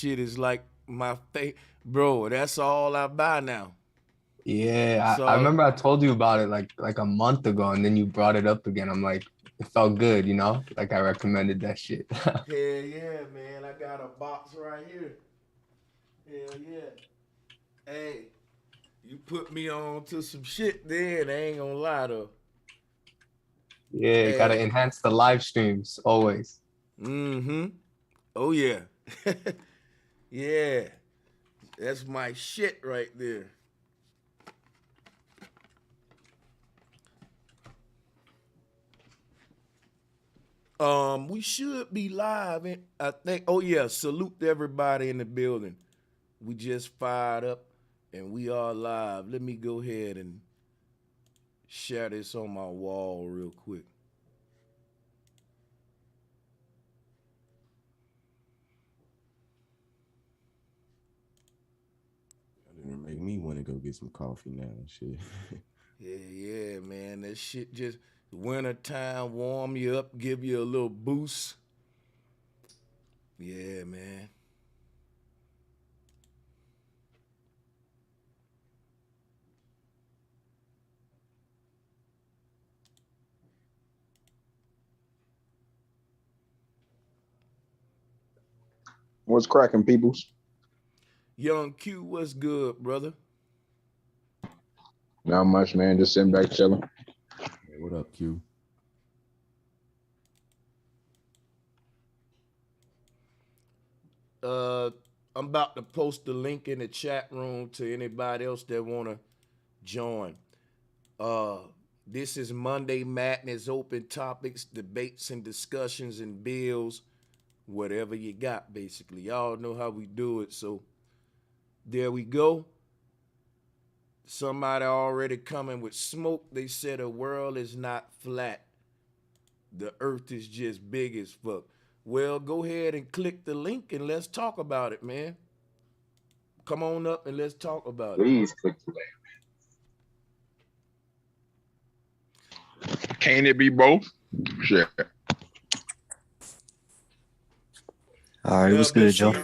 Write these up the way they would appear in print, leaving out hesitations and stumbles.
shit is like my bro. That's all I buy now. Yeah, I So remember I told you about it like a month ago, and then you brought it up again. I'm like, it felt good, you know? Like I recommended that shit. hell yeah, man. I got a box right here. Hell yeah. Hey, you put me on to some shit then. I ain't gonna lie though. Yeah, gotta Hey. enhance the live streams always. Mm-hmm. Oh yeah. Yeah. That's my shit right there. We should be live. I think. Oh yeah. Salute to everybody in the building. We just fired up, and we are live. Let me go ahead and share this on my wall real quick. That didn't make me want to go get some coffee now and shit. Yeah, yeah, man. That shit just winter time, warm you up, give you a little boost. Yeah, man. What's cracking, peoples? Young Q, what's good, brother? Not much, man. Just sitting back chilling. Hey, what up, Q? Uh, I'm about to post the link in the chat room to anybody else that wanna join. Uh, this is Monday Madness, open topics, debates, and discussions and bills, whatever you got. Basically, y'all know how we do it. So there we go. Somebody already coming with smoke. They said the world is not flat. The earth is just big as fuck. Well, go ahead and click the link and let's talk about it, man. Come on up and let's talk about it. Please click the link. Can't it be both? Shit. All right, what's good, Joe?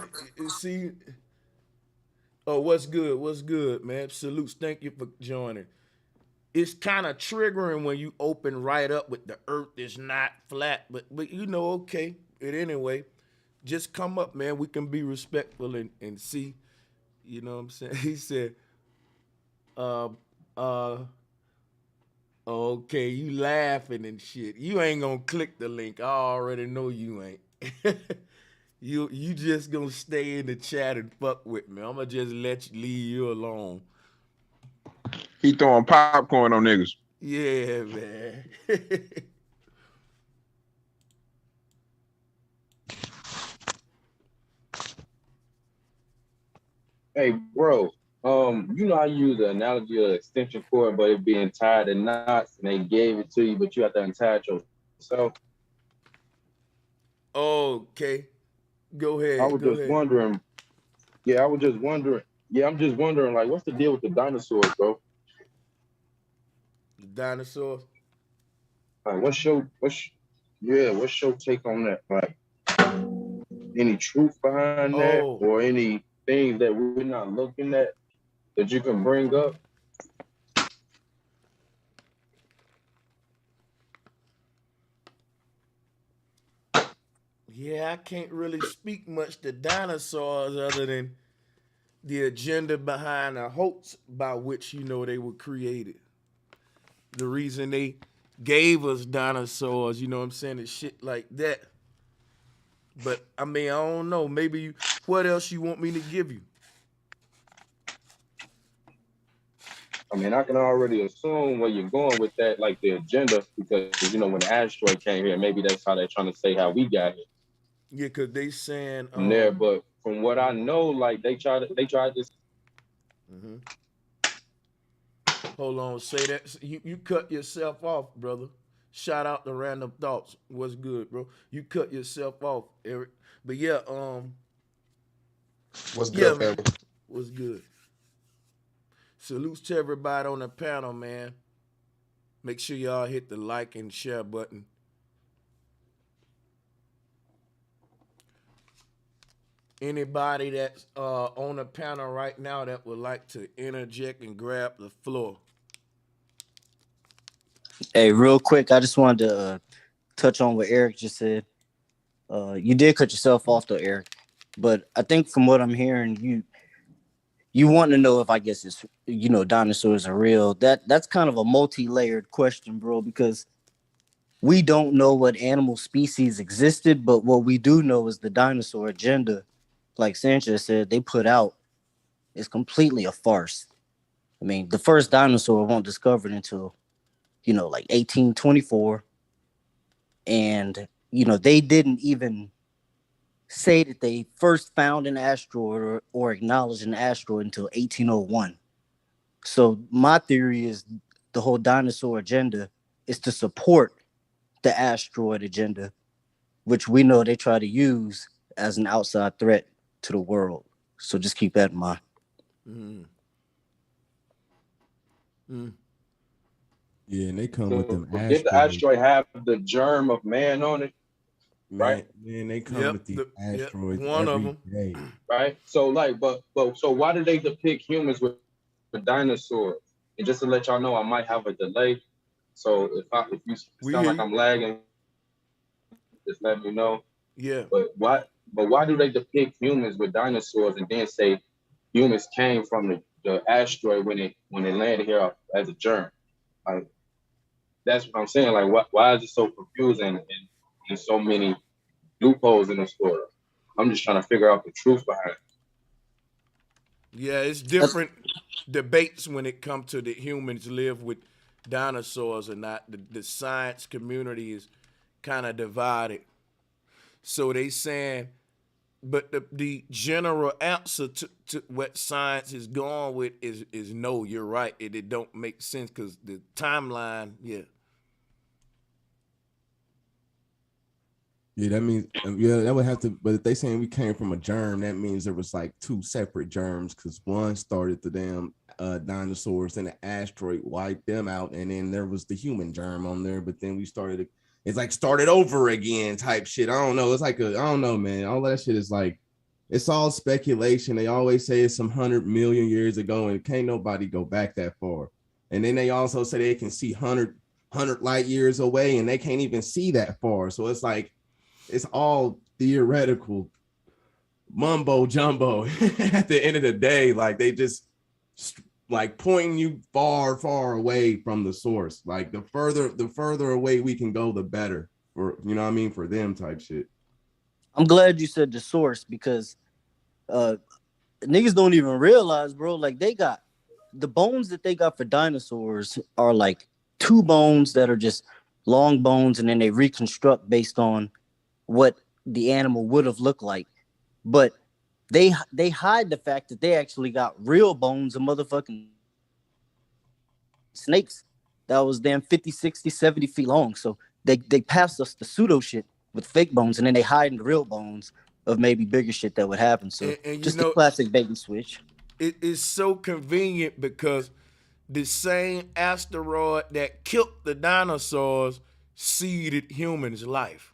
See, oh, what's good? What's good, man? Salutes. Thank you for joining. It's kind of triggering when you open right up with the earth is not flat, but you know, okay. It anyway. Just come up, man. We can be respectful and see. You know what I'm saying? He said, uh, uh, okay, you laughing and shit. You ain't gonna click the link. I already know you ain't. You just gonna stay in the chat and fuck with me. I'm gonna just leave you alone. He throwing popcorn on niggas. Yeah, man. Hey, bro. You know I use the analogy of extension cord, but it being tied in knots, and they gave it to you, but you have to untie it yourself. Okay. Go I ahead. was Go just ahead. wondering. Yeah, I was just wondering. Yeah, I'm just wondering, like, what's the deal with the dinosaurs, bro? The dinosaurs. Like, what's your take on that? Like, any truth behind that, Oh, or any things that we're not looking at that you can bring up? yeah, I can't really speak much to dinosaurs other than the agenda behind the hoax by which they were created. The reason they gave us dinosaurs, you know what I'm saying, and shit like that. But I mean, I don't know. Maybe what else you want me to give you? I mean, I can already assume where you're going with that, like the agenda, because when the asteroid came here, maybe that's how they're trying to say how we got here Yeah, cause they saying from there. But from what I know, like they tried to. Mm-hmm. Hold on, say that you cut yourself off, brother. Shout out to Random Thoughts. What's good, bro? You cut yourself off, Eric. But yeah, What's yeah, good, man. family? What's good? Salutes to everybody on the panel, man. Make sure y'all hit the like and share button. Anybody that's on the panel right now that would like to interject and grab the floor? Hey, real quick, I just wanted to touch on what Eric just said. You did cut yourself off though, Eric. But I think from what I'm hearing, you want to know if I guess it's dinosaurs are real. That's kind of a multi-layered question, bro, because we don't know what animal species existed, but what we do know is the dinosaur agenda, like Sanchez said, they put out is completely a farce. I mean, the first dinosaur wasn't discovered until, like 1824. And, they didn't even say that they first found an asteroid or acknowledged an asteroid until 1801. So my theory is the whole dinosaur agenda is to support the asteroid agenda, which we know they try to use as an outside threat to the world. So just keep that in mind. Mm. Yeah, and they come with them Did the asteroid have the germ of man on it? Right. Man, they come with these asteroids one of every day. Right. So so why do they depict humans with dinosaurs? And just to let y'all know, I might have a delay. So if you sound like I'm lagging, just let me know. Yeah. But why do they depict humans with dinosaurs and then say humans came from the asteroid when it landed here as a germ? Like, that's what I'm saying. Like, why is it so confusing and so many loopholes in the story? I'm just trying to figure out the truth behind it. Yeah, it's different debates when it comes to the humans live with dinosaurs or not. The science community is kind of divided. So they saying, but the general answer to what science is going with is no, you're right. It don't make sense because the timeline, yeah. Yeah, that means that would have to. But if they saying we came from a germ, that means there was like two separate germs because one started the damn dinosaurs, and the asteroid wiped them out, and then there was the human germ on there. But then we started. It's like started over again type shit. I don't know. It's like I don't know, man. All that shit is like it's all speculation. They always say it's some 100 million years ago, and can't nobody go back that far. And then they also say they can see 100 light years away, and they can't even see that far. So it's like. It's all theoretical mumbo jumbo at the end of the day. Like they just like pointing you far, far away from the source. Like the further away we can go, the better for, for them type shit. I'm glad you said the source because niggas don't even realize, bro, like they got the bones that they got for dinosaurs are like two bones that are just long bones. And then they reconstruct based on what the animal would have looked like, but they hide the fact that they actually got real bones of motherfucking snakes that was damn 50, 60, 70 feet long. So they passed us the pseudo shit with fake bones, and then they hide the real bones of maybe bigger shit that would happen. So and just the classic bait and switch. It is so convenient because the same asteroid that killed the dinosaurs seeded humans' life.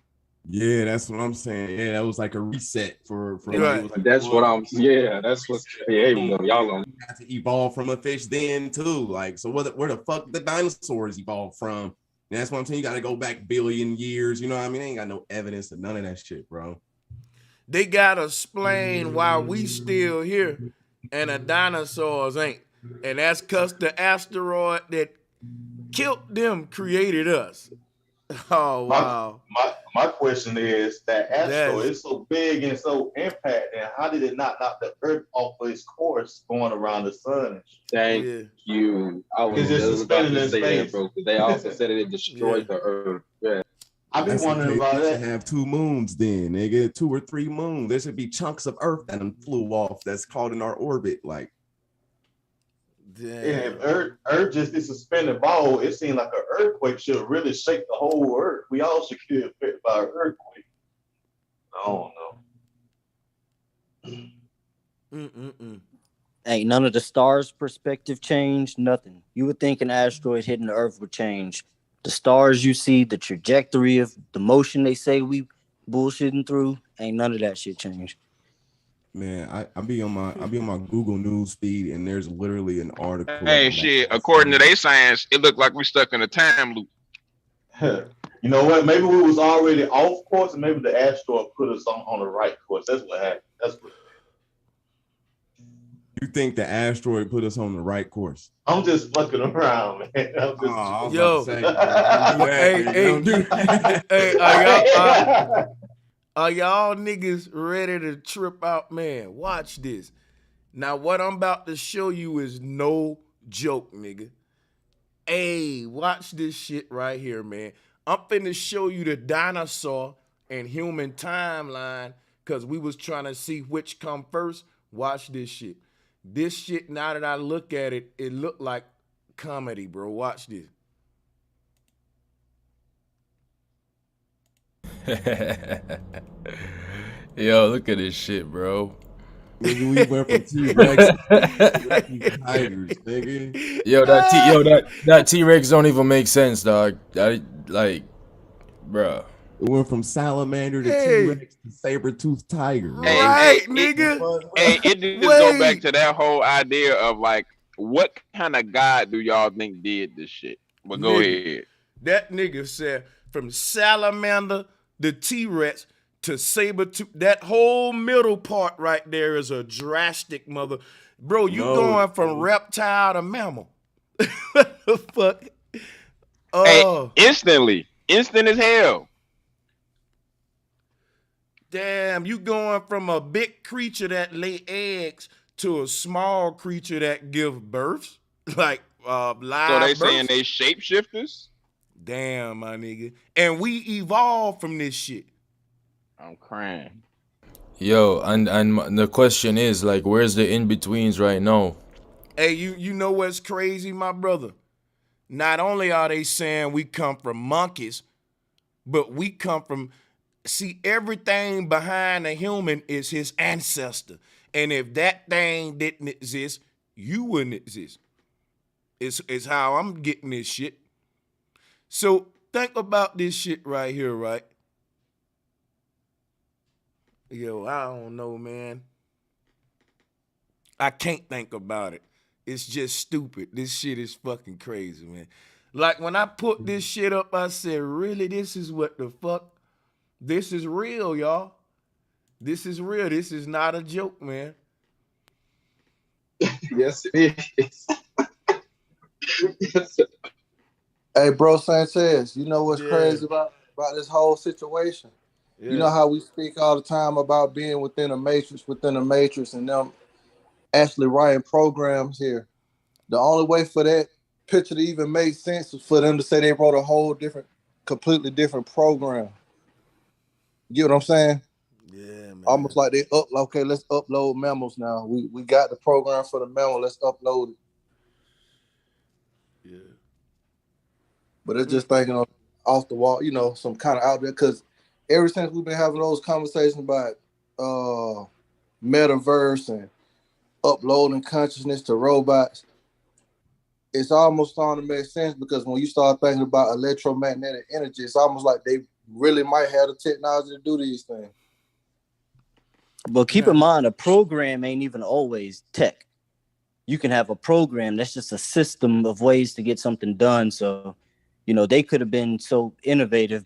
Yeah, that's what I'm saying. Yeah, that was like a reset for right. Like, that's what I'm. Yeah, that's what. Yeah, y'all on. Had to evolve from a fish then too. Like, so where the fuck the dinosaurs evolved from? And that's what I'm saying. You got to go back billion years. You know what I mean? They ain't got no evidence of none of that shit, bro. They gotta explain why we still here and the dinosaurs ain't, and that's cause the asteroid that killed them created us. Oh wow. My question is that asteroid is so big and so impact, and how did it not knock the Earth off of its course going around the sun? Thank you. I was just about to say that, bro. They also said it destroyed the Earth. Yeah. I've been wondering about that. Have two moons then, nigga, 2 or 3 moons. There should be chunks of Earth that flew off that's caught in our orbit, like. And Earth just is a suspended ball. It seemed like an earthquake should really shake the whole Earth. We all should get affected by an earthquake. I don't know. Ain't none of the stars' perspective changed. Nothing. You would think an asteroid hitting the Earth would change. The stars you see, the trajectory of the motion they say we bullshitting through, ain't none of that shit changed. Man, I be on my Google News feed, and there's literally an article. Hey, shit. According to their science, it looked like we stuck in a time loop. You know what? Maybe we was already off course, and maybe the asteroid put us on the right course. That's what happened. That's what. You think the asteroid put us on the right course? I'm just fucking around, man. I'm just, I was Yo. about to say, bro, don't do that. Hey, are y'all niggas ready to trip out, man? Watch this. Now, what I'm about to show you is no joke, nigga. Hey, watch this shit right here, man. I'm finna show you the dinosaur and human timeline because we was trying to see which come first. Watch this shit. This shit, now that I look at it, it looked like comedy, bro. Watch this. Yo, look at this shit, bro. Nigga, we went from T-Rex to tigers, nigga. Yo, that T-Rex don't even make sense, dog. Like, bruh. We went from salamander to Hey. T-Rex to saber-toothed tiger. Hey, Right, hey, nigga. Hey, it just go back to that whole idea of like, what kind of God do y'all think did this shit? But go ahead. That nigga said from salamander to T-Rex to saber-tooth. That whole middle part right there is a drastic mother. Bro, you going from reptile to mammal. What the fuck? Oh. Hey, instant as hell. Damn, you going from a big creature that lay eggs to a small creature that give birth? Like live So they birth? saying they shapeshifters? Damn, my nigga. And we evolved from this shit. I'm crying. Yo, and the question is, like, where's the in-betweens right now? Hey, you know what's crazy, my brother? Not only are they saying we come from monkeys, but we come from, see, everything behind a human is his ancestor. And if that thing didn't exist, you wouldn't exist. It's how I'm getting this shit. So think about this shit right here, right? Yo, I don't know, man. I can't think about it. It's just stupid. This shit is fucking crazy, man. Like when I put this shit up, I said, really, this is what the fuck? This is real, y'all. This is real. This is not a joke, man. Yes, it is. Yes. Hey, bro, Sanchez, you know what's Yeah. crazy about this whole situation? Yeah. You know how we speak all the time about being within a matrix, and them actually writing programs here. The only way for that picture to even make sense was for them to say they wrote a whole completely different program. You get what I'm saying? Yeah, man. Almost like okay, let's upload mammals now. We got the program for the mammal, let's upload it. Yeah. But it's just thinking off the wall, you know, some kind of out there, because ever since we've been having those conversations about metaverse and uploading consciousness to robots, it's almost starting to make sense, because when you start thinking about electromagnetic energy, it's almost like they really might have the technology to do these things. But keep in mind, a program ain't even always tech. You can have a program that's just a system of ways to get something done. So, you know, they could have been so innovative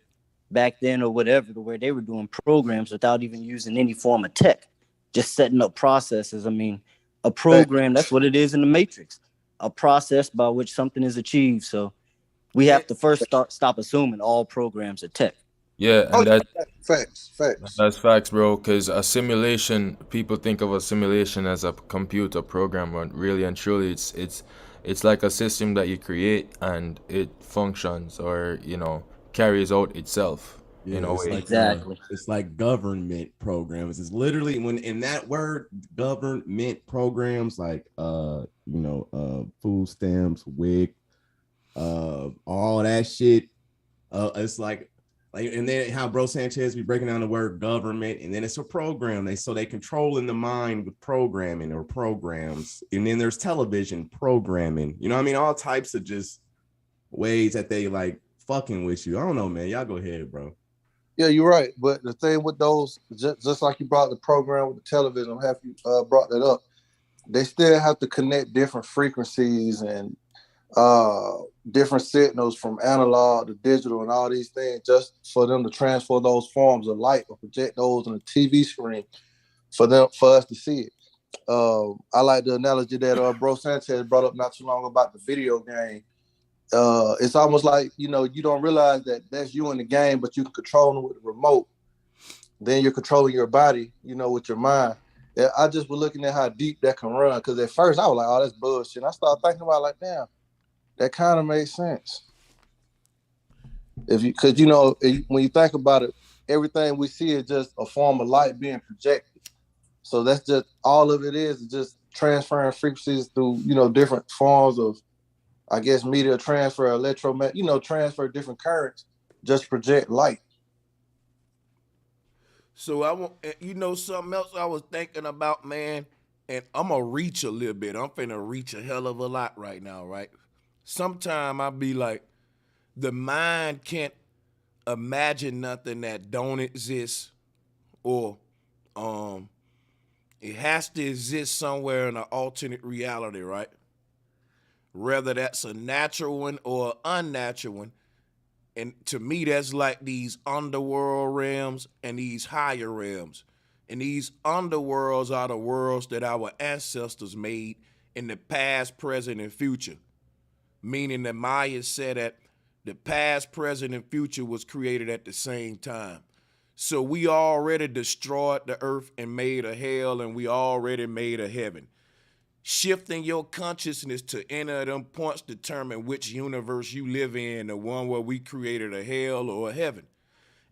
back then or whatever, to where they were doing programs without even using any form of tech, just setting up processes. I mean, a program, that's what it is in the Matrix, a process by which something is achieved. So we have to first stop assuming all programs are tech. Yeah, and Facts. that's facts, bro. Because a simulation, people think of a simulation as a computer program, but really and truly, it's like a system that you create and it functions, or you know, carries out itself. Yeah, in a it's way. like, Exactly. It's like government programs. It's literally, when in that word, government programs, like food stamps, WIC, all that shit. It's like, and then how bro Sanchez be breaking down the word government, and then it's a program. They controlling the mind with programming or programs, and then there's television programming. You know what I mean? All types of just ways that they like fucking with you. I don't know, man. Y'all go ahead, bro. Yeah, you're right. But the thing with those, just like you brought the program with the television, I'm happy you brought that up. They still have to connect different frequencies and different signals from analog to digital and all these things just for them to transfer those forms of light or project those on a TV screen for us to see it. I like the analogy that Bro Sanchez brought up not too long about the video game. It's almost like, you don't realize that that's you in the game, but you can control them with the remote. Then you're controlling your body, with your mind. Yeah, I just was looking at how deep that can run. Because at first I was like, oh, that's bullshit. And I started thinking about like, damn, that kind of makes sense. Because when you think about it, everything we see is just a form of light being projected. So that's just all of it is just transferring frequencies through, different forms of, I guess, media transfer, electromagnetic, transfer different currents, just project light. So I want, something else I was thinking about, man, and I'm gonna reach a little bit. I'm finna reach a hell of a lot right now, right? Sometime I be like, the mind can't imagine nothing that don't exist, or it has to exist somewhere in an alternate reality, right? Whether that's a natural one or an unnatural one. And to me, that's like these underworld realms and these higher realms. And these underworlds are the worlds that our ancestors made in the past, present, and future. Meaning that Maya said that the past, present, and future was created at the same time. So we already destroyed the earth and made a hell, and we already made a heaven. Shifting your consciousness to enter them points determine which universe you live in, the one where we created a hell or a heaven.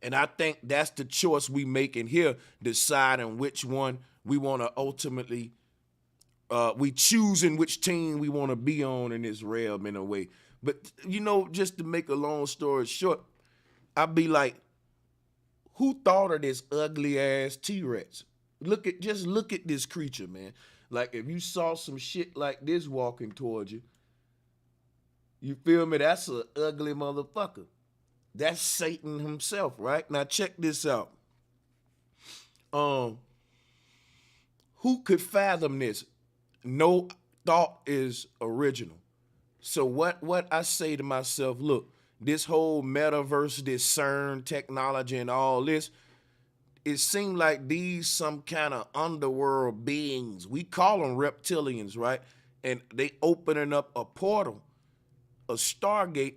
And I think that's the choice we make in here, deciding which one we want to ultimately, we choosing which team we want to be on in this realm in a way. But, just to make a long story short, I'd be like, who thought of this ugly ass T-Rex? Just look at this creature, man. Like, if you saw some shit like this walking towards you, you feel me? That's an ugly motherfucker. That's Satan himself, right? Now check this out. Who could fathom this? No thought is original. So what I say to myself, look, this whole metaverse, this CERN technology and all this, it seemed like these some kind of underworld beings. We call them reptilians, right? And they opening up a portal, a stargate,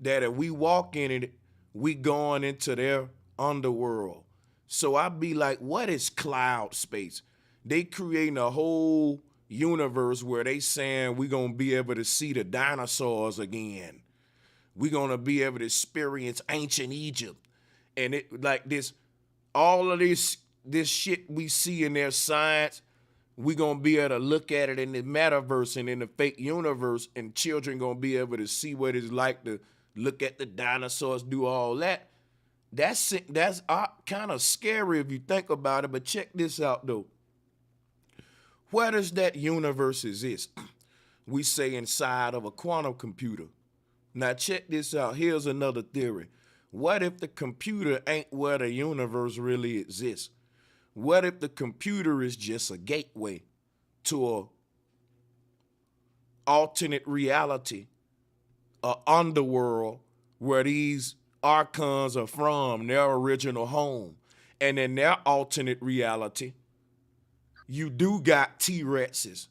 that if we walk in it, we going into their underworld. So I be like, what is cloud space? They creating a whole universe where they saying we gonna be able to see the dinosaurs again. We gonna be able to experience ancient Egypt. And it like this, all of this shit we see in their science, we gonna be able to look at it in the metaverse and in the fake universe, and children gonna be able to see what it's like to look at the dinosaurs, do all that. That's kind of scary if you think about it, but check this out though. Where does that universe exist? We say inside of a quantum computer. Now check this out. Here's another theory. What if the computer ain't where the universe really exists? What if the computer is just a gateway to a alternate reality, a underworld where these archons are from, their original home? And in their alternate reality, you do got T-Rexes,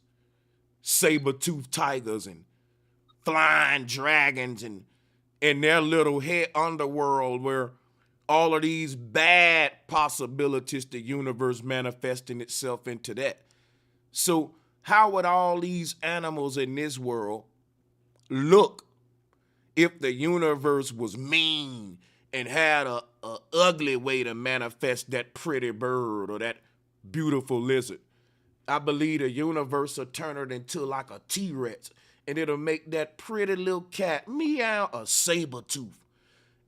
saber-toothed tigers, and flying dragons, and in their little head underworld where all of these bad possibilities, the universe manifesting itself into that. So how would all these animals in this world look if the universe was mean and had a ugly way to manifest that pretty bird or that beautiful lizard? I believe the universe will turn it into like a T-Rex, and it'll make that pretty little cat meow a saber tooth.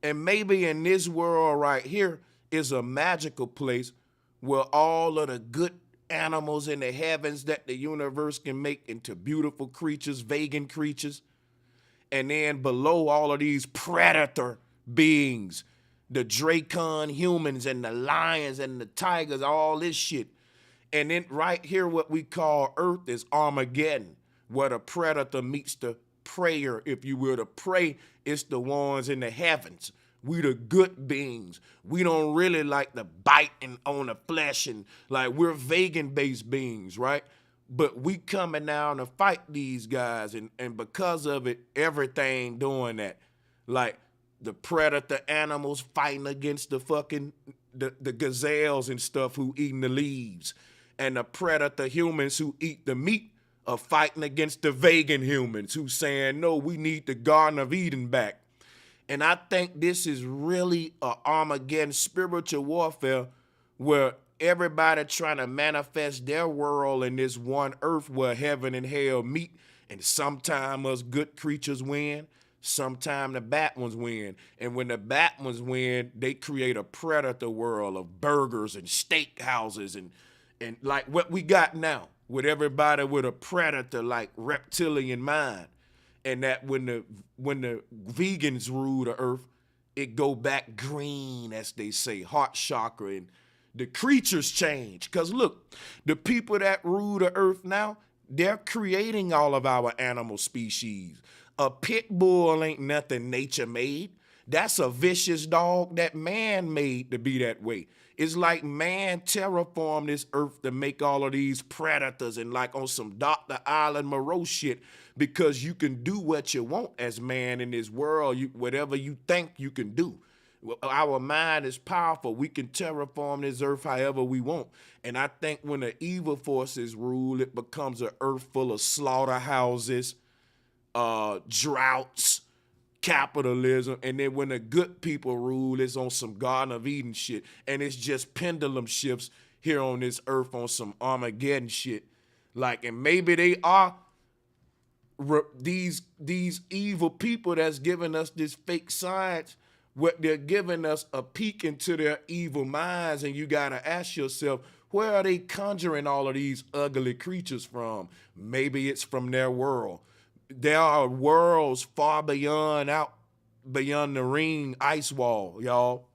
And maybe in this world right here is a magical place where all of the good animals in the heavens that the universe can make into beautiful creatures, vegan creatures. And then below all of these predator beings the Dracon humans and the lions and the tigers, all this shit. And then right here, what we call Earth is Armageddon, where the predator meets the prayer, if you will. The prey is the ones in the heavens. We the good beings. We don't really like the biting on the flesh, and like we're vegan-based beings, right? But we coming down to fight these guys, and because of it, everything doing that. Like the predator animals fighting against the fucking the gazelles and stuff who eating the leaves. And the predator humans who eat the meat are fighting against the vegan humans who saying, no, we need the Garden of Eden back. And I think this is really a Armageddon spiritual warfare where everybody trying to manifest their world in this one earth where heaven and hell meet. And sometime us good creatures win, sometime the bad ones win. And when the bad ones win, they create a predator world of burgers and steak houses and like what we got now with everybody with a predator like reptilian mind. And that when the vegans rule the earth, it go back green, as they say, heart chakra, and the creatures change. Because look, the people that rule the earth now, they're creating all of our animal species. A pit bull ain't nothing nature made. That's a vicious dog that man made to be that way. It's like man terraformed this earth to make all of these predators and like on some Dr. Island Moreau shit, because you can do what you want as man in this world. Whatever you think you can do. Our mind is powerful. We can terraform this earth however we want. And I think when the evil forces rule, it becomes an earth full of slaughterhouses, droughts, capitalism. And then when the good people rule, it's on some Garden of Eden shit. And it's just pendulum shifts here on this earth on some Armageddon shit. Like, and maybe they are these evil people that's giving us this fake science. What they're giving us a peek into their evil minds, and you gotta ask yourself, where are they conjuring all of these ugly creatures from? Maybe it's from their world. There are worlds far beyond the ring ice wall, y'all,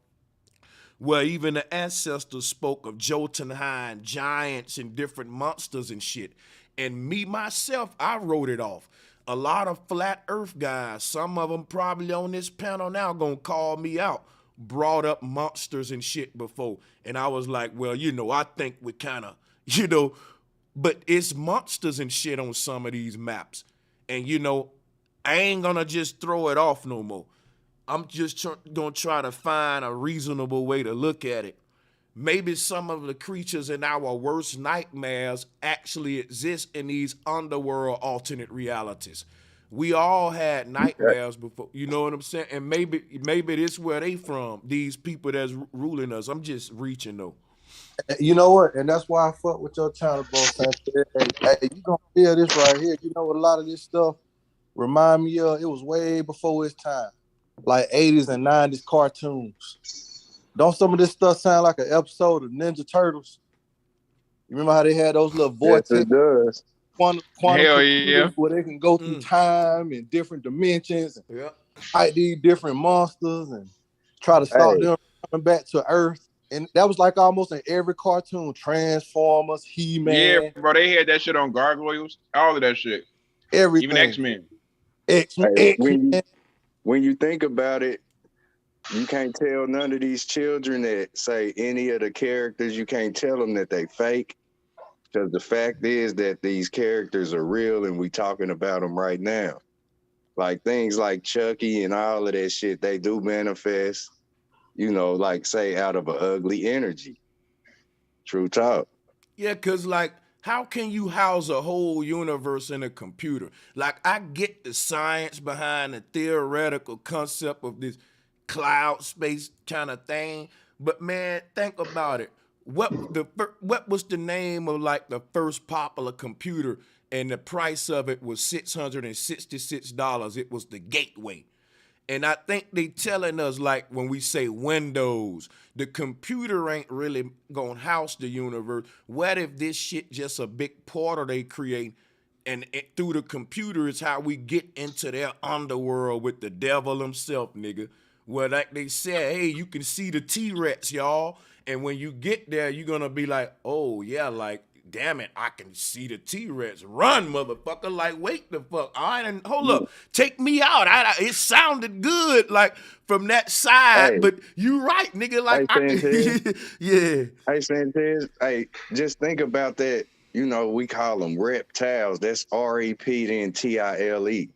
where even the ancestors spoke of Jotunheim, giants and different monsters and shit. And me, myself, I wrote it off. A lot of flat earth guys, some of them probably on this panel now gonna call me out, brought up monsters and shit before. And I was like, well, I think we kind of, but it's monsters and shit on some of these maps. And, I ain't gonna just throw it off no more. I'm just gonna try to find a reasonable way to look at it. Maybe some of the creatures in our worst nightmares actually exist in these underworld alternate realities. We all had nightmares before, you know what I'm saying? And maybe this where they from, these people that's ruling us. I'm just reaching though. You know what? And that's why I fuck with your channel, bro, Sanchez. Hey, you gonna feel this right here. You know what a lot of this stuff remind me of? It was way before its time. Like 80s and 90s cartoons. Don't some of this stuff sound like an episode of Ninja Turtles? You remember how they had those little vortex? Yes, it does. Quantum Hell yeah. where they can go through time and different dimensions and fight these different monsters and try to stop them coming back to Earth. And that was like almost in every cartoon. Transformers, He-Man. Yeah, bro, they had that shit on Gargoyles, all of that shit. Everything. Even X-Men. X-Men. When you think about it, you can't tell none of these children that say any of the characters, you can't tell them that they fake. Because the fact is that these characters are real and we talking about them right now. Like things like Chucky and all of that shit, they do manifest, like say out of an ugly energy. True talk. Yeah, because like, how can you house a whole universe in a computer? Like, I get the science behind the theoretical concept of this cloud space kind of thing, but man, think about it. What was the name of like the first popular computer, and the price of it was $666? It was the Gateway. And I think they telling us, like, when we say Windows, the computer ain't really gonna house the universe. What if this shit just a big portal they create, and through the computer is how we get into their underworld with the devil himself, nigga? where like they said, hey, you can see the T-Rex, y'all. And when you get there, you're gonna be like, oh yeah, like, damn it, I can see the T-Rex. Run, motherfucker. Like, wait the fuck. All right, and hold up. Take me out. It sounded good, like, from that side, Hey, but you right, nigga. Like, Sanchez. yeah. Hey, Sanchez. Hey, just think about that. You know, we call them reptiles. That's R-E-P then T-I-L-E.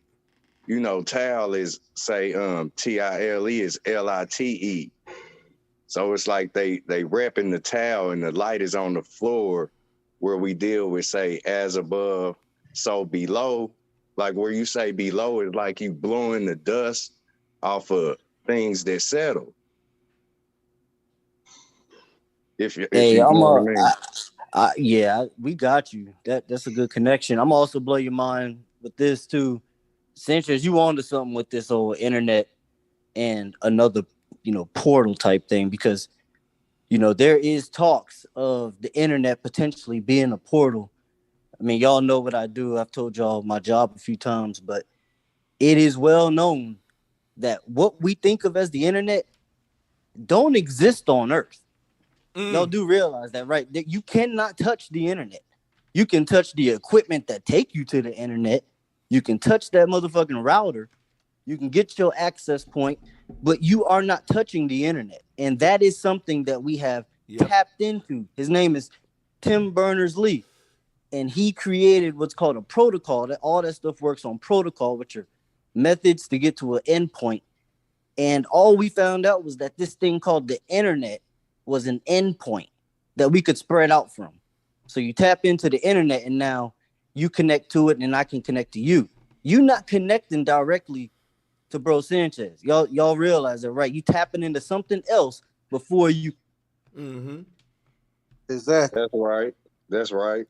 You know, tile is say T-I-L-E is L-I-T-E. So it's like they repping the towel and the light is on the floor where we deal with, say, as above, so below. Like where you say below is like you blowing the dust off of things that settle. If you Hey, know I'm what I mean. yeah, we got you. That's a good connection. I'm also blow your mind with this too. Sanchez, you on to something with this whole internet and another, portal type thing, because there is talks of the internet potentially being a portal. I mean, y'all know what I do. I've told y'all my job a few times, but it is well known that what we think of as the internet don't exist on Earth. Y'all do realize that, right? That you cannot touch the internet. You can touch the equipment that take you to the internet. You can touch that motherfucking router. You can get your access point, but you are not touching the internet. And that is something that we have tapped into. His name is Tim Berners-Lee. And he created what's called a protocol. That all that stuff works on protocol, which are methods to get to an endpoint. And all we found out was that this thing called the internet was an endpoint that we could spread out from. So you tap into the internet and now you connect to it and I can connect to you. You're not connecting directly to Bro Sanchez. Y'all realize that, right? You tapping into something else before you. Mm-hmm. Exactly. That's right.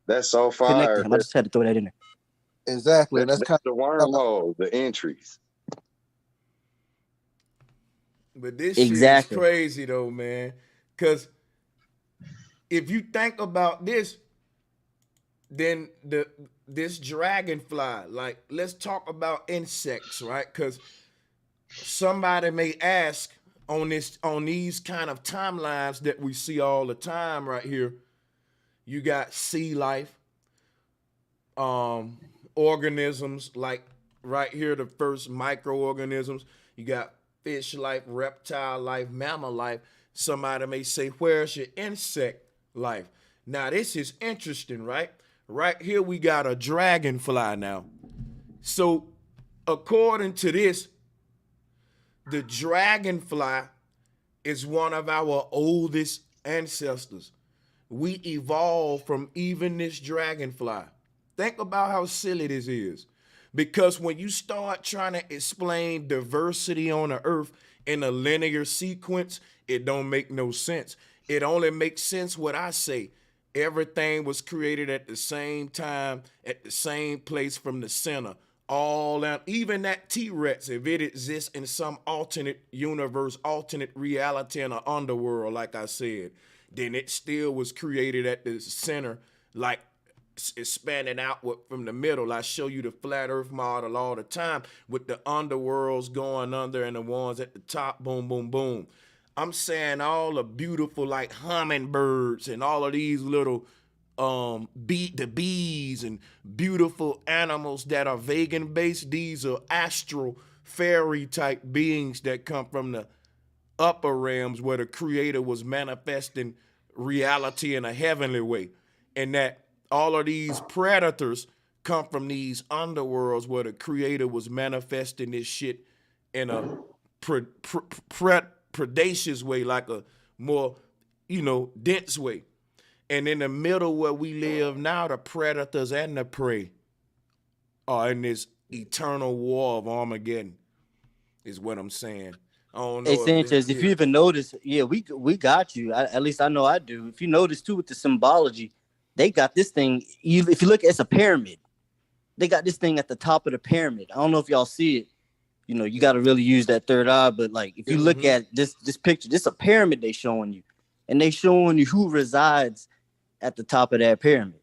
That's so Connect to fire. him. I just had to throw that in there. Exactly. And that's kind of the wormhole, the entries. But this shit is crazy though, man. Because if you think about this, then this dragonfly, like, let's talk about insects, right? Because somebody may ask on these kind of timelines that we see all the time right here. You got sea life, organisms, like right here, the first microorganisms. You got fish life, reptile life, mammal life. Somebody may say, where's your insect life? Now, this is interesting, right? Right here, we got a dragonfly now. So, according to this, the dragonfly is one of our oldest ancestors. We evolved from even this dragonfly. Think about how silly this is. Because when you start trying to explain diversity on the earth in a linear sequence, it don't make no sense. It only makes sense what I say. Everything was created at the same time, at the same place from the center. All out, even that T-Rex, if it exists in some alternate universe, alternate reality in an underworld, like I said, then it still was created at the center, like expanding outward from the middle. I show you the flat earth model all the time with the underworlds going under and the ones at the top, boom, boom, boom. I'm saying all the beautiful, like, hummingbirds and all of these little the bees and beautiful animals that are vegan based. These are astral fairy type beings that come from the upper realms where the creator was manifesting reality in a heavenly way, and that all of these predators come from these underworlds where the creator was manifesting this shit in a predacious way, like a more, dense way. And in the middle where we live now, the predators and the prey are in this eternal war of Armageddon, is what I'm saying. I don't know. Hey, Sanchez, if you even notice, we got you. At least I know I do. If you notice too with the symbology, they got this thing. If you look, it's a pyramid. They got this thing at the top of the pyramid. I don't know if y'all see it. You got to really use that third eye. But like, if you look at this picture, this is a pyramid they showing you, and they showing you who resides at the top of that pyramid.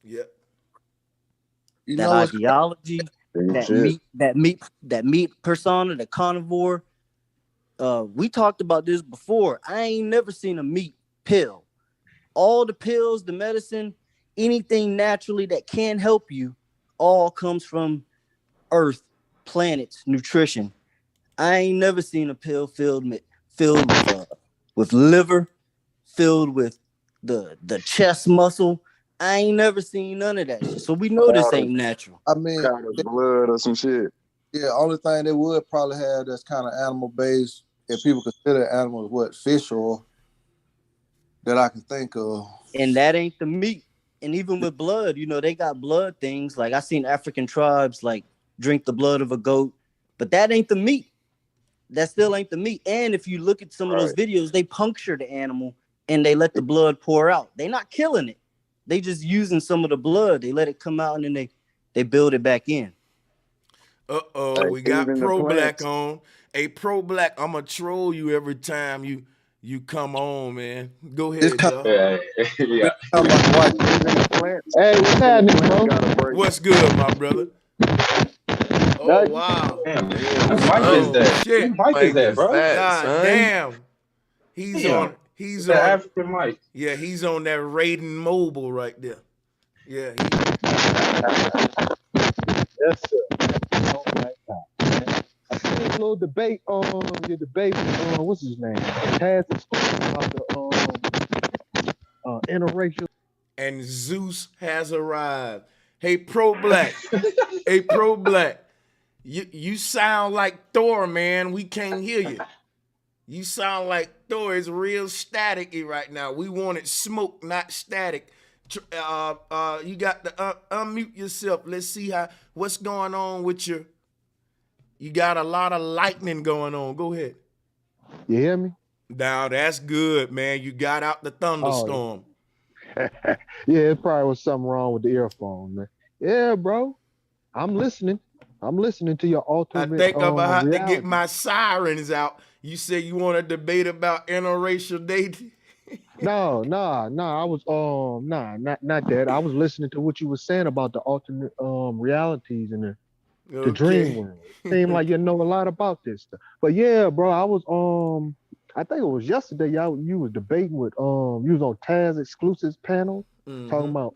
Yep. That ideology, that meat persona, the carnivore, we talked about this before. I ain't never seen a meat pill. All the pills, the medicine, anything naturally that can help you, all comes from Earth, planets, nutrition. I ain't never seen a pill filled with liver, filled with the chest muscle. I ain't never seen none of that shit. So we know this ain't natural. I mean, Kind of blood or some shit. yeah, only thing they would probably have that's kind of animal based, if people consider animals what fish oil, that I can think of. And that ain't the meat. And even with blood, you know, they got blood things. Like I seen African tribes like drink the blood of a goat, but that ain't the meat. That still ain't the meat. And if you look at some of those videos, they puncture the animal and they let the blood pour out. They not killing it. They just using some of the blood. They let it come out and then they build it back in. We got Pro Black on. Hey, Pro Black, I'm gonna troll you every time you come on, man. Go ahead, y'all. Yeah. Hey, what's happening, bro? What's good, my brother? Oh wow. Damn, man. Whose mic is that? Shit. Whose mic is that, bro? God damn. He's on the African mic. Yeah, he's on that Raiden Mobile right there. Yeah. Yes, sir. Oh my God. I seen a little debate on your debate with what's his name? Taz about the interracial. And Zeus has arrived. Hey, Pro Black. Hey, Pro Black. You sound like Thor, man. We can't hear you. You sound like Thor. It's real staticky right now. We wanted smoke, not static. You got to unmute yourself. Let's see what's going on with you. You got a lot of lightning going on. Go ahead. You hear me? Now that's good, man. You got out the thunderstorm. Yeah, it probably was something wrong with the earphone, man. Yeah, bro. I'm listening. I'm listening to your alternate. I think I'm gonna have to reality. get my sirens out. You said you want to debate about interracial dating? No, I was not that. I was listening to what you were saying about the alternate realities and the dream world. Seemed like you know a lot about this stuff. But yeah, bro, I was I think it was yesterday, you was debating with you was on Taz Exclusives panel talking about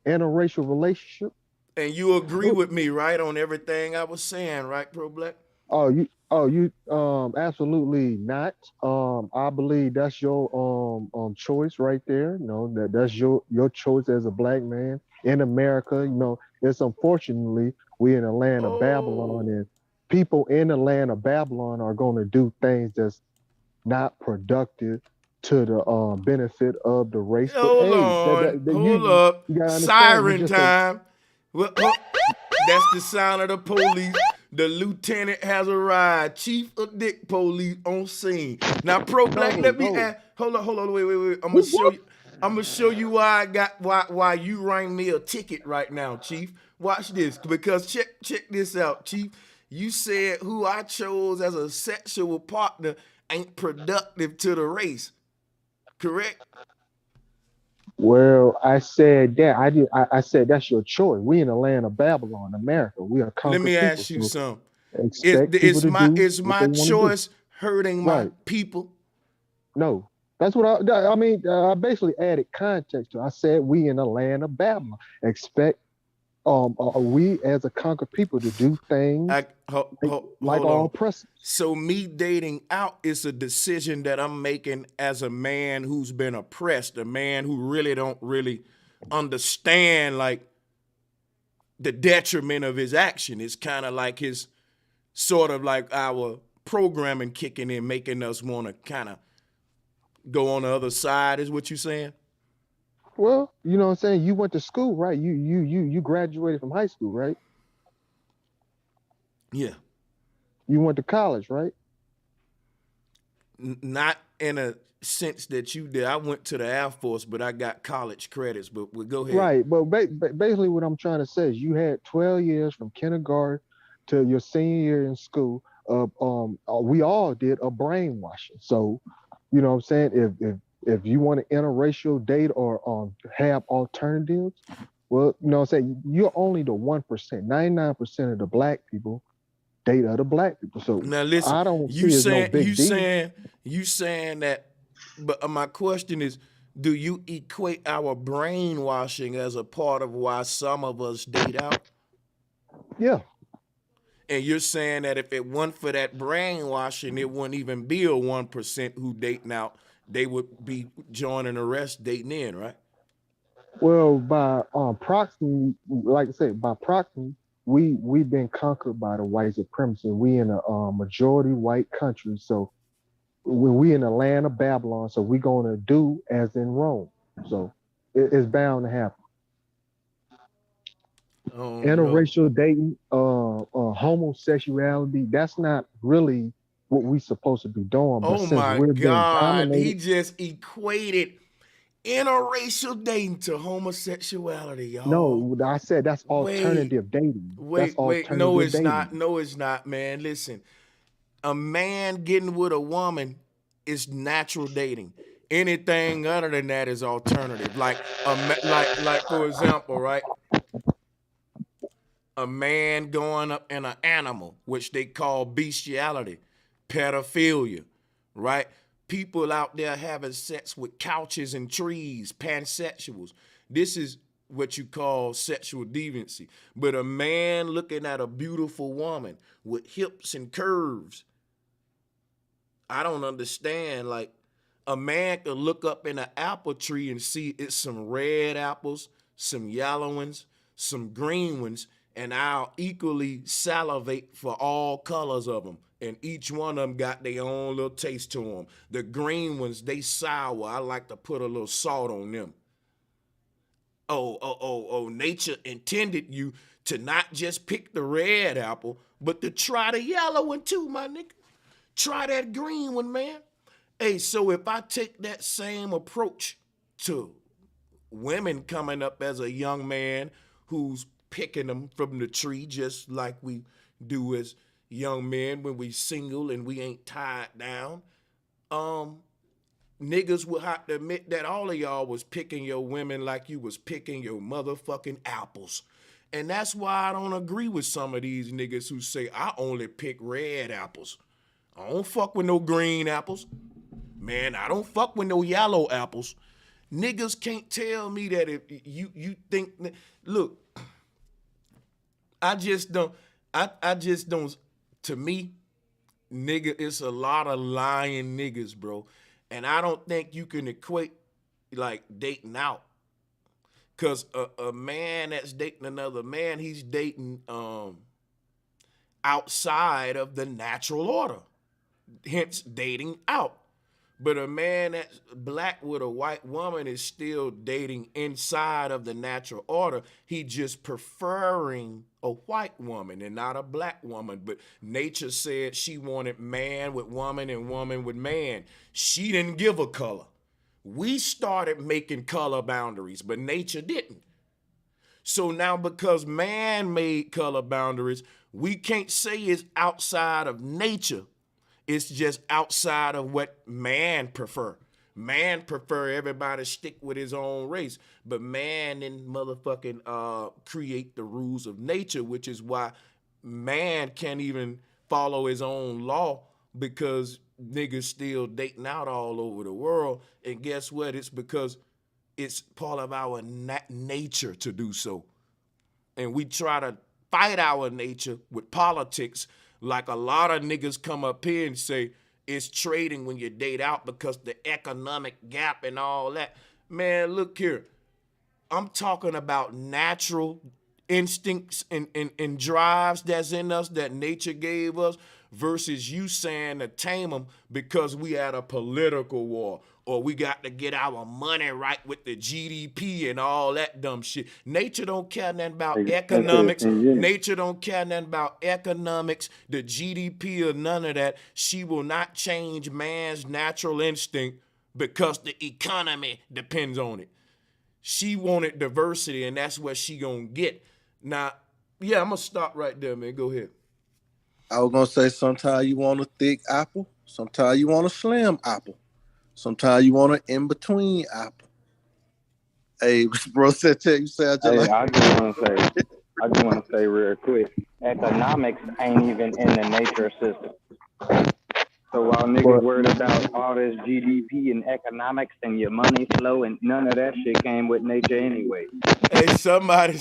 interracial relationship. And you agree with me, right, on everything I was saying, right, Pro Black? You absolutely not. I believe that's your choice right there. You know, that's your choice as a black man in America. You know, it's unfortunately we in the land of Babylon, and people in the land of Babylon are going to do things that's not productive to the benefit of the race. Hold up. Siren time. That's the sound of the police. The lieutenant has arrived. Chief of Dick Police on scene. Now, Pro Black, let me ask. Hold on, wait. I'm gonna show you why you rang me a ticket right now, Chief. Watch this, because check this out, Chief. You said who I chose as a sexual partner ain't productive to the race. Correct? Well, I said that. I said that's your choice. We in the land of Babylon, America. We are conquered. Let me people, ask you something. Is my choice hurting my people? No. That's what I mean. I basically added context to it. I said we in the land of Babylon. Expect we as a conquered people to do things like all oppressors. So me dating out is a decision that I'm making as a man who's been oppressed, a man who really don't understand like the detriment of his action. It's kind of like his sort of like our programming kicking in, making us want to kind of go on the other side, is what you're saying? Well, you know what I'm saying? You went to school, right? You graduated from high school, right? Yeah. You went to college, right? Not in a sense that you did. I went to the Air Force, but I got college credits. But we'll go ahead. Right, but basically what I'm trying to say is you had 12 years from kindergarten to your senior year in school. We all did a brainwashing. So, you know what I'm saying? If you want to interracial date or have alternatives, well, you know what I'm saying? You're only the 1%. 99% of the black people date other black people. So Now listen, I don't see it as no big deal. you saying that, but my question is, do you equate our brainwashing as a part of why some of us date out? Yeah. And you're saying that if it weren't for that brainwashing, it wouldn't even be a 1% who dating out. They would be joining the rest dating in, right? Well, by proxy, like I said, by proxy, we've been conquered by the white supremacy. We in a majority white country, so we in the land of Babylon. So we're gonna do as in Rome. So it's bound to happen. Interracial dating, homosexuality, that's not really what we supposed to be doing. But Oh my God, he just equated interracial dating to homosexuality, y'all. No, I said that's alternative dating. Wait, no, it's not. No, it's not, man. Listen, a man getting with a woman is natural dating. Anything other than that is alternative. Like for example, right? A man going up in an animal, which they call bestiality, pedophilia, right? People out there having sex with couches and trees, pansexuals. This is what you call sexual deviancy. But a man looking at a beautiful woman with hips and curves, I don't understand. Like, a man could look up in an apple tree and see it's some red apples, some yellow ones, some green ones, and I'll equally salivate for all colors of them. And each one of them got their own little taste to them. The green ones, they sour. I like to put a little salt on them. Nature intended you to not just pick the red apple, but to try the yellow one too, my nigga. Try that green one, man. Hey, so if I take that same approach to women coming up as a young man who's picking them from the tree, just like we do as young men when we single and we ain't tied down, niggas will have to admit that all of y'all was picking your women like you was picking your motherfucking apples. And that's why I don't agree with some of these niggas who say I only pick red apples. I don't fuck with no green apples. Man, I don't fuck with no yellow apples. Niggas can't tell me that if you think, look, I just don't, to me, nigga, it's a lot of lying niggas, bro. And I don't think you can equate like dating out. Cause a man that's dating another man, he's dating outside of the natural order. Hence dating out. But a man that's black with a white woman is still dating inside of the natural order. He just preferring a white woman and not a black woman. But nature said she wanted man with woman and woman with man. She didn't give a color. We started making color boundaries, but nature didn't. So now because man made color boundaries, we can't say it's outside of nature. It's just outside of what man prefer. Man prefer everybody stick with his own race, but man didn't motherfucking create the rules of nature, which is why man can't even follow his own law because niggas still dating out all over the world. And guess what? It's because it's part of our nature to do so. And we try to fight our nature with politics. Like a lot of niggas come up here and say it's trading when you date out because the economic gap and all that. Man, look here. I'm talking about natural instincts and drives that's in us that nature gave us versus you saying to tame them because we had a political war or we got to get our money right with the GDP and all that dumb shit. Nature don't care nothing about economics. Nature don't care nothing about economics, the GDP or none of that. She will not change man's natural instinct because the economy depends on it. She wanted diversity and that's what she gonna get. Now, yeah, I'm gonna stop right there, man. Go ahead. I was gonna say sometimes you want a thick apple, sometimes you want a slim apple, sometimes you want an in-between apple. Hey, bro, Sanchez, you say I just want to say, I just want to say real quick, economics ain't even in the nature system. So while niggas worried about all this GDP and economics and your money flow, and none of that shit came with nature anyway. Hey, somebody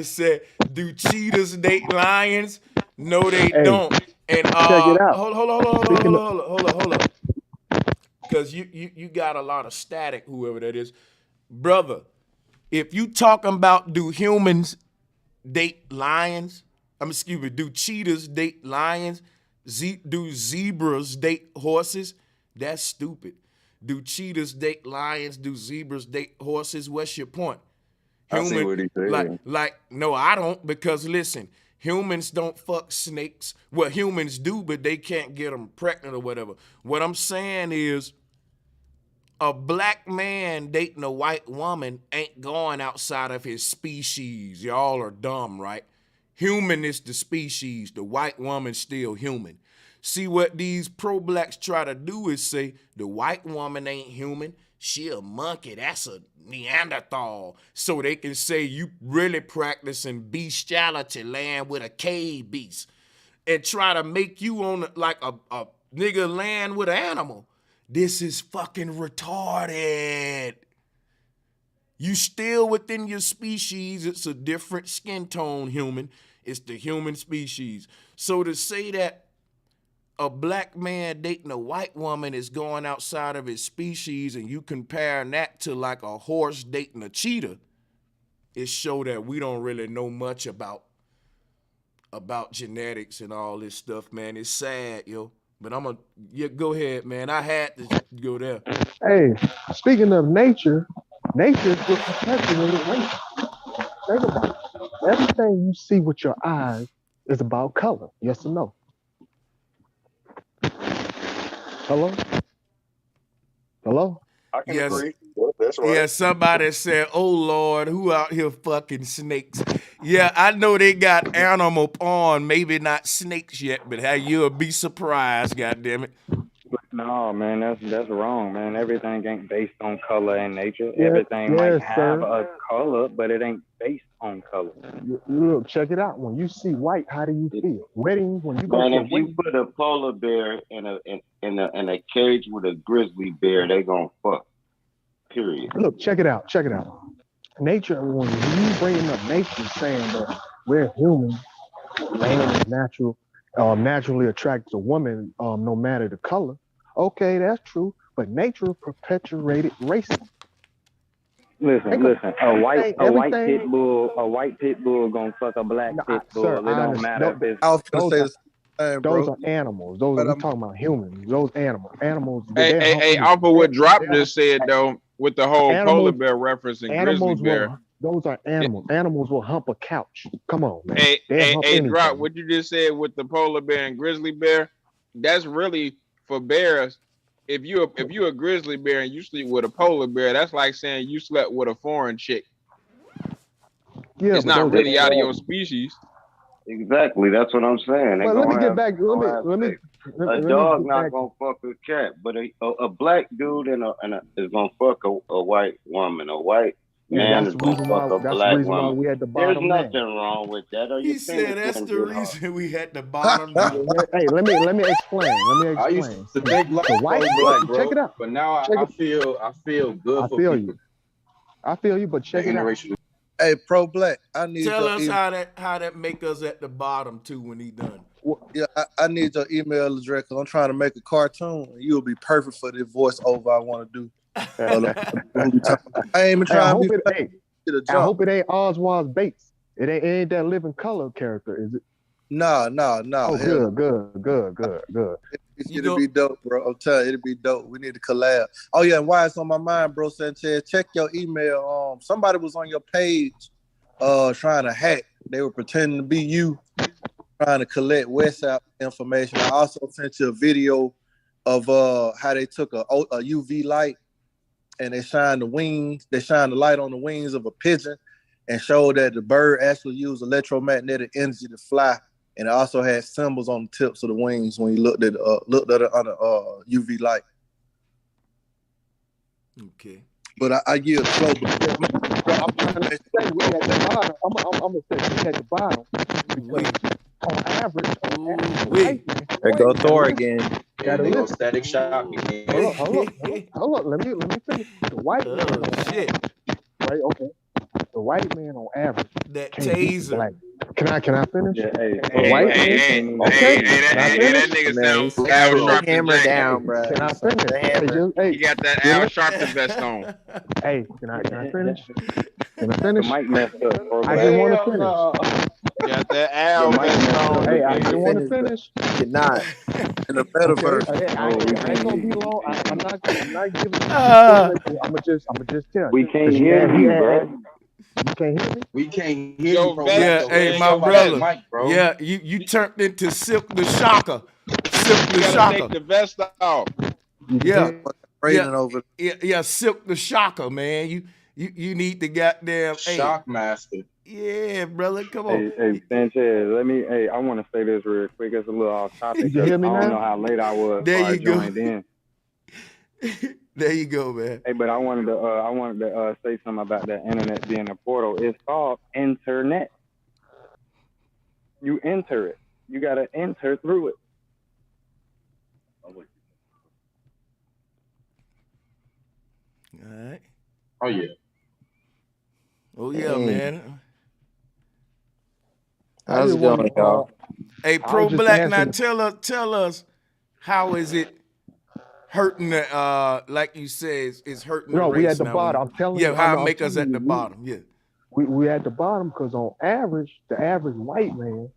said, do cheetahs date lions? No, they don't. And check it out. hold up. Because you got a lot of static, whoever that is. Brother, if you talking about do humans date lions? Do cheetahs date lions? Do zebras date horses? That's stupid. Do cheetahs date lions? Do zebras date horses? What's your point? I see what he said. No, I don't, because listen, humans don't fuck snakes. Well, humans do, but they can't get them pregnant or whatever. What I'm saying is, a black man dating a white woman ain't going outside of his species. Y'all are dumb, right? Human is the species. The white woman's still human. See, what these pro-blacks try to do is say the white woman ain't human. She a monkey. That's a Neanderthal. So they can say you really practicing bestiality, land with a cave beast, and try to make you on like a nigga land with an animal. This is fucking retarded. You still within your species. It's a different skin tone human. It's the human species. So to say that a black man dating a white woman is going outside of his species and you comparing that to like a horse dating a cheetah, it show that we don't really know much about genetics and all this stuff, man. It's sad, yo. But go ahead, man. I had to go there. Hey, speaking of nature is what perpetuated race. Think about it. Everything you see with your eyes is about color. Yes or no? Hello? I can agree. That's right. Yeah, somebody said, oh, Lord, who out here fucking snakes? Yeah, I know they got animal porn, maybe not snakes yet, but how you'll be surprised, goddammit. No, man, that's wrong, man. Everything ain't based on color and nature. Yeah, Everything might have a color, but it ain't based on color. Look, check it out. When you see white, how do you feel? Weddings, when you go Man, to a if you put a polar bear in a cage with a grizzly bear, they gonna fuck. Period. Look, check it out. Nature, when you bringing up nature, saying that we're humans, man is natural, naturally attracts a woman, no matter the color. Okay, that's true, but nature perpetuated racism. Listen. A white pit bull gonna fuck a black pit bull. Sir, it don't matter if it's. I was gonna say the same, bro. Those are animals. We're talking about humans. Those animals. Hey, off of what Drop just said though, with the whole polar bear reference and grizzly bear. Those are animals. Animals will hump a couch. Come on, man. Hey, Drop, what you just said with the polar bear and grizzly bear, that's really for bears. If you a grizzly bear and you sleep with a polar bear, that's like saying you slept with a foreign chick. Yeah, it's not really out of your species. Exactly, that's what I'm saying. Well, let me get back. A dog not gonna fuck a cat, but a black dude is gonna fuck a white woman. A white man is gonna fuck a black woman. We had the There's bottom nothing wrong with that. He said that's the reason we had the bottom. Hey, let me explain. I used to think like white black, bro. Check it out. But now I feel good. I feel you, but check it out. Hey, pro black, I need tell us how that make us at the bottom too when he done. Yeah, I need your email address because I'm trying to make a cartoon. You'll be perfect for the voiceover I want to do. I ain't even trying to be. I hope it ain't Oswald Bates. It ain't that living color character, is it? No. Oh, good. It'll be dope, bro. I'm telling you, it'll be dope. We need to collab. Oh yeah, and why it's on my mind, bro, Sanchez, check your email. Somebody was on your page trying to hack. They were pretending to be you, trying to collect WhatsApp information. I also sent you a video of how they took a UV light and they shined the light on the wings of a pigeon and showed that the bird actually used electromagnetic energy to fly. And it also had symbols on the tips of the wings when you looked at it under UV light. Okay. but I yield the floor. I'm trying to say we at the bottom. I'm gonna say we at the bottom because on average, white man, There go Thor again. Yeah, they go Static Shock again. Hold up. Let me finish. The white man on shit. Right? Okay. The white man on average. That can't beat the taser. black. Can I finish? Yeah, that nigga sound Al Put the Sharpton hammer jacket. down, bro. Can I finish? The hammer. Hey, You got that Al Sharpton vest on. Hey, can I finish? Can I finish? The mic messed up, bro. I just want to finish. You got that Al vest on. Hey, I just want to finish. You're not. In the metaverse. Okay, I ain't gonna be long. I'm not giving. I'm gonna just tell you. We can't hear you, bro. You can't hear me? We can't hear Yo, you, bro. Yeah, hey, my brother. Mic, bro. Yeah, you turned into Silk the Shocker. Silk the You gotta Shocker. take the vest off. Yeah. Raining over. Yeah, Silk the Shocker, man. You need the goddamn Shockmaster. Yeah, brother. Come on. Hey, Sanchez, I want to say this real quick. It's a little off topic. You hear me I now? don't know how late I was. There before you go. I joined in. There you go, man. Hey, but I wanted to say something about that internet being a portal. It's called internet. You enter it. You gotta enter through it. All right. Oh yeah. Oh yeah, man. How's it going, y'all? Hey, Pro Black, now tell us how is it hurting the like you said, it's hurting the race. We at the now. bottom. I'm telling you. Yeah, how I'm make us telling at the you, bottom. Yeah. We at the bottom because on average, the average white man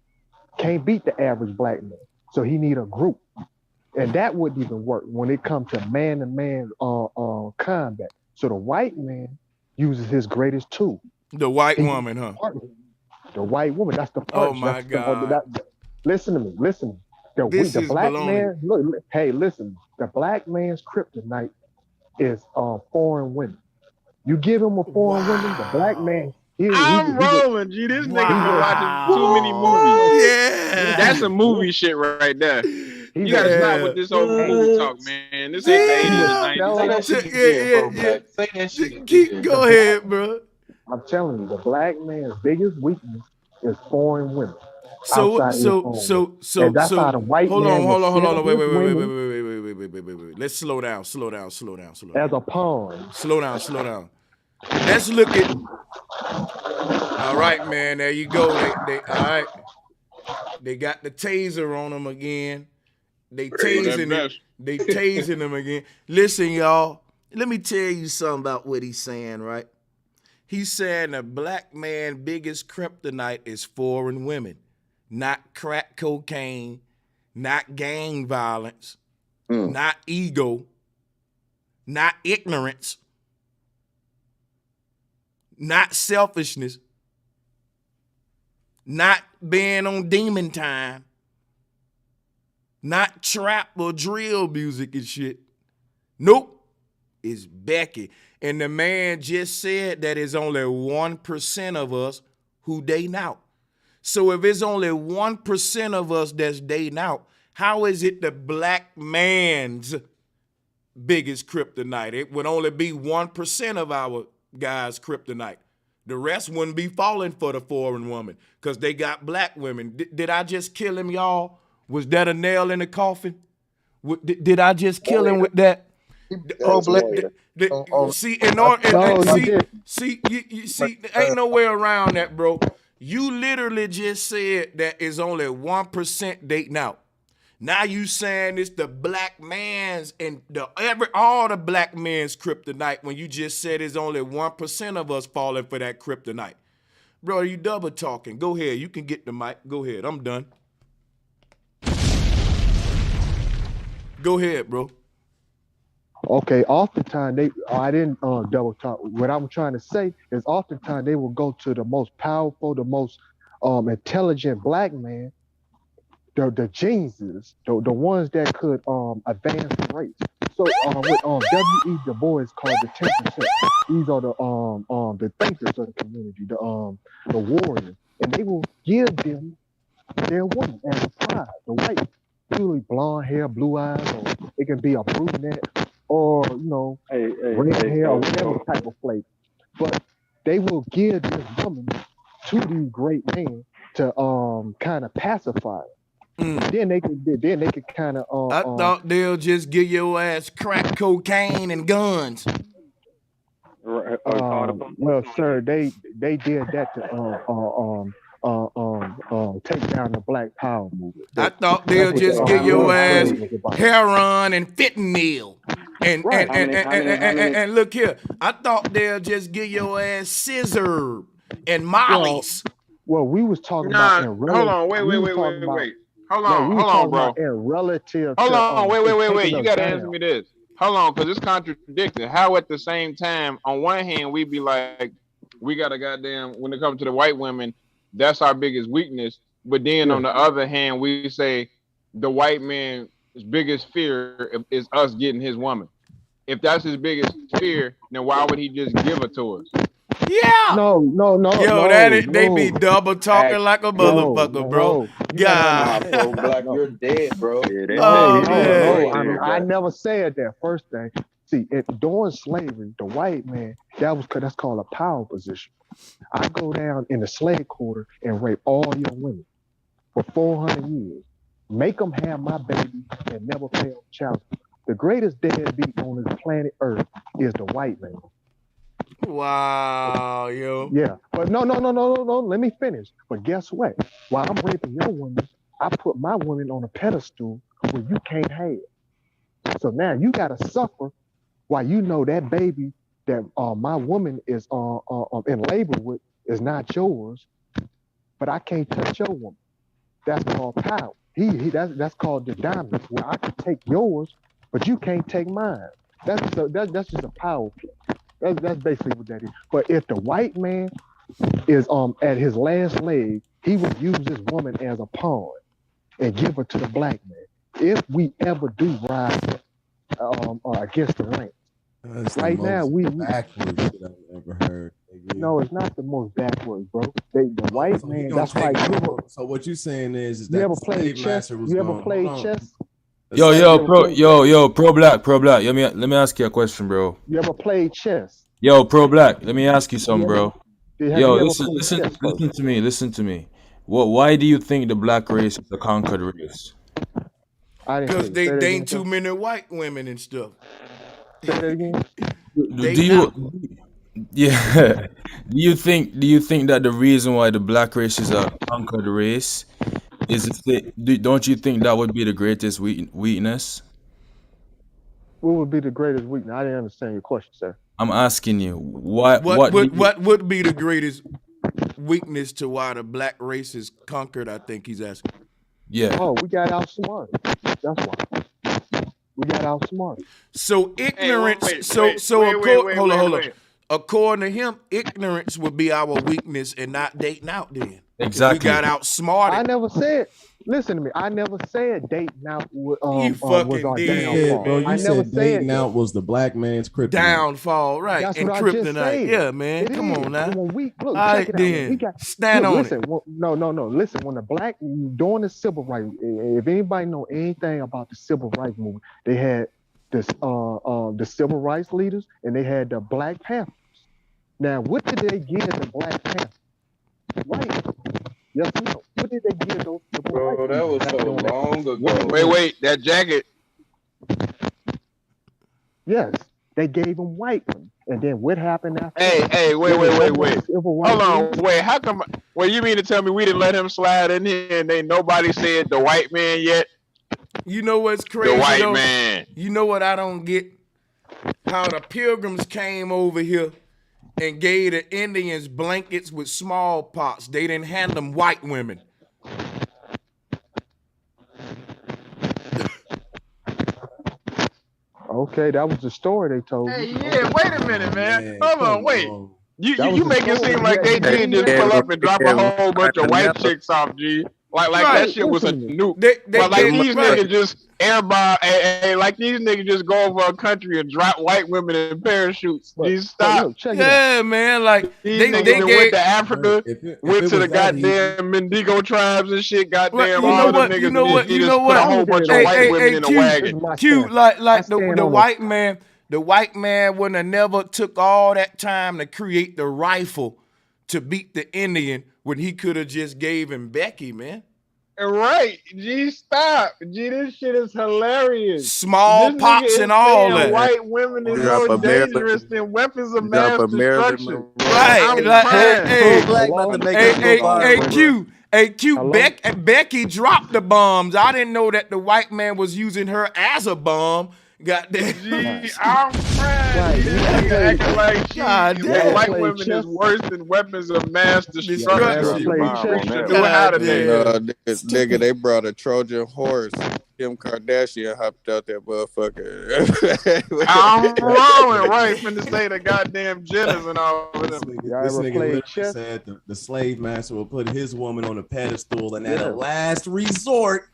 can't beat the average black man. So he need a group. And that wouldn't even work when it comes to man-to-man combat. So the white man uses his greatest tool. The white woman, huh? The white woman. That's the first. Oh my God. Listen to me. The black man. Look. Hey, listen. The black man's kryptonite is foreign women. You give him a foreign woman, the black man. I'm rolling, G. This nigga been watching too many movies. Yeah. That's some movie shit right there. You gotta stop with this whole movie talk, man. This ain't the 80s. Keep go ahead, bro. I'm telling you, the black man's biggest weakness is foreign women. So and that's how the white hold man on, wait. Let's slow down. As a pawn. Slow down. Let's look at. All right, man. There you go. They all right. They got the taser on them again. They tasing him. They tasing him again. Listen, y'all. Let me tell you something about what he's saying, right? He's saying the black man's biggest kryptonite is foreign women, not crack cocaine, not gang violence, not ego, not ignorance, not selfishness, not being on demon time, not trap or drill music and shit. Nope. It's Becky. And the man just said that it's only 1% of us who dating out. So if it's only 1% of us that's dating out, how is it the black man's biggest kryptonite? It would only be 1% of our guys' kryptonite. The rest wouldn't be falling for the foreign woman because they got black women. Did I just kill him, y'all? Was that a nail in the coffin? Did I just kill him with that? See, ain't no way around that, bro. You literally just said that is only 1% dating out. Now you saying it's the black man's and all the black men's kryptonite when you just said it's only 1% of us falling for that kryptonite. Bro, you double talking. Go ahead. You can get the mic. Go ahead. I'm done. Go ahead, bro. Okay, oftentimes I didn't double talk. What I'm trying to say is oftentimes they will go to the most powerful, the most intelligent black man, the geniuses, the ones that could advance the race. So with W.E. Du Bois called the 10%. These are the thinkers of the community, the warriors, and they will give them their woman as a prize. The white, usually blonde hair, blue eyes, or it can be a brunette. or red hair or whatever type of flavor. But they will give this woman to these great men to kind of pacify it. Then they could kind of I thought they'll just give your ass crack cocaine and guns. Well, sir, they did that to take down the Black Power movement. I thought they'll just give your ass heroin and fentanyl. And look here, I thought they'll just give your ass scissor and mollies. Well, we was talking about hold on, wait. Hold on, bro. Relative. Hold on, wait. You gotta answer me this. Hold on, because it's contradicting. How at the same time, on one hand, we be like, we got a goddamn, when it comes to the white women, that's our biggest weakness. But then on the other hand, we say the white man's biggest fear is us getting his woman. If that's his biggest fear, then why would he just give her to us? Yeah. No. Yo, they be double talking like a motherfucker, bro. God. Bro, Black, you're dead, bro. I never said that. First thing, see, during slavery, the white man, that's called a power position. I go down in the slave quarter and rape all your women for 400 years, make them have my baby and never pay them child support. The greatest deadbeat on this planet Earth is the white man. Wow, yo. Yeah, but no. Let me finish. But guess what? While I'm raping your women, I put my women on a pedestal where you can't have. So now you gotta suffer while you know that baby that my woman is in labor with is not yours, but I can't touch your woman. That's called power. That's called the dominance, where I can take yours, but you can't take mine. That's just a power play. That's basically what that is. But if the white man is at his last leg, he would use this woman as a pawn and give her to the black man. If we ever do rise against the ranks. Right now, we backwards that I've ever heard. No, it's not the most backwards, bro. The white man. That's why. So what you saying is you ever played chess? You ever played chess? Pro black. Let me ask you a question, bro. You ever played chess? Yo, pro black. Let me ask you something, bro. Yo, listen to me. Why do you think the black race is a conquered race? Because they ain't too many white women and stuff. Say that again. Do you think that the reason why the black race is a conquered race is don't you think that would be the greatest weakness? What would be the greatest weakness? I didn't understand your question, sir. I'm asking you what would be the greatest weakness to why the black race is conquered? I think he's asking. Yeah. Oh, we got outsmarted. That's why. We got outsmarted. So ignorance. Hold on. According to him, ignorance would be our weakness and not dating out. Then exactly. We got outsmarted. I never said. Listen to me. I never said dating out was our downfall. Bro, you said dating out was the black man's kryptonite. Downfall, right? That's and what kryptonite. I just said. Yeah, man. Come on now. Look, all right, then. Stand on it. No. Listen, when during the civil rights, if anybody know anything about the civil rights movement, they had this the civil rights leaders and they had the Black Panthers. Now, what did they give the Black Panthers? White. Yes, no. What did they give those people? Bro, that was so long ago. Wait, that jacket. Yes, they gave them white ones. And then what happened after? Hey, wait. Hold on, wait. How come? Well, you mean to tell me we didn't let him slide in here and nobody said the white man yet? You know what's crazy? The white man. You know what I don't get? How the Pilgrims came over here and gave the Indians blankets with smallpox. They didn't hand them white women. Okay, that was the story they told me. Hey, yeah, wait a minute, man. Hold on, wait. You make it seem like they did just pull up and drop a whole bunch of white chicks off, G. Like Right. that shit was a nuke. They But like gave these right. niggas just airball, like these niggas just go over a country and drop white women in parachutes. These stop. Look, check it Yeah, man. Like These they niggas that went gave to Africa, If went it to the was that easy, goddamn Mendigo tribes and shit. Right, Goddamn, you know all them what? You niggas, know and what? he You just know put a what? whole bunch of Hey, white hey, women hey, in a Q, wagon. Q, like I the stand on white man, the white man wouldn't have never took all that time to create the rifle to beat the Indian when he could have just gave him Becky, man. Right, G, stop. G, this shit is hilarious. Smallpox this nigga and is all saying that. white women is more dangerous than weapons of mass destruction. Right, I'm like crying. hey, Black about to make hey, us go viral, bro. Q, Becky dropped the bombs. I didn't know that the white man was using her as a bomb. Goddamn. Gee, I'm crying. This nigga acting like white women is worse than weapons of mass destruction. Nigga, they brought a Trojan horse. Kim Kardashian hopped out that motherfucker. I'm rolling right finna say the goddamn Jenners and all of them. This nigga literally said the slave master will put his woman on a pedestal, and at a last resort,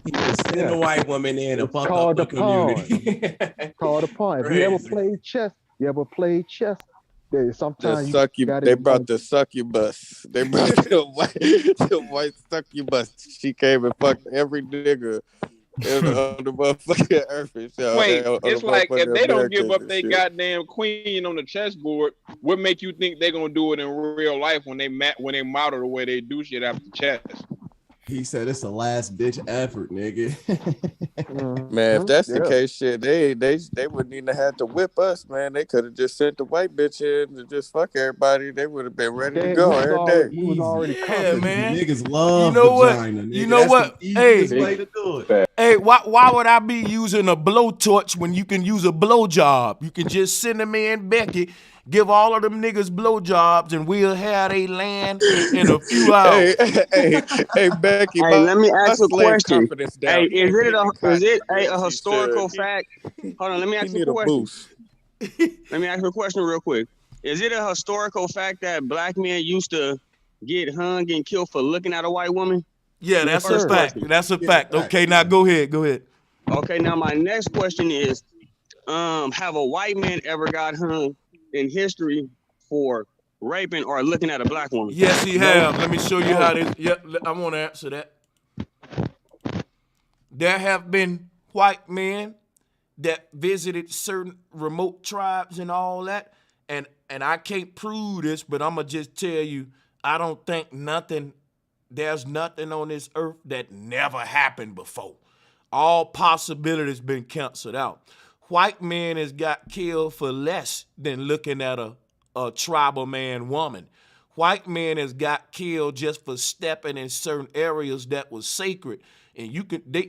he will send a white woman in to fuck up the community. Called a pawn. If you ever played chess, sometimes They brought the succubus. They brought the white succubus. She came and fucked every nigga on the motherfucking earth. Wait, it's like if they don't give up their goddamn queen on the chessboard, what make you think they're gonna do it in real life when they model the way they do shit after chess? He said it's a last ditch effort, nigga. Man, if that's the case, shit, they wouldn't even have to whip us, man. They could have just sent the white bitch in to just fuck everybody. They would have been ready to go every day. He was already man. Niggas love Vagina. vagina. Nigga. You know That's what? The easiest way to do it. Hey, why would I be using a blowtorch when you can use a blowjob? You can just send them in, Becky, give all of them niggas blowjobs, and we'll have they land in a few hours. Hey, Becky. Hey, let me ask a question. Hey, is it a historical fact? Hold on, let me ask you a question. Let me ask you a question real quick. Is it a historical fact that black men used to get hung and killed for looking at a white woman? Yeah, that's a fact. That's a fact. Okay, now go ahead. Okay, now my next question is, have a white man ever got hung in history for raping or looking at a black woman? Yes, he have. Let me show you how this. Yeah, I want to answer that. There have been white men that visited certain remote tribes and all that, and I can't prove this, but I'm gonna just tell you, I don't think there's nothing on this earth that never happened before. All possibilities been canceled out. White man has got killed for less than looking at a tribal man woman. White man has got killed just for stepping in certain areas that was sacred. And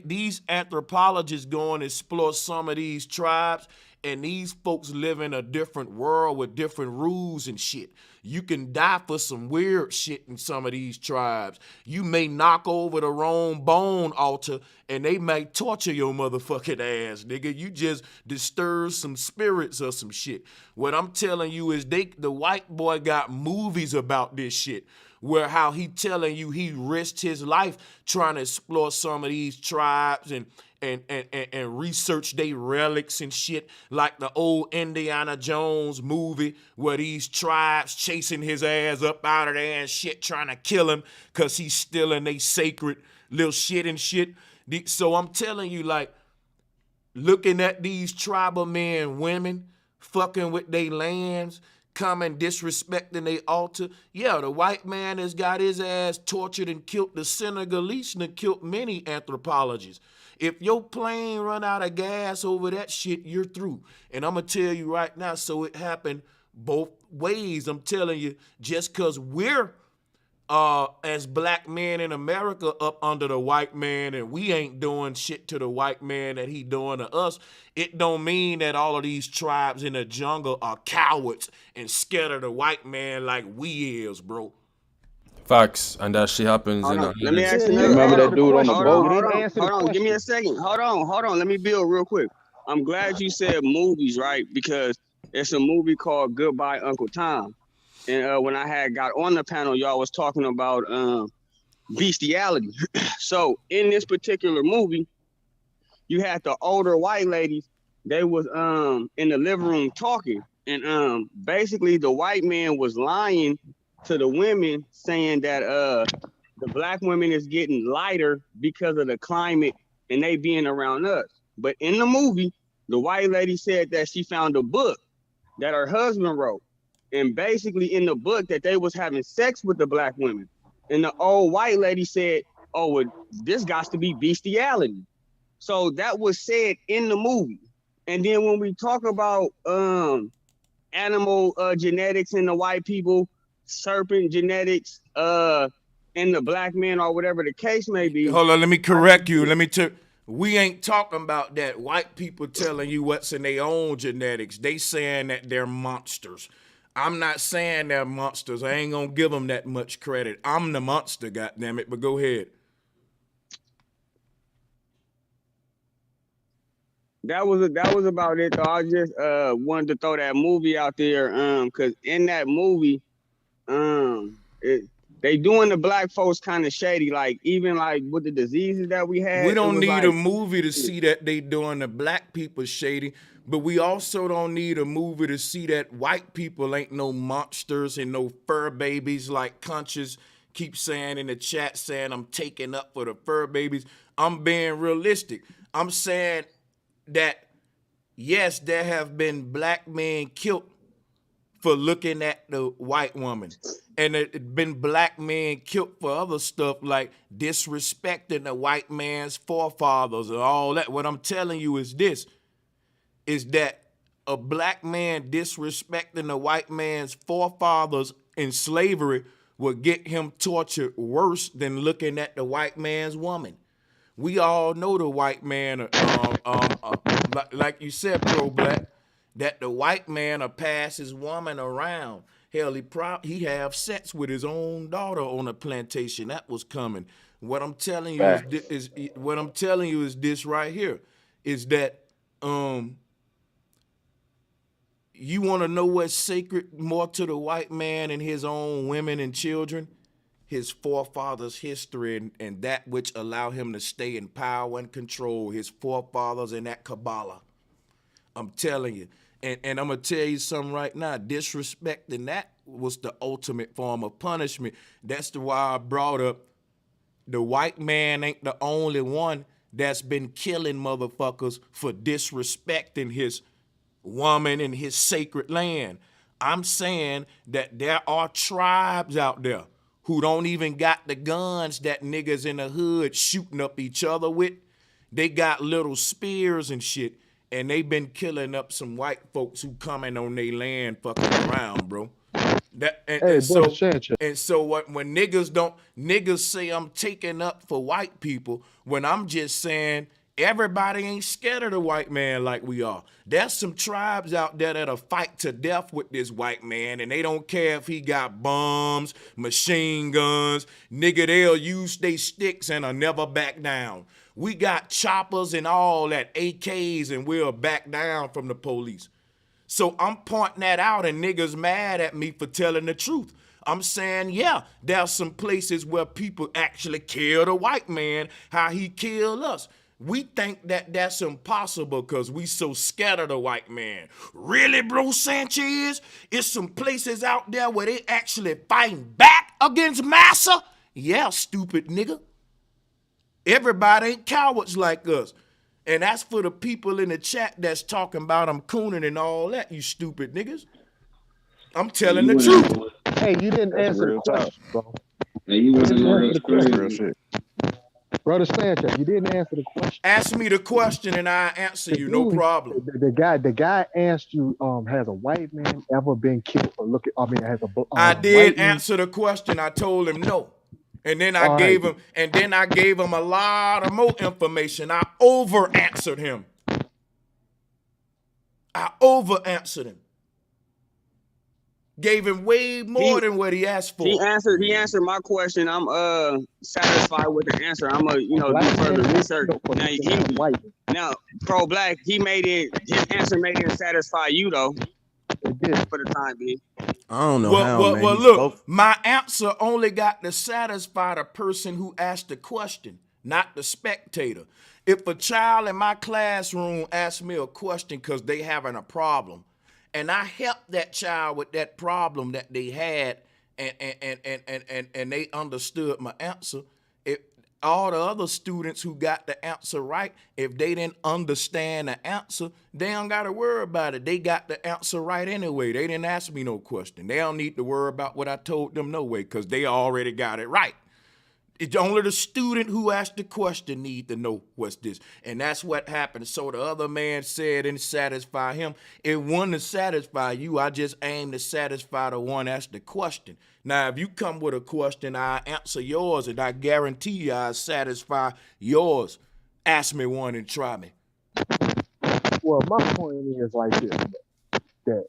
these anthropologists go and explore some of these tribes, and these folks live in a different world with different rules and shit. You can die for some weird shit in some of these tribes. You may knock over the wrong bone altar, and they may torture your motherfucking ass, nigga. You just disturb some spirits or some shit. What I'm telling you is the white boy got movies about this shit, where how he telling you he risked his life trying to explore some of these tribes and research they relics and shit, like the old Indiana Jones movie where these tribes chasing his ass up out of there and shit, trying to kill him because he's stealing they sacred little shit and shit. So I'm telling you, like, looking at these tribal men, women, fucking with their lands, coming disrespecting their altar. Yeah, the white man has got his ass tortured and killed. The Senegalese and killed many anthropologists. If your plane run out of gas over that shit, you're through. And I'm going to tell you right now, so it happened both ways. I'm telling you, just because we're, as black men in America, up under the white man and we ain't doing shit to the white man that he doing to us, it don't mean that all of these tribes in the jungle are cowards and scared of the white man like we is, bro. Facts, and that shit happens. Let me ask you. Remember that dude on the boat? Hold on. Give me a second. Hold on. Let me build real quick. I'm glad you said movies, right? Because it's a movie called Goodbye Uncle Tom. And when I had got on the panel, y'all was talking about bestiality. So in this particular movie, you had the older white ladies. They was in the living room talking, and basically the white man was lying to the women, saying that the black women is getting lighter because of the climate and they being around us. But in the movie, the white lady said that she found a book that her husband wrote, and basically in the book that they was having sex with the black women. And the old white lady said, "Oh, well, this got to be bestiality." So that was said in the movie. And then when we talk about animal genetics in the white people, serpent genetics in the black man, or whatever the case may be. Hold on, let me correct you. We ain't talking about that. White people telling you what's in their own genetics. They saying that they're monsters. I'm not saying they're monsters. I ain't gonna give them that much credit. I'm the monster, goddammit. But go ahead. That was about it. Though. I just wanted to throw that movie out there, because in that movie, they doing the black folks kind of shady, like even like with the diseases that we had. We don't need a movie to see that they doing the black people shady, but we also don't need a movie to see that white people ain't no monsters and no fur babies like Conscious keeps saying in the chat, saying I'm taking up for the fur babies. I'm being realistic. I'm saying that, yes, there have been black men killed for looking at the white woman. And it been black men killed for other stuff like disrespecting the white man's forefathers and all that. What I'm telling you is this, is that a black man disrespecting the white man's forefathers in slavery will get him tortured worse than looking at the white man's woman. We all know the white man, like you said, pro-black, that the white man will pass his woman around. Hell, he have sex with his own daughter on a plantation. That was coming. What I'm telling you is this right here, is that you want to know what's sacred more to the white man and his own women and children? His forefathers' history and that which allow him to stay in power and control, his forefathers and that Kabbalah. I'm telling you. And I'm going to tell you something right now. Disrespecting that was the ultimate form of punishment. That's why I brought up the white man ain't the only one that's been killing motherfuckers for disrespecting his woman and his sacred land. I'm saying that there are tribes out there who don't even got the guns that niggas in the hood shooting up each other with. They got little spears and shit, and they been killing up some white folks who coming on their land fucking around, bro. So what? When niggas say I'm taking up for white people, when I'm just saying everybody ain't scared of the white man like we are. There's some tribes out there that'll fight to death with this white man, and they don't care if he got bombs, machine guns. Nigga, they'll use they sticks and will never back down. We got choppers and all that, AKs, and we'll back down from the police. So I'm pointing that out, and niggas mad at me for telling the truth. I'm saying, yeah, there's some places where people actually kill the white man, how he killed us. We think that that's impossible because we so scared of the white man. Really, bro, Sanchez? It's some places out there where they actually fighting back against massa? Yeah, stupid nigga. Everybody ain't cowards like us. And that's for the people in the chat that's talking about I'm cooning and all that, you stupid niggas. I'm telling the truth. Hey, you didn't answer the question, bro. Hey, you wasn't answer the question. Brother Sanchez, you didn't answer the question. Ask me the question and I answer you, no problem. The guy asked you, has a white man ever been killed for looking? I did answer the question. I told him no. And then I gave him a lot of more information. I over answered him. Gave him way more than what he asked for. He answered my question. I'm satisfied with the answer. I'm do further research. Now, pro black, his answer made him satisfy you though. It did for the time being. I don't know how, man. Well, look, my answer only got to satisfy the person who asked the question, not the spectator. If a child in my classroom asks me a question because they having a problem, and I help that child with that problem that they had, and they understood my answer, all the other students who got the answer right, if they didn't understand the answer, they don't got to worry about it. They got the answer right anyway. They didn't ask me no question. They don't need to worry about what I told them no way, because they already got it right. It's only the student who asked the question need to know what's this. And that's what happened. So the other man said and satisfy him. It wasn't to satisfy you. I just aim to satisfy the one asked the question. Now, if you come with a question, I answer yours, and I guarantee you I satisfy yours. Ask me one and try me. Well, my point is like this, that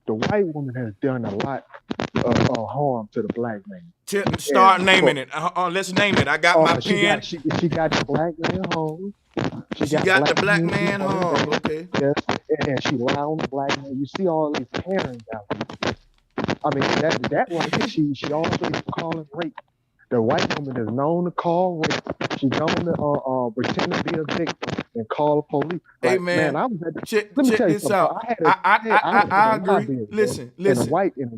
the white woman has done a lot of harm to the black man. Start naming it. Let's name it. I got my pen. She got the black man hung. She got the black man hung. Okay. Yes, and she lied on the black man. You see all these parents out there. I mean, that one, she always calling rape. The white woman is known to call rape. She's known to pretend to be a victim and call the police. Hey, like, man, I was at the, check let me tell you this something. out. I agree. Lobby, listen. And the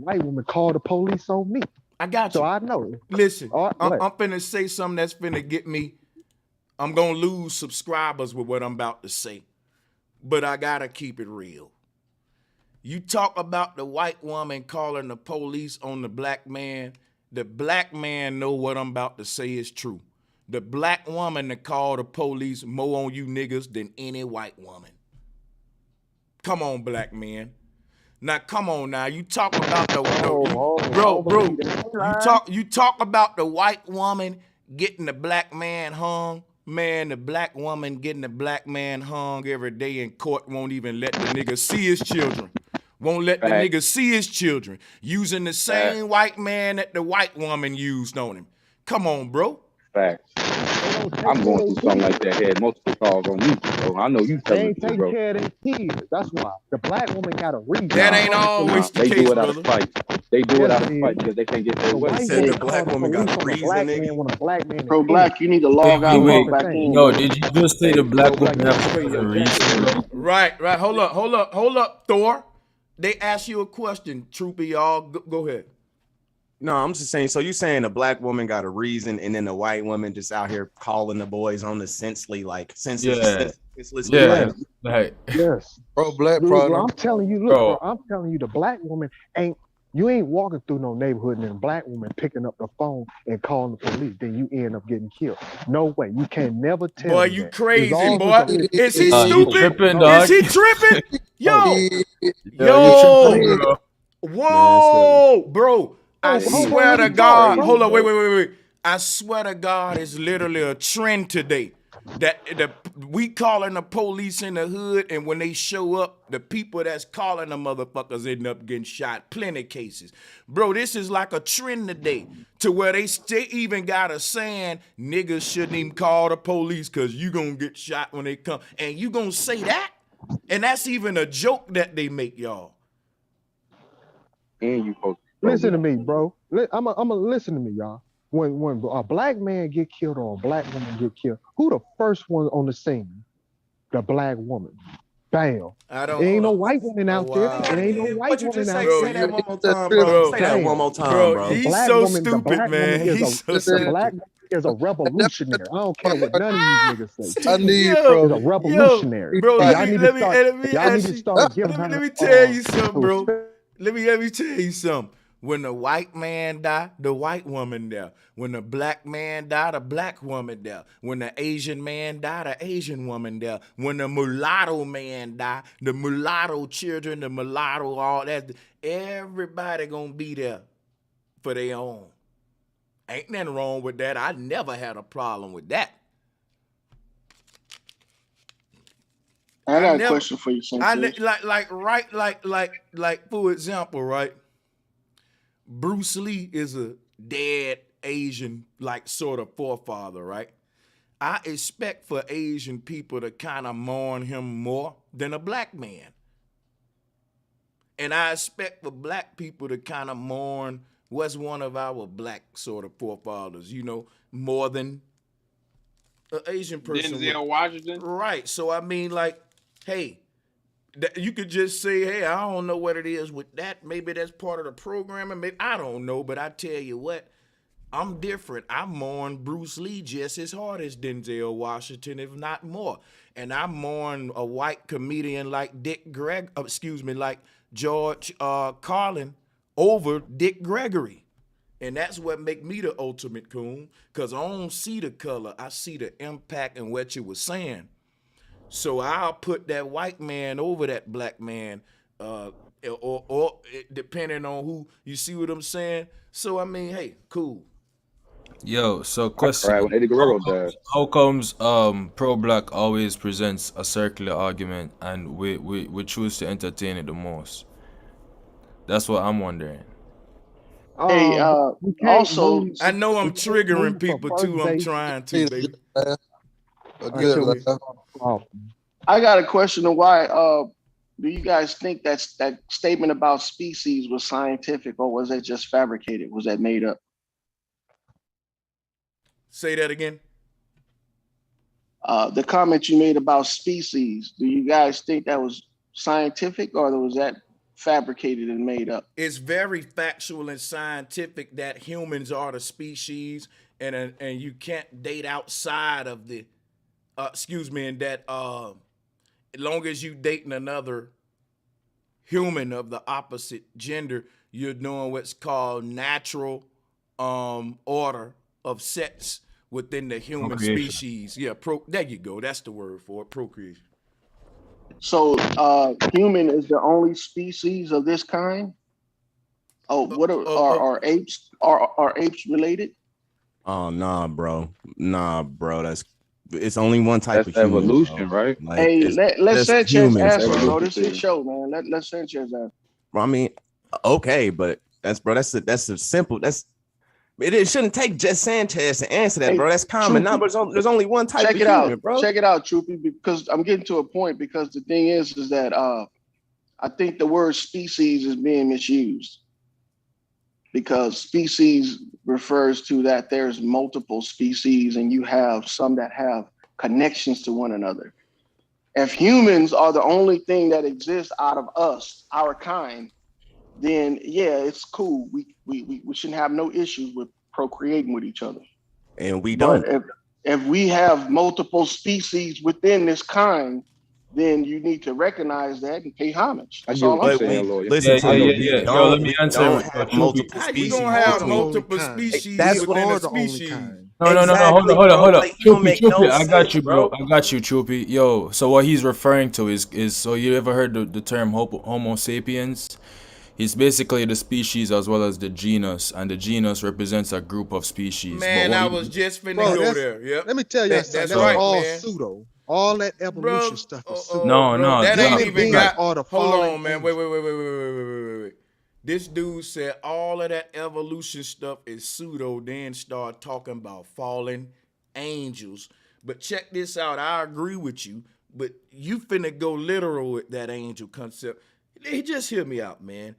white woman called the police on me. I got you. So I know. Listen, I'm finna say something that's finna get me. I'm gonna lose subscribers with what I'm about to say, but I gotta keep it real. You talk about the white woman calling the police on the black man. The black man know what I'm about to say is true. The black woman that called the police more on you niggas than any white woman. Come on, black man. Now, come on now. You talk about you talk about the white woman getting the black man hung. Man, the black woman getting the black man hung every day in court won't even let the nigga see his children. Won't let the nigga see his children. Using the same white man that the white woman used on him. Come on, bro. Facts. I'm going through something like that. Had multiple calls on me, so I know you telling me, bro. They ain't taking care of their kids. That's why the black woman got a reason. That ain't always the case, case, do it out brother. of spite. They do it out of spite because they can't get their way. Said the black woman got a reason. Bro, black, you need to log out and log back in. No, did you just say the black woman have a reason? Right. Hold up, Thor. They ask you a question, Troopy, y'all. Go ahead. No, I'm just saying. So you saying the black woman got a reason, and then the white woman just out here calling the boys on the senseless. Yeah. Right. Yes, bro. Black dude, problem. I'm telling you, look, bro, I'm telling you, the black woman ain't. You ain't walking through no neighborhood and a black woman picking up the phone and calling the police. Then you end up getting killed. No way. You can never tell. Boy, me you that. crazy, boy. Is he stupid? Tripping, dog. Is he tripping? Yo. Whoa, bro. I swear to God. Hold on, wait. I swear to God, it's literally a trend today that we calling the police in the hood, and when they show up, the people that's calling the motherfuckers end up getting shot. Plenty cases. Bro, this is like a trend today to where they even got a saying, niggas shouldn't even call the police because you gonna get shot when they come. And you gonna say that? And that's even a joke that they make, y'all. And you supposed listen to me, bro. I'm a listen to me, y'all. When a black man get killed or a black woman get killed, who the first one on the scene? The black woman. Bam. There ain't no white woman out there. There ain't no white woman out there. Say that one more time, bro. Say that one more time, bro. He's so stupid, man. He's so stupid. The black woman is a revolutionary. I don't care what none of these niggas say. I need, bro. Is a revolutionary. Bro, let me tell you something, bro. Let me tell you something. When the white man die, the white woman there. When the black man die, the black woman there. When the Asian man die, the Asian woman there. When the mulatto man die, the mulatto children, the mulatto, all that. Everybody gonna be there for their own. Ain't nothing wrong with that. I never had a problem with that. I got a question for you, Sanchez. Like for example, right? Bruce Lee is a dead Asian, like sort of forefather, right? I expect for Asian people to kind of mourn him more than a black man. And I expect for black people to kind of mourn what's one of our black sort of forefathers, you know, more than an Asian person. Denzel Washington. Right. So I mean, like, hey, you could just say, hey, I don't know what it is with that. Maybe that's part of the programming. Maybe I don't know, but I tell you what, I'm different. I mourn Bruce Lee just as hard as Denzel Washington, if not more. And I mourn a white comedian like like George Carlin over Dick Gregory. And that's what make me the ultimate coon, because I don't see the color. I see the impact and what you were saying. So I'll put that white man over that black man, or depending on who, you see what I'm saying? So, I mean, hey, cool. Yo, so question. Right, when Eddie Guerrero died. How comes pro-black always presents a circular argument and we choose to entertain it the most? That's what I'm wondering. Hey, also, I know I'm triggering people too. I'm trying to, baby. I got a question of why do you guys think that statement about species was scientific, or was that just fabricated? Was that made up? Say that again. The comment you made about species, do you guys think that was scientific, or was that fabricated and made up? It's very factual and scientific that humans are the species, and you can't date outside of the and that as long as you dating another human of the opposite gender, you're doing what's called natural order of sex within the human species. Yeah, there you go. That's the word for it, procreation. So human is the only species of this kind? Oh, what are apes? Are apes related? Oh nah, bro. It's only one type of human, evolution, bro. right? Like, Hey, let Sanchez answer, bro. bro. This is his show, man. Let Sanchez answer. Bro, I mean, okay, but that's a simple. It shouldn't take just Sanchez to answer that, bro. That's common. Now, but there's only one type of human, bro. Check it out, Troopy, because I'm getting to a point. Because the thing is that I think the word species is being misused, because species refers to that there's multiple species and you have some that have connections to one another. If humans are the only thing that exists out of us, our kind, then yeah, it's cool. We shouldn't have no issues with procreating with each other. And we don't. But if we have multiple species within this kind, then you need to recognize that and pay homage. That's all I'm saying. Listen to me. Yo, let me answer. Multiple How you gonna have multiple species within a species? No. Hold up. Choopy, I got you, bro. I got you, Choopy. Yo, so what he's referring to is so you ever heard the term Homo sapiens? He's basically the species as well as the genus, and the genus represents a group of species. Man, I was just finna go there. Yep. Let me tell you something. That's right, all man. pseudo. All that evolution stuff is pseudo. No, that ain't even got. Hold fallen on, man. Wait. This dude said all of that evolution stuff is pseudo, then start talking about fallen angels. But check this out. I agree with you, but you finna go literal with that angel concept. Hey, just hear me out, man.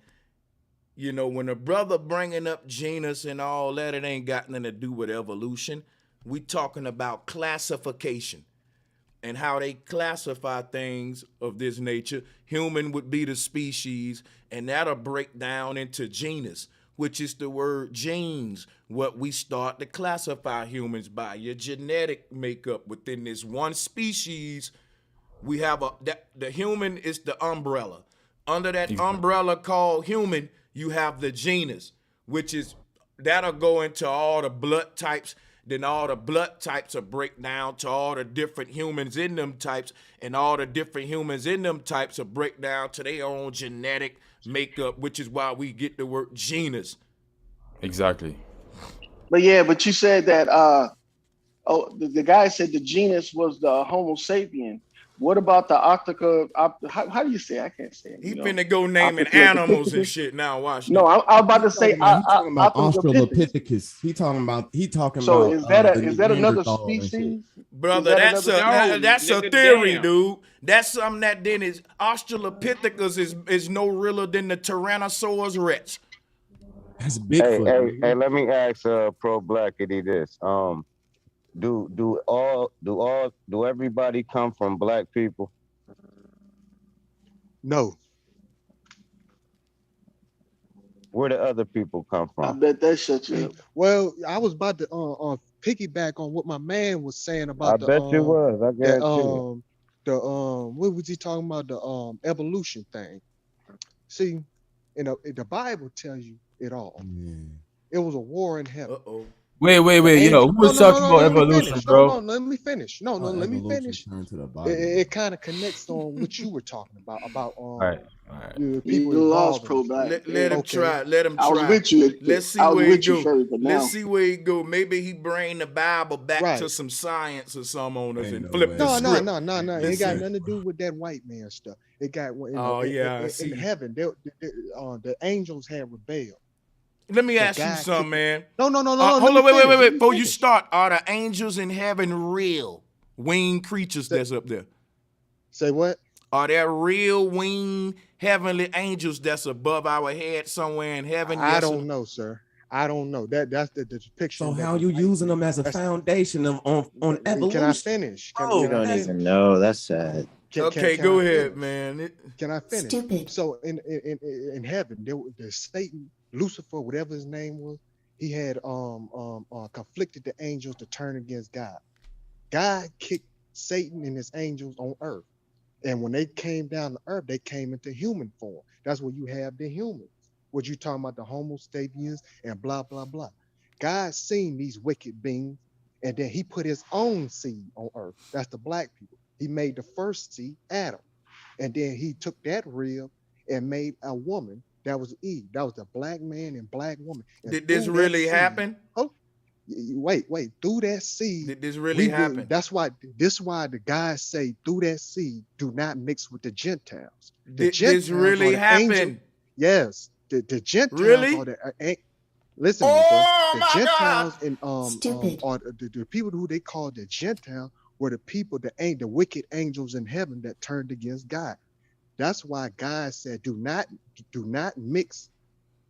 You know, when a brother bringing up genus and all that, it ain't got nothing to do with evolution. We talking about classification and how they classify things of this nature. Human would be the species, and that'll break down into genus, which is the word genes, what we start to classify humans by, your genetic makeup within this one species. We have the human is the umbrella. Under that umbrella called human, you have the genus, which is, that'll go into all the blood types. Then all the blood types will break down to all the different humans in them types, and all the different humans in them types will break down to their own genetic makeup, which is why we get the word genus. Exactly. But you said that the guy said the genus was the Homo sapien. What about the octica? How do you say? I can't say it. He finna go naming animals and shit now. Watch. No, I'm about to say. He's talking about Australopithecus. He talking about. So about. is that another Neanderthal and shit. species? Brother, that's a theory, dude. That's something that then is Australopithecus is no realer than the Tyrannosaurus Rex. That's Bigfoot. Hey, let me ask Pro Blackity this. Do everybody come from black people? No. Where do other people come from? I bet that shut you up. Well, I was about to piggyback on what my man was saying about I bet you was. I guarantee what was he talking about? The evolution thing. See, the Bible tells you it all. It was a war in heaven. Wait, yo, who was talking about evolution, bro? No, let me finish. No, let me finish. It kind of connects on what you were talking about. All right. People lost Pro Black. Let him try. Let him try. I was with you. Let's see where he go. Let's see where he go. Maybe he bring the Bible back to some science or some on us and flip the script. No. It got nothing to do with that white man stuff. It got in heaven. The angels had rebelled. Let me ask you something, man. No. Hold on, wait. Before you start, are the angels in heaven real winged creatures that's up there? Say what? Are there real winged heavenly angels that's above our head somewhere in heaven? I don't know, sir. I don't know. That's the depiction. So how you using them as a foundation on evolution? Can I finish? You don't even know. That's sad. Okay, go ahead, man. Can I finish? Stupid. So in heaven, there's Satan, Lucifer, whatever his name was. He had conflicted the angels to turn against God. God kicked Satan and his angels on earth. And when they came down to earth, they came into human form. That's where you have the humans. What you talking about, the Homo sapiens and blah, blah, blah. God seen these wicked beings, and then he put his own seed on earth. That's the black people. He made the first seed, Adam. And then he took that rib and made a woman. That was Eve. That was the black man and black woman. And did this really happen? Oh, wait. Through that seed. Did this really happen? That's why the guys say through that seed, do not mix with the Gentiles. Did this really happen? Yes. The Gentiles really? Listen, the Gentiles and are the people who they call the Gentiles were the people that ain't the wicked angels in heaven that turned against God. That's why God said, do not mix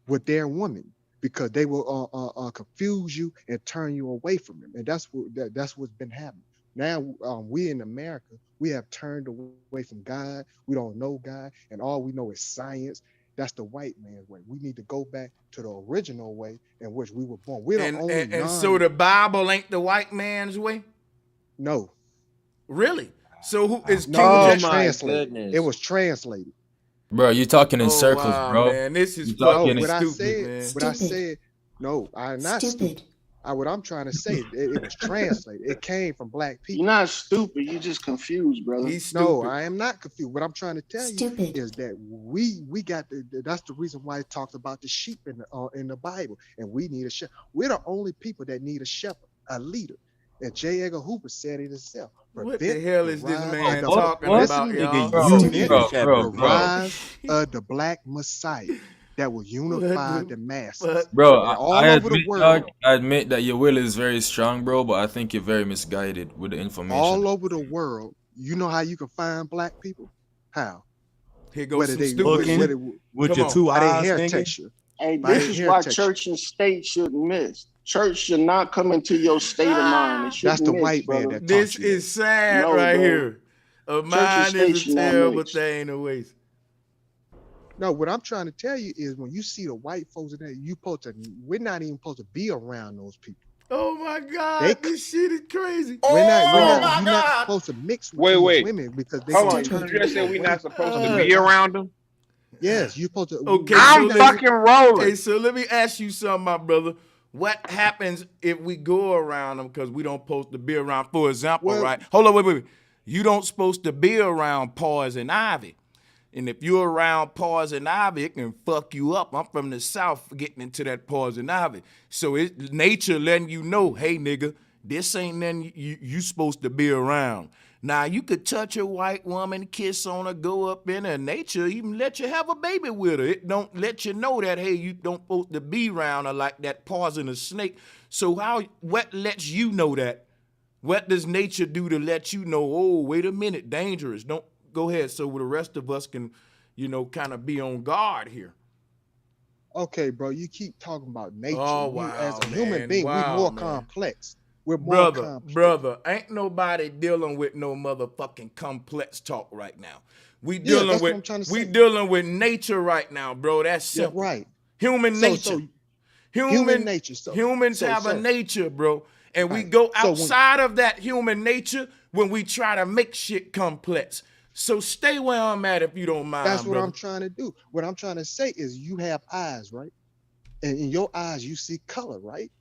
with their women, because they will confuse you and turn you away from them. And that's what's been happening. Now we in America, we have turned away from God. We don't know God, and all we know is science. That's the white man's way. We need to go back to the original way in which we were born. We're the only and so the Bible ain't the white man's way? No. Really? So who is King James? Goodness. It was translated. Bro, you're talking in circles, bro. Man, this is fucking stupid, man. What I said, no, I'm not stupid. What I'm trying to say, it was translated. It came from black people. You're not stupid. You're just confused, brother. No, I am not confused. What I'm trying to tell you is that we got that's the reason why it talks about the sheep in the Bible, and we need a shepherd. We're the only people that need a shepherd, a leader. And J. Edgar Hoover said it himself. What the hell is this man talking about, y'all? The rise of the Black Messiah that will unify the masses. Bro, all over the world. I admit that your will is very strong, bro, but I think you're very misguided with the information. All over the world, you know how you can find black people? How? Here goes some stupid with your two eyes. Hair texture. Hey, this is why church and state shouldn't miss. Church should not come into your state of mind. That's the white man that this is sad here. A mind is a terrible thing to waste. No, what I'm trying to tell you is when you see the white folks in there, we're not even supposed to be around those people. Oh my God, this shit is crazy. You're not supposed to mix with women because they hold on. You just said we're not supposed to be around them? Yes, you're supposed to. Okay, I'm fucking rolling. Okay, so let me ask you something, my brother. What happens if we go around them because we don't supposed to be around? For example, right? Hold on, wait. You don't supposed to be around poison ivy. And if you're around poison ivy, it can fuck you up. I'm from the South getting into that poison ivy. So it's nature letting you know, hey, nigga, this ain't nothing you supposed to be around. Now, you could touch a white woman, kiss on her, go up in her nature, even let you have a baby with her. It don't let you know that, hey, you don't supposed to be around her like that poisonous snake. So what lets you know that? What does nature do to let you know, oh, wait a minute, dangerous? Don't go ahead so the rest of us can, kind of be on guard here. Okay, bro, you keep talking about nature. Oh, wow, as a human being, we're more complex. We're more complex. Brother, ain't nobody dealing with no motherfucking complex talk right now. We dealing with nature right now, bro. That's simple. Yeah, right. Human nature. Human nature. Humans have a nature, bro. And we go outside of that human nature when we try to make shit complex. So stay where I'm at if you don't mind. That's what I'm trying to do. What I'm trying to say is you have eyes, right? And in your eyes, you see color, right?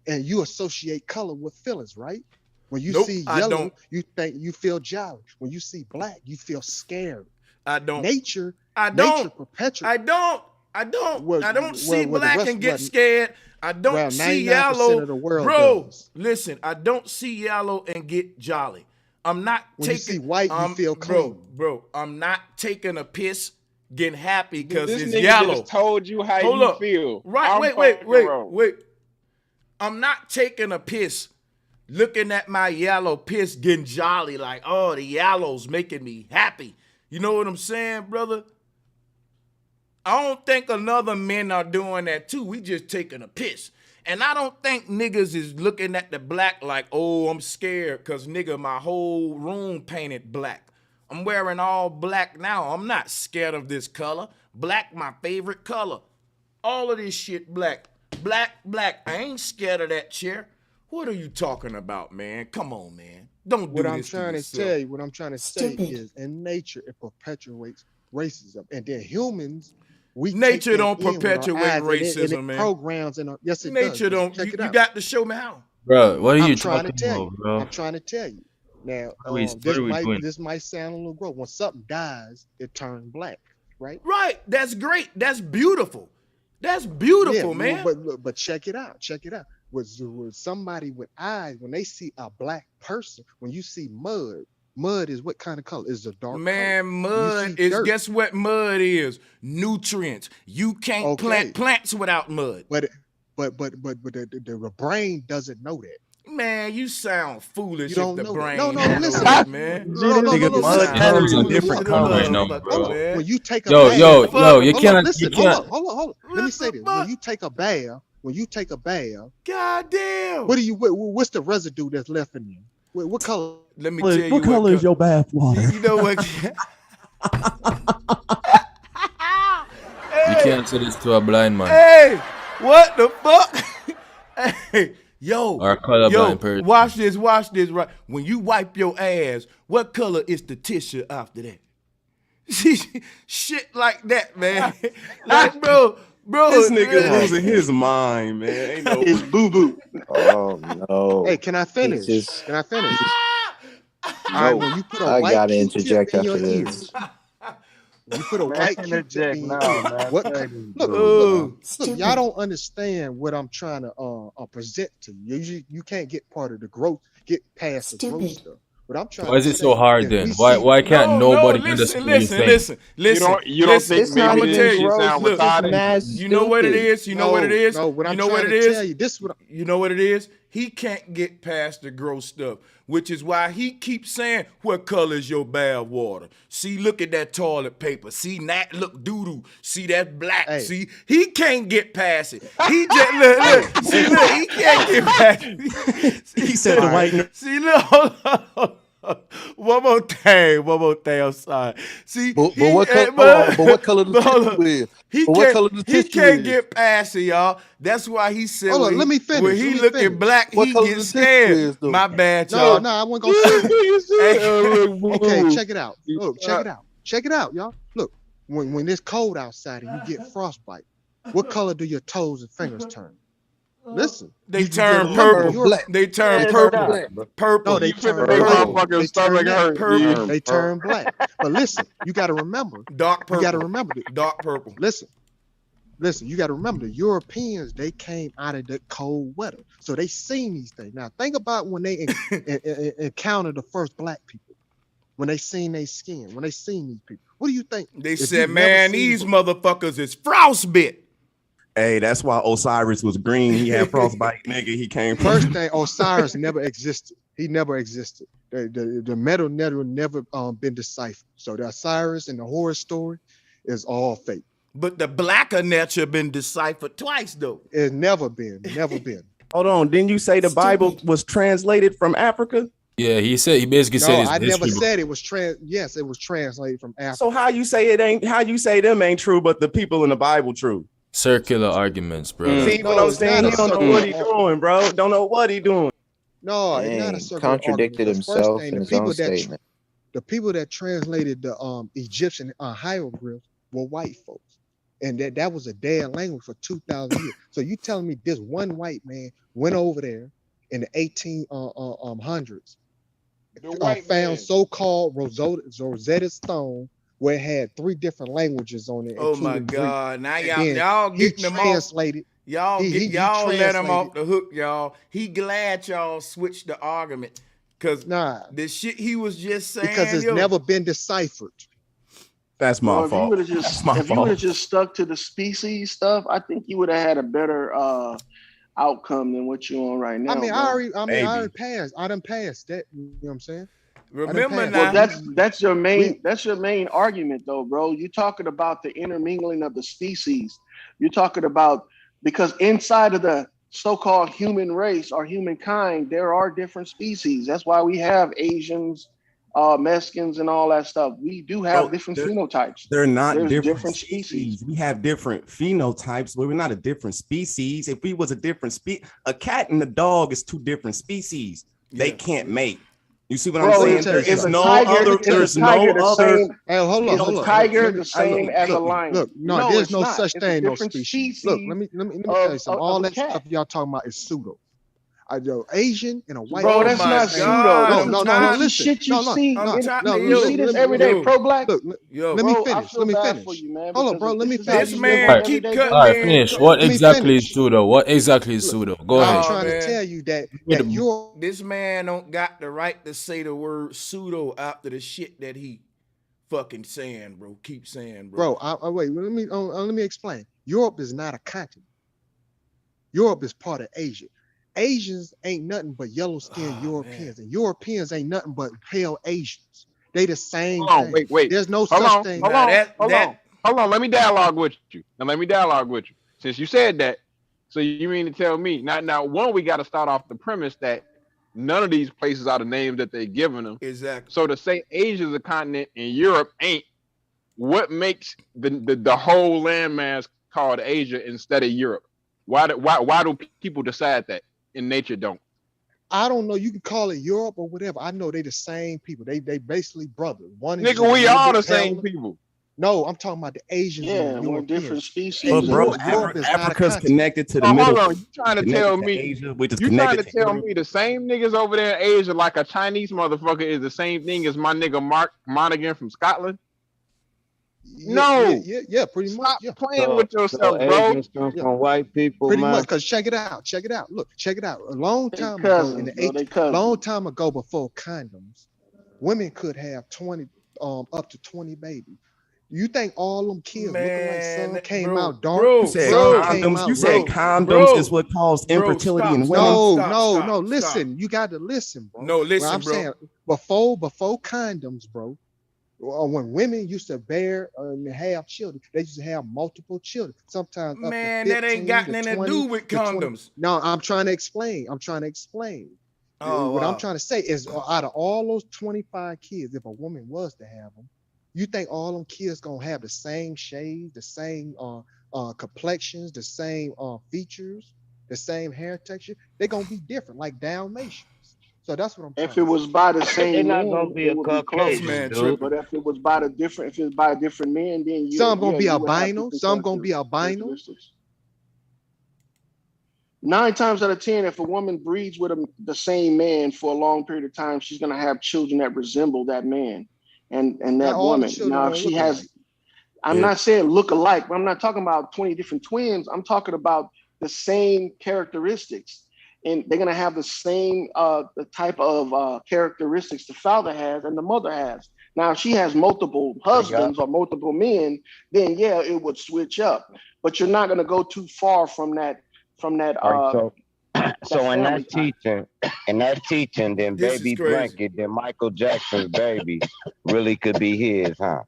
And you associate color with feelings, right? When you see yellow, you feel jolly. When you see black, you feel scared. I don't. Nature perpetuates. I don't see black and get scared. I don't see yellow. Bro, listen, I don't see yellow and get jolly. I'm not when you see white, you feel clean. Bro, I'm not taking a piss, getting happy because it's nigga yellow. Just told you how you feel. Right, wait. I'm not taking a piss, looking at my yellow piss, getting jolly like, oh, the yellow's making me happy. You know what I'm saying, brother? I don't think another men are doing that too. We just taking a piss. And I don't think niggas is looking at the black like, oh, I'm scared because, nigga, my whole room painted black. I'm wearing all black now. I'm not scared of this color. Black, my favorite color. All of this shit black. Black. I ain't scared of that chair. What are you talking about, man? Come on, man. Don't do what this I'm trying to tell you. What I'm trying to say is, in nature, it perpetuates racism, and then humans. Nature don't perpetuate racism, and man. Programs and yes, it nature does. don't. You got to show me how, bro. What are you talking about, bro? I'm trying to tell you. Now, this might sound a little gross. When something dies, it turns black, right? Right. That's great. That's beautiful. That's beautiful, man. But check it out. Was somebody with eyes, when they see a black person, when you see mud is what kind of color? Is it dark? Man, mud is dirt. Guess what mud is? Nutrients. You can't plant plants without mud. But the brain doesn't know that. Man, you sound foolish if the brain. No, listen, man. Mud comes in different colors, man. When you take a bath, you can't. Hold on. Let me say this. When you take a bath, goddamn. What's the residue that's left in you? What color? Let me tell you what color is your bath water? You know what? You can't say this to a blind man. Hey, what the fuck? Hey, yo, or a colorblind person. Watch this, right? When you wipe your ass, what color is the tissue after that? Shit like that, man. Like, bro, this nigga losing his mind, man. Ain't no it's boo-boo. Oh no. Hey, can I finish? All right, when you put a white gotta interject after this. You put a white Q-tip in look, y'all don't understand what I'm trying to present to you. You can't get part of the growth, get past the growth stuff. But I'm trying. Why is it so hard then? Why can't nobody understand? Listen. You don't think maybe this shit sound retarded? You know what it is? You know what it is? No, what I'm trying to tell you, this what you know what it is? He can't get past the gross stuff, which is why he keeps saying, what color is your bath water? See, look at that toilet paper. See, that look doo-doo. See, that's black. Hey. See, he can't get past it. He just, look. See, look, he can't get past it. He said the white. See, look, hold on. One more thing, I'm sorry. See, but what color the tissue is? He can't get past it, y'all. That's why he said, hold on, let me finish. When he looking black, he gets scared. My bad, y'all. No, I wasn't gonna say it. Okay, check it out. Look, check it out, y'all. Look, when it's cold outside and you get frostbite, what color do your toes and fingers turn? Listen, they turn purple. They turn purple. Purple. No, they turn purple. They turn black. But listen, you got to remember. Dark purple. You got to remember. Dark purple. Listen, listen, you got to remember the Europeans, they came out of the cold weather. So they seen these things. Now think about when they encountered the first black people, when they seen their skin, when they seen these people. What do you think? They said, man, these motherfuckers is frostbit. Hey, that's why Osiris was green. He had frostbite, nigga. He came from. First thing, Osiris never existed. He never existed. The metal never been deciphered. So the Osiris and the horror story is all fake. But the blacker nature been deciphered twice, though. It's never been. Hold on, didn't you say the Bible was translated from Africa? Yeah, he basically said it's I never said it was yes, it was translated from Africa. So how you say it ain't? How you say them ain't true, but the people in the Bible true? Circular arguments, bro. See what I'm saying? He don't know what he doing, bro. Don't know what he doing. No, Dang, it's not a circular contradicted argument. himself Thing, in his own statement. The people that translated the Egyptian hieroglyphs were white folks, and that was a dead language for 2,000 years. So you telling me this one white man went over there in the 1800s, found so-called Rosetta Stone where it had 3 different languages on it. Oh my God! Greek. Now y'all getting them translated. Y'all let him off the hook, y'all. He glad y'all switched the argument because the shit he was just saying because it's never been deciphered. That's my fault. If you would have just stuck to the species stuff, I think you would have had a better outcome than what you're on right now. I already passed. I done passed that. You know what I'm saying? Remember now. Well, that's your main argument, though, bro. You're talking about the intermingling of the species. You're talking about because inside of the so-called human race or humankind, there are different species. That's why we have Asians, Mexicans, and all that stuff. We do have different phenotypes. They're not different species. We have different phenotypes, but we're not a different species. If we was a different species, a cat and a dog is 2 different species. They can't mate. You see what I'm saying? There's no other. There's no other. Hey, hold on. Is a tiger the same as a lion? Look, no, there's no such thing. No species. Look, let me tell you something. All that stuff y'all talking about is pseudo. Asian and a white. Bro, that's not pseudo. No, listen. Shit you see. No, you see this every day. Pro black. Look, let me finish. Hold on, bro. Let me finish. This man keep cutting. All right, finish. What exactly is pseudo? What exactly is pseudo? Go ahead. I'm trying to tell you that this man don't got the right to say the word pseudo after the shit that he fucking saying, bro. Keep saying, bro. Wait. Let me explain. Europe is not a continent. Europe is part of Asia. Asians ain't nothing but yellow-skinned Europeans, and Europeans ain't nothing but pale Asians. They the same. Hold on, thing. wait. There's no such thing. Hold on. Let me dialogue with you. Since you said that, so you mean to tell me now? One, we got to start off the premise that none of these places are the names that they're giving them. Exactly. So to say Asia is a continent and Europe ain't, what makes the whole landmass called Asia instead of Europe? Why do people decide that? In nature don't. I don't know. You can call it Europe or whatever. I know they the same people. They basically brothers. One is nigga, we all the same people. No, I'm talking about the Asians. Yeah, we're different species. But bro, Africa's connected to the middle. Hold on, you trying to tell me? You trying to tell me the same niggas over there in Asia, like a Chinese motherfucker, is the same thing as my nigga Mark Monaghan from Scotland? No, yeah, pretty much. Stop playing with yourself, bro. Asians come from white people, pretty man. much. Cause check it out. Look, check it out. A long time ago, long time ago, before condoms, women could have 20, up to 20 babies. You think all them kids looking like sun came out dark? You said condoms is what caused infertility in women. No. Listen, you got to listen, bro. No, listen, I'm saying before condoms, bro. When women used to bear and have children, they used to have multiple children. Sometimes man, that ain't got nothing to do with condoms. No, I'm trying to explain. What I'm trying to say is, out of all those 25 kids, if a woman was to have them, you think all them kids gonna have the same shade, the same complexions, the same features, the same hair texture? They're gonna be different, like Dalmatians. So that's what I'm saying. If it was by the same they're not man, gonna be a Caucasian, man. dude. But if it was by a different man, then some gonna be albino, some gonna be albino. 9 times out of 10, if a woman breeds with the same man for a long period of time, she's gonna have children that resemble that man and that woman. Now, if she has, I'm not saying look alike, but I'm not talking about 20 different twins. I'm talking about the same characteristics. And they're going to have the same the type of characteristics the father has and the mother has. Now, if she has multiple husbands or multiple men, then yeah, it would switch up. But you're not going to go too far from that. All right, so in that teaching, then Baby Blanket, then Michael Jackson's baby really could be his, huh?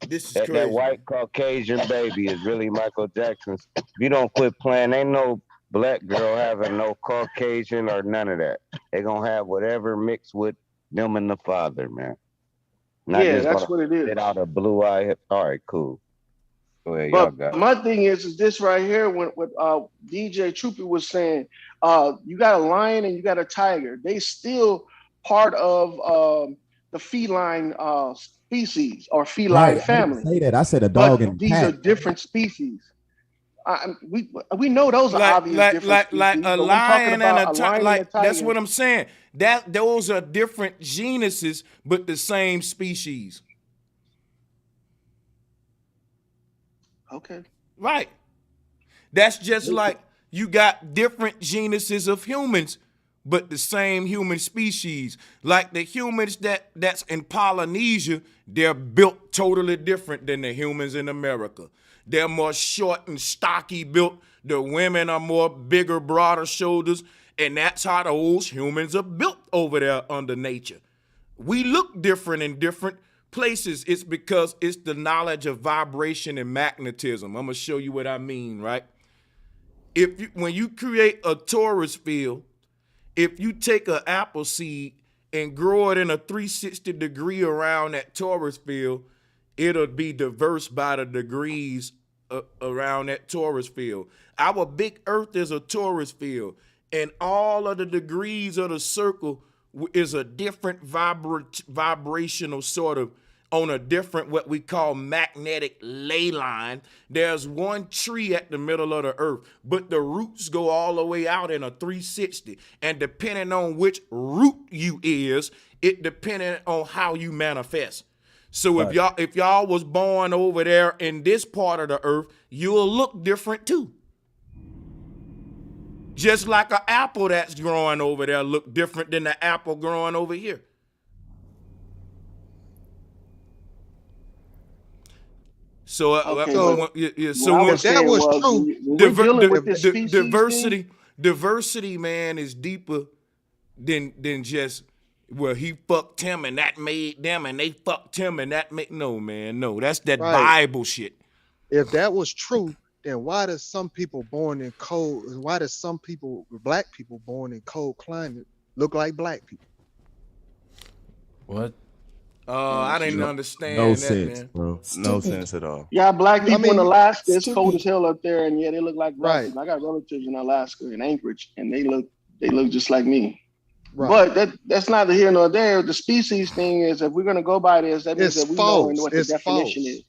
This is that crazy. That white Caucasian baby is really Michael Jackson's. If you don't quit playing, ain't no black girl having no Caucasian or none of that. They're gonna have whatever mixed with them and the father, man. Not yeah, just that's what it is. Get out a blue eye. All right, cool. Go ahead, but y'all got my thing is this right here. When what DJ Troopy was saying, you got a lion and you got a tiger. They still part of the feline species or feline family. I didn't say that. I said a dog and a these cat. are different species. We know those are obvious different species. Like a lion and a tiger. Like tiger. That's what I'm saying. Those are different genuses, but the same species. Okay. Right. That's just like you got different genuses of humans, but the same human species. Like the humans that's in Polynesia, they're built totally different than the humans in America. They're more short and stocky built. The women are more bigger, broader shoulders. And that's how those humans are built over there under nature. We look different in different places. It's because it's the knowledge of vibration and magnetism. I'm going to show you what I mean, right? When you create a torus field, if you take an apple seed and grow it in a 360 degree around that torus field, it'll be diverse by the degrees around that torus field. Our big earth is a torus field, and all of the degrees of the circle is a different vibrational sort of on a different what we call magnetic ley line. There's one tree at the middle of the earth, but the roots go all the way out in a 360. And depending on which root you is, it depending on how you manifest. So if y'all was born over there in this part of the earth, you'll look different too. Just like an apple that's growing over there look different than the apple growing over here. So, diversity, man, is deeper than just, well, he fucked him and that made them and they fucked him and that made, no, man, no, that's that Bible shit. If that was true, then why does some people born in cold, why does some people, black people born in cold climate look like black people? What? I didn't understand no that, sense, man. bro. No sense at all. Yeah, black people in Alaska, it's cold as hell up there, and yeah, they look like black people. I got relatives in Alaska, in Anchorage, and they look just like me. Right. But that's neither here nor there. The species thing is, if we're gonna go by this, that means that we know what the definition is.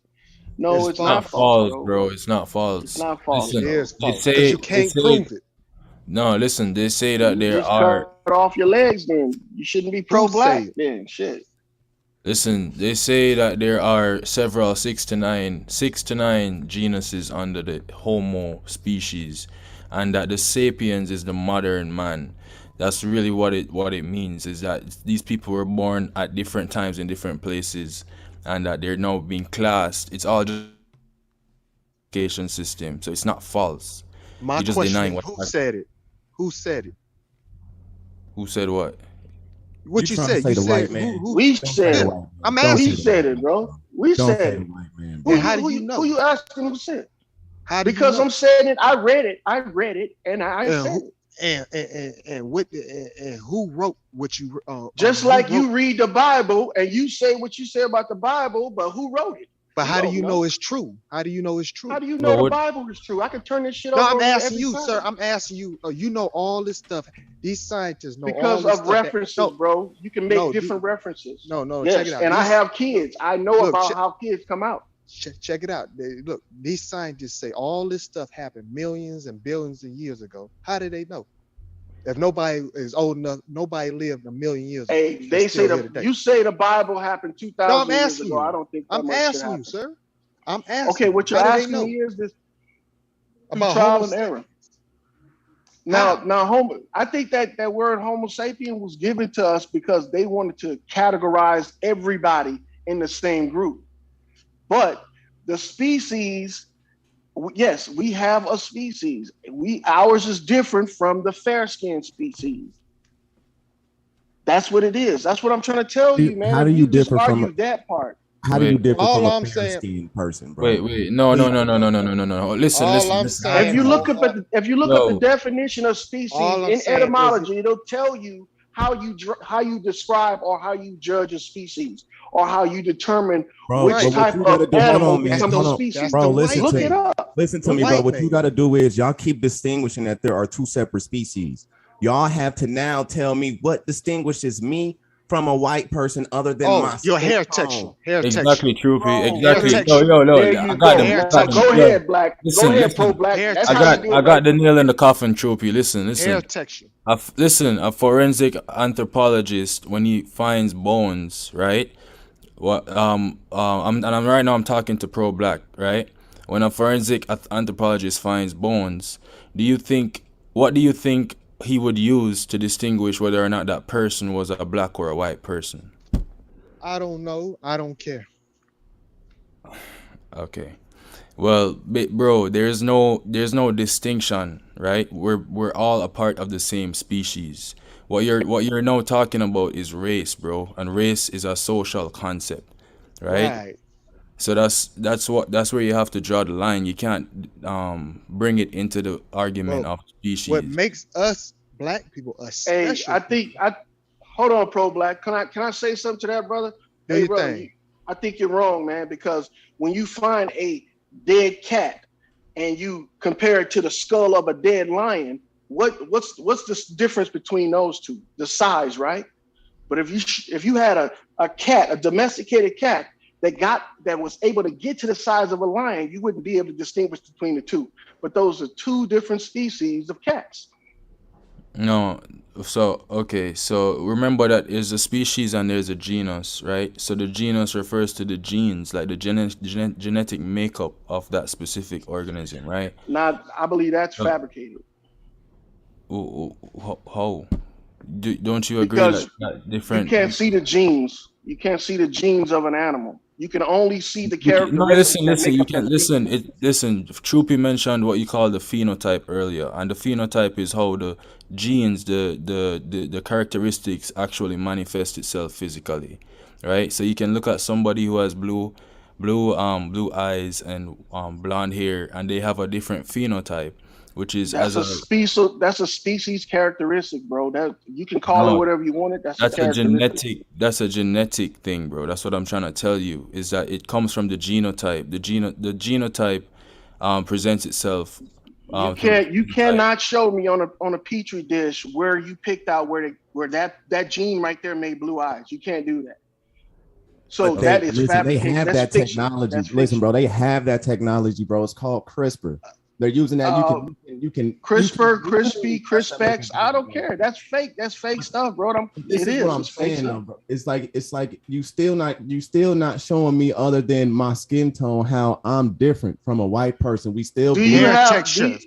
No, it's not false, bro. It's not false. It's not false. Listen, it is false. Because you can't prove it. No, listen, they say that there are. Cut off your legs, then you shouldn't be pro-black. Then shit. Listen, they say that there are several 6 to 9 genuses under the Homo species, and that the sapiens is the modern man. That's really what it means, is that these people were born at different times in different places, and that they're now being classed. It's all just education system, so it's not false. My question is, who said it? Who said it? Who said what? What you said? You said we said it. I'm asking. We said it, bro. We said it. How do you know? Who you asking who said it? Because I'm saying it. I read it, and I said it. And who wrote what you? Just like you read the Bible and you say what you say about the Bible, but who wrote it? But how do you know it's true? How do you know it's true? How do you know the Bible is true? I can turn this shit over. No, I'm asking you, sir. I'm asking you. You know all this stuff. These scientists know because all this of references, bro. You can make different references. No. Yes, check it out. And I have kids. I know about how kids come out. Check it out. Look, these scientists say all this stuff happened millions and billions of years ago. How did they know? If nobody is old enough, nobody lived a million years ago. Hey, they say you say the Bible happened 2,000 years ago. I don't think I'm asking you, sir. I'm asking. Okay, what you're how do they asking know me is this about trial Homo and error. How? Now, I think that word Homo sapien was given to us because they wanted to categorize everybody in the same group. But the species, yes, we have a species. Ours is different from the fair-skinned species. That's what it is. That's what I'm trying to tell you, man. How do If you you just differ from? argue that part. How do you differ All from a I'm saying. fair-skinned person, bro? Wait. No. Listen. All I'm Listen. If you saying. look up the definition of species All I'm in saying is etymology, it'll tell you how you describe or how you judge a species or how you determine Bro, which but what type you of gotta do, hold animal on, man. becomes a Hold on. species. Bro, listen Look to it me. up. Listen to me, bro. What you gotta do is y'all keep distinguishing that there are two separate species. Y'all have to now tell me what distinguishes me from a white person other than my your skin hair tone. texture. Hair Exactly, texture. Troopy. Oh, Exactly. Hair texture. No. there you I got go. him. Hair I got him. Go texture. ahead, Black. Go ahead, Pro Black. Hair That's I how got you do I it got right the there. nail in the coffin, Troopy. Listen. Hair texture. A forensic anthropologist, when he finds bones, right? I'm right now I'm talking to Pro Black, right? When a forensic anthropologist finds bones, what do you think he would use to distinguish whether or not that person was a black or a white person? I don't know. I don't care. Okay. Well, bro, there's no distinction, right? We're all a part of the same species. What you're now talking about is race, bro, and race is a social concept, right? Right. So that's where you have to draw the line. You can't bring it into the argument Bro, of species. what makes us black people a Hey, special I think hold on, Pro Black. Can I say something to that, brother? Do Hey, your brother, thing. I think you're wrong, man, because when you find a dead cat and you compare it to the skull of a dead lion, what's the difference between those two? The size, right? But if you had a cat, a domesticated cat that was able to get to the size of a lion, you wouldn't be able to distinguish between the two. But those are two different species of cats. No, so okay, so remember that there's a species and there's a genus, right? So the genus refers to the genes, like the genetic makeup of that specific organism, right? Now, I believe that's So, fabricated how? Don't you agree because that you different? can't see the genes. You can't see the genes of an animal. You can only see the No, characteristics that listen. make You up that can species. listen. Troopy mentioned what you call the phenotype earlier, and the phenotype is how the genes, the characteristics actually manifest itself physically, right? So you can look at somebody who has blue eyes and blonde hair, and they have a different phenotype, which is That's a species characteristic, bro. That you can call it no, whatever you want it. That's a characteristic. that's a genetic thing, bro. That's what I'm trying to tell you, is that it comes from the genotype. The genotype presents itself through the You phenotype. cannot show me on a petri dish where you picked out where that gene right there made blue eyes. You can't do that. So But that is they fabricated. have That's that fiction. technology. That's Listen, fiction. bro, they have that technology, bro. It's called CRISPR. They're using that. CRISPR, crispy, CRISPEX. I don't care. That's fake. That's fake stuff, bro. This is what I'm It's fake saying, stuff. though, bro. It's like you still not showing me, other than my skin tone, how I'm different from a white person. We still Do you have texture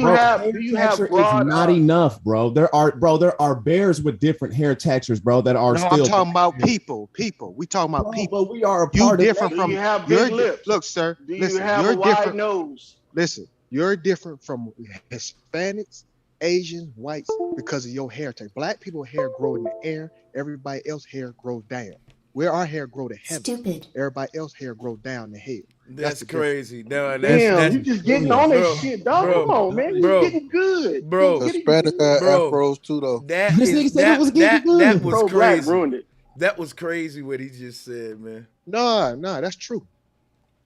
broad? is not enough, bro. There are bears with different hair textures, bro. That are No, still. I'm talking about people. We talking about people. But we are a You part different of. from. Do you have You're big lips? Look, sir. Do you Listen, have you're a wide different. nose? Listen, you're different from Hispanics, Asians, whites because of your hair type. Black people hair grow in the air. Everybody else hair grows down. Where our hair grow to heaven. Stupid. Everybody else hair grow down the head. That's crazy. No, Damn, you just getting on that shit, dog. bro, Come on, man. You bro, getting good. bro. Hispanic had afros too, though. That This is nigga said it was getting that good. was Pro Black crazy. ruined it. That was crazy what he just said, man. No, that's true.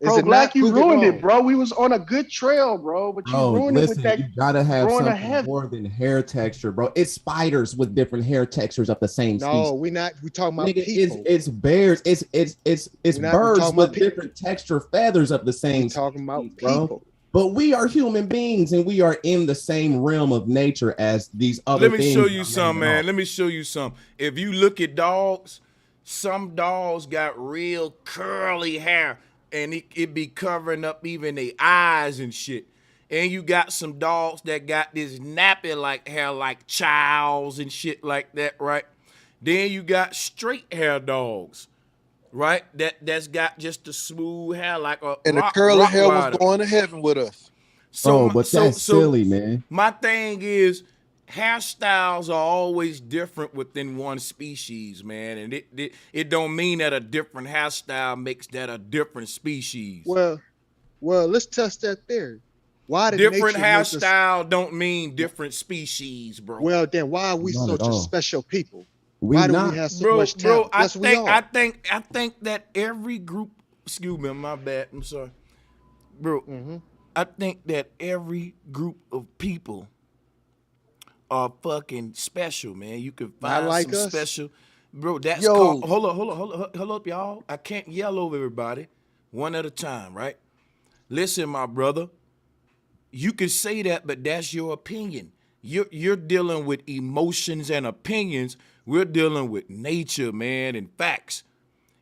Pro Black, you ruined it, bro. We was on a good trail, bro, but you ruined it with that. You gotta have growing something ahead. more than hair texture, bro. It's spiders with different hair textures of the same species. No, we talking about Nigga, people. it's bears. It's birds with different texture feathers of the same. We talking about bro. people. But we are human beings, and we are in the same realm of nature as these other Let me things. show you some, man. Let me show you some. If you look at dogs, some dogs got real curly hair. and it be covering up even their eyes and shit. And you got some dogs that got this nappy like hair like Childs and shit like that, right? Then you got straight hair dogs, right? That's got just the smooth hair like a And the curly hair was Rottweiler. going to heaven with us. So, but that's silly, man. My thing is, hairstyles are always different within one species, man, and it don't mean that a different hairstyle makes that a different species. Well, let's test that theory. Why did different nature make us- hairstyle don't mean different species, bro? Well, then why are we Not such at a all. special people? We Why do not. we have so bro, much talent? I Yes, we are. think that every group. Excuse me, my bad. I'm sorry, bro. I think that every group of people are fucking special, man. You can find like some us. special, bro. That's Yo. called. Hold up, y'all. I can't yell over everybody, one at a time, right? Listen, my brother. You can say that, but that's your opinion. You're dealing with emotions and opinions. We're dealing with nature, man, and facts.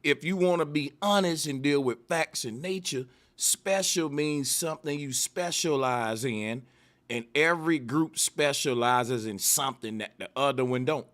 If you want to be honest and deal with facts and nature, special means something you specialize in, and every group specializes in something that the other one don't.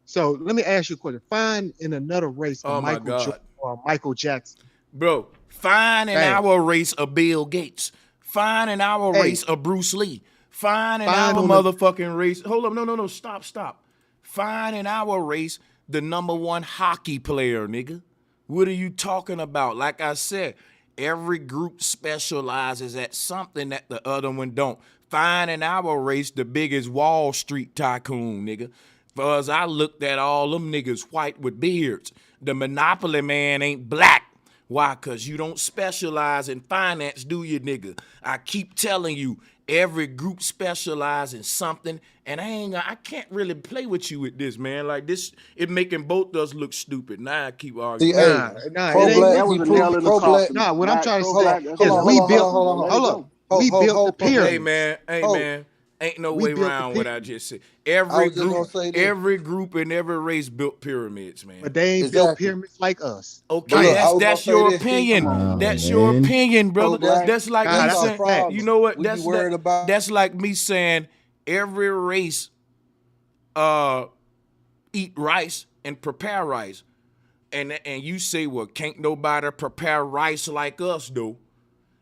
So let me ask you a question. Find in another race Oh of my Michael God. Jordan or Michael Jackson. Bro, find in Bam. our race a Bill Gates. Find in our Hey. race a Bruce Lee. Find in Find our on the- motherfucking race. Hold up, no, stop. Find in our race the #1 hockey player, nigga. What are you talking about? Like I said, every group specializes at something that the other one don't. Find in our race the biggest Wall Street tycoon, nigga. For as I looked at all them niggas white with beards. The Monopoly man ain't black. Why? Because you don't specialize in finance, do you, nigga? I keep telling you, every group specializes in something, and I can't really play with you with this, man. Like this, it making both of us look stupid. Now I keep arguing. See, hey, Nah, it ain't. That pro-black, was a he nail in the pro-black. coffin. Nah, what I'm trying to say Pro-black, is that's we a nail in the built. coffin. Let it Hold go. up. We built the pyramids. Hey man, Hold. ain't no We way built the around what I pyramids. just said. I Every was just gonna say this. every group and every race built pyramids, man. But they ain't built Exactly. pyramids like us. But Okay, look, I was gonna that's say your this. See, opinion. Nah, That's your man. opinion, brother. pro-black, That's like Nah, me that's our saying, problem. you know what? We be worried about. That's like me saying every race eat rice and prepare rice. And you say, well, can't nobody prepare rice like us do.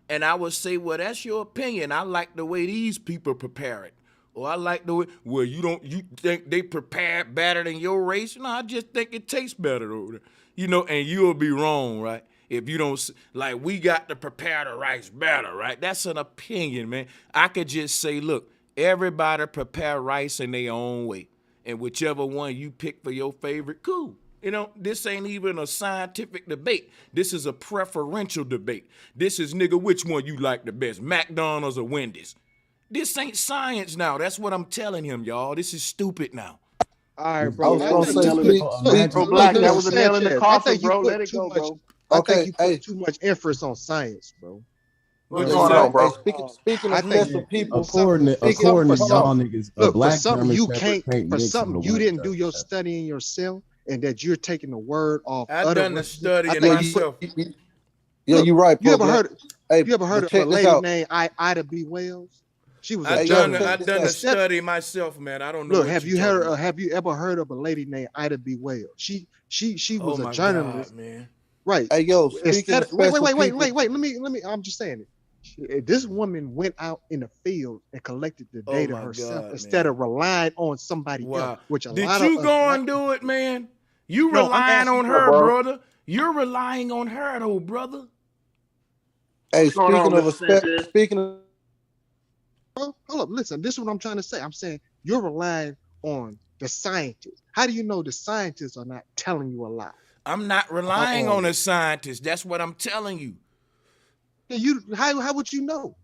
And I would say, well, that's your opinion. I like the way these people prepare it. Or I like the way, well, you think they prepare it better than your race? No, I just think it tastes better over there. You know, and you'll be wrong, right? If you don't, like, we got to prepare the rice better, right? That's an opinion, man. I could just say, look, everybody prepare rice in their own way. And whichever one you pick for your favorite, cool. You know, this ain't even a scientific debate. This is a preferential debate. This is, nigga, which one you like the best, McDonald's or Wendy's? This ain't science now. That's what I'm telling him, y'all. This is stupid now. All right, I bro. was I gonna think say, you speak, put Pro-black, that look, was a nail in the Sanchez, I coffin, think you bro. put Let it too go, much. bro. I Okay, think you put hey. too much emphasis on science, bro. What's Hey, going on, bro? Speaking I of think special people, According to speaking y'all hold on. niggas, a Look, for black something German you Shepherd can't for mix something with a you white didn't do German your Shepherd. studying yourself, and that you're taking the word off I other done the races. studying I think myself. Yeah, look, you right, you ever pro-black. heard? Hey, You ever heard but of a check this lady out. named Ida B. Wells? She was a I Hey, yo, done journalist. check I this done the out. Instead, study myself, man. I don't know look, what have you you talking heard? about. Have you ever heard of a lady named Ida B. Wells? She Oh was a my journalist, God, man. right? Hey, yo, speaking Instead of of, wait, special people, Let me. I'm just saying it. This woman went out in the field and collected the Oh data my herself God, instead man. of relying on somebody else, Wow. which a Did lot you of us go black and do people it, man? You No, I'm relying asking on you, her, bro. brother. You're relying on her, though, brother. hey, What's going on, speaking of Mr. Sanchez? speaking of, hold up, listen, this is what I'm trying to say. I'm saying you're relying on the scientists. How do you know the scientists are not telling you a lie? I'm not relying on a scientist. That's what I'm telling you. How would you know?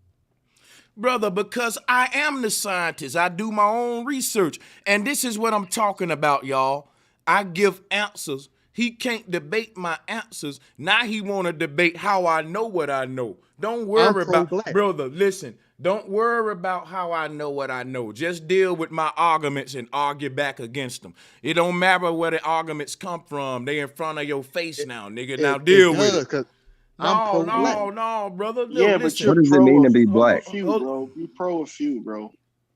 Brother, because I am the scientist. I do my own research. And this is what I'm talking about, y'all. I give answers. He can't debate my answers. Now he want to debate how I know what I know. Don't worry about, pro-black. brother, listen. Don't worry about how I know what I know. Just deal with my arguments and argue back against them. It don't matter where the arguments come from. They in front of your face now, nigga. Now deal with it. I'm No, pro-black. no, brother. No, Yeah, but listen. you're What does it pro mean to of be a black? few, bro. You pro a few, bro.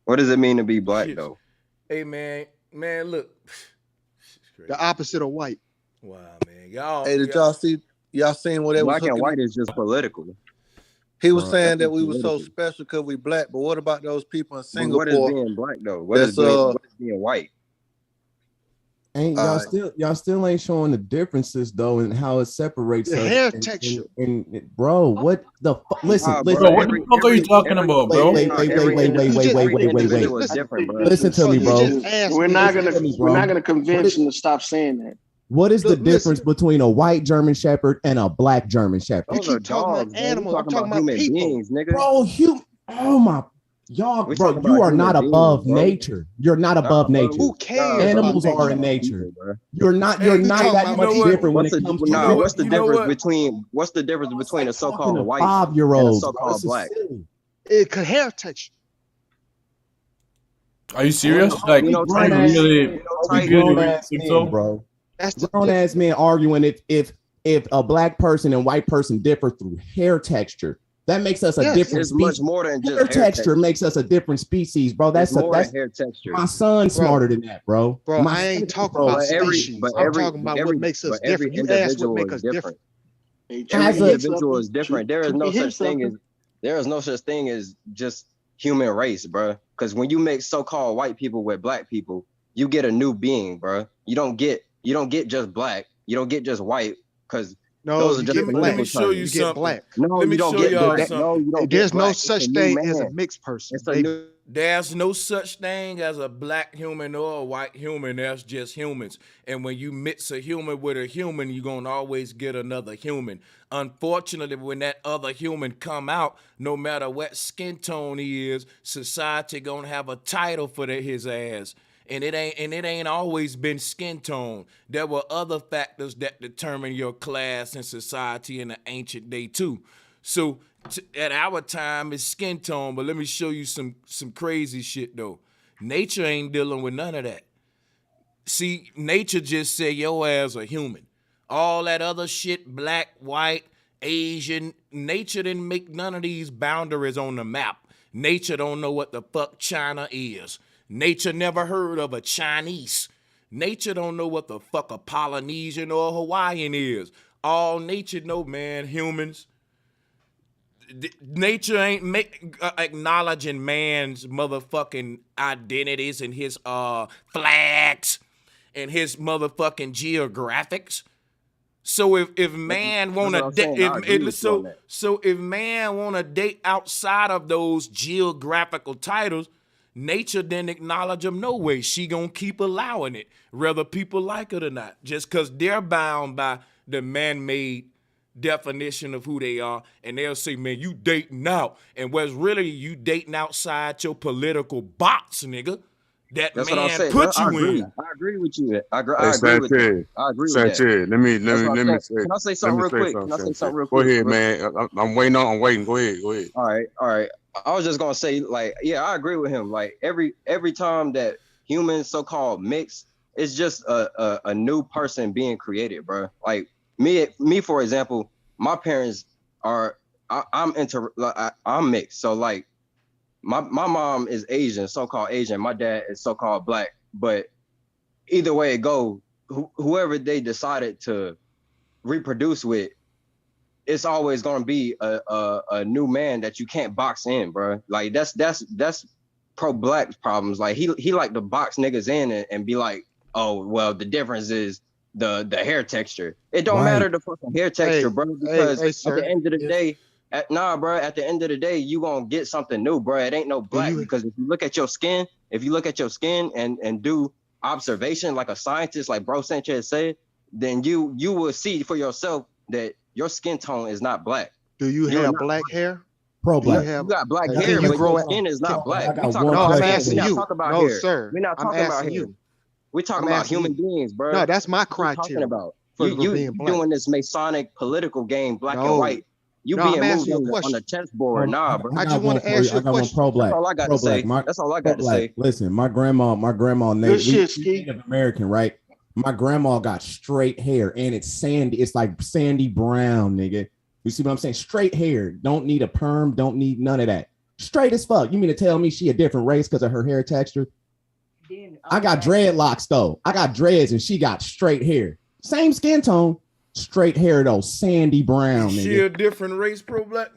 What does it mean to be black Shit. though? Hey, man, look. The opposite of white. Wow, man, y'all. Hey, did y'all see? Y'all seen where they was Black and hooking? white is just political. He was That's saying that just we were so political. special because we black, but what about those people in But what is Singapore? being black though? What That's is being white? Ain't y'all still ain't showing the differences though and how it separates The us. hair texture. And bro, what the fuck? Listen, Nah, listen. bro, Bro, what the fuck are you talking about, bro? Wait. Every individual is Listen, different, bro. Listen to me, you bro. just asked We're me. not Listen gonna to me, bro. we're not gonna convince him to stop saying that. What is the Look, difference listen. between a white German Shepherd and a black German Shepherd? Those are keep talking about dogs, bro. We animals. I'm talking talking about about human people. beings, nigga. Bro, oh my, y'all, We bro, talking you about are not human above beings, bro. nature. You're not Nah, above bro. nature. Who cares Animals about are nature? in nature. People, bro. You're not You that talking much about different when What's it the comes to nah? What's the You know difference what? between a so-called talking to white and a 5-year-olds, bro. so-called This is black? silly. It could hair texture. Are you serious? Phenotype, Like, We you grown phenotype, ass, really, we you phenotype. really, grown really ass think men, so? bro. That's the Grown ass men arguing if a black person and white person differ through hair texture. That makes us a Yes. different It's much species. more than just Hair hair texture texture. makes us a different species, bro. It's more That's than hair texture. my son's Bro. smarter than that, bro. Bro, My I son ain't is talking bro. about But every species. but I'm every talking about every what makes us but every different. You asked what individual makes is us different. different. Hey, Every As a individual is different. There is no such thing as just human race, bro. Because when you make so-called white people with black people, you get a new being, bro. You don't get just black. You don't get just white. Because No, those are you just get Let black. me political show you terms. You get something. black. No, Let me you don't show get y'all black. No, something. you don't get There's no black. It's a such new thing as a man. mixed person. It's a new. There's no such thing as a black human or a white human. There's just humans. And when you mix a human with a human, you're going to always get another human. Unfortunately, when that other human come out, no matter what skin tone he is, society going to have a title for his ass. And it ain't always been skin tone. There were other factors that determine your class in society in the ancient day too. So at our time, it's skin tone, but let me show you some crazy shit though. Nature ain't dealing with none of that. See, nature just say your ass a human. All that other shit, black, white, Asian, nature didn't make none of these boundaries on the map. Nature don't know what the fuck China is. Nature never heard of a Chinese. Nature don't know what the fuck a Polynesian or a Hawaiian is. All nature know, man, humans. Nature ain't acknowledging man's motherfucking identities and his flags and his motherfucking geographics. So if man wanna if man wanna date outside of those geographical titles, nature didn't acknowledge them no way. She gonna keep allowing it, whether people like it or not, just because they're bound by the man-made definition of who they are, and they'll say, man, you dating out, and what's really you dating outside your political box, nigga. That's what I'm man saying. put I you agree. in. I agree with you. I agree with Sanchez, that. I agree with that. Sanchez, let me That's what I'm saying. say. Can I say Let something me real say quick? something, Can I say Sanchez. something real Go quick? ahead, man. I'm waiting. I'm waiting. Go ahead. All right. I was just gonna say, like, yeah, I agree with him. Like every time that humans so-called mix, it's just a new person being created, bro. Like me for example, my parents are I'm mixed. So like my mom is Asian, so-called Asian. My dad is so-called black. But either way it go, whoever they decided to reproduce with, it's always gonna be a new man that you can't box in, bro. Like that's pro-black problems. Like he like to box niggas in and be like, oh well, the difference is the hair texture. It don't matter the fucking hair texture, bro. Because at the end of the day, at the end of the day, you gonna get something new, bro. It ain't no black because if you look at your skin, and do observation like a scientist, like Bro Sanchez said, then you will see for yourself that your skin tone is not black. Do you have black hair? Pro-black. You got black Can hair, you but grow your it? skin is not black. I got We talking one about I'm question. asking We're not you. talking about No, hair. sir. We're not I'm talking about asking hair. you. We're talking I'm about asking human you. beings, bro. No, that's my What you criteria. talking about? For You being black. doing this Masonic political game, black and No. white. You No, I'm being moved asking you a on the question. chessboard. Nah, bro. I I just got want one to for ask you. you I a got one question. pro-black. That's all I got to Pro-black. say. That's all I got to Pro-black. say. Listen, my grandma Good shit, we Ski. Native American, right? My grandma got straight hair and it's sandy. It's like sandy brown, nigga. You see what I'm saying? Straight hair. Don't need a perm. Don't need none of that. Straight as fuck. You mean to tell me she a different race because of her hair texture? I got dreadlocks though. I got dreads and she got straight hair. Same skin tone. Straight hair though. Sandy brown. Is she a different race, Pro Black?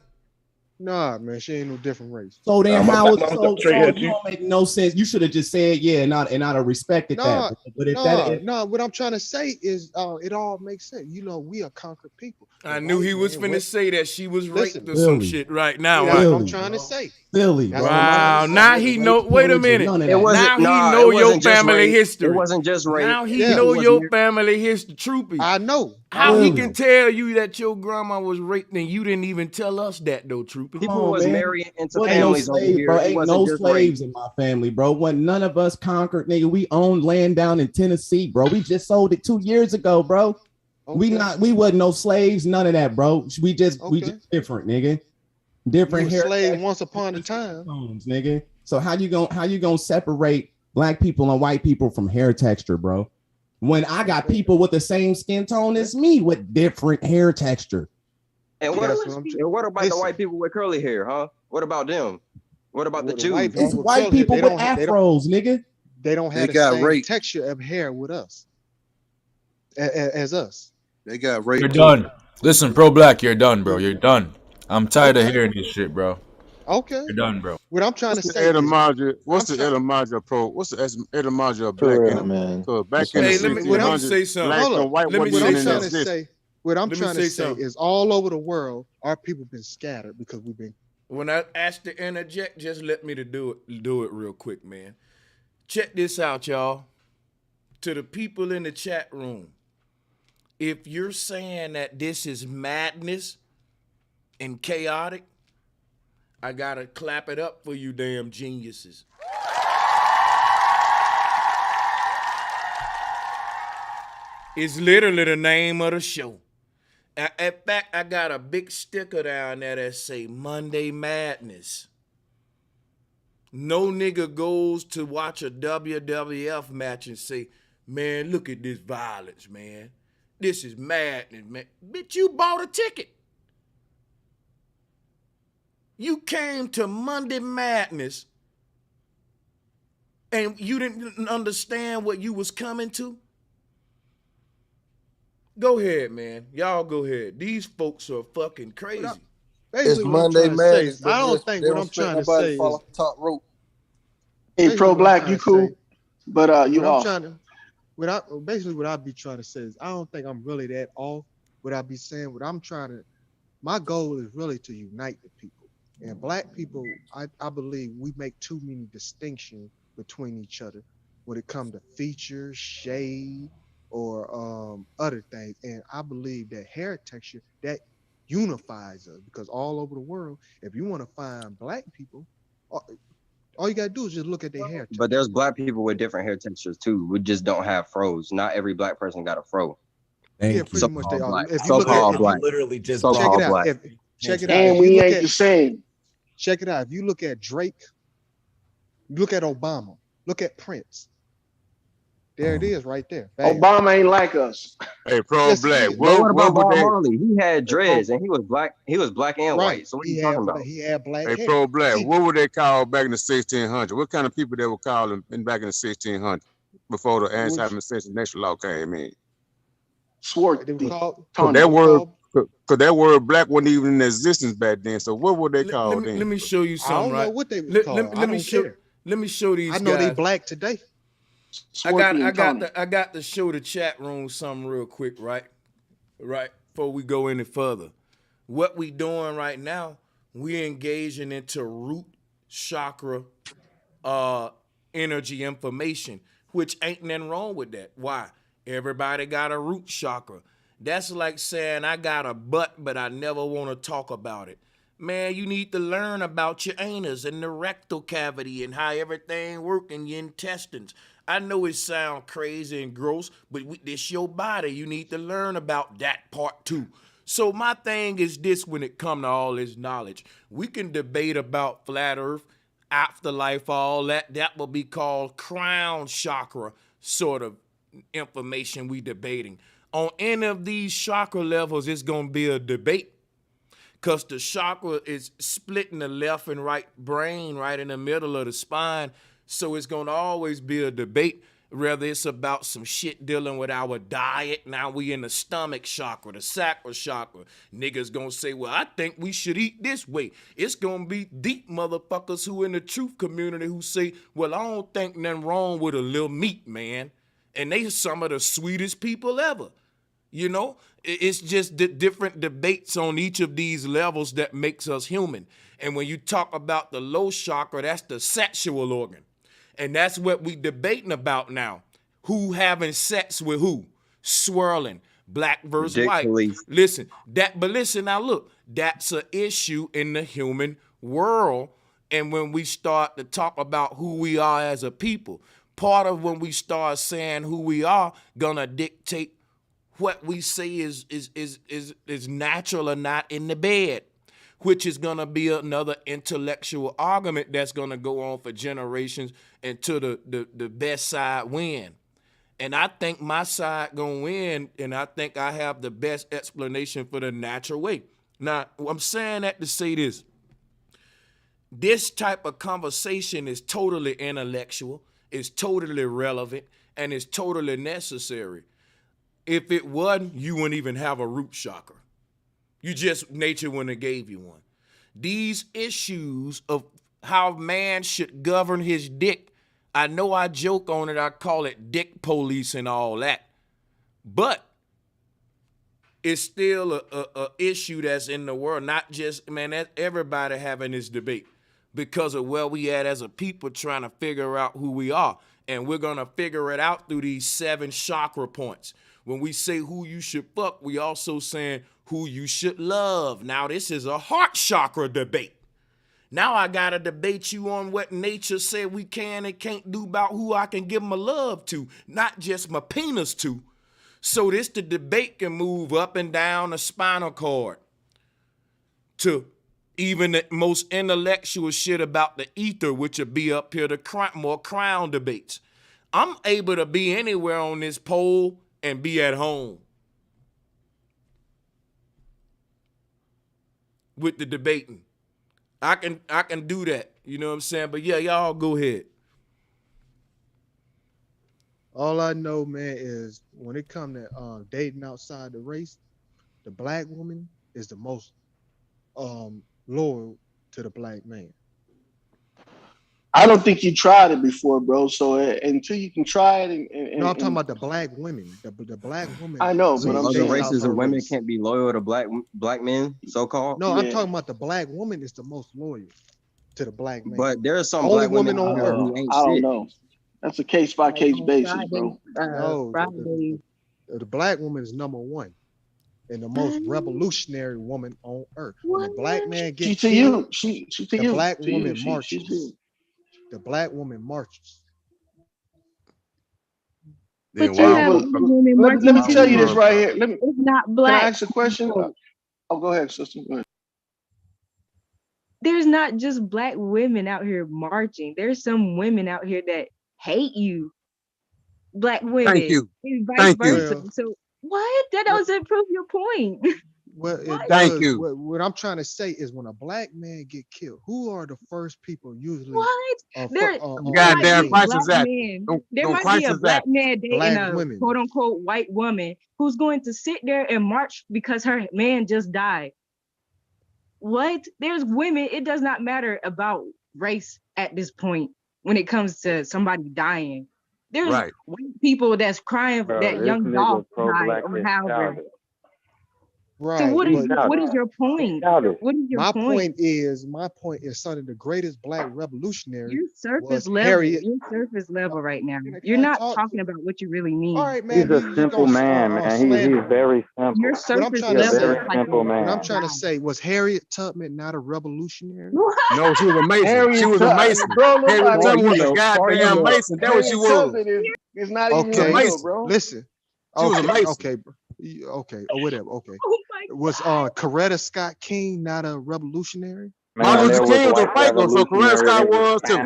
Nah, man, she ain't no different race. So then how so it don't make no sense. You should have just said yeah, and I'd have respected that. But if what I'm trying to say is it all makes sense. You know, we are conquered people. I knew he was finna say that she was raped or Silly. some shit right now. That's Right? what I'm trying to say. Silly. Wow. Now he know. Wait a minute. Now he know your family history. It wasn't just rape. Now he know your family history. Troopy. I know. How he can tell you that your grandma was raped and you didn't even tell us that though, Troopy? People was marrying into Well, families over here. Bro. It Ain't wasn't no just slaves rape. in my family, bro. When none of us conquered, nigga. We owned land down in Tennessee, bro. We just sold it 2 years ago, bro. Okay. We wasn't no slaves, none of that, bro. We just different, nigga. Different You were hair. slave once upon a time. Nigga. So how you gonna separate black people and white people from hair texture, bro? When I got people with the same skin tone as me with different hair texture. And what about the white people with curly hair, huh? What about them? What about the Jews? It's white people with afros, nigga. They don't have the same texture of hair with us as us. They got raped. You're done. Listen, Pro Black, you're done, bro. You're done. I'm tired of hearing this shit, bro. Okay. You're done, bro. What I'm trying to say What's the etymology of black enemy? So back in the 1600s, black and white wasn't even in existence. What I'm trying to say is all over the world, our people been scattered because we've been. When I asked to interject, just let me to do it real quick, man. Check this out, y'all. To the people in the chat room, if you're saying that this is madness and chaotic, I gotta clap it up for you damn geniuses. It's literally the name of the show. In fact, I got a big sticker down there that say Monday Madness. No nigga goes to watch a WWF match and say, man, look at this violence, man. This is madness, man. Bitch, you bought a ticket. You came to Monday Madness and you didn't understand what you was coming to? Go ahead, man. Y'all go ahead. These folks are fucking crazy. It's Monday Madness. I don't think what I'm trying to say is top rope. Hey, Pro Black, you cool? But you off. What I be trying to say is I don't think I'm really that off. What I be saying, my goal is really to unite the people. And black people, I believe we make too many distinctions between each other when it comes to features, shade, or other things. And I believe that hair texture, that unifies us, because all over the world, if you want to find black people, all you gotta do is just look at their hair texture. But there's black people with different hair textures too. We just don't have fros. Not every black person got a fro. Yeah, pretty much they are. So-called black. Literally just check it out. Check it out. And we ain't the same. Check it out. If you look at Drake, look at Obama, look at Prince. There it is right there. Bam. Obama ain't like us. Hey, Pro Black. What about Bob Marley? He had dreads and he was black. He was black and white. So what are you talking about? He had black hair. Hey, Pro Black. What were they called back in the 1600s? What kind of people they were calling back in the 1600s before the anti-assassination law came in? Swart. Because that word black wasn't even in existence back then. So what were they called then? Let me show you something. I don't know what they was called. Let me show these guys. I know they black today. I got to show the chat room something real quick, right? Right before we go any further. What we doing right now, we engaging into root chakra energy information, which ain't nothing wrong with that. Why? Everybody got a root chakra. That's like saying I got a butt, but I never want to talk about it. Man, you need to learn about your anus and the rectal cavity and how everything works in your intestines. I know it sounds crazy and gross, but this your body. You need to learn about that part too. So my thing is this: when it comes to all this knowledge, we can debate about flat earth, afterlife, all that. That will be called crown chakra sort of information we debating. On any of these chakra levels, it's going to be a debate. because the chakra is splitting the left and right brain right in the middle of the spine. So it's going to always be a debate, whether it's about some shit dealing with our diet. Now we in the stomach chakra, the sacral chakra. Niggas gonna say, well, I think we should eat this way. It's gonna be deep motherfuckers who in the truth community who say, well, I don't think nothing wrong with a little meat, man. And they some of the sweetest people ever. You know, it's just the different debates on each of these levels that makes us human. And when you talk about the low chakra, that's the sexual organ. And that's what we debating about now. Who having sex with who? Swirling. Black versus Dick white. police. Listen, listen now look, that's an issue in the human world. And when we start to talk about who we are as a people, part of when we start saying who we are gonna dictate what we say is natural or not in the bed, which is going to be another intellectual argument that's going to go on for generations until the best side win. And I think my side going to win, and I think I have the best explanation for the natural way. Now, I'm saying that to say this. This type of conversation is totally intellectual, it's totally relevant, and it's totally necessary. If it wasn't, you wouldn't even have a root chakra. You just, nature wouldn't have gave you one. These issues of how man should govern his dick, I know I joke on it, I call it dick police and all that. But it's still a issue that's in the world, not just, man, that's everybody having this debate because of where we at as a people trying to figure out who we are. And we're going to figure it out through these 7 chakra points. When we say who you should fuck, we also saying who you should love. Now, this is a heart chakra debate. Now I got to debate you on what nature said we can and can't do about who I can give my love to, not just my penis to. So the debate can move up and down the spinal cord to even the most intellectual shit about the ether, which would be up here, the more crown debates. I'm able to be anywhere on this pole and be at home with the debating. I can do that. You know what I'm saying? But yeah, y'all go ahead. All I know, man, is when it comes to dating outside the race, the black woman is the most loyal to the black man. I don't think you tried it before, bro. So until you can try it, no, I'm talking about the black women. The black women. I know, So but I'm other saying races of women can't be loyal to black men, so called. No, I'm talking about the black woman is the most loyal to the black man. But there are some only black women women on earth who ain't I don't shit. know. That's a case by case basis, bro. No, the black woman is number 1 and the most revolutionary woman on earth. When a black man gets killed, the black woman marches. The black woman marches. Let me tell you this right here. It's not black. Can I ask a question? Oh, go ahead, sister. Go ahead. There's not just black women out here marching. There's some women out here that hate you. Black women. Thank you. And vice Thank versa. you. So what? That doesn't prove your point. Well, Thank you. What I'm trying to say is when a black man get killed, who are the first people usually? What? There Goddamn crisis act. There might be a black man dating a quote unquote white woman who's going to sit there and march because her man just died. What? There's women. It does not matter about race at this point when it comes to somebody dying. There's white people that's crying for that young dog died or however. Right. So what is your point? What is your my point? My point is son of the greatest black revolutionary. You're surface level. Harriet. You're surface level right now. You're not talking about what you really mean. All right, man. He's a simple man, man. He's very simple. You're surface level. Very simple man. What I'm trying to say was Harriet Tubman not a revolutionary? No, she was a Mason. Harriet She was a Mason. Bro, Harriet Tubman was a goddamn Mason. That was she was. It's not even real, bro. Listen. She was a Mason. Okay, bro. Okay, or whatever. Okay. Oh my God. Was Coretta Scott King not a revolutionary? Martin Luther King was a Franco, so Coretta Scott was too.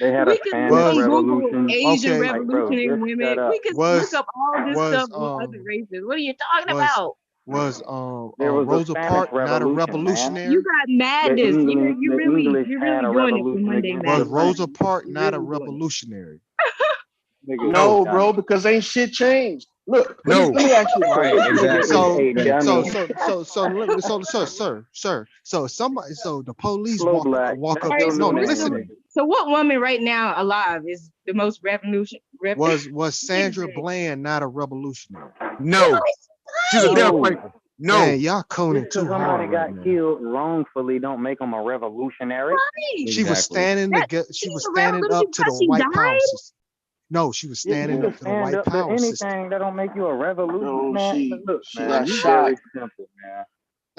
They had a Spanish revolution. Asian revolutionary women. We could look up all this stuff with other races. What are you talking about? Was There was a Rosa Spanish Parks not a Revolution, man. revolutionary? You got madness. You're really had a doing it for revolution Monday against Was Madness. Rosa Parks not a revolutionary? Nigga, No, bro, because ain't shit changed. Look, let me ask you a Right, question. exactly. So somebody, so the police Slow walk black. up. That's your No, new name, listen. nigga. So what woman right now alive is the most Was Sandra Bland not a revolutionary? No, she's a death quaker. No, man, y'all coning Just too because hard somebody right got now. killed wrongfully don't make them a revolutionary. Right. She was standing she was standing up to the white power system. No, she was standing up to the white power system. Anything that don't make you a revolution, man. Look, She man, got you shot. very simple, man.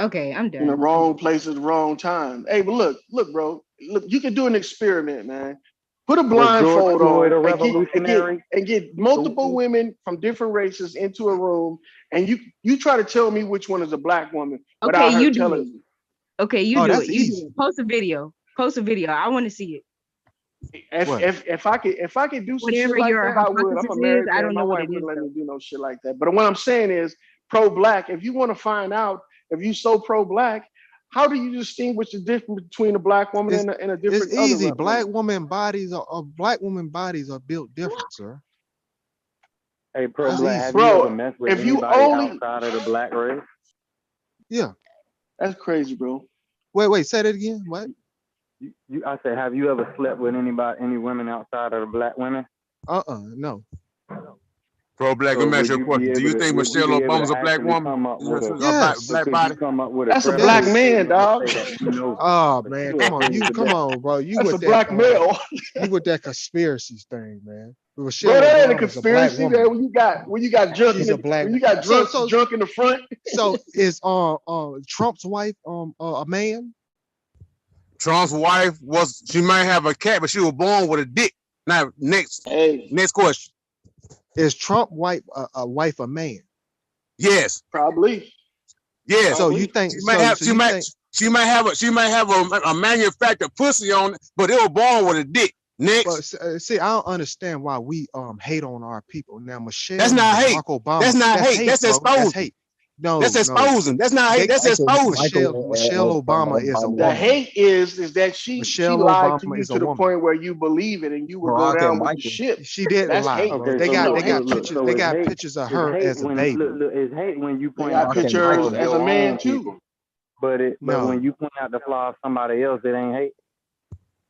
Okay, I'm done. In the wrong place at the wrong time. Hey, but look, bro. Look, you can do an experiment, man. Put a blindfold Floyd a on revolutionary? and get multiple women from different races into a room, and you try to tell me which one is a black woman Okay, without her you do telling it. you. Okay, you Oh, do that's it. You easy. do it. Post a video. I want to see it. If I could do some Whatever shit like your that, I would. I'm hypothesis a married is, I man. don't My know what wife it is wouldn't let though. me do no shit like that. But what I'm saying is pro-black. If you want to find out if you so pro-black, how do you distinguish the difference between a black woman and a different? It's easy. Other Black woman? black women bodies are built different, sir. Hey, pro-black, have Bro, you ever messed with if you anybody only outside of the black race? Yeah. That's crazy, bro. Wait, say that again. What? I said, have you ever slept with any women outside of the black women? No. Pro-black. Let me ask you a question. Do you think Michelle Obama's a black woman? Yes. Black body. That's a black man, dog. Oh man, come on, bro. You That's with a black male. You with that conspiracy thing, man. Michelle Bro, that ain't a Obama's black conspiracy, woman. man. When you got drunk, She's a black. when you got drunk in the front. So is Trump's wife a man? Trump's wife she might have a cat, but she was born with a dick. Now, next question. Is Trump's wife a man? Yes. Probably. Yes. So you think she might have a manufactured pussy on it, but it was born with a dick. Next. But see, I don't understand why we hate on our people. Now, Michelle, that's not hate. Obama, that's not hate. That's exposing. That's hate. No, that's exposing. That's not hate. That's exposing. Michelle Obama is a woman. The hate is that she lied to you to the point where you believe it and you would go down with the ship. She didn't That's lie. hate. Okay, they got pictures. They got pictures of her as a baby. It's hate when you point out pictures as a man too. People. But when you point out the flaw of somebody else, it ain't hate.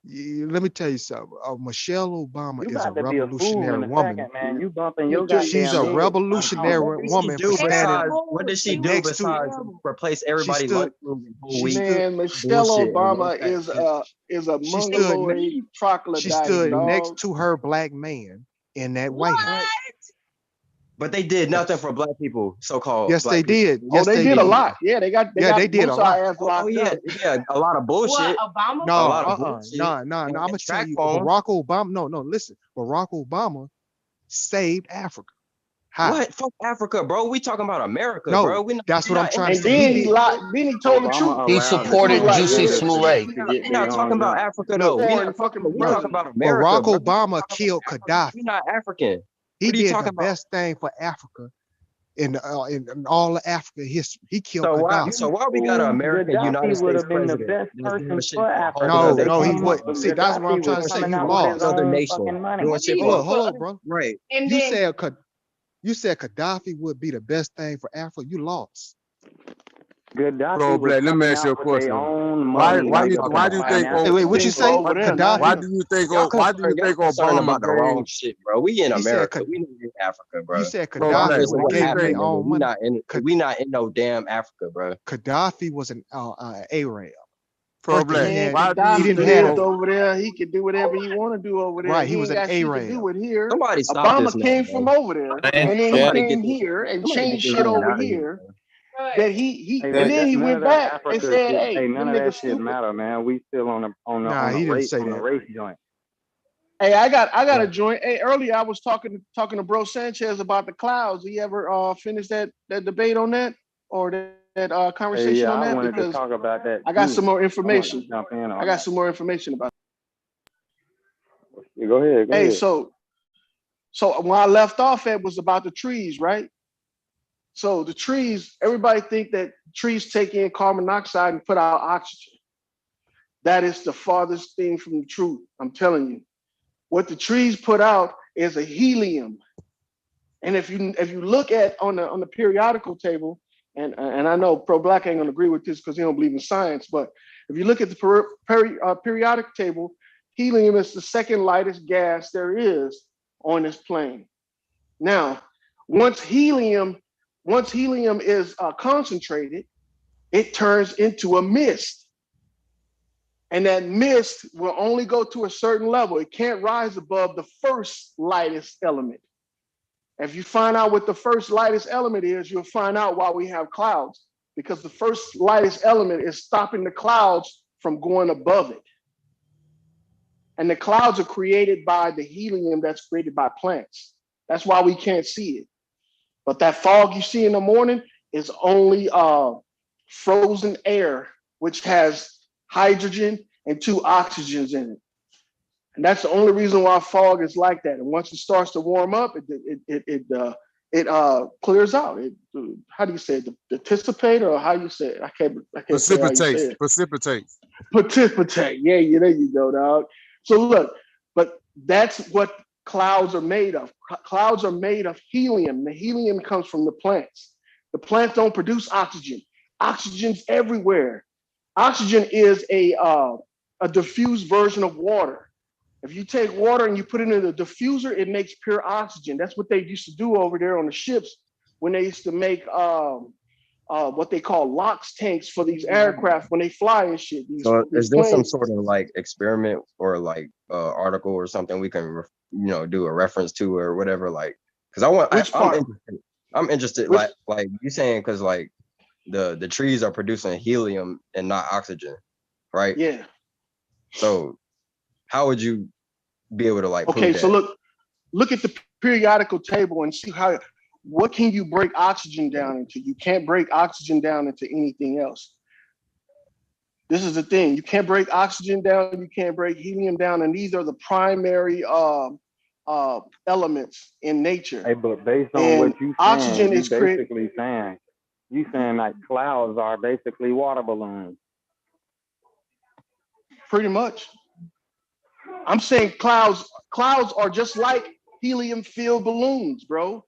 Let me tell you something. Michelle Obama is a to be a revolutionary fool woman. Second, man. You bumping your goddamn She's a revolutionary woman for standing. What did she do besides replace everybody like Man, Michelle Obama is a mongoloid troglodyte. She stood next to her black man in that White House. But they did nothing for black people, so-called. Yes, they did. Yes, they did a lot. Yeah, they did a lot. Yeah, a lot of bullshit. What, Obama? No, I'm gonna tell you, Barack Obama. No, listen. Barack Obama saved Africa. How? What? Fuck Africa, bro. We talking about America, no, bro. That's what I'm trying to say. Then he lied. Then he told the truth. He supported Juicy Smollett. We're not talking about Africa, though. We're talking about America. Barack Obama killed Gaddafi. We're not African. He did the best thing for Africa in all of Africa history. He killed Gaddafi. So why we got an American United States president? The best person for Africa. No, he wouldn't. See, that's what I'm trying to say. You lost. Other nation. Hold on, bro. Right. You said Gaddafi would be the best thing for Africa. You lost. Gaddafi Black, let me ask you a question. Why do you think? Wait, what you say? Gaddafi? Why do you think Obama about the wrong shit, bro? We in America. We not in Africa, bro. You said Gaddafi gave their own money. We not in no damn Africa, bro. Gaddafi was an Arab. He didn't have over there. He could do whatever he want to do over there. Right, he was an Arab. Do it here. Somebody stop Obama this came man, from over there, and then he came here and changed shit over here. That he and then he went back and said, "Hey, none of that shit matter, man. We still on the race joint." Hey, I got a joint. Hey, earlier I was talking to Bro Sanchez about the clouds. You ever finish that debate on that or that conversation on that? I wanted because to talk about that. I got some more information. I got some more information about it. Go ahead. So when I left off, it was about the trees, right? So the trees, everybody think that trees take in carbon dioxide and put out oxygen. That is the farthest thing from the truth. I'm telling you. What the trees put out is a helium. And if you look at on the periodical table, and I know Pro Black ain't gonna agree with this because he don't believe in science, but if you look at the periodic table, helium is the second lightest gas there is on this plane. Now, once helium is concentrated, it turns into a mist. And that mist will only go to a certain level. It can't rise above the first lightest element. If you find out what the first lightest element is, you'll find out why we have clouds, because the first lightest element is stopping the clouds from going above it. And the clouds are created by the helium that's created by plants. That's why we can't see it. But that fog you see in the morning is only frozen air, which has hydrogen and 2 oxygens in it. And that's the only reason why fog is like that. And once it starts to warm up, it clears out. How do you say it? Dissipate, or how you say it? I can't say how you say it. Precipitate. Yeah, there you go, dog. So look, but that's what clouds are made of. Clouds are made of helium. The helium comes from the plants. The plants don't produce oxygen. Oxygen's everywhere. Oxygen is a diffused version of water. If you take water and you put it in a diffuser, it makes pure oxygen. That's what they used to do over there on the ships when they used to make what they call LOX tanks for these aircraft when they fly and shit. So is there some sort of like experiment or like article or something we can do a reference to or whatever? Like, because I'm interested. Like you saying, because like the trees are producing helium and not oxygen, right? Yeah. So how would you be able to like okay, prove so that? look at the periodical table and see what can you break oxygen down into? You can't break oxygen down into anything else. This is the thing. You can't break oxygen down, you can't break helium down, and these are the primary elements in nature. Hey, but based on and what you oxygen saying, is created. You saying like clouds are basically water balloons. Pretty much. I'm saying clouds are just like helium-filled balloons, bro.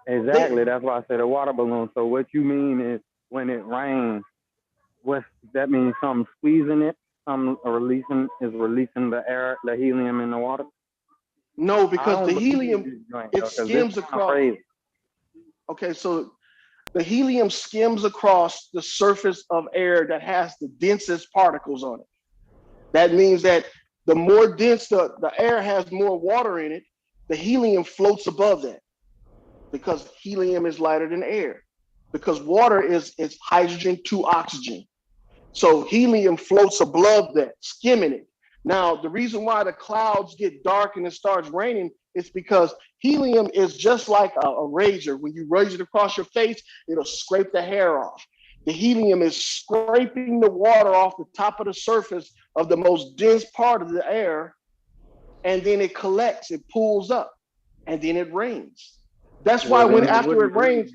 Exactly. That's why I said a water balloon. So what you mean is when it rains, what that means? Something squeezing it, something releasing the air, the helium in the water. No, because the helium skims across. Okay, so the helium skims across the surface of air that has the densest particles on it. That means that the more dense the air has more water in it, the helium floats above that, because helium is lighter than air, because water is hydrogen to oxygen. So helium floats above that, skimming it. Now, the reason why the clouds get dark and it starts raining is because helium is just like a razor. When you razor it across your face, it'll scrape the hair off. The helium is scraping the water off the top of the surface of the most dense part of the air, and then it collects, it pulls up, and then it rains. That's why after it rains,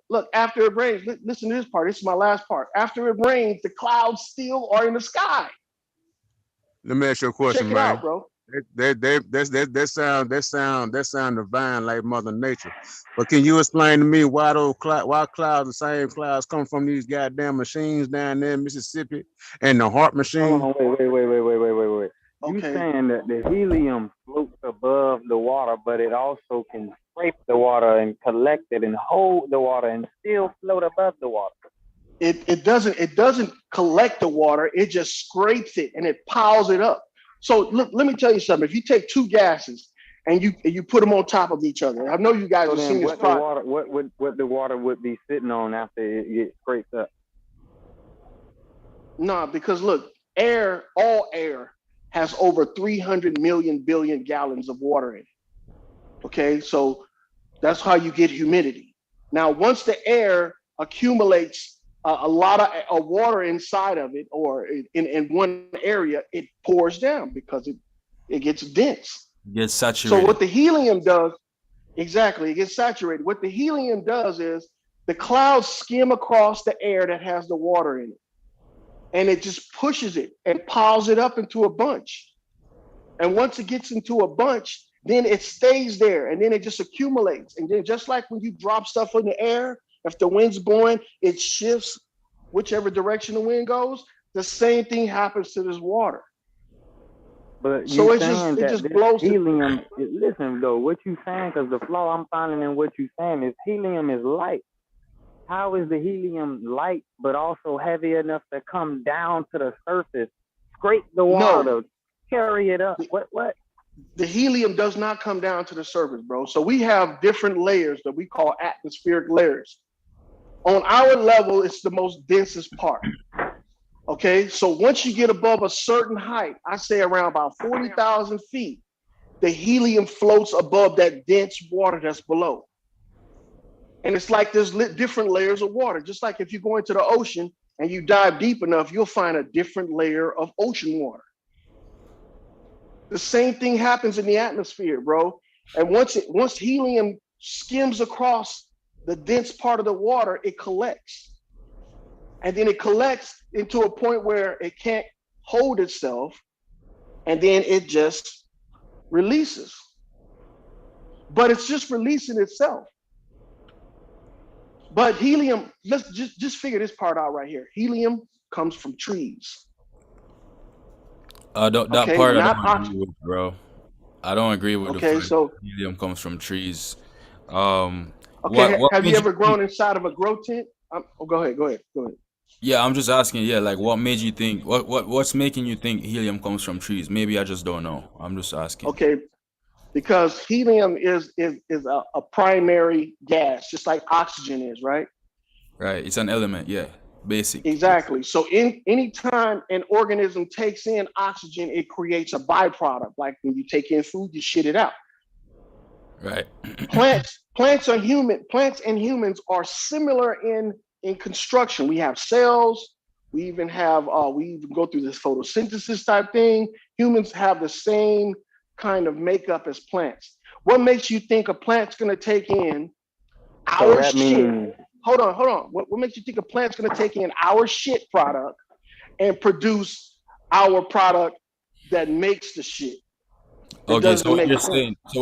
look, after it rains, listen to this part. This is my last part. After it rains, the clouds still are in the sky. Let me ask you a question, Check it man. out, bro. That sound divine like Mother Nature. But can you explain to me why clouds, the same clouds, come from these goddamn machines down there in Mississippi and the HAARP machine? Hold on, wait. You saying that the helium floats above the water, but it also can scrape the water and collect it and hold the water and still float above the water. It doesn't collect the water, it just scrapes it and it piles it up. So look, let me tell you something. If you take two gases and you put them on top of each other, I know you guys have seen this product. What the water would be sitting on after it gets scraped up? No, because look, all air has over 300 million billion gallons of water in it. Okay, so that's how you get humidity. Now, once the air accumulates a lot of water inside of it, or in one area, it pours down because it gets dense. It gets saturated. So what the helium does, exactly, it gets saturated. What the helium does is The clouds skim across the air that has the water in it, and it just pushes it and piles it up into a bunch. And once it gets into a bunch, then it stays there, and then it just accumulates. And then just like when you drop stuff in the air, if the wind's blowing, it shifts whichever direction the wind goes. The same thing happens to this water. But So you it saying that just this blows. helium, listen though, what you saying, because the flaw I'm finding in what you saying is helium is light. How is the helium light, but also heavy enough to come down to the surface, scrape the water, carry it up? What? The helium does not come down to the surface, bro. So we have different layers that we call atmospheric layers. On our level, it's the most densest part. Okay, so once you get above a certain height, I say around about 40,000 feet, the helium floats above that dense water that's below. And it's like there's different layers of water. Just like if you go into the ocean and you dive deep enough, you'll find a different layer of ocean water. The same thing happens in the atmosphere, bro. And once helium skims across the dense part of the water, it collects. And then it collects into a point where it can't hold itself, and then it just releases. But it's just releasing itself. But helium, let's just figure this part out right here. Helium comes from trees. That Okay, part I not don't oxygen. agree with, bro. I don't agree with the Okay, fact so that helium comes from trees. okay, What have you made ever you grown inside of a grow tent? Go ahead. Yeah, I'm just asking, yeah, like what made you think what's making you think helium comes from trees? Maybe I just don't know. I'm just asking. Okay, because helium is a primary gas, just like oxygen is, right? Right. It's an element, yeah. Basic. Exactly. So any time an organism takes in oxygen, it creates a byproduct. Like when you take in food, you shit it out. Right. Plants and humans are similar in construction. We have cells. We even go through this photosynthesis type thing. Humans have the same kind of makeup as plants. What makes you think a plant's going to take in our shit? Hold on. What makes you think a plant's going to take in our shit product and produce our product that makes the shit? Okay, so what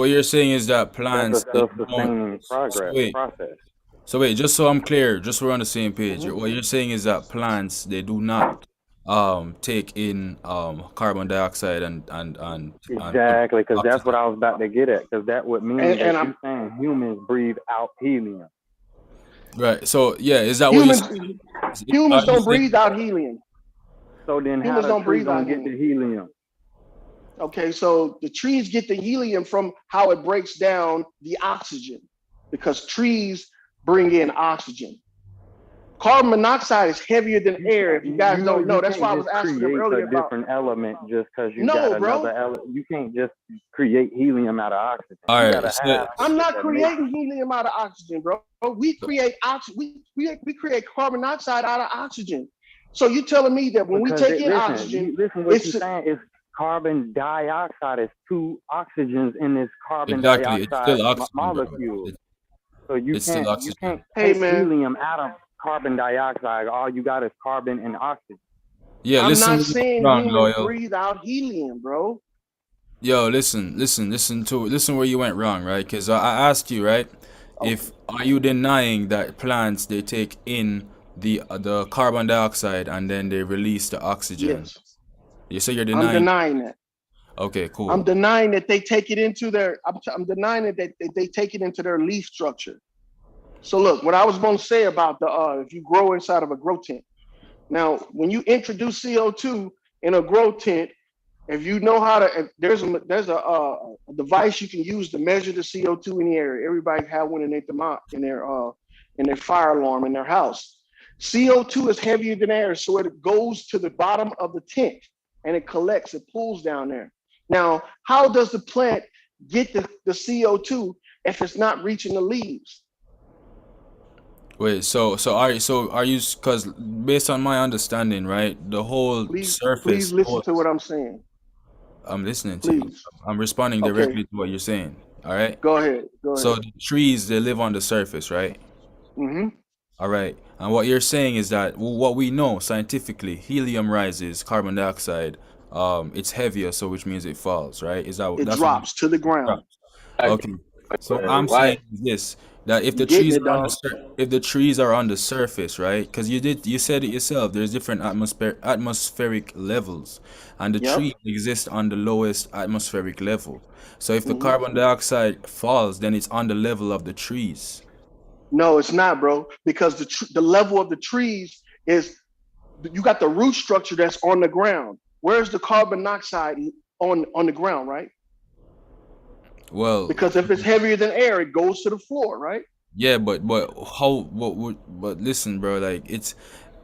you're saying is that plants That's a self-sustaining process. So wait, just so I'm clear, just so we're on the same page. What you're saying is that plants, they do not take in carbon dioxide and exactly, because that's what I was about to get at, because that would mean that you're saying humans breathe out helium. Right. So yeah, is that humans, what you humans don't breathe out helium. So then humans how the trees don't get the helium? Okay, so the trees get the helium from how it breaks down the oxygen, because trees bring in oxygen. Carbon monoxide is heavier than air. If you guys don't know, that's why I was asking them earlier about. A different element just because you got another element. You can't just create helium out of oxygen. All right, I'm not creating helium out of oxygen, bro. We create oxygen. We create carbon dioxide out of oxygen. So you telling me that when we take in oxygen, listen what you're saying is carbon dioxide is two oxygens in this carbon dioxide molecule. So you can't take helium out of carbon dioxide. All you got is carbon and oxygen. Yeah, I'm not saying humans breathe out helium, bro. Yo, listen where you went wrong, right? Because I asked you, right? Are you denying that plants, they take in the carbon dioxide and then they release the oxygen? Yes. You say you're denying. I'm denying that. Okay, cool. I'm denying that they take it into their. I'm denying that they take it into their leaf structure. So look, what I was going to say about if you grow inside of a grow tent. Now, when you introduce CO2 in a grow tent, if you know how to, there's a device you can use to measure the CO2 in the area. Everybody have one in their fire alarm in their house. CO2 is heavier than air, so it goes to the bottom of the tent and it collects, it pulls down there. Now, how does the plant get the CO2 if it's not reaching the leaves? Wait, so are you, because based on my understanding, right, the whole surface. Please listen to what I'm saying. I'm listening to you. I'm responding directly to what you're saying. All right. Go ahead. So the trees, they live on the surface, right? Mm-hmm. All right. And what you're saying is that what we know scientifically, helium rises, carbon dioxide, it's heavier, so which means it falls, right? Is that It that's what drops to the ground. Okay. So I'm saying Right. this, that if You the getting trees it, are on the dog? if the trees are on the surface, right? Because you said it yourself. There's different atmospheric levels, and the Yep. tree exists on the lowest atmospheric level. So if the hmm carbon dioxide falls, then it's on the level of the trees. No, it's not, bro. Because the level of the trees is you got the root structure that's on the ground. Where's the carbon dioxide on the ground, right? Well, Because if it's heavier than air, it goes to the floor, right? yeah, but how but listen, bro, like it's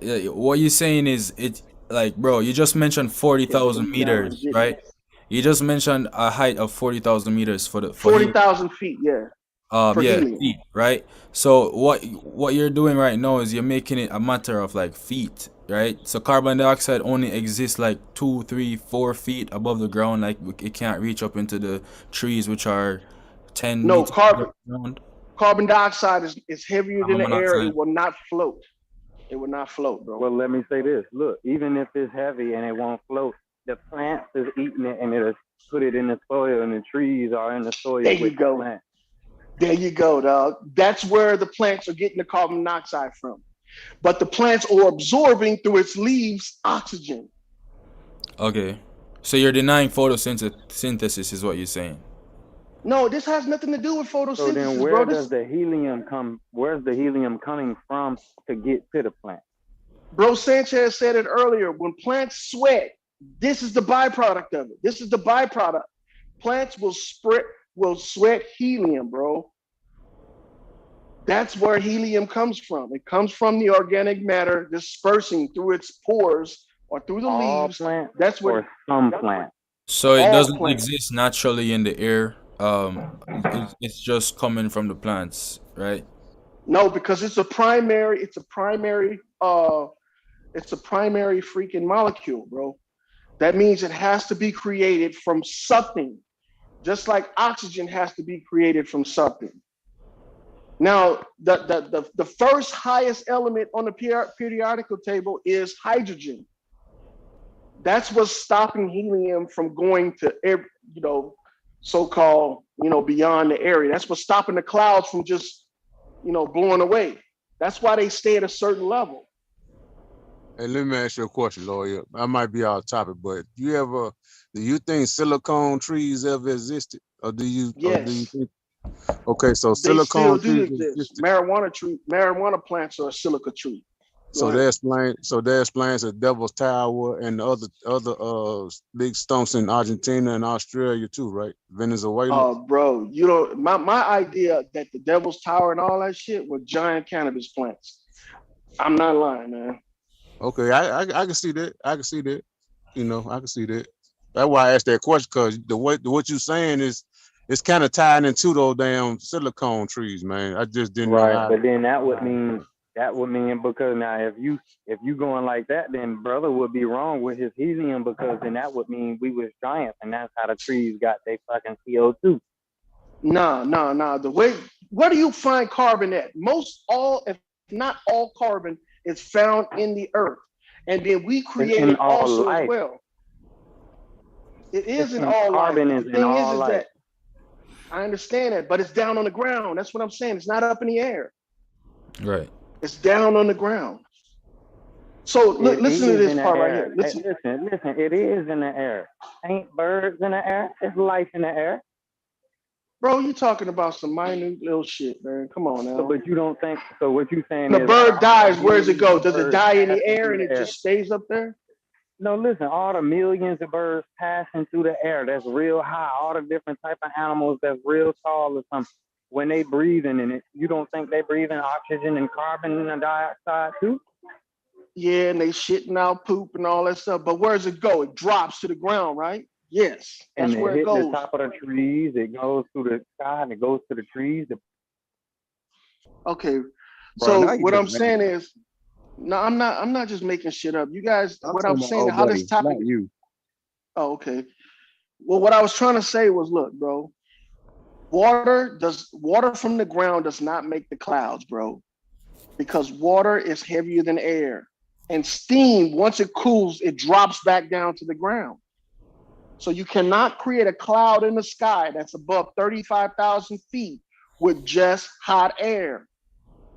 what you're saying is it like bro, you just mentioned Yeah, bro, 40,000 you down meters, getting right? it. You just mentioned a height of 40,000 meters for 40,000 feet, yeah, for yeah, helium. feet, right? So what you're doing right now is you're making it a matter of like feet, right? So carbon dioxide only exists like 2, 3, 4 feet above the ground, like it can't reach up into the trees, which are 10 No, meters above the ground. carbon dioxide is heavier than Carbon the air. monoxide. It will not float. It will not float, bro. Well, let me say this. Look, even if it's heavy and it won't float, the plants is eating it and it'll put it in the soil, and the trees are in the soil There you with the go. plant. There you go, dog. That's where the plants are getting the carbon monoxide from. But the plants are absorbing through its leaves oxygen. Okay. So you're denying photosynthesis is what you're saying. No, this has nothing to do with So photosynthesis, then bro. where does the helium come? Where's the helium coming from to get to the plant? Bro Sanchez said it earlier. When plants sweat, this is the byproduct of it. This is the byproduct. Plants will sweat helium, bro. That's where helium comes from. It comes from the organic matter dispersing through its pores or through the leaves. Plants That's what or some plants? So it all doesn't plants. exist naturally in the air. It's just coming from the plants, right? No, because it's a primary freaking molecule, bro. That means it has to be created from something, just like oxygen has to be created from something. Now, the first highest element on the periodical table is hydrogen. That's what's stopping helium from going to, so-called, beyond the area. That's what's stopping the clouds from just, blowing away. That's why they stay at a certain level. Hey, let me ask you a question, lawyer. I might be off topic, but do you think silicone trees ever existed? Or do you Yes. think? Okay, so They still silicone do trees this. existed. Marijuana plants are a silica tree. So that explains the Devil's Tower and the other big stumps in Argentina and Australia too, right? Venezuela. Bro, my idea that the Devil's Tower and all that shit were giant cannabis plants. I'm not lying, man. Okay, I can see that. I can see that. I can see that. That's why I asked that question, because what you're saying is it's kind of tied into those damn silicone trees, man. I just didn't know how. But then that would mean because now if you going like that, then brother would be wrong with his helium, because then that would mean we was giants, and that's how the trees got their fucking CO2. Nah. Where do you find carbon at? If not all carbon is found in the earth. And then we create it also life. As well. It is in all carbon life. The thing is that I understand it, but it's down on the ground. That's what I'm saying. It's not up in the air. Right. It's down on the ground. So listen to this part right here. Listen, it is in the air. Ain't birds in the air? It's life in the air. Bro, you talking about some minute little shit, man. Come on now. But you don't think so? What you saying is the bird dies, where does it go? Does it die in the air and it just stays up there? No, listen, all the millions of birds passing through the air, that's real high. All the different type of animals that's real tall or something. When they breathing in it, you don't think they breathing oxygen and carbon and dioxide too? Yeah, and they shitting out poop and all that stuff. But where does it go? It drops to the ground, right? Yes, that's and where it goes. The top of the trees, it goes through the sky and it goes to the trees. Okay, so what I'm saying is, no, I'm not just making shit up. You guys, what I'm saying, how this topic. Not you. Oh, okay. Well, what I was trying to say was, look, bro, water from the ground does not make the clouds, bro. because water is heavier than air. And steam, once it cools, it drops back down to the ground. So you cannot create a cloud in the sky that's above 35,000 feet with just hot air.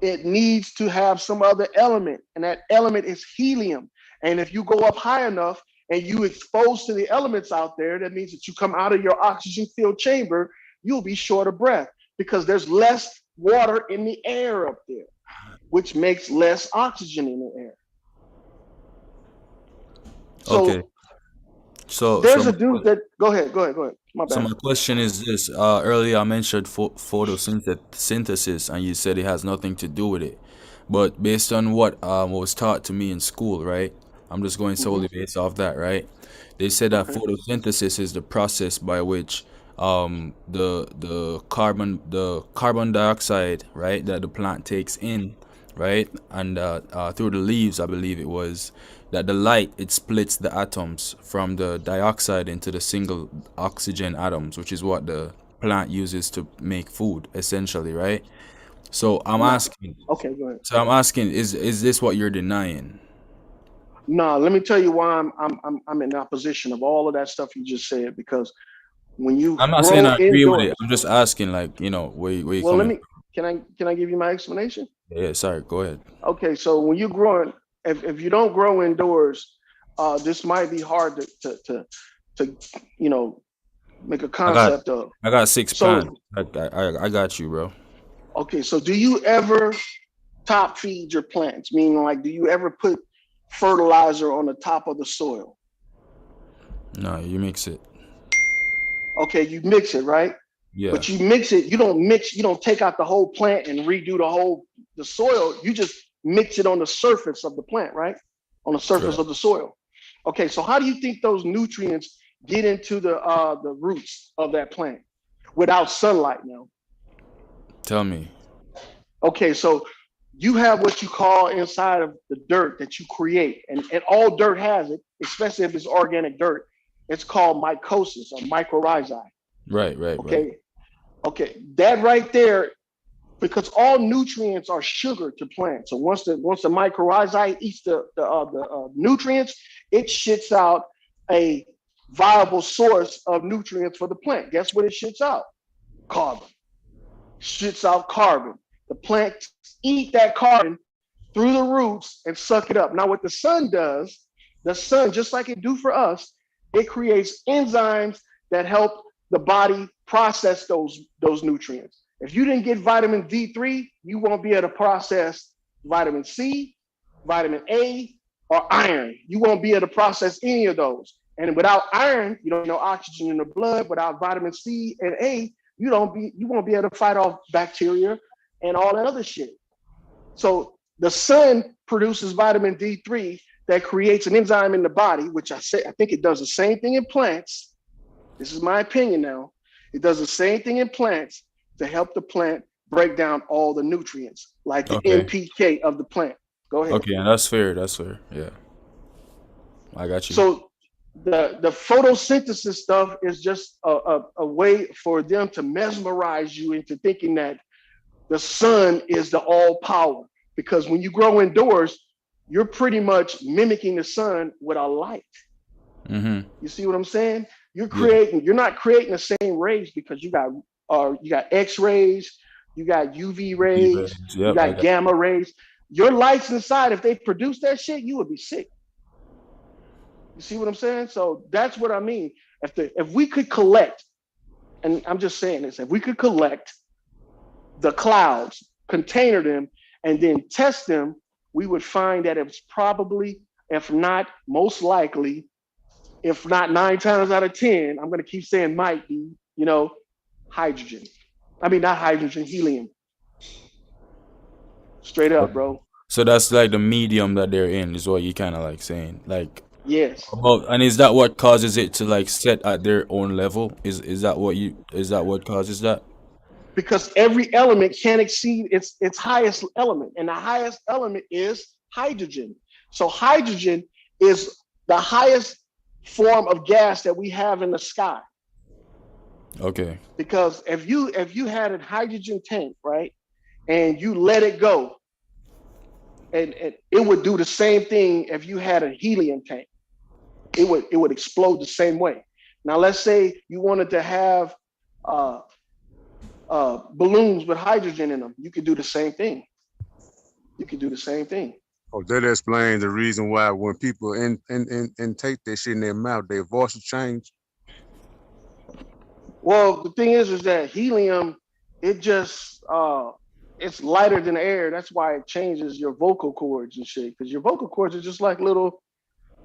It needs to have some other element, and that element is helium. And if you go up high enough and you expose to the elements out there, that means that you come out of your oxygen filled chamber, you'll be short of breath because there's less water in the air up there, which makes less oxygen in the air. So Okay. So there's a dude that go ahead. My bad. So my question is this: earlier I mentioned photosynthesis, and you said it has nothing to do with it. But based on what was taught to me in school, right? I'm just going solely based off that, right? They said that photosynthesis is the process by which the carbon dioxide, right, that the plant takes in, right, and through the leaves, I believe it was, that the light, it splits the atoms from the dioxide into the single oxygen atoms, which is what the plant uses to make food, essentially, right? So I'm asking. Okay, go ahead. So I'm asking, is this what you're denying? No, let me tell you why I'm in opposition of all of that stuff you just said, because when you I'm not grow saying I agree with indoors, it. I'm just asking, like, where you well, coming can I give you my explanation? from? Yeah, sorry, go ahead. Okay, so when you're growing, if you don't grow indoors, this might be hard to make a concept of. I got 6 So plants. I got you, bro. okay, so do you ever top feed your plants? Meaning, like, do you ever put fertilizer on the top of the soil? No, you mix it. Okay, you mix it, right? Yeah. But you mix it, you don't take out the whole plant and redo the soil. You just mix it on the surface of the plant, right? On the surface of the soil. Okay, so how do you think those nutrients get into the roots of that plant without sunlight now? Tell me. Okay, so you have what you call inside of the dirt that you create, and all dirt has it, especially if it's organic dirt. It's called mycosis or mycorrhizae. Right. Okay, that right there, because all nutrients are sugar to plants. So once the mycorrhizae eats the nutrients, it shits out a viable source of nutrients for the plant. Guess what it shits out? Carbon. Shits out carbon. The plants eat that carbon through the roots and suck it up. Now, what the sun does, just like it do for us, it creates enzymes that help the body process those nutrients. If you didn't get vitamin D3, you won't be able to process vitamin C, vitamin A, or iron. You won't be able to process any of those. And without iron, you don't know oxygen in the blood. Without vitamin C and A, you won't be able to fight off bacteria and all that other shit. So the sun produces vitamin D3 that creates an enzyme in the body, which I think it does the same thing in plants. This is my opinion now. It does the same thing in plants to help the plant break down all the nutrients, like the NPK of the plant. Go ahead. Okay, that's fair. Yeah. I got you. So the photosynthesis stuff is just a way for them to mesmerize you into thinking that the sun is the all power. Because when you grow indoors, you're pretty much mimicking the sun with a light. Mm-hmm. You see what I'm saying? You're not creating the same rays, because you got X-rays, you got UV rays, you got gamma rays. Your lights inside, if they produce that shit, you would be sick. You see what I'm saying? So that's what I mean. If we could collect, and I'm just saying this, if we could collect the clouds, container them, and then test them, we would find that it's probably, if not most likely, if not 9 times out of 10, I'm going to keep saying might be, hydrogen. I mean, not hydrogen, helium. Straight up, bro. So that's like the medium that they're in, is what you kind of like saying, like. Yes. And is that what causes it to like set at their own level? Is that what causes that? Because every element can exceed its highest element, and the highest element is hydrogen. So hydrogen is the highest form of gas that we have in the sky. Okay. Because if you had a hydrogen tank, right, and you let it go, and it would do the same thing if you had a helium tank. It would explode the same way. Now, let's say you wanted to have balloons with hydrogen in them. You could do the same thing. You could do the same thing. Oh, that explains the reason why when people intake that shit in their mouth, their voices change. Well, the thing is that helium, it just it's lighter than air. That's why it changes your vocal cords and shit. Because your vocal cords are just like little,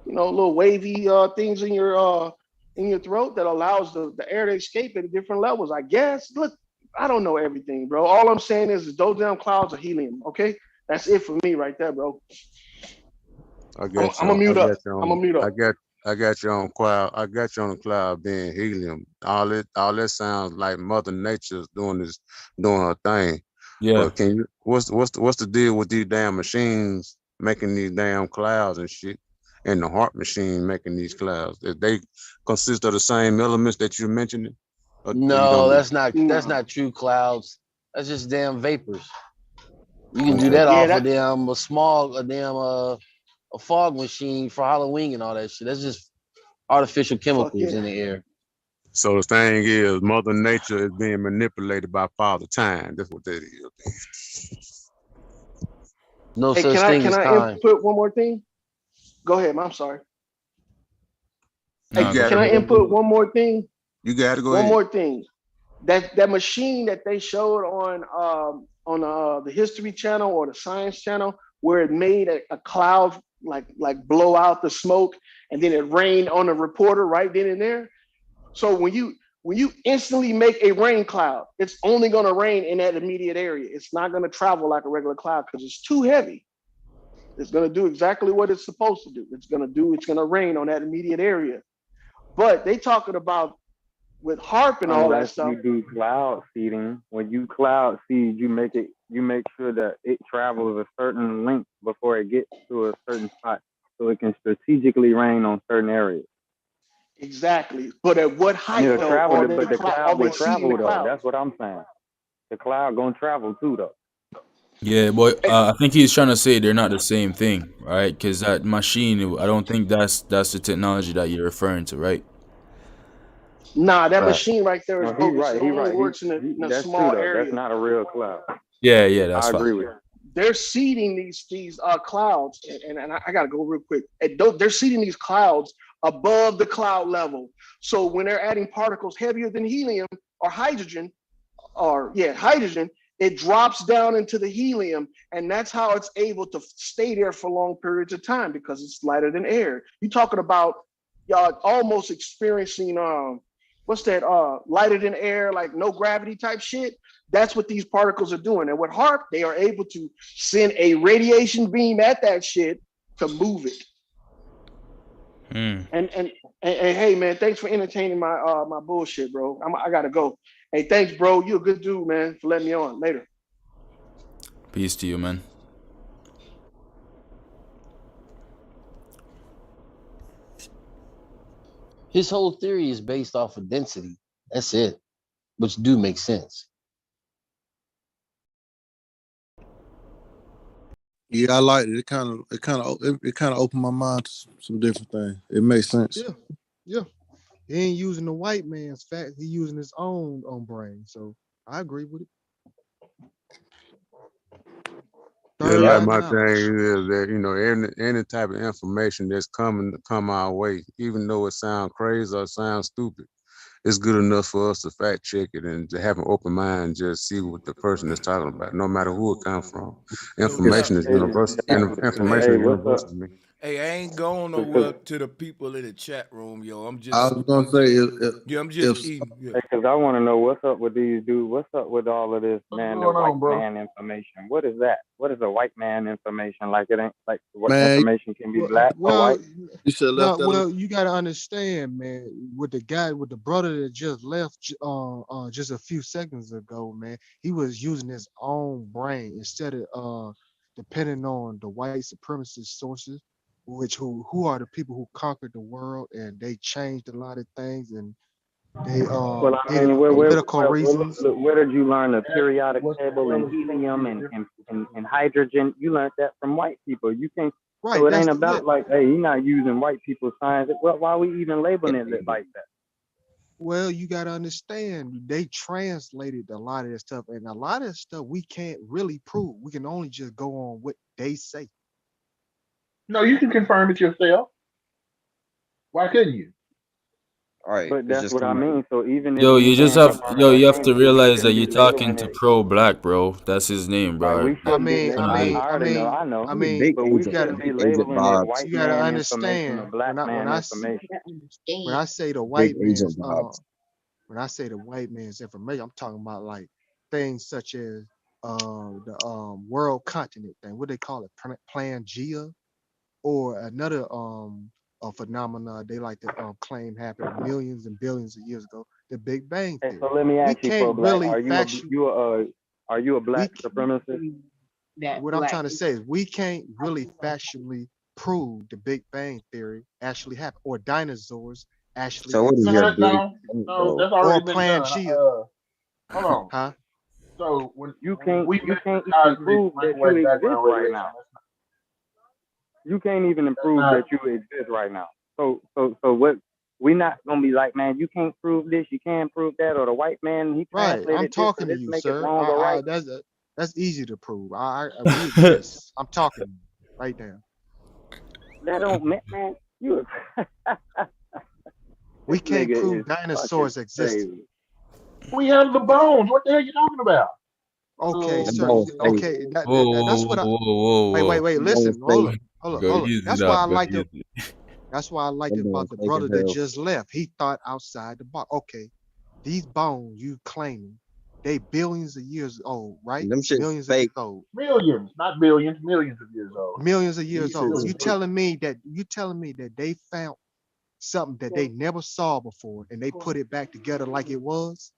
little wavy things in your throat that allows the air to escape at different levels. I guess. Look, I don't know everything, bro. All I'm saying is those damn clouds are helium. Okay, that's it for me right there, bro. I got I'm gonna mute up. I'm gonna mute up. I got you on cloud. I got you on the cloud being helium. All that sounds like Mother Nature's doing her thing. Yeah. But can you what's the deal with these damn machines making these damn clouds and shit? And the heart machine making these clouds. If they consist of the same elements that you're mentioning? No, that's not true clouds. That's just damn vapors. You can do that off a fog machine for Halloween and all that shit. That's just artificial chemicals in the air. So the thing is, Mother Nature is being manipulated by Father Time. That's what that is. No such thing as time. Can I input one more thing? Go ahead, I'm sorry. Hey, can I input one more thing? You got to go ahead. One more thing. That machine that they showed on the History Channel or the Science Channel, where it made a cloud like blow out the smoke, and then it rained on the reporter right then and there. So when you instantly make a rain cloud, it's only going to rain in that immediate area. It's not going to travel like a regular cloud because it's too heavy. It's going to do exactly what it's supposed to do. It's going to rain on that immediate area. But they talking about with HAARP and all that stuff. You do cloud seeding. When you cloud seed, you make sure that it travels a certain length before it gets to a certain spot, so it can strategically rain on certain areas. Exactly. But at what height the though? Cloud will travel though. That's what I'm saying. The cloud gonna travel too though. Yeah, but I think he's trying to say they're not the same thing, right? Because that machine, I don't think that's the technology that you're referring to, right? Nah, that machine right there is bogus. It only works in a that's small true, area. That's not a real cloud. Yeah, that's I fine. agree with you. They're seeding these clouds, and I gotta go real quick. They're seeding these clouds above the cloud level. So when they're adding particles heavier than helium or hydrogen, it drops down into the helium, and that's how it's able to stay there for long periods of time because it's lighter than air. You're talking about y'all almost experiencing what's that? Lighter than air, like no gravity type shit. That's what these particles are doing. And with HAARP, they are able to send a radiation beam at that shit to move it. And hey man, thanks for entertaining my my bullshit, bro. I gotta go. Hey, thanks, bro. You're a good dude, man, for letting me on. Later. Peace to you, man. His whole theory is based off of density. That's it, which do make sense. Yeah, I liked it. It kind of opened my mind to some different things. It makes sense. Yeah. He ain't using the white man's facts. He using his own brain. So I agree with it. Like my thing is that any type of information that's come our way, even though it sounds crazy or sounds stupid, it's good enough for us to fact check it and to have an open mind, just see what the person is talking about, no matter who it comes from. Information is universal. Information is universal to me. Hey, I ain't going nowhere to the people in the chat room, yo. I'm just. I was gonna say, I'm just eating. Because I want to know what's up with these dudes. What's up with all of this, man? The white man information. What is that? What is a white man information? Like it ain't like what information can be black or white? You should have left that. Well, you gotta understand, man. With the brother that just left, just a few seconds ago, man. He was using his own brain instead of depending on the white supremacist sources. Who are the people who conquered the world and they changed a lot of things and They Well, I did it mean, for political reasons. where did you learn the periodic table and helium and hydrogen? You learned that from white people. You can't. Right. So it ain't about like, hey, you're not using white people's science. Well, why are we even labeling it like that? Well, you got to understand, they translated a lot of that stuff, and a lot of that stuff we can't really prove. We can only just go on what they say. No, you can confirm it yourself. Why couldn't you? All right, But it's that's just what I coming. mean. So even if Yo, we you just saying have something yo, like you have to dangerous, we realize that shouldn't you're be talking labeling to it. Pro Black, bro. That's his name, Like bro. we shouldn't be. Nah, I already know. I know. Big But we agent, shouldn't be big agent labeling it Bob's, white You got to man information or understand black man information. when I say the big white agent man's Bob's. when I say the white man's information, I'm talking about like things such as the world continent thing. What they call it, Pangea, or another a phenomena they like to claim happened millions and billions of years ago, the Big Bang Hey, theory. so let me We ask you, Pro can't Black, really are you a black supremacist? what I'm trying to say is we can't really factually prove the Big Bang theory actually happened or dinosaurs actually So what is your existed big No, that's or already been done. Pangea. Hold on. Huh? So when You can't we even recognize prove that you microwave exist background right radiation, now. You can't even that's prove not that you exist right now. So what? We not gonna be like, man, you can't prove this, you can't prove that, or the white man he Right. I'm translated this, so talking to this you, make it sir. wrong or right. That's easy to prove. We exist. I'm talking to you right now. That don't man, you. We This can't nigga prove is dinosaurs fucking existed. crazy. we have the bones. What the hell are you talking about? Okay, So, sir. Okay, whoa, that's whoa, what I. whoa, whoa, whoa. Wait. Listen, hold Go up. easy That's now, why I go liked it. easy. That's why I liked it Them about bones the fake brother as that hell. just left. He thought outside the box. Okay, these bones you claiming, they billions of years old, right? Them shit's Millions of fake. years old. millions, not billions, millions of years old. Millions of years old. Millions. You telling me that they found something that they never saw before and they put it back together like it was?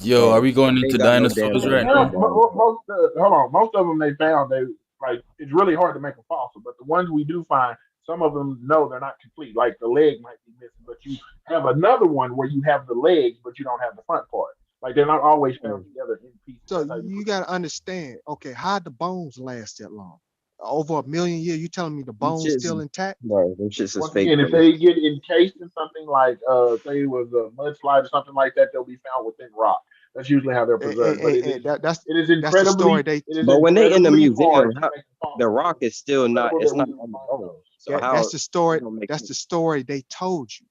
Yo, are Bro, we going they ain't into got no damn dinosaurs right Now, now? bone bones. most of them they found, they like it's really hard to make a fossil, but the ones we do find, some of them no, they're not complete. Like the leg might be missing, but you have another one where you have the legs, but you don't have the front part. Like they're not always found together in pieces. So That's how you you put got to understand, okay, how the bones last that long? Over a million years, you telling me the Them bones shit's, still intact? bro, them shits is once fake, again, if bro. they get encased in something like say it was a mudslide or something like that, they'll be found within rock. That's usually how they're preserved. But That's it is the story incredibly they. But when they in the hard museum, to make a the fossil. rock is still not. Incredible It's that we not didn't on the find bone. those. So how? That's the story. That don't make That's sense. the story they told you.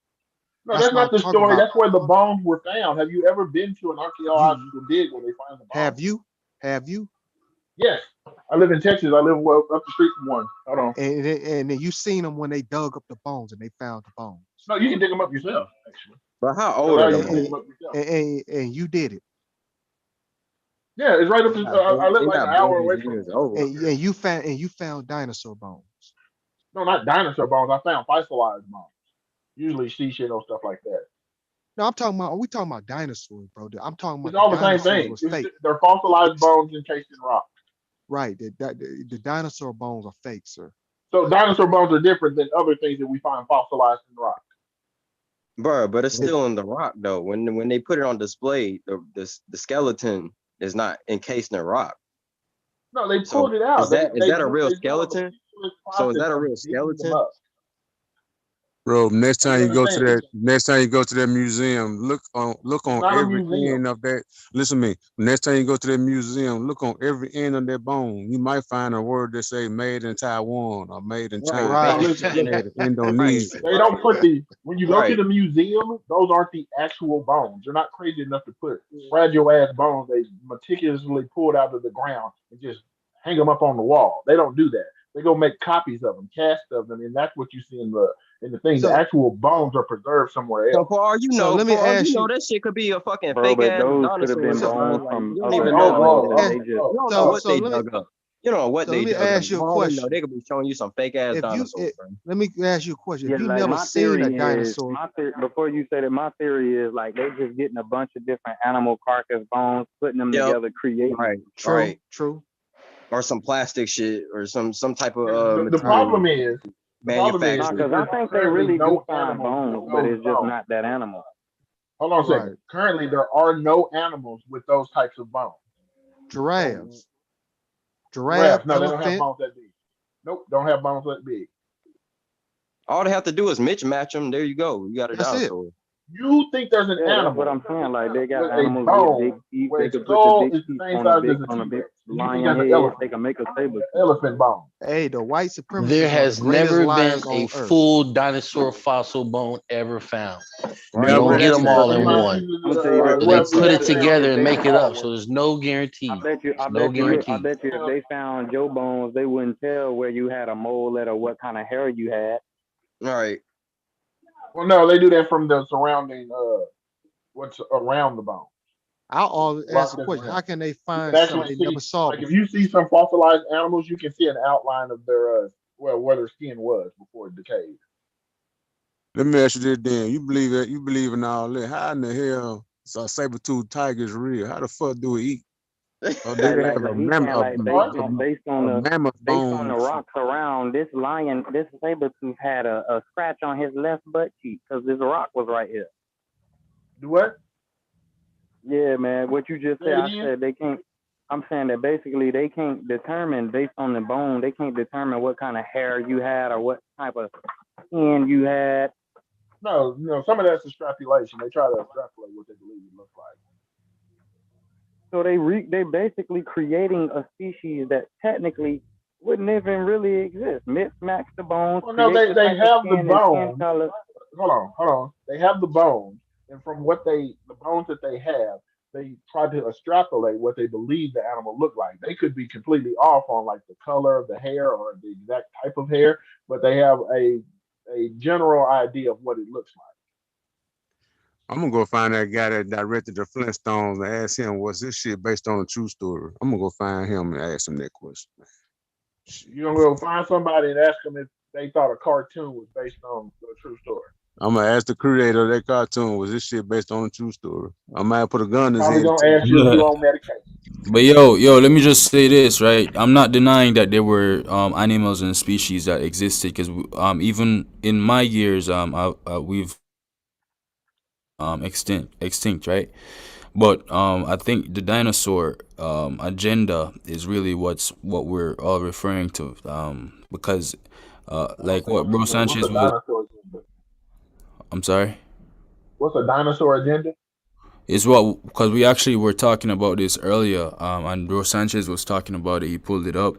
No, That's that's what I'm not the talking story. about. That's where the bones were found. Have you ever been to an archaeological dig where they find the bones? Have you? Yes. I live in Texas. I live up the street from one. Hold on. And then you seen them when they dug up the bones and they found the bones. No, you can dig them up yourself, actually. But how They old allow are the you to dig bones? them up yourself. And you did it. Yeah, it's right up. I live They like an not hour billions away of from years it. old. And you found dinosaur bones. No, not dinosaur bones. I found fossilized bones. Usually sea shit or stuff like that. No, we talking about dinosaurs, bro. I'm talking It's about all the the same dinosaurs thing. was fake. They're fossilized bones encased in rock. Right. The dinosaur bones are fake, sir. So dinosaur bones are different than other things that we find fossilized in rock. Bro, but it's still in the rock though. When they put it on display, the skeleton is not encased in rock. No, they So pulled it out. is that a real they do a skeleton? meticulous So is process that a of real digging them skeleton? up. Bro, next Like, time you you go to understand? that museum, look It's on not a every museum. end of that. Listen to me. Next time you go to that museum, look on every end of that bone. You might find a word that say "made in Taiwan" or "made in China," Now Right. listen, "made in Indonesia." they don't put when you go to Right. the museum, those aren't the actual bones. They're not crazy enough to put fragile ass bones they meticulously pulled out of the ground and just hang them up on the wall. They don't do that. They go make copies of them, cast of them, and that's what you see in the thing. The So actual bones are preserved somewhere So else. let me ask you. that shit could be a fucking Bro, fake but ass those could have dinosaur or been So something, bro. bones Like from you don't other even know what animals they that eh, dug. they just. You don't know so what so they let me dug up. You don't know what so they let me dug up. ask you a For all we know, question. they could be showing you some fake ass If you dinosaurs, bro. let me ask you a question. Yeah, If you like never my seen a theory is dinosaur, before you say that, my theory is like they just getting a bunch of different animal carcass bones, putting them Yep. together, creating. true. Or some plastic shit or some type of The material problem is Nah, manufactured. because I there's think they currently really do no find animals with bones, but those it's just bones. not that animal. Hold on a second. Currently, there are no animals with those types of bones. Giraffes. Giraffes. No, they don't have bones that big. Nope, don't have bones that big. All they have to do is mismatch them. There you go. You got a dinosaur. You think there's an animal? That's what I'm saying. Like they got with animals a with big teeth. where They its could put skull the big is the teeth same on size a big as a lion T-Rex. head. Elephant. They can make a saber. Elephant bone. Hey, the white supremacists There are has the greatest never been liars a on earth. full dinosaur fossil bone ever found. Right. You don't get them all in Sometimes one. uses, I'm gonna tell you this. So they put it together and make it up. So there's no guarantee. I bet you if they found Joe bones, they wouldn't tell where you had a mole or what kind of hair you had. All right. Well, no, they do that from the surrounding what's around the bone. I'll always ask the question: how can they You find can something actually they see, never saw like before? if you see some fossilized animals, you can see an outline of their where their skin was before it decayed. Let me ask you this then. You believe that? You believe in all that? How in the hell a saber-toothed tiger is real? How the fuck do it eat? Or do they have a based on mammoth the bone? rocks around this saber tooth had a scratch on his left butt cheek because this rock was right here. Do what? Yeah, man. What you just said, I said they can't. I'm saying that basically they can't determine based on the bone. They can't determine what kind of hair you had or what type of skin you had. No, some of that's extrapolation. They try to extrapolate what they believe it looks like. So they basically creating a species that technically wouldn't even really exist. Mismatch the bones. Well, no, they have the bones. Hold on. They have the bones, and from the bones that they have, they try to extrapolate what they believe the animal looked like. They could be completely off on like the color of the hair or the exact type of hair, but they have a general idea of what it looks like. I'm gonna go find that guy that directed the Flintstones and ask him, was this shit based on a true story? I'm gonna go find him and ask him that question. You're gonna go find somebody and ask them if they thought a cartoon was based on a true story. I'm gonna ask the creator of that cartoon, was this shit based on a true story? I might put a gun in his head. Probably gonna ask you if you're on medication. But yo, let me just say this, right? I'm not denying that there were animals and species that existed, because even in my years, we've extinct, right? But I think the dinosaur agenda is really what we're all referring to, because like what Bro Sanchez was. I'm sorry. What's a dinosaur agenda? Is what, because we actually were talking about this earlier, and Bro Sanchez was talking about it. He pulled it up.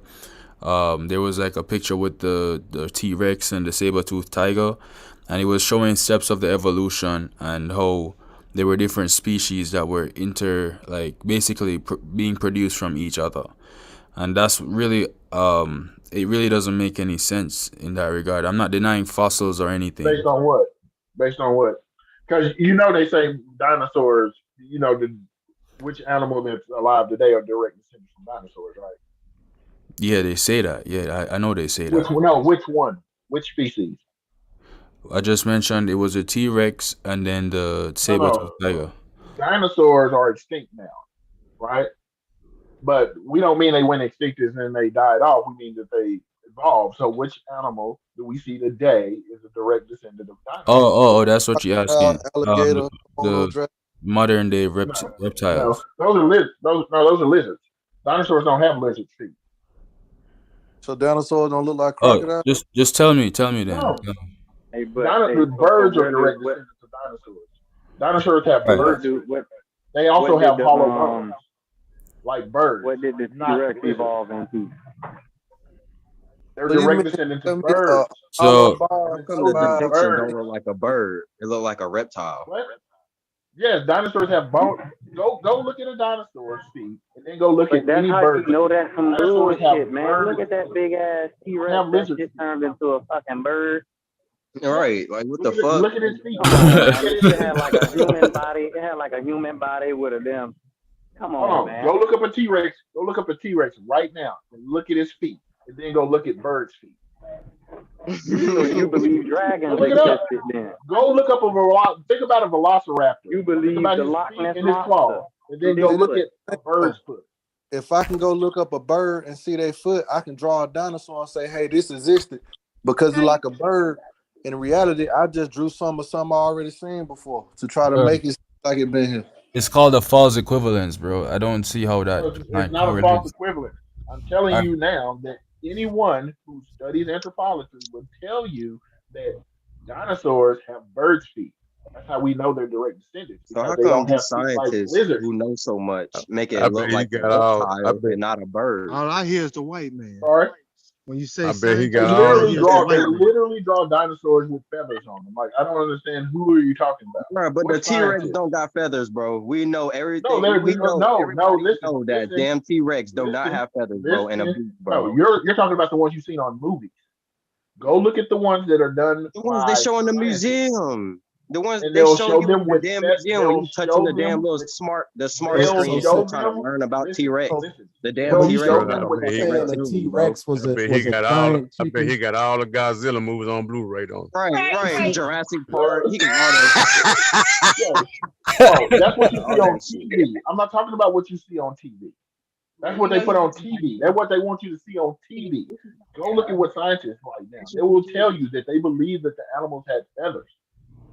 There was like a picture with the T-Rex and the saber-toothed tiger, and it was showing steps of the evolution and how there were different species that were basically being produced from each other, and that's really it really doesn't make any sense in that regard. I'm not denying fossils or anything. Based on what? Because they say dinosaurs. Which animal that's alive today are direct descendants from dinosaurs, right? Yeah, they say that. Yeah, I know they say that. Which one? Which species? I just mentioned it was a T-Rex and then the saber-toothed tiger. Dinosaurs are extinct now, right? But we don't mean they went extinct as in they died off. We mean that they evolved. So which animal do we see today is a direct descendant of dinosaurs? Oh, that's what you're asking. Alligator, the modern day reptiles. No, those are lizards. Those are lizards. Dinosaurs don't have lizard feet. So dinosaurs don't look like crocodiles? Just tell me then. No. Birds are direct descendants of dinosaurs. Dinosaurs have birds. They also have hollow bones, like birds. What did the T-Rex evolve into? They're direct descendants of birds. So how come the depiction don't look like a bird? It look like a reptile. What? Yes, dinosaurs have bones. Go look at a dinosaur's feet, and then go look at any bird. You know that's some bullshit, man. Look at that big ass T-Rex. That shit turned into a fucking bird. All right, like what the fuck? Look at his feet. It had like a human body. It had like a human body with a damn. Come on, man. Go look up a T-Rex. Go look up a T-Rex right now and look at his feet, and then go look at birds' feet. So you believe dragons existed then? Go look up think about a velociraptor. You believe the Loch Ness Monster? And then go look at a bird's foot. If I can go look up a bird and see their foot, I can draw a dinosaur and say, hey, this existed because it's like a bird. In reality, I just drew some of something I already seen before to try to make it Like it been here. It's called a false equivalence, bro. I don't see how that It's like not a false correlates. equivalent. I'm telling I, you now that anyone who studies anthropology would tell you that dinosaurs have birds' feet. That's how we know they're direct descendants So because how they come don't have these feet like scientists lizard who feet. know so much make I it bet look he like a got all. I reptile bet. and not a bird? All I hear is the white man. Sorry. When you say I bet he They got scientists, all all I the literally hear is the draw. They white goddamn. man. literally draw dinosaurs with feathers on them. Like I don't understand who are you talking about? Bro, but What the T-Rex scientist? don't got feathers, bro. We know No, everything. We know no. everybody Listen, know that listen, damn T-Rex do not listen, have feathers, bro, and a listen. beak, No, bro. you're talking about the ones you've seen on movies. Go look at the ones that are done The ones they by show in the scientists, museum. The ones and they they'll show show you them in the with damn that. museum when They'll you touching show the damn them little with. smart They'll screen show trying to them. learn about Listen, T-Rex. listen. The damn They'll T-Rex show got them a with You fucking saying the raccoon, bro. T-Rex was I a bet he was a got all. giant I bet chicken? he got all the Godzilla movies on Blu-ray on. Right. Jurassic Park. He got all that shit. Yeah, bro, that's what you see All on that shit. TV. I'm not talking about what you see on TV. That's what they put on TV. That's what they want you to see on TV. Go look at what scientists right now. They will tell you that they believe that the animals had feathers.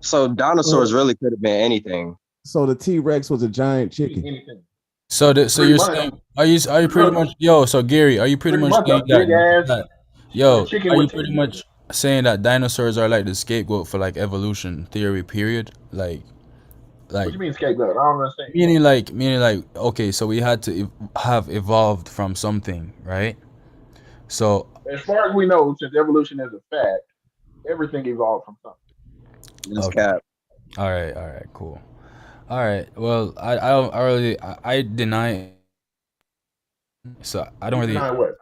So dinosaurs really could have been anything. So the T-Rex was a giant chicken. Anything. so Pretty you're much. saying are you pretty much so Gary, are you pretty Pretty much much a saying big ass chicken are you with pretty teeth. much saying that dinosaurs are like the scapegoat for like evolution theory period? Like What you mean scapegoat? I don't understand. meaning like okay, so we had to have evolved from something, right? So As far as we know, since evolution is a fact, everything evolved from something. This okay. cap. All right, cool. All right. Well, I deny it. So I don't You really. deny what?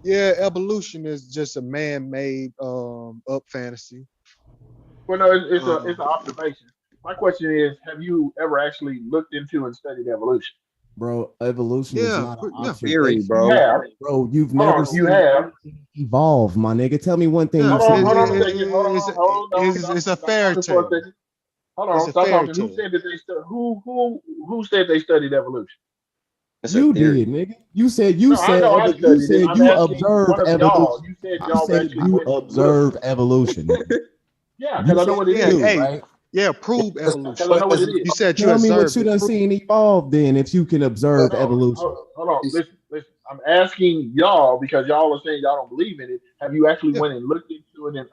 Yeah, evolution is just a man-made up fantasy. Well, no, it's an observation. My question is, have you ever actually looked into and studied evolution? Bro, evolution is not an Theory, observation. bro. You have. Bro, you've Hold never on, you seen have. evolve, my nigga. Tell me one thing Yeah, you've Hold seen. on a second. Hold on. It's a Stop fairy talking for a tale. second. Hold It's on, a stop fairy talking. Who tale. said that who said they studied evolution? It's a You theory. did, nigga. You said No, I know I studied it. I'm you asking observe one of evolution. y'all. You said You y'all said actually you went and looked. observe evolution. Nigga. Yeah, You because I know said what it you is. do, Hey, right? yeah, prove evolution. Because I know what it is. You said you Tell me what observed you it. done seen evolve then if you can observe evolution. Hold on. Listen. I'm asking y'all because y'all are saying y'all don't believe in it. Have you actually went and looked into it and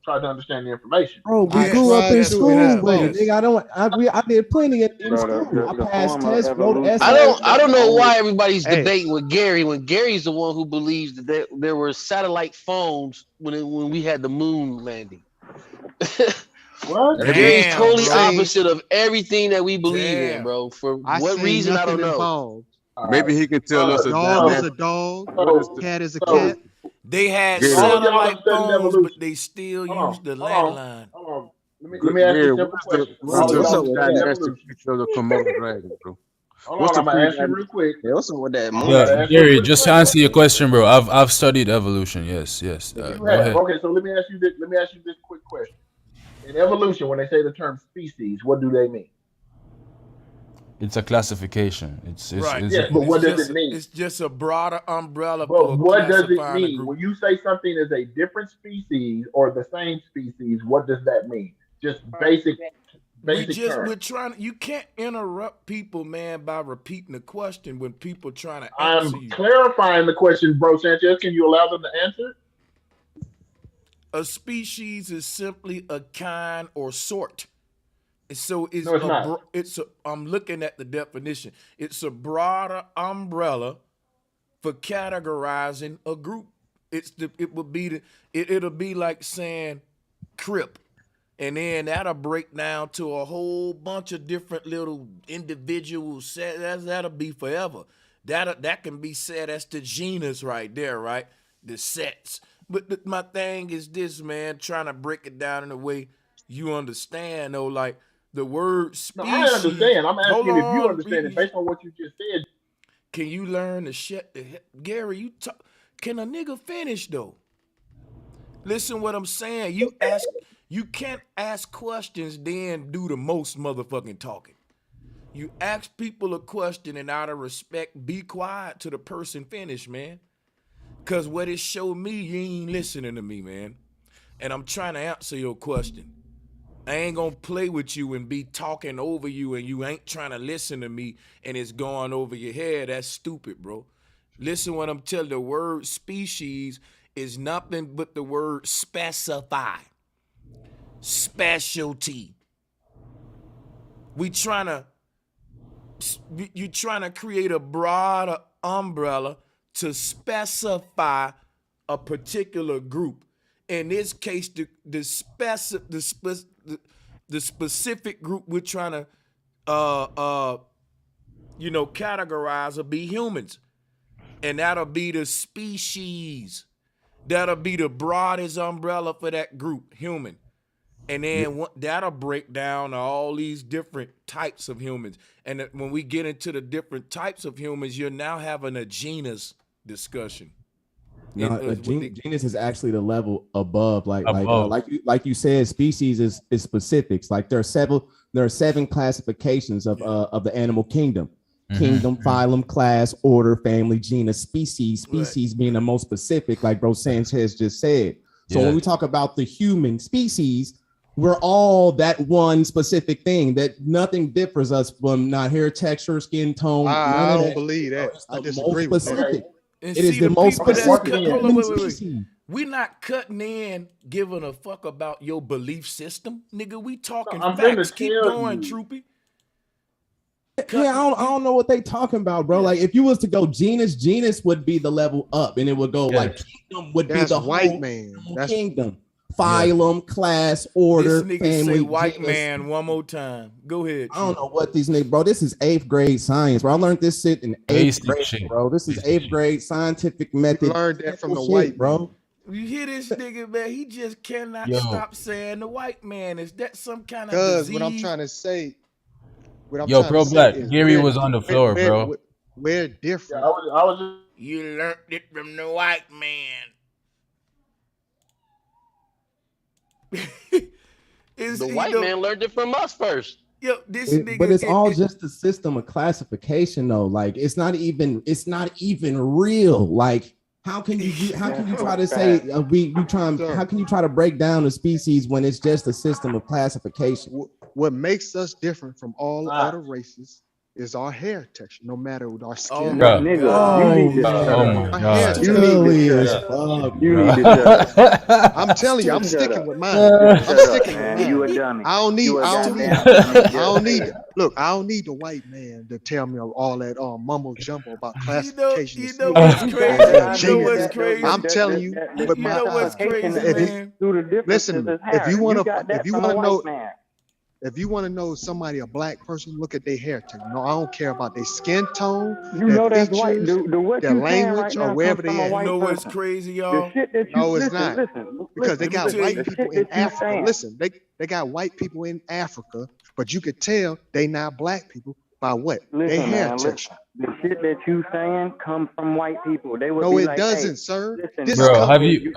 tried to understand the information? Bro, we I grew up in tried to and I school with it, failed. nigga. I did plenty in Bro, school. I the passed form of tests, wrote evolution essays. I don't know only why everybody's Hey. debating with Gary when Gary's the one who believes that there were satellite phones when we had the moon landing. What? Gary's Damn, totally bro. opposite of everything that we believe in, Damn. bro. For I what seen reason, I nothing don't know. involved. Maybe he can tell us A a dog is dynamic. a dog. What is the Cat is a So cat. They had Gary? all of y'all have satellite studied phones, but evolution. they still Hold used the on. Hold on. landline. Hold on. Let me ask you Gary, a simple question. what All is of What's y'all up who with studied that? pre-dynastic evolution. picture of the Komodo dragon, bro? Hold What's on. the I'm gonna ask you pre-dynastic? real quick. Yeah, what's up with that I'm moon? about to Yeah, ask you a Gary, quick just to question. answer your question, bro. I've studied evolution. Yes. You Go have. ahead. Okay, so let me ask you this. Let me ask you this quick question. In evolution, when they say the term species, what do they mean? It's a classification. Right. Yes, but what does it mean? It's just a broader umbrella But for what does it classifying a mean group. when you say something is a different species or the same species? What does that mean? Just basic We're terms. trying to, you can't interrupt people, man, by repeating the question when people trying to answer I'm you. clarifying the question, bro Sanchez. Can you allow them to answer? A species is simply a kind or sort. So No, it's not. I'm looking at the definition. It's a broader umbrella for categorizing a group. It'll be like saying crip. And then that'll break down to a whole bunch of different little individuals. That'll be forever. That can be said as the genus right there, right? The sets. But my thing is this, man, trying to break it down in a way you understand, though, like the word No, species. I understand. I'm Hold asking if you on. understand it based on what you just said. Can you learn to shut the hell? Gary, can a nigga finish, though? Listen what I'm saying. You can't ask questions then do the most motherfucking talking. You ask people a question and out of respect, be quiet till the person finish, man. Cause what it showed me, you ain't listening to me, man. And I'm trying to answer your question. I ain't gonna play with you and be talking over you and you ain't trying to listen to me and it's going over your head. That's stupid, bro. Listen what I'm telling you. The word species is nothing but the word specify. Specialty. You trying to create a broader umbrella to specify a particular group. In this case, the specific group we're trying to categorize will be humans. And that'll be the species. That'll be the broadest umbrella for that group, human. And then that'll break down all these different types of humans. And when we get into the different types of humans, you're now having a genus discussion. No, genus is actually the level above. Like you said, species is specifics. Like there are seven classifications of the animal kingdom. Kingdom, phylum, class, order, family, genus, species. Species being the most specific, like Bro Sanchez just said. So when we talk about the human species, we're all that one specific thing. That nothing differs us from not hair texture, skin tone. I don't believe that. I disagree with that. And it is the most specific human species. We not cutting in, giving a fuck about your belief system, nigga. We talking facts. Keep going, Troopy. Yeah, I don't know what they talking about, bro. Like if you was to go genus would be the level up, and it would go like kingdom would be the white whole man. That's kingdom, phylum, class, order, this nigga family. Say white genus. man one more time. Go ahead. I don't know what these niggas, bro. This is 8th grade science, bro. I learned this shit in 8th grade, bro. This is 8th grade scientific method. You learned that from the white bro. You hear this nigga, man? He just cannot stop saying the white man. Is that some kind of disease? What I'm trying to say. Yo, Pro Black, Gary was on the floor, bro. We're different. I was You learned it from the white man. The white man learned it from us first. Yo, this nigga, but it's all just a system of classification, though. Like it's not even real. Like how can you try to say how can you try to break down a species when it's just a system of classification? What makes us different from all other races is our hair texture, no matter what our skin. Oh, my God. You need to shut up. I'm telling you, I'm sticking with mine. I'm sticking with mine. You a dummy. I don't need look, I don't need the white man to tell me all that mumbo jumbo about classification. You know what's crazy? You know what's crazy? I'm telling you, you know what's crazy, man? Listen, if you want to know. If you want to know somebody, a black person, look at their hair texture. No, I don't care about their skin tone, their that's features, white. their language, or wherever they are. You know what's crazy, y'all? No, it's not. Because they got white people in Africa. Listen, they got white people in Africa, but you could tell they not black people by what? Their hair texture. The shit that you saying come from white people. They would no, be it like, doesn't, hey, sir. Listen, bro, have you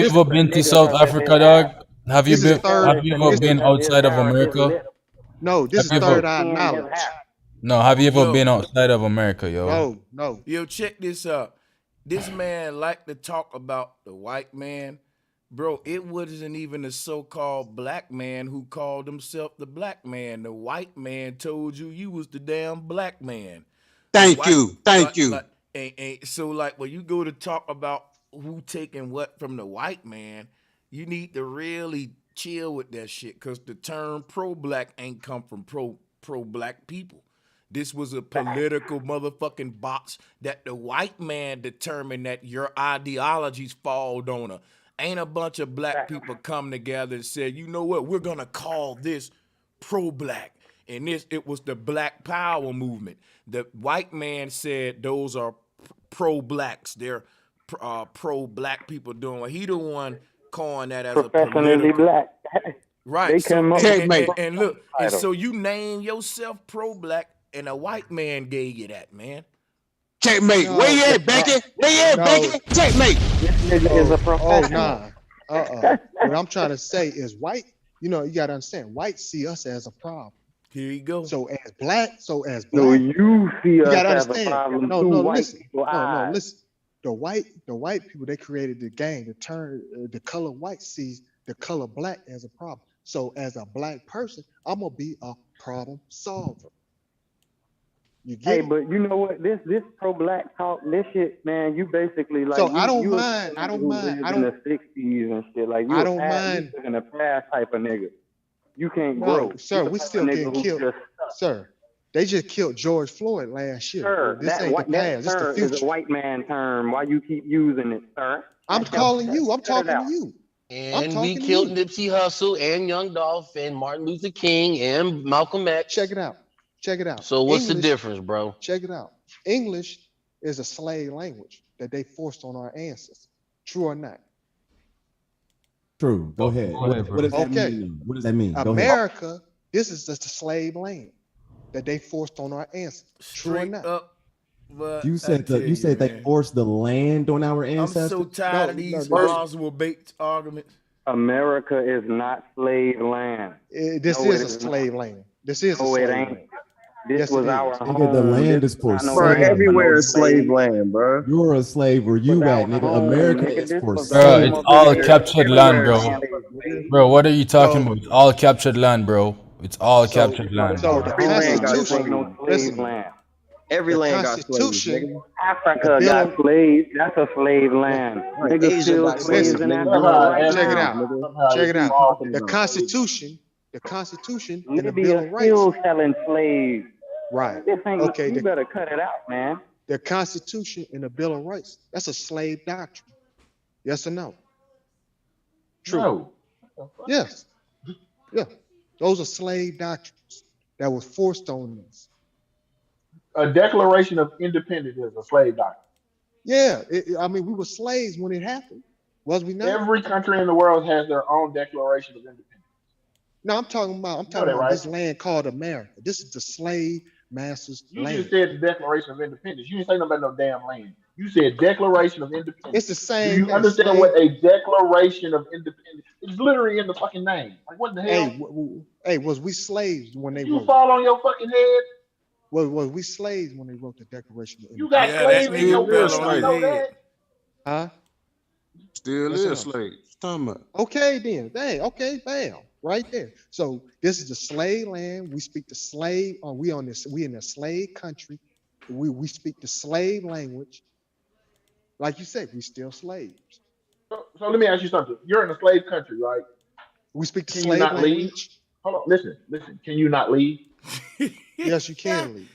ever been to South Africa, dog? Have you ever been outside of America? No, this is third eye knowledge. No, have you ever been outside of America, yo? No. Yo, check this out. This man like to talk about the white man. Bro, it wasn't even the so-called black man who called himself the black man. The white man told you was the damn black man. Thank you. So like when you go to talk about who taking what from the white man, you need to really chill with that shit, because the term pro-black ain't come from pro-black people. This was a political motherfucking box that the white man determined that your ideologies fall on her. Ain't a bunch of black people come together and said, you know what, we're gonna call this pro-black. And it was the Black Power movement. The white man said those are pro-blacks. They're pro-black people doing what he the one calling that as professionally black. Right. So, and look, and so you name yourself pro-black, and a white man gave you that, man. Checkmate. Where you at, Becky? Where you at, Becky? Checkmate. This nigga is a professional. What I'm trying to say is white, you gotta understand, whites see us as a problem. Here you go. So as black. So you see us as a problem. Listen. The white people, they created the game to turn the color white sees the color black as a problem. So as a black person, I'm gonna be a problem solver. You get Hey, it? but you know what? This pro-black talk, this shit, man. You basically like So I don't you a mind. I nigga don't who mind. lived in the '60s and shit. Like I you don't you mind. live in the past type of nigga. You can't No, grow. You sir, the we type still of getting nigga who killed. just Sir, they just killed George Floyd last year. sir. This ain't the That past. It's the sir is a future. white man term. Why you keep using it, sir? I'm calling you. I'm Cut it talking out. to you. And we killed Nipsey Hussle and Young Dolph and Martin Luther King and Malcolm X. Check it out. Check it out. So what's the English, difference, bro? check it out. English is a slave language that they forced on our ancestors. True or not? True. Go ahead. What does that mean? What does that mean? Go ahead. America, this is just a slave land that they forced on our ancestors. True or not? Up, but You said they forced the land on our ancestors. I'm so tired of these Roswell Bates arguments. America is not slave land. This is a slave land. This is a No, it slave ain't. land. This Yes, was it our is. home. Nigga, the land is for Bro, sale. everywhere is slave land, bro. You're a slave where you at, nigga. America is for Bro, sale. it's all captured land, bro. Bro, what are you talking about? It's all captured land, bro. It's all captured land. So the Constitution, slave land. Every the land got slaves, Constitution, nigga. Africa the got slaves. That's a slave land. Right. Niggas Asia still got slaves slaves, in nigga. Africa right check it now. out. Check it out. talking The about? Constitution, and the Bill Libya of Rights. still selling slaves. Right. This ain't, Okay. you better cut it out, man. The Constitution and the Bill of Rights. That's a slave doctrine. Yes or no? True. No. Yes. Yeah. Those are slave doctrines that was forced on us. A Declaration of Independence is a slave doctrine. Yeah. I mean, we were slaves when it happened. Was we not? Every country in the world has their own Declaration of Independence. No, I'm talking about this land called America. This is the slave masters' You land. just said the Declaration of Independence. You didn't say nothing about no damn land. You said Declaration of Independence. It's the same. Do you understand what a Declaration of Independence? It's literally in the fucking name. Like what the hell? Hey, was we slaves when they you wrote? fall on your fucking head? Was we slaves when they wrote the Declaration of You Independence? got slaves in your Still blood. You know that? Huh? Still Yes, is sir. slave. Talking about. Okay, then. Dang. Okay, bam. Right there. So this is the slave land. We speak the slave. We in a slave country. We speak the slave language. Like you said, we still slaves. So let me ask you something. You're in a slave country, right? We speak the Can you slave not leave? language. Hold on. Listen. Can you not leave? Yes, you can leave.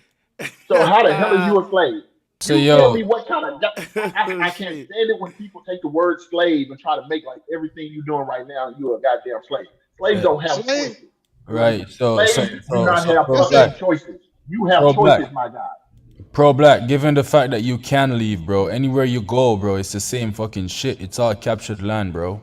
So how the hell are you a slave? So you yo, tell me what kind of I can't stand it when people take the word slave and try to make like everything you're doing right now you're a goddamn slave. Slaves don't have choices. right? Slaves do not have pro fucking black, choices. You have pro choices, black, my guy. pro black. Given the fact that you can leave, bro, anywhere you go, bro, it's the same fucking shit. It's all captured land, bro.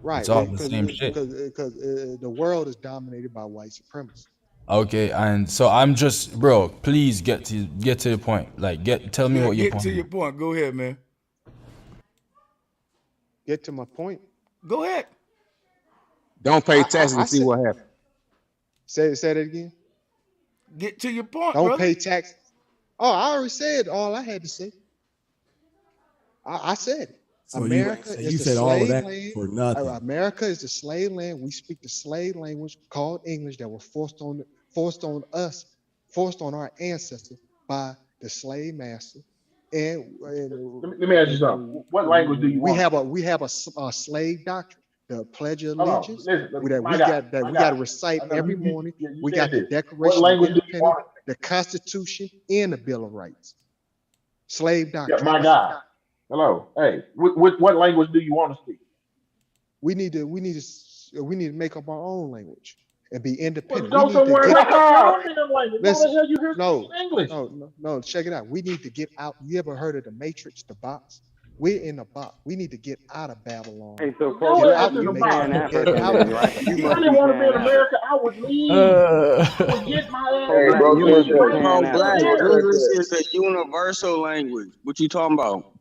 Right. It's all the same shit. Because the world is dominated by white supremacy. Okay, and so I'm just, bro. Please get to the point. Like, tell me what your Get point to is. your point. Go ahead, man. Get to my point. Go ahead. Don't pay taxes and see what happens. Say that again. Get to your point. Don't brother. pay taxes. Oh, I already said all I had to say. I said it. So America you is the said all of slave that land. for nothing. America is the slave land. We speak the slave language called English that was forced on us, forced on our ancestors by the slave master. And let me ask you something. What language do you want? We have a slave doctrine, the Pledge of Hold on. Allegiance. Listen, We my got guy, to recite I know every you morning. you We said got the this. Declaration What of language do you Independence, want? the Constitution, and the Bill of Rights. Slave doctrine. Yeah, my guy. Hello. Hey, what language do you want to speak? We need to make up our own language and be independent. Well, go somewhere and make up your own damn language. Why Listen, the hell you here no, speaking English? no, check it out. We need to get out. You ever heard of the Matrix, the box? We're in the box. We need to get out of Babylon. Hey, so Your ass you in the being box. African, then, right? If I didn't want to be in America, I would leave. I would get my ass. Hey, I bro, would cut leave that. right Bro, then and black there. English is a universal language. What you talking about?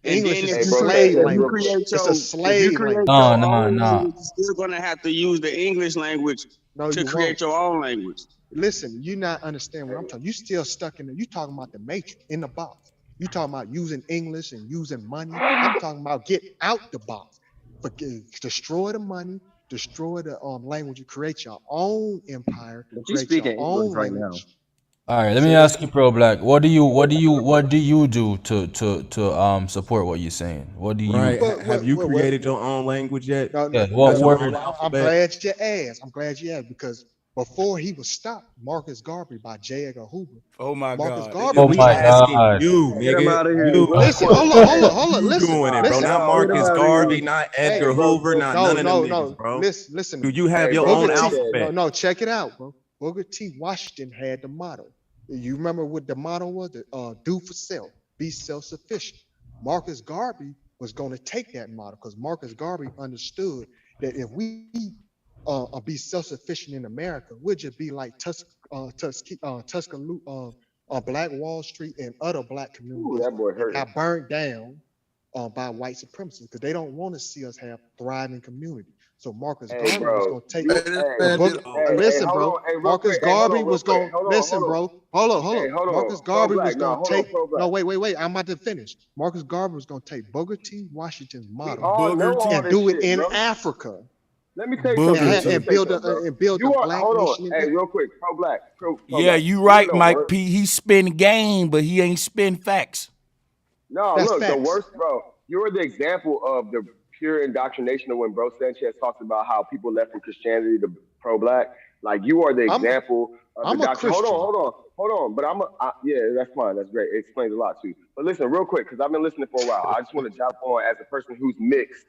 And English then is if a you slave create language. It's a slave language. No. language, you're still gonna have to use the English language to create your own language. Listen, you not understand what I'm talking. You still stuck in you talking about the Matrix in the box. You talking about using English and using money. I'm talking about get out the box. Destroy the money, destroy the language, you create your own empire, But you create your speaking English own right now. language. All right, let me ask you, Pro Black. What do you do to support what you're saying? What do you? Right. Have you created your own language yet? No, Yeah. no, What word? I'm glad you asked. I'm glad you asked because before he was stopped, Marcus Garvey by J. Edgar Hoover. Oh my Marcus God. Garvey. Oh We my asking God. you, Get him out nigga. of here. You. Listen, hold on. You Listen, doing it, bro. listen. Not Get him Marcus out of Garvey, here. not Hey, Edgar Hoover, not none of them niggas, no. bro. Listen. Do you have Hey, your bro, own Booker T. alphabet? No, check it out, bro. Booker T. Washington had the motto. You remember what the motto was? Do for self, be self-sufficient. Marcus Garvey was going to take that motto because Marcus Garvey understood that if we be self-sufficient in America, we'll just be like Tuscaloosa, Black Wall Street and other black Ooh, communities that boy that hurt. got burned down by white supremacists because they don't want to see us have thriving community. So Marcus Hey, Garvey was bro. going to take You, the hey, book. hey, Listen, hold bro. on. Hey, real Marcus quick. Hey, hold Garvey on, real was quick. going. Hold on, Listen, hold on. bro. Hold on. Hey, hold Marcus on. Pro Garvey Black. was No, going to hold on, take. Pro Black. No, wait. I'm about to finish. Marcus Garvey was going to take Booker T. Washington's We motto all know all and this do it shit, in bro. Africa Let me tell you something. Booger Let me T. and tell you build something, bro. a You are, black hold nation. on. Hey, real quick. Pro Black. Pro Yeah, Black. you You right, know the Mike worst. P. He spin game, but he ain't spin facts. No, That's look, the facts. worst, bro. You're the example of the pure indoctrination of when Bro Sanchez talks about how people left from Christianity to pro black. Like you are the example of the I'm a doctrine. Christian. Hold on. But yeah, that's fine. That's great. It explains a lot too. But listen, real quick, because I've been listening for a while. I just want to jump on as a person who's mixed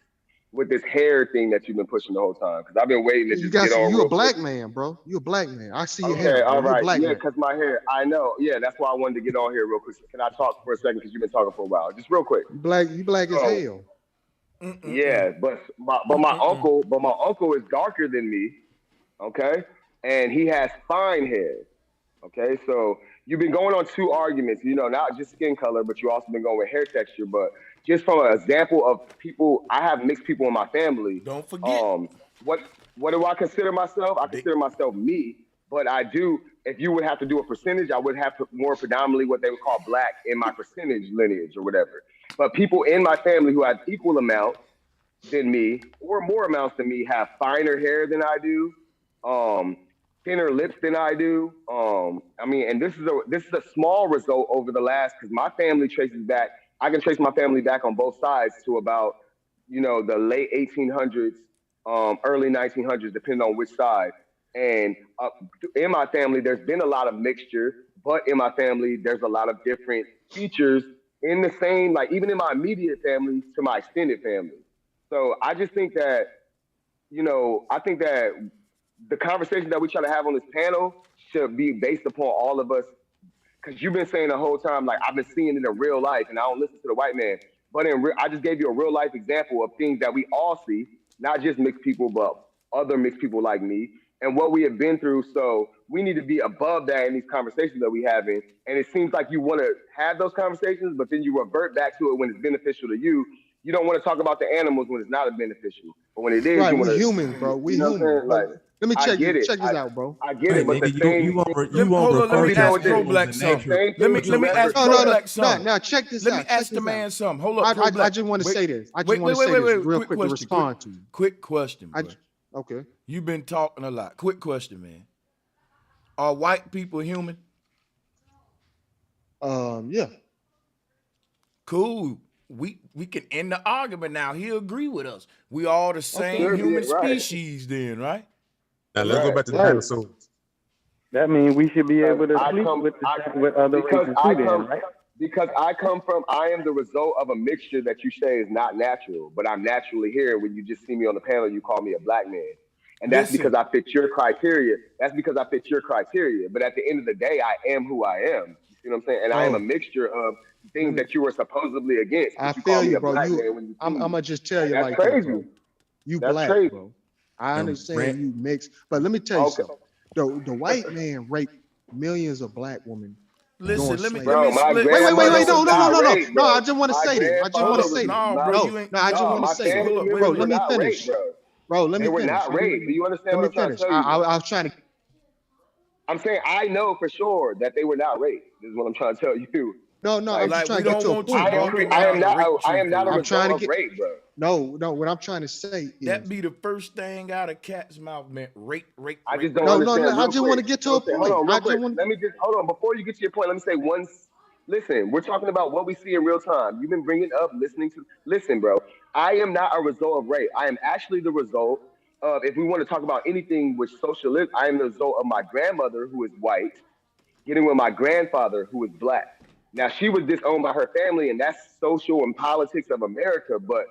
with this hair thing that you've been pushing the whole time. Because I've been waiting to just get on You a real quick. black man, bro. You a black man. I see your Okay, hair, bro. all You a right. black Yeah, man. because my hair, I know. Yeah, that's why I wanted to get on here real quick. So can I talk for a second? Because you've been talking for a while. Just real quick. You black as So, hell. yeah, but my uncle is darker than me, okay, and he has fine hair, okay. So you've been going on two arguments, not just skin color, but you also been going with hair texture. But just from an example of people, I have mixed people in my family. Don't forget. What what do I consider myself? I consider myself me, but I do. If you would have to do a percentage, I would have more predominantly what they would call black in my percentage lineage or whatever. But people in my family who have equal amounts than me or more amounts than me have finer hair than I do, um, thinner lips than I do. I mean, and this is a small result over the last because my family traces back. I can trace my family back on both sides to about the late 1800s, early 1900s, depending on which side. And in my family, there's been a lot of mixture, but in my family, there's a lot of different features in the same, like even in my immediate family to my extended family. So I just think that, I think that the conversation that we try to have on this panel should be based upon all of us. Because you've been saying the whole time, like I've been seeing it in real life, and I don't listen to the white man. But I just gave you a real life example of things that we all see, not just mixed people, but other mixed people like me, and what we have been through. So we need to be above that in these conversations that we having. And it seems like you want to have those conversations, but then you revert back to it when it's beneficial to you. You don't want to talk about the animals when it's not beneficial, but when it is, Right, you want we to. humans, bro. We You know what I'm human. saying? Like Let me I check get it. this out, bro. I get Right, it, but the nigga, same. you won't Hold on, let refer me to ask Pro animals Black in something. nature. Let me But you ask refer Pro Black something. No, check this Let out. me ask the man something. Hold up, I Pro Black. I just want to say this. I just Wait, want to say this real quick quick to question. respond to you. Quick question, bro. Okay. You've been talking a lot. Quick question, man. Are white people human? Yeah. Cool. We can end the argument now. He'll agree with us. We all the same human species then, right? Now let's go back to dinosaurs. That means we should be able to I sleep come with other because races I too, then, come right? because I am the result of a mixture that you say is not natural, but I'm naturally here. When you just see me on the panel, you call me a black man, and that's because I fit your criteria. That's because I fit your criteria. But at the end of the day, I am who I am. You see what I'm saying? And I am a mixture of things that you were supposedly against. I But you call feel me you, a bro. black man when you see I'm me. gonna just tell you That's like crazy. that, bro. You That's black, crazy. bro. I understand you mixed, but let me tell you something. The white man raped millions of black women. Listen, let me wait. No, I just want to say this. I just want to say family this. members Bro, were let me not finish. raped, Bro, let me They were finish. not raped. Do you understand what I'm trying to tell you? I was trying to. I'm saying I know for sure that they were not raped. This is what I'm trying to tell you. No, I'm just Like, trying we to get don't to a want you point, bro. walking I down am the not. rape I tree, am not a fool. I'm trying to result of get rape, bro. no. What I'm trying to say is That be the first thing out of cat's mouth, man. Rape. I just don't no. understand. I Real just want to quick. get to So a hold point. on, real I just quick. want. Let me just hold on before you get to your point. Let me say one. Listen, we're talking about what we see in real time. You've been bringing up listening to. Listen, bro. I am not a result of rape. I am actually the result of. If we want to talk about anything with socialism, I am the result of my grandmother who is white getting with my grandfather who was black. Now she was disowned by her family, and that's social and politics of America. But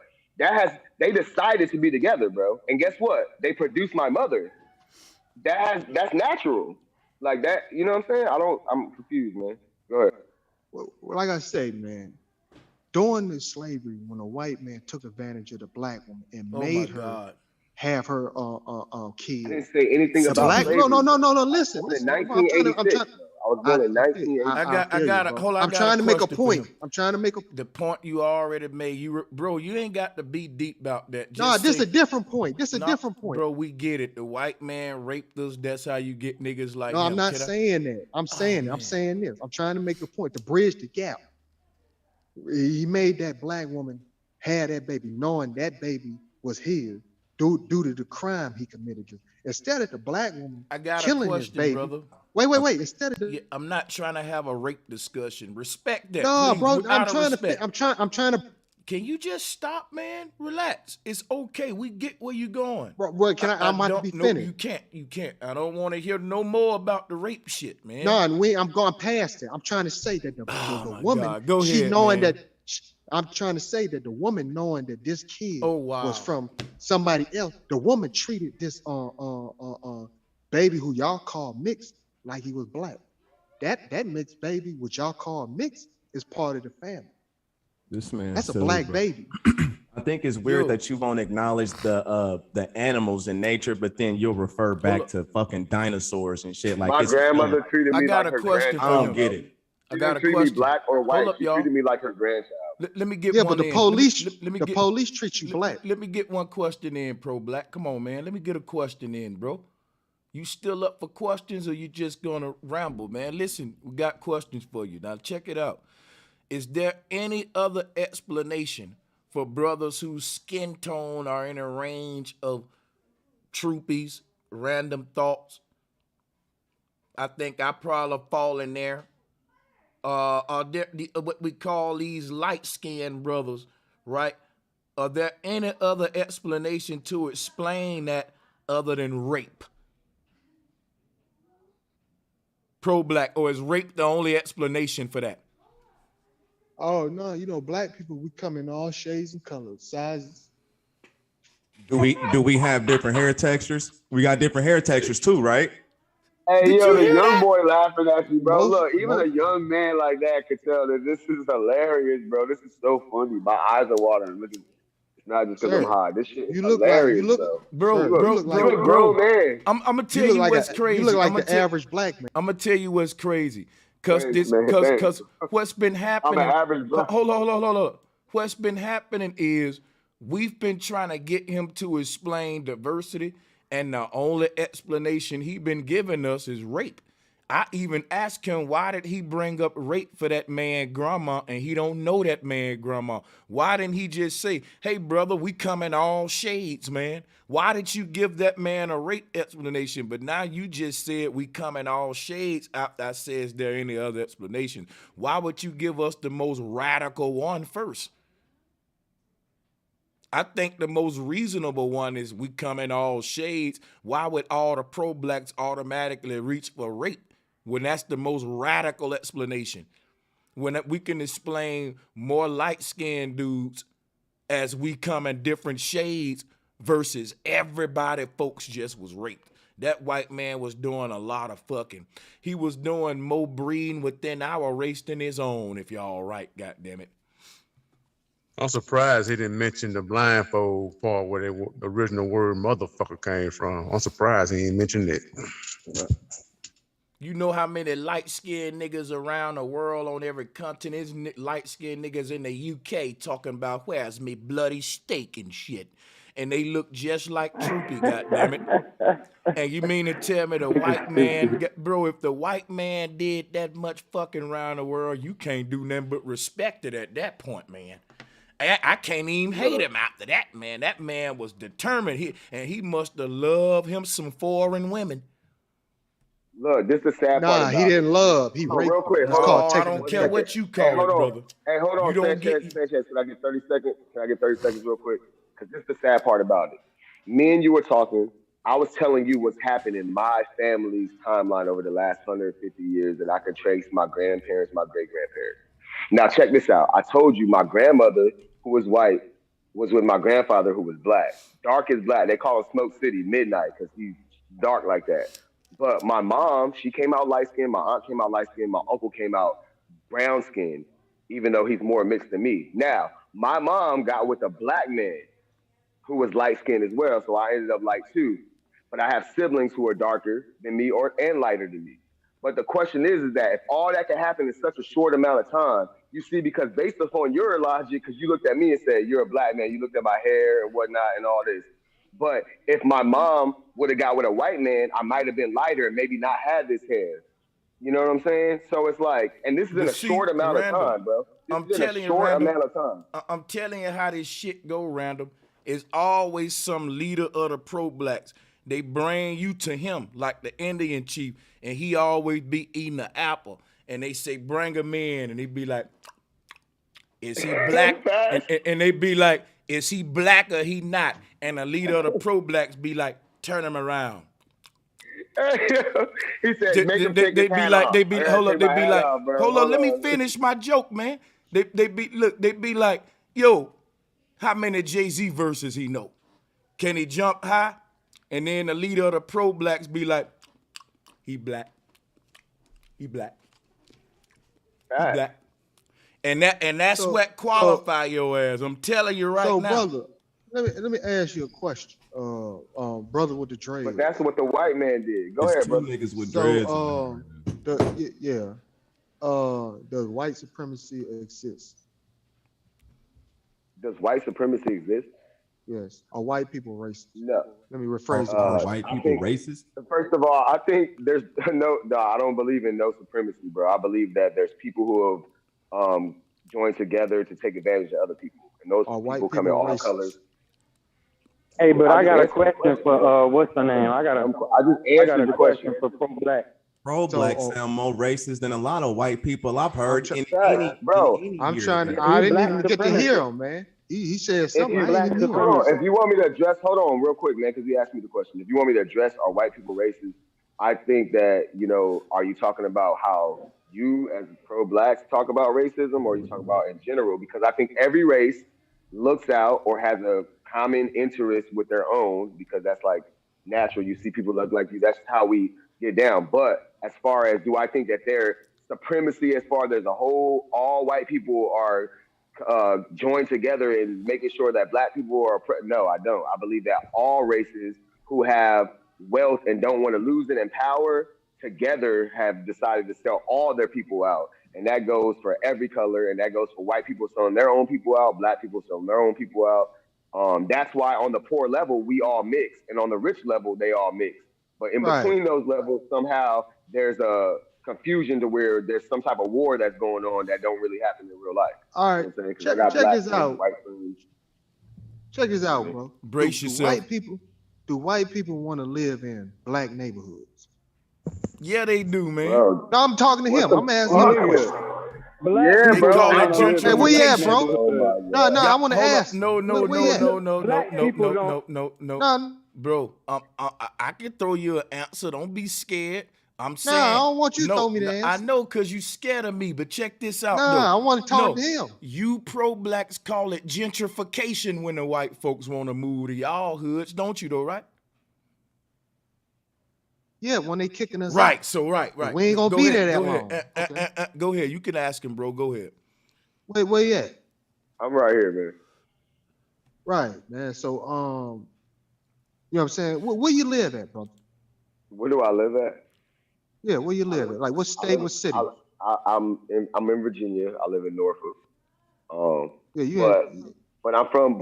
they decided to be together, bro. And guess what? They produced my mother. That's natural. Like that, you know what I'm saying? I'm confused, man. Go ahead. Well, like I say, man, during the slavery, when a white man took advantage of the black woman and Oh my made her God. have her I kid, didn't say anything the about black slavery. no. Bro. Listen, Born in bro, I'm trying 1986. to. Bro. I was born in I 1986. got a hold on. I'm trying to make a point. I'm trying to make a. The point you already made. Bro, you ain't got to be deep about that. No, this is a different point. This is a different point. Bro, we get it. The white man raped us. That's how you get niggas like No, him. I'm not saying that. I'm saying I'm saying this. I'm trying to make a point to bridge the gap. He made that black woman have that baby, knowing that baby was his due to the crime he committed. Instead of the black woman I got killing a this question, baby. brother. Wait. Instead of I'm not trying to have a rape discussion. Respect that, no, please. bro. Without I'm trying respect. to. I'm trying to. Can you just stop, man? Relax. It's okay. We get where you're going. Bro, can I might don't, be no, finished. You can't. I don't want to hear no more about the rape shit, man. No, and I'm going past it. I'm trying to say that the woman, God. Go she ahead, knowing man. that. I'm trying to say that the woman knowing that this kid Oh, wow. was from somebody else. The woman treated this baby who y'all call mixed like he was black. That mixed baby, which y'all call mixed, is part of the family. This man, that's a black baby. I think it's weird that you won't acknowledge the animals in nature, but then you'll refer back to fucking dinosaurs and shit. Like My grandmother treated me like her grandchild. I don't get it. She didn't treat me black or white. She treated me like her grandchild. Let me get Yeah, one but the in. police, Let me the get, police treat you black. Let me get one question in, Pro Black. Come on, man. Let me get a question in, bro. You still up for questions, or you just gonna ramble, man? Listen, we got questions for you. Now check it out. Is there any other explanation for brothers whose skin tone are in a range of troopies, random thoughts? I think I probably fall in there. Are there what we call these light-skinned brothers, right? Are there any other explanation to explain that other than rape? Pro Black, or is rape the only explanation for that? Oh no, black people, we come in all shades and colors, sizes. Do we have different hair textures? We got different hair textures too, right? Hey, yo, the young boy laughing at you, bro. Look, even a young man like that could tell that this is hilarious, bro. This is so funny. My eyes are watering. Look, it's not just because I'm high. This shit is hilarious, bro. You a grown man. I'm gonna tell you what's crazy. You look like the average black man. I'm gonna tell you what's crazy. Cause what's been happening. I'm an average black. Hold on. What's been happening is we've been trying to get him to explain diversity, and the only explanation he been giving us is rape. I even asked him, why did he bring up rape for that man grandma, and he don't know that man grandma? Why didn't he just say, hey, brother, we come in all shades, man? Why did you give that man a rape explanation? But now you just said we come in all shades after I said, is there any other explanation? Why would you give us the most radical one first? I think the most reasonable one is we come in all shades. Why would all the pro-blacks automatically reach for rape when that's the most radical explanation? When we can explain more light-skinned dudes as we come in different shades versus everybody folks just was raped. That white man was doing a lot of fucking. He was doing more breeding within our race than his own, if y'all right, goddammit. I'm surprised he didn't mention the blindfold part where the original word motherfucker came from. I'm surprised he didn't mention it. You know how many light-skinned niggas around the world on every continent is light-skinned niggas in the UK talking about where's me bloody steak and shit. and they look just like Troopy, goddammit. And you mean to tell me the white man, bro, if the white man did that much fucking around the world, you can't do nothing but respect it at that point, man. I can't even hate him after that, man. That man was determined. He must have loved him some foreign women. Look, this is the sad part Nah, about he didn't it. love. He raped. Real quick, It's hold called on. I taking don't the care bait. what you Hey, call hold it, on. brother. Hey, hold on, You don't Sanchez. get. Can I get 30 seconds? Can I get 30 seconds real quick? Because this is the sad part about it. Me and you were talking. I was telling you what's happened in my family's timeline over the last 150 years that I could trace my grandparents, my great grandparents. Now, check this out. I told you my grandmother, who was white, was with my grandfather, who was black. Dark as black. They call it Smoke City, midnight, because he's dark like that. But my mom, she came out light skinned. My aunt came out light skinned. My uncle came out brown skinned, even though he's more mixed than me. Now, my mom got with a black man who was light skinned as well, so I ended up light too. But I have siblings who are darker than me or and lighter than me. But the question is that if all that can happen in such a short amount of time, you see, because based upon your logic, because you looked at me and said you're a black man, you looked at my hair and whatnot and all this. But if my mom would have got with a white man, I might have been lighter and maybe not had this hair. You know what I'm saying? So it's like, and this is in But a see, short amount of Randall, time, bro. This I'm is in a telling you, short Randall, amount of time. I'm telling you how this shit go, Randall. It's always some leader of the pro-blacks. They bring you to him like the Indian chief, and he always be eating an apple. And they say, bring him in, and he be like, is he black? And they be like, is he black or he not? And the leader of the pro-blacks be like, turn him around. He said, make him take his hat off. I gotta take my hat off, bro. Hold on, let me finish my joke, man. They be like, yo, how many Jay-Z verses he know? Can he jump high? And then the leader of the pro-blacks be like, he black. He black. He black. And that's what qualify your ass. I'm telling you right now. So, brother, let me ask you a question. Brother with the dread. But that's what the white man did. Go ahead, brother. Niggas with dreads. Does white supremacy exist? Does white supremacy exist? Yes. Are white people racist? No. Let me rephrase the question. White people racist? First of all, I think there's no, I don't believe in no supremacy, bro. I believe that there's people who have joined together to take advantage of other people. And those people come in all colors. Hey, but I got a question for what's the name? I got a question for pro black. Pro black sound more racist than a lot of white people I've heard. I'm trying to. I didn't even get to hear him, man. He said something. If you want me to address, hold on real quick, man, because he asked me the question. If you want me to address, are white people racist? I think that, are you talking about how you as pro-blacks talk about racism, or are you talking about in general? Because I think every race looks out or has a common interest with their own, because that's like natural. You see people look like you. That's how we get down. But as far as, do I think that their supremacy, as far as a whole, all white people are joined together in making sure that black people are no, I don't. I believe that all races who have wealth and don't want to lose it in power together have decided to sell all their people out. And that goes for every color, and that goes for white people selling their own people out, black people selling their own people out. That's why on the poor level we all mix, and on the rich level they all mix. But in between those levels, somehow there's a confusion to where there's some type of war that's going on that don't really happen in real life. All right, check this out. Check this out, bro. Brace yourself. Do white people want to live in black neighborhoods? Yeah, they do, man. No, I'm talking to him. I'm asking him a question. Yeah, bro. Hey, where you at, bro? No, I want to ask. No. Bro, I can throw you an answer. Don't be scared. I'm saying. I don't want you to throw me the answer. I know, because you scared of me, but check this out. I want to talk to him. You pro-blacks call it gentrification when the white folks want to move to y'all hoods, don't you though, right? Yeah, when they kicking us right, out. So right. We ain't gonna be there that long. Go ahead. You can ask him, bro. Go ahead. Wait, where you at? I'm right here, man. Right, man. So, you know what I'm saying? Where you live at, brother? Where do I live at? Yeah, where you live at? Like, what state, what city? I'm in Virginia. I live in Norfolk. But I'm from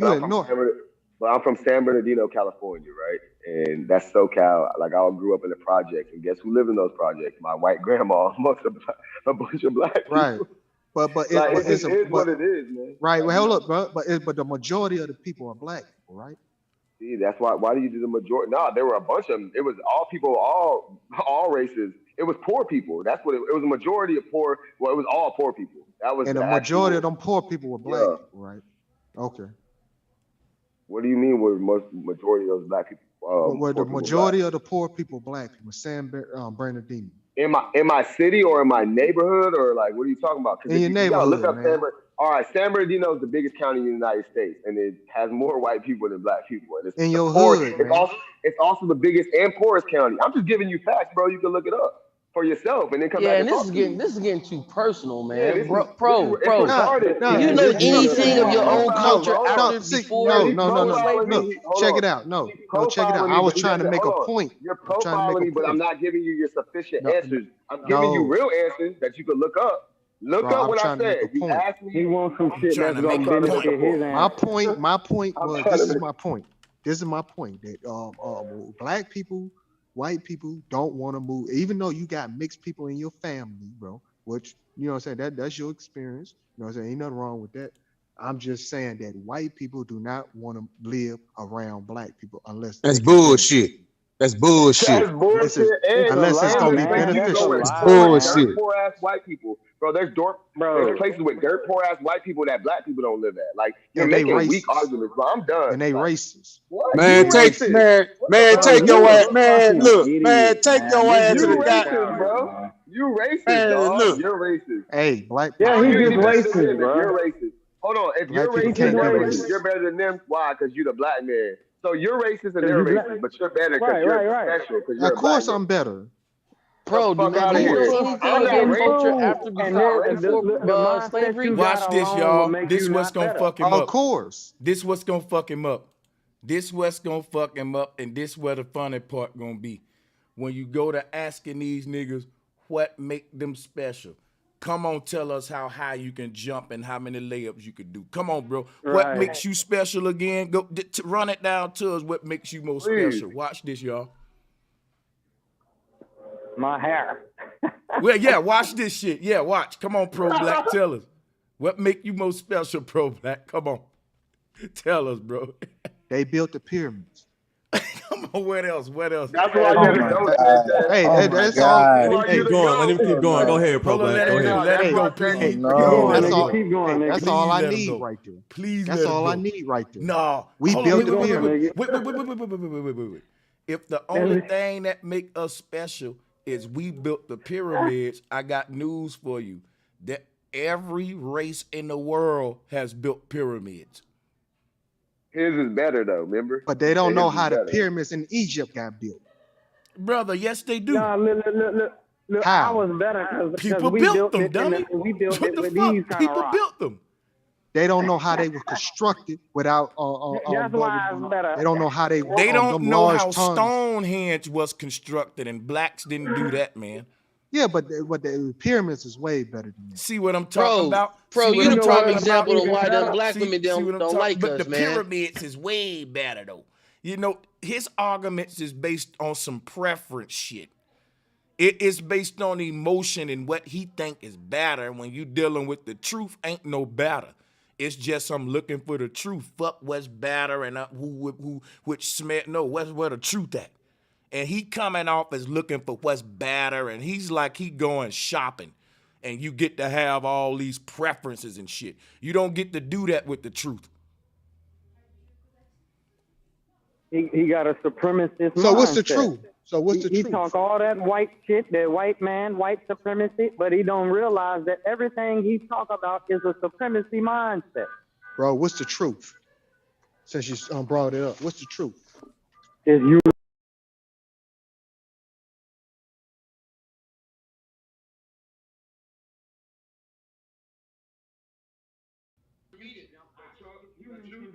But I'm from San Bernardino, California, right? And that's SoCal. Like I grew up in the projects, and guess who lived in those projects? My white grandma, amongst a bunch of black people. Right. But It just is what it is, man. Right. Well, hold up, bro. But the majority of the people are black people, right? See, that's why. Why do you do the majority? No, there were a bunch of them. It was all people, all races. It was poor people. That's what it was. A majority of poor. Well, it was all poor people. That was. And the majority of them poor people were black people, right? Okay. What do you mean? Were majority of those black people? Were the majority of the poor people black people? San Bernardino. In my city or in my neighborhood or like what are you talking about? In your neighborhood, look up man. All right, San Bernardino is the biggest county in the United States, and it has more white people than black people. And it's in your hood, man. It's also the biggest and poorest county. I'm just giving you facts, bro. You can look it up for yourself and then come back. Yeah, and this is getting too personal, man. Yeah, bro. Do you know anything of your own culture before? No. Look, check it out. No, check it out. I was trying to make a point. You're profiling me, but I'm not giving you your sufficient answers. I'm giving you real answers that you could look up. Look up what I said. You asked me. He wants some shit that's gonna benefit his answer. My point was, this is my point. This is my point that black people, white people don't want to move, even though you got mixed people in your family, bro. Which you know what I'm saying, that's your experience. You know what I'm saying, ain't nothing wrong with that. I'm just saying that white people do not want to live around black people unless that's bullshit. That's bullshit. That's bullshit. Unless it's gonna be beneficial. It's bullshit. Poor ass white people, bro. There's places with dirt poor ass white people that black people don't live at. Like you're making weak arguments, bro. I'm done. And they racist. What? Man, take your ass, man. Look, man, take your ass to the racist, bro. You racist, dog. Look. You're racist. Hey, black. Yeah, he's just racist, bro. You're racist. Hold on. If you're racist, you're better than them. Why? Because you're the black man. So you're racist and they're racist, but you're better because you're special. Of course, I'm better. Bro, do you know anything in culture after before slavery? Watch this, y'all. This what's gonna fuck him up. Of course. This what's gonna fuck him up. This what's gonna fuck him up, and this where the funny part gonna be. When you go to asking these niggas what make them special. Come on, tell us how high you can jump and how many layups you can do. Come on, bro. What makes you special again? Go run it down to us. What makes you most special? Watch this, y'all. My hair. Well, yeah, watch this shit. Yeah, watch. Come on, Pro Black. Tell us. What make you most special, Pro Black? Come on. Tell us, bro. They built the pyramids. Come on, what else? That's why I gotta go. Hey, that's all. Hey, go on. Let him keep going. Go ahead, Pro Black. Go ahead. Let him go, please. That's all I need right there. Please, that's all I need right there. No, we built the pyramid. Wait. If the only thing that make us special is we built the pyramids, I got news for you. That every race in the world has built pyramids. His is better though, remember? But they don't know how the pyramids in Egypt got built. Brother, yes they do. No, look, how? I was better people we built them, dummy. We built what it the with fuck? these kind People of rocks. built them. They don't know how they were constructed without. That's why it's better. They don't know how they. They don't know how Stonehenge was constructed, and blacks didn't do that, man. Yeah, but the pyramids is way better than that. See what I'm talking about? Bro, you the prime example of why them black women don't like but us, the man. pyramids is way better though. You know, his arguments is based on some preference shit. It is based on emotion and what he think is better. When you dealing with the truth, ain't no better. It's just I'm looking for the truth. Fuck what's better and which smell. No, where the truth at? And he coming off as looking for what's better, and he's like he going shopping, and you get to have all these preferences and shit. You don't get to do that with the truth. He got a supremacist mindset. So what's the truth? So what's the truth? He talk all that white shit, that white man, white supremacy, but he don't realize that everything he talk about is a supremacy mindset. Bro, what's the truth? Since you brought it up, what's the truth? Is you.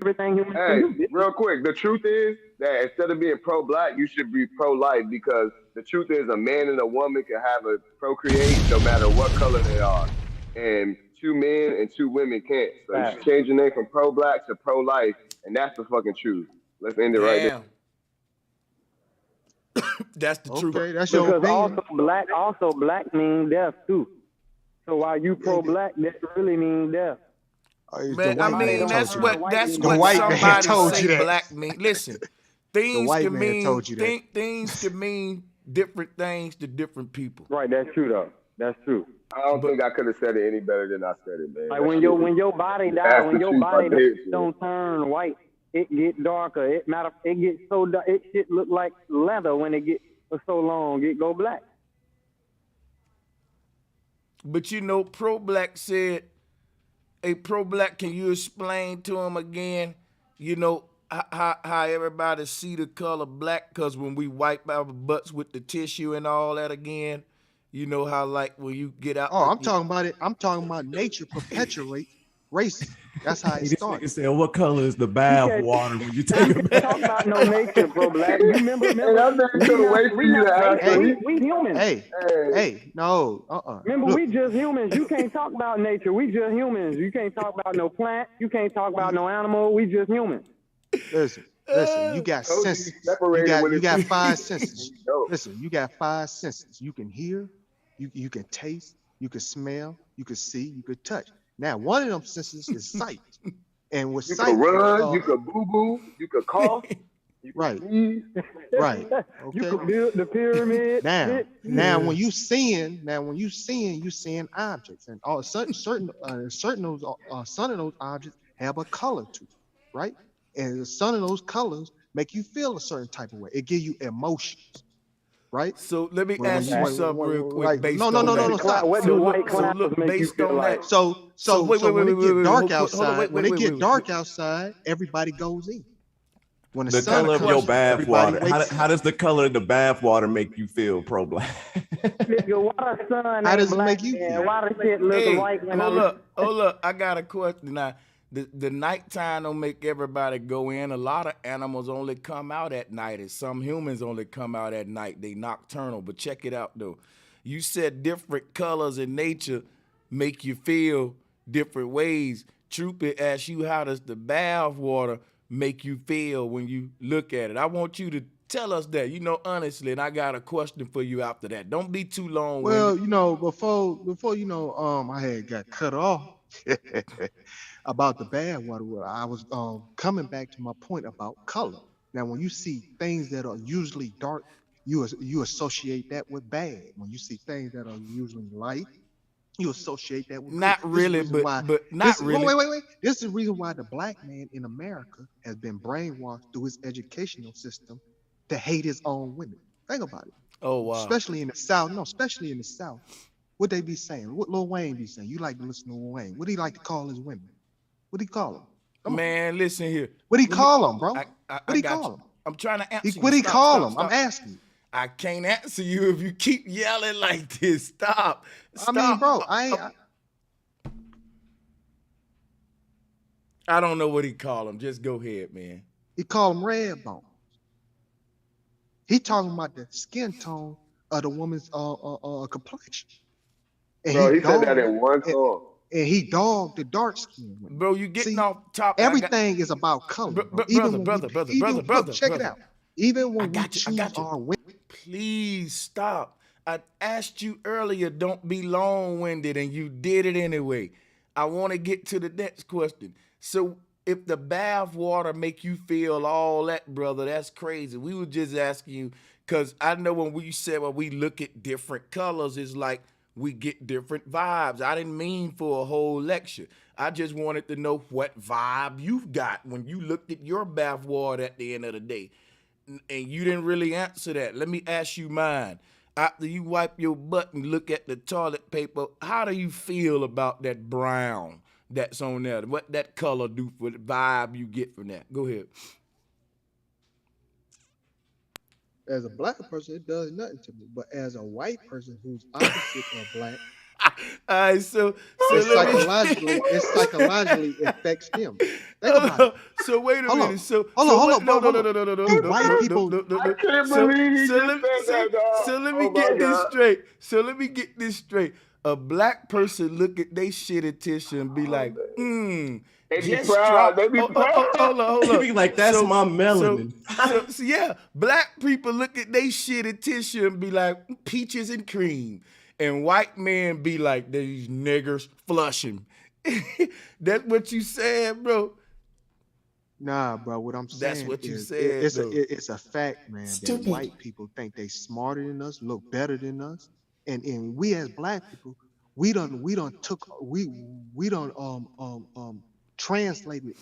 Hey, real quick, the truth is that instead of being pro-black, you should be pro-life, because the truth is a man and a woman can have a procreate no matter what color they are. And 2 men and 2 women can't. So you Facts. should change your name from pro-black to pro-life, and that's the fucking truth. Let's end it right there. That's the truth. Okay, that's your Because opinion. also black means death too. So while you pro-black, that really means death. Man, I mean that's what The white man somebody told say you that. black mean. Listen, things white can man mean told you that. things can mean different things to different people. Right, that's true though. That's true. I don't think I could have said it any better than I said it, man. Like when your body dies, when your body don't turn white, it get darker. It gets so dark. It shit look like leather when it get for so long. It go black. But you know, pro-black said, "Hey, pro-black, can you explain to him again? You know how everybody see the color black? Cause when we wipe our butts with the tissue and all that again, you know how like when you get out. Oh, I'm talking about it. I'm talking about nature perpetuate racism. That's how it started. Said, what color is the bath water when you take a bath? Talk about no nature, bro, black. You remember we humans. Hey, no, Remember, Look. we just humans. You can't talk about nature. We just humans. You can't talk about no plant. You can't talk about no animal. We just humans. Listen, you got senses. You got 5 senses. Listen, you got 5 senses. You can hear, you can taste, you can smell, you can see, you can touch. Now, one of them senses is sight. And with you sight, can run, you can boo-boo, you can cough. Right. Right. Okay. You can build the pyramid. Now, when you seeing, you seeing objects, and all some of those objects have a color to it, right? And some of those colors make you feel a certain type of way. It gives you emotions, right? So let me ask you something real quick. Based no, on that. stop. What do white clouds make you feel like? So when it get dark outside, when it get dark outside, everybody goes in. When The color of your bath water. How does the color of the bath water make you feel, pro-black? Your water sun How does it black, make you feel? Water shit look white when hold up. I got a question now. The nighttime don't make everybody go in. A lot of animals only come out at night, and some humans only come out at night. They nocturnal. But check it out though. You said different colors in nature make you feel different ways. Troopy asked you, how does the bath water make you feel when you look at it? I want you to tell us that, honestly, and I got a question for you after that. Don't be too long. Well, before I had got cut off about the bad water, I was coming back to my point about color. Now, when you see things that are usually dark, you associate that with bad. When you see things that are usually light, you associate that with not good. really, but not really. Wait. This is the reason why the black man in America has been brainwashed through his educational system to hate his own women. Think about it. Oh wow. Especially in the South. No, especially in the South. What they be saying? What Lil Wayne be saying? You like to listen to Lil Wayne. What do he like to call his women? What do he call them? Man, listen here. What do he call them, bro? What do he call them? I'm trying to answer you. What do he call them? I'm asking you. I can't answer you if you keep yelling like this. Stop. I mean, bro, I don't know what he call them. Just go ahead, man. He call them red bones. He talking about the skin tone of the woman's complexion. And bro, he said that in one song. And he dogged the dark skin women. Bro, you getting off top. Everything is about color. Brother. Check it out. Even when we choose our women. Please stop. I asked you earlier, don't be long-winded, and you did it anyway. I want to get to the next question. So if the bath water make you feel all that, brother, that's crazy. We were just asking you, because I know when we said we look at different colors, it's like we get different vibes. I didn't mean for a whole lecture. I just wanted to know what vibe you've got when you looked at your bath water at the end of the day. And you didn't really answer that. Let me ask you mine. After you wipe your butt and look at the toilet paper, how do you feel about that brown that's on there? What that color do for the vibe you get from that? Go ahead. As a black person, it does nothing to me. But as a white person who's opposite of black, all right, so it psychologically affects them. Think about it. So wait a minute. Hold on. No. White people. I can't believe he just said that, dog. So let me get this straight. a black person look at they shitty tissue and be like, They be just proud. drop. They be proud. Hold on. They be like, that's my melanin. So yeah, black people look at they shitty tissue and be like, peaches and cream. And white men be like, these niggers flushing. That's what you said, bro. Nah, bro. What I'm saying That's what you is said. it's a fact, man. That white people think they smarter than us, look better than us, and we as black people, we done translated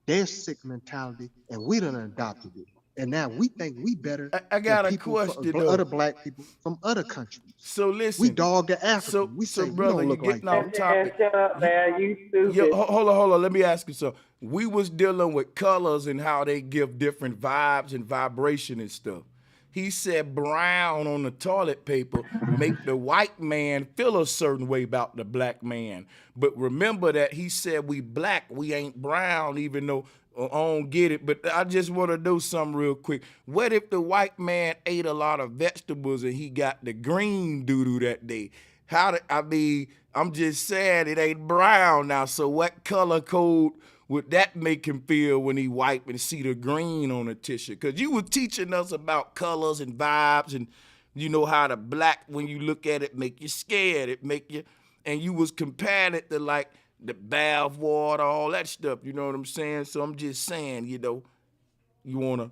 their sick mentality, and we done adopted it. And now we think we better. I got than a people question, from though. other black people from other countries. So listen, we dog the African. We say brother, we don't look you like getting off that. topic. Shut up, man. You stupid. Hold on. Let me ask you something. We was dealing with colors and how they give different vibes and vibration and stuff. He said brown on the toilet paper make the white man feel a certain way about the black man. But remember that he said we black, we ain't brown, even though I don't get it. But I just want to know something real quick. What if the white man ate a lot of vegetables and he got the green doo-doo that day? I'm just saying it ain't brown now. So what color code would that make him feel when he wipe and see the green on the tissue? Because you were teaching us about colors and vibes, and you know how the black, when you look at it, make you scared. It make you, and you was comparing it to like the bath water, all that stuff. You know what I'm saying? So I'm just saying, you want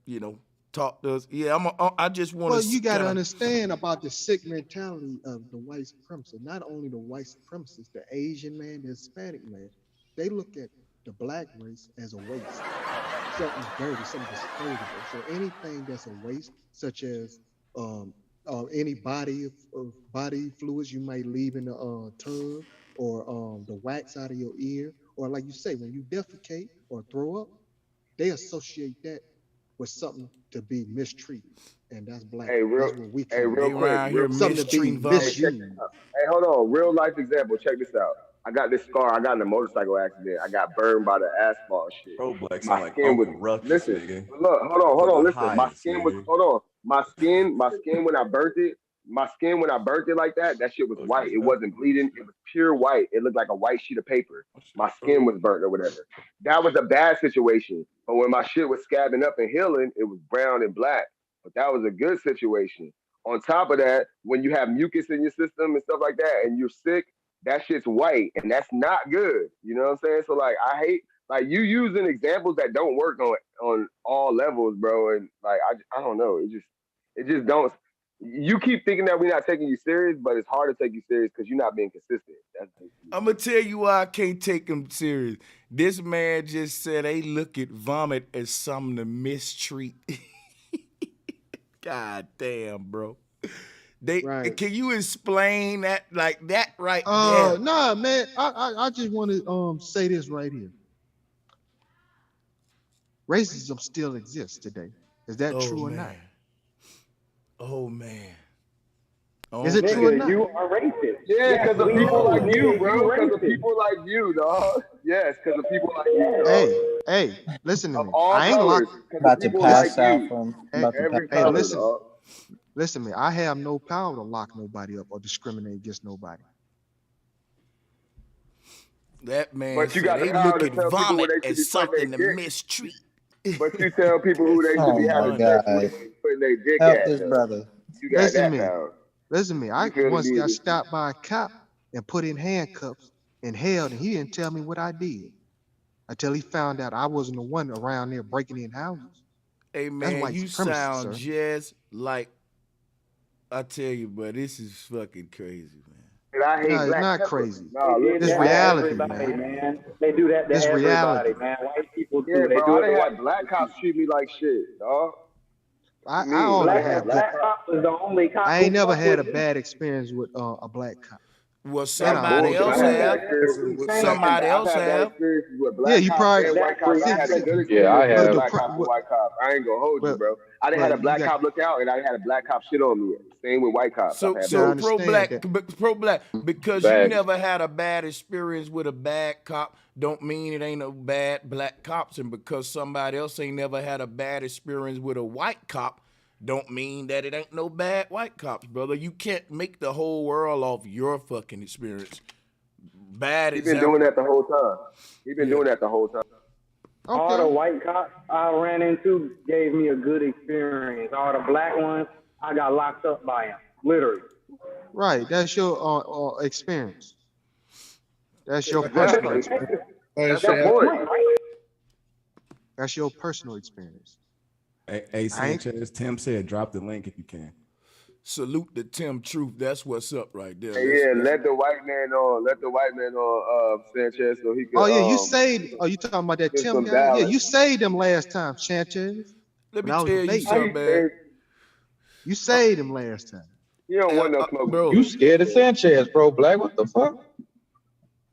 to, talk to us. Yeah, I just want to. Well, you got to understand about the sick mentality of the white supremacists. Not only the white supremacists, the Asian man, the Hispanic man, they look at the black race as a waste, something dirty, something disposable. So anything that's a waste, such as any body fluids you might leave in the tub, or the wax out of your ear, or like you say, when you defecate or throw up, they associate that with something to be mistreated, and that's black. That's what we call real quick, something to be misused. Hey, hold on, real life example. Check this out. I got this scar. I got in a motorcycle accident. I got burned by the asphalt shit. Pro black My sound skin like was Ruckus, listen. nigga. Look, hold on. Listen, my Highest, skin was nigga. hold on. My skin when I burnt it. My skin when I burnt it like that shit was white. It wasn't bleeding. It was pure white. It looked like a white sheet of paper. My skin was burnt or whatever. That was a bad situation. But when my shit was scabbing up and healing, it was brown and black. But that was a good situation. On top of that, when you have mucus in your system and stuff like that, and you're sick, that shit's white, and that's not good. You know what I'm saying? So like, I hate like you using examples that don't work on all levels, bro. And like, I don't know. It just don't. You keep thinking that we're not taking you serious, but it's hard to take you serious because you're not being consistent. I'm gonna tell you why I can't take him serious. This man just said they look at vomit as something to mistreat. God damn, bro. Can you explain that like that right there? Nah, man. I just want to say this right here. Racism still exists today. Is that true or not? Oh man. Is it true or not? You are racist. Yeah, because of people like you, bro. Because of racist. people like you, dog. Yes, because of people like you, dog. Hey, listen to me. All I ain't colors. About to pass out from. Every color, listen. dog. Listen to me. I have no power to lock nobody up or discriminate against nobody. That man But you said got the they power look to at tell people vomit where they should be as putting something their to dick. mistreat. But you tell people who they should be having sex with and putting their dick Help at. this though. brother. You got Listen that to me. down. Listen to me. I You feel once me? got stopped by a cop and put in handcuffs and held, and he didn't tell me what I did until he found out I wasn't the one around there breaking in houses. Hey That's man, white you supremacy, sound sir. just like I tell you, but this is fucking crazy, man. And I hate No, it's black not pepper. crazy. No, They did It's that to reality, everybody, man. They do that to It's everybody, reality. man. White people Yeah, too. They bro. do I it to done white had black people cops too. treat me like shit, dog. I What you mean? only I had had good. black Black cop is the only cop I who ain't never fuck had a with you. bad experience with a black cop. Well, That's somebody bullshit. else I had bad have. experiences with Somebody I've else had bad have. experiences with Yeah, black you cops probably and white That's cops. I had a reality. good Yeah, I experience but with have. the black cops and white cops. I ain't gonna hold you, but bro. I done had a you black got cop look out, and I had a black cop shit on me. Same with white cops. I've So had you gotta so both. pro understand black, that. pro black, because you Facts. never had a bad experience with a bad cop, don't mean it ain't no bad black cops, and because somebody else ain't never had a bad experience with a white cop, don't mean that it ain't no bad white cops, brother. You can't make the whole world off your fucking experience. Bad He's example. been doing that the whole time. He's been doing that the whole time. Okay. All the white cops I ran into gave me a good experience. All the black ones, I got locked up by them, literally. Right, that's your experience. That's your personal experience. That's the point. That's your personal experience. Hey Sanchez, Tim said drop the link if you can. Salute to Tim Truth. That's what's up right there. Hey, let the white man on. Let the white man on Sanchez so he can. Oh yeah, you saved. Oh, you talking about that Tim guy? balance. Yeah, you saved him last time, Sanchez. Let me tell you something, man. You saved him last time. You don't want no smoke, bro. You scared of Sanchez, bro? Black, what the fuck?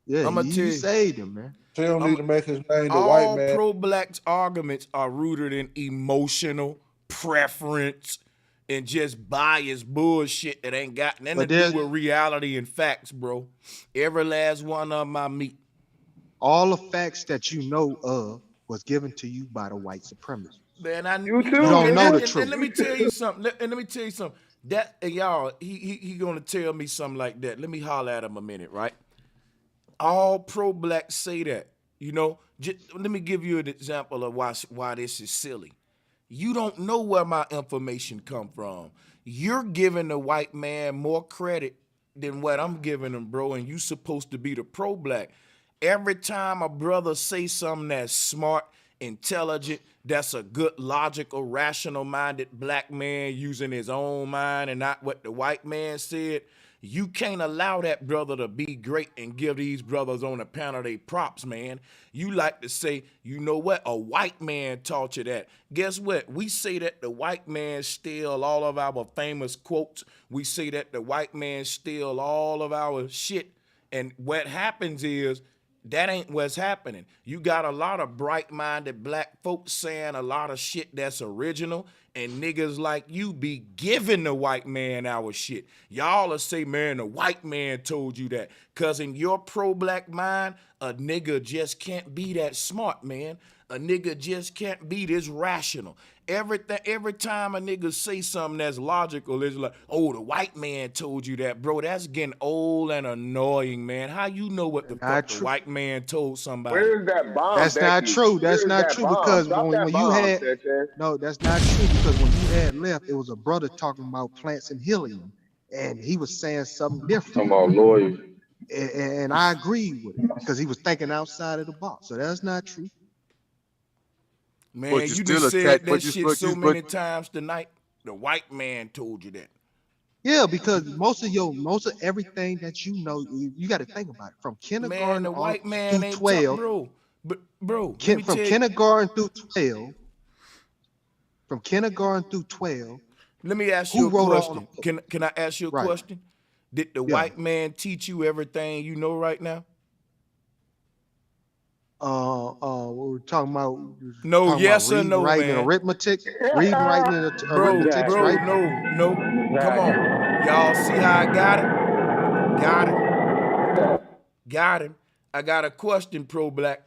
Yeah, I'm gonna tell you, saved him, man. Tell need to make his name the all white man. pro-black arguments are rooted in emotional preference and just biased bullshit that ain't got nothing to do with reality and facts, bro. Every last one of them I meet. All the facts that you know of was given to you by the white supremacists. Man, you don't know the truth. And let me tell you something. That y'all, he gonna tell me something like that. Let me holler at him a minute, right? All pro-blacks say that. You know, let me give you an example of why this is silly. You don't know where my information come from. You're giving the white man more credit than what I'm giving him, bro, and you supposed to be the pro-black. Every time a brother say something that's smart, intelligent, that's a good, logical, rational-minded black man using his own mind and not what the white man said, you can't allow that brother to be great and give these brothers on the panel they props, man. You like to say, you know what, a white man taught you that. Guess what? We say that the white man steal all of our famous quotes. We say that the white man steal all of our shit. And what happens is, that ain't what's happening. You got a lot of bright-minded black folks saying a lot of shit that's original, and niggas like you be giving the white man our shit. Y'all will say, man, the white man told you that. Because in your pro-black mind, a nigga just can't be that smart, man. A nigga just can't be this rational. Every time a nigga say something that's logical, it's like, oh, the white man told you that, bro. That's getting old and annoying, man. How you know what the fuck the white man told somebody? Where's that bomb? That's not true. That's not true because when you had no, that's not true because when you had left, it was a brother talking about plants and helium, and he was saying something different. Talking about lawyers. And I agree with it because he was thinking outside of the box. So that's not true. Man, you just said that shit so many times tonight. The white man told you that. Yeah, because most of everything that you know, you got to think about it. From kindergarten through 12, bro. From kindergarten through 12. From kindergarten through 12. Let me ask you a question. Can I ask you a question? Did the white man teach you everything you know right now? We're talking about yes or no, writing, man. Arithmetic, reading, writing, arithmetic, right? No. Come on, y'all see how I got him. I got a question, pro-black.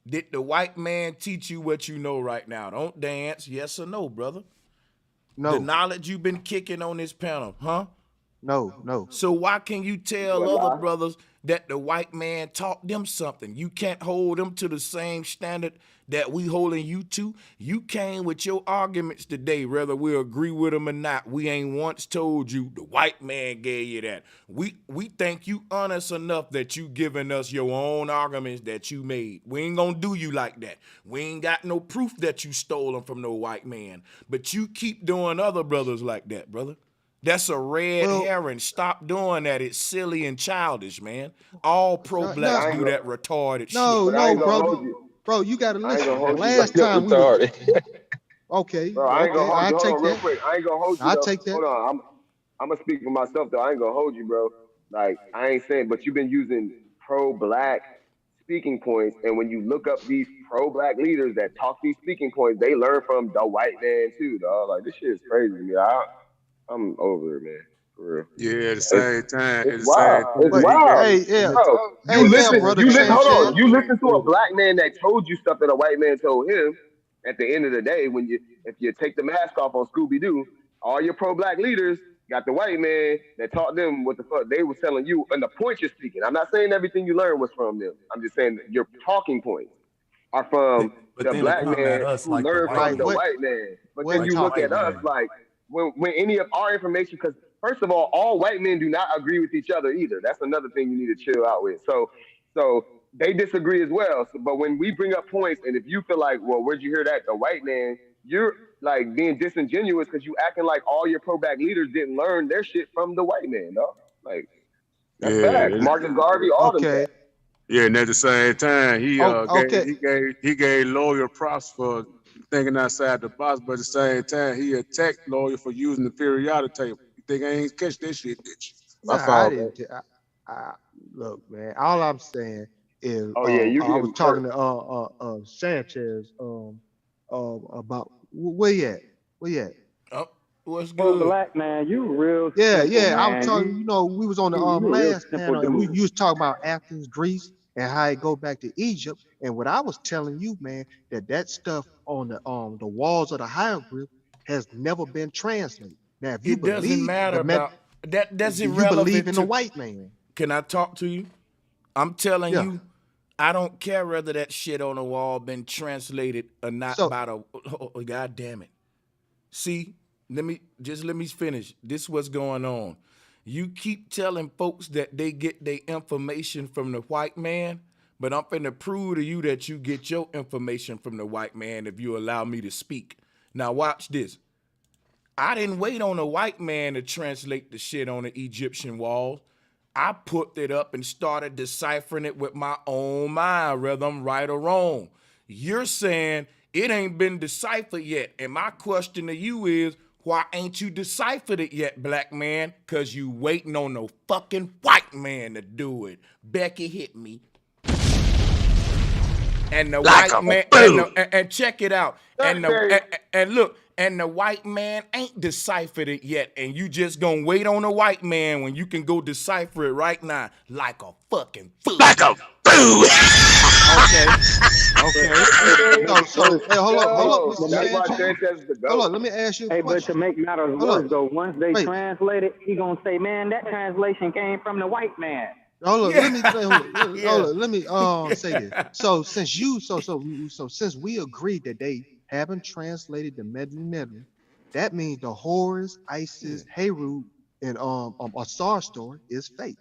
Did the white man teach you what you know right now? Don't dance. Yes or no, brother? No. The knowledge you've been kicking on this panel, huh? No. So why can you tell other brothers that the white man taught them something? You can't hold them to the same standard that we holding you to. You came with your arguments today, whether we agree with them or not. We ain't once told you the white man gave you that. We think you honest enough that you giving us your own arguments that you made. We ain't gonna do you like that. We ain't got no proof that you stole them from no white man. But you keep doing other brothers like that, brother. That's a red herring. Stop doing that. It's silly and childish, man. All pro-blacks do that retarded shit. No, brother. Bro, you gotta listen. Last time we okay. Bro, I ain't gonna hold you. I'll take real quick. I ain't gonna hold you. I'll take that. Hold on. I'm gonna speak for myself though. I ain't gonna hold you, bro. Like I ain't saying, but you've been using pro-black speaking points, and when you look up these pro-black leaders that talk these speaking points, they learn from the white man too, dog. Like this shit is crazy to me. I'm over it, man. For real. Yeah, at the same time. It's wild. It's wild. Hey, yeah. Bro, you listen. Hold on. You listen to a black man that told you stuff that a white man told him, at the end of the day, if you take the mask off on Scooby Doo, all your pro-black leaders got the white man that taught them what the fuck they was telling you, and the point you're speaking. I'm not saying everything you learned was from them. I'm just saying your talking points are from the black man who like learned from the white man. But then you look at us like when any of our information, because first of all white men do not agree with each other either. That's another thing you need to chill out with. So they disagree as well. So, but when we bring up points, and if you feel like, well, where'd you hear that? The white man, you're like being disingenuous because you acting like all your pro-black leaders didn't learn their shit from the white man, dog. Like, that's facts. Marcus Garvey, all them guys. Yeah, and at the same time, he gave Lawyer props for thinking outside the box, but at the same time, he attacked Lawyer for using the periodic table. You think I ain't catch that shit, bitch? I didn't. Look, man. All I'm saying is, I was talking to Sanchez about where you at? Where you at? Oh, what's good? Black man, you real. Yeah, simple, yeah. I man. was talking. You know, we was on the last panel, and we was talking about Athens, Greece, and how it go back to Egypt. And what I was telling you, man, that stuff on the walls of the hieroglyph has never been translated. Now, if you it doesn't matter about that. That's irrelevant. You believe in the white man. Can I talk to you? I'm telling you, I don't care whether that shit on the wall been translated or not by the. Oh, God damn it! See, let me finish. This is what's going on. You keep telling folks that they get their information from the white man, but I'm finna prove to you that you get your information from the white man if you allow me to speak. Now watch this. I didn't wait on a white man to translate the shit on the Egyptian wall. I put it up and started deciphering it with my own mind, whether I'm right or wrong. You're saying it ain't been deciphered yet. And my question to you is, why ain't you deciphered it yet, black man? Because you waiting on no fucking white man to do it. Becky hit me. And the like white man, and check it out. And look, and the white man ain't deciphered it yet. And you just gonna wait on a white man when you can go decipher it right now like a fucking fool. Like a fool. Okay. So hey, hold up, Mr. Sanchez. Hold on, let me ask you a question. But to make matters worse, though, once they translate it, he gonna say, man, that translation came from the white man. Hold on, let me say this. So since we agreed that they haven't translated the Medley, that means the Horus, Isis, Heru, and Asar story is fake.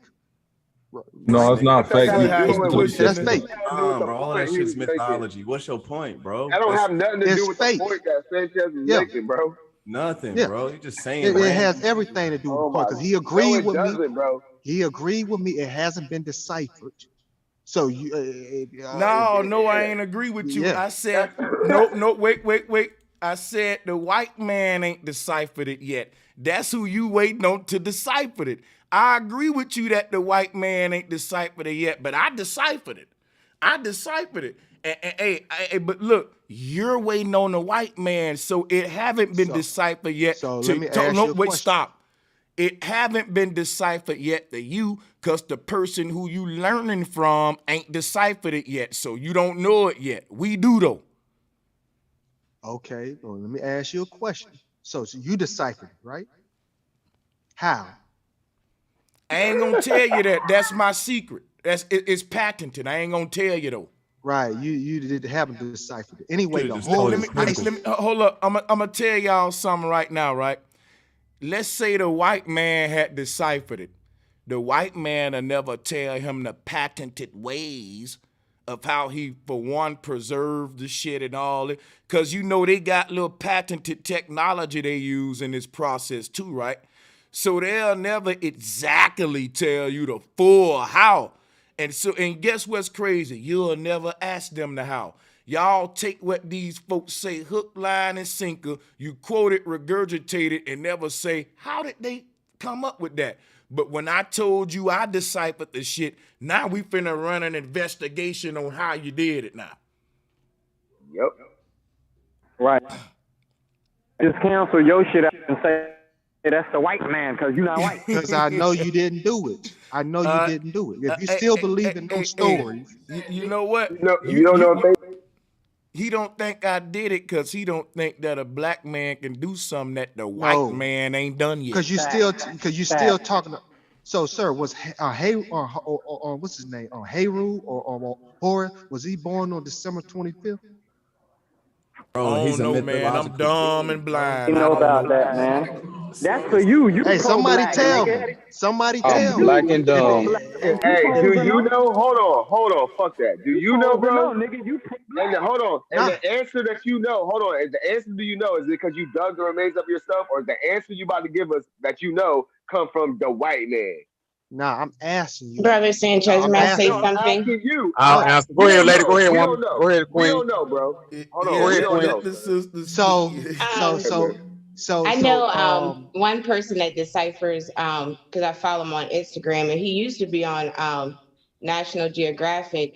No, it's not fake. That's fake. Bro, all that shit's mythology. What's your point, bro? That don't have nothing to do with the point that Sanchez is making, bro. Nothing, bro. You just saying it has everything to do with the point because he agreed with me. Bro. He agreed with me. It hasn't been deciphered. So you no, I ain't agree with you. Yeah. I said no, wait. I said the white man ain't deciphered it yet. That's who you waiting on to decipher it. I agree with you that the white man ain't deciphered it yet, but I deciphered it. But look, you're waiting on the white man, so it haven't been deciphered yet. So let me ask you a question. Stop. It haven't been deciphered yet to you because the person who you learning from ain't deciphered it yet, so you don't know it yet. We do, though. Okay, well, let me ask you a question. So you deciphered it, right? How? I ain't gonna tell you that. That's my secret. It's patented. I ain't gonna tell you, though. Right, you haven't deciphered it. Anyway, let me hold up. I'm gonna tell y'all something right now, right? Let's say the white man had deciphered it. The white man will never tell him the patented ways of how he, for one, preserved the shit and all it. Because you know they got little patented technology they use in this process too, right? So they'll never exactly tell you the full how. And guess what's crazy? You'll never ask them the how. Y'all take what these folks say, hook, line, and sinker. You quote it, regurgitate it, and never say, how did they come up with that? But when I told you I deciphered the shit, now we finna run an investigation on how you did it now. Yep. Right. Just cancel your shit out and say, that's the white man, because you're not white. Because I know you didn't do it. I know you didn't do it. If you still believe in those stories. You know what? You don't know if they... He don't think I did it because he don't think that a black man can do something that the white man ain't done yet. Because you still talking. So, sir, was or what's his name? Heru or Horus, was he born on December 25th? Bro, I he's don't a know, man. I'm mythological dumb being, and bro. blind. You I know don't about know. that, man. That's for you. You Hey, somebody pro-black, tell nigga. me. Somebody I'm tell me. black and dumb. And you Hey, do supposed to you know. know? Hold on. Fuck that. Do You you know, supposed to bro? know, nigga. You And pro-black. hold on. And Nah, the answer that you know, hold on. And the answer do you know? Is it because you dug the remains of yourself, or is the answer you about to give us that you know come from the white man? nah, I'm asking you. Brother Sanchez, I'm may I say No, asking you. I'm something? asking you. I'll answer. Go We ahead, don't lady. Go know. ahead, We woman. don't know. Go ahead, We queen. don't know, bro. Hold Yeah, on. Go We ahead, don't let queen. know, the sir. sister So, speak. so, so, so, I so, know one person that deciphers because I follow him on Instagram, and he used to be on National Geographic.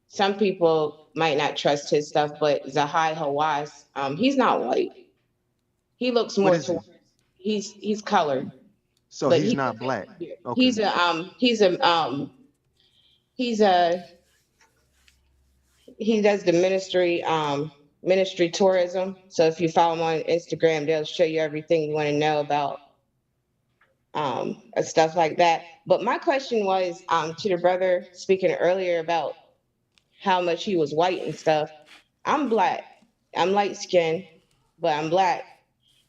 Some people might not trust his stuff, but Zahai Hawass, he's not white. He looks what more is he? towards he's colored, So but he's not black. Okay. he's a he's a he does the ministry tourism. So if you follow him on Instagram, they'll show you everything you want to know about stuff like that. But my question was to the brother speaking earlier about how much he was white and stuff. I'm black. I'm light skinned, but I'm black. At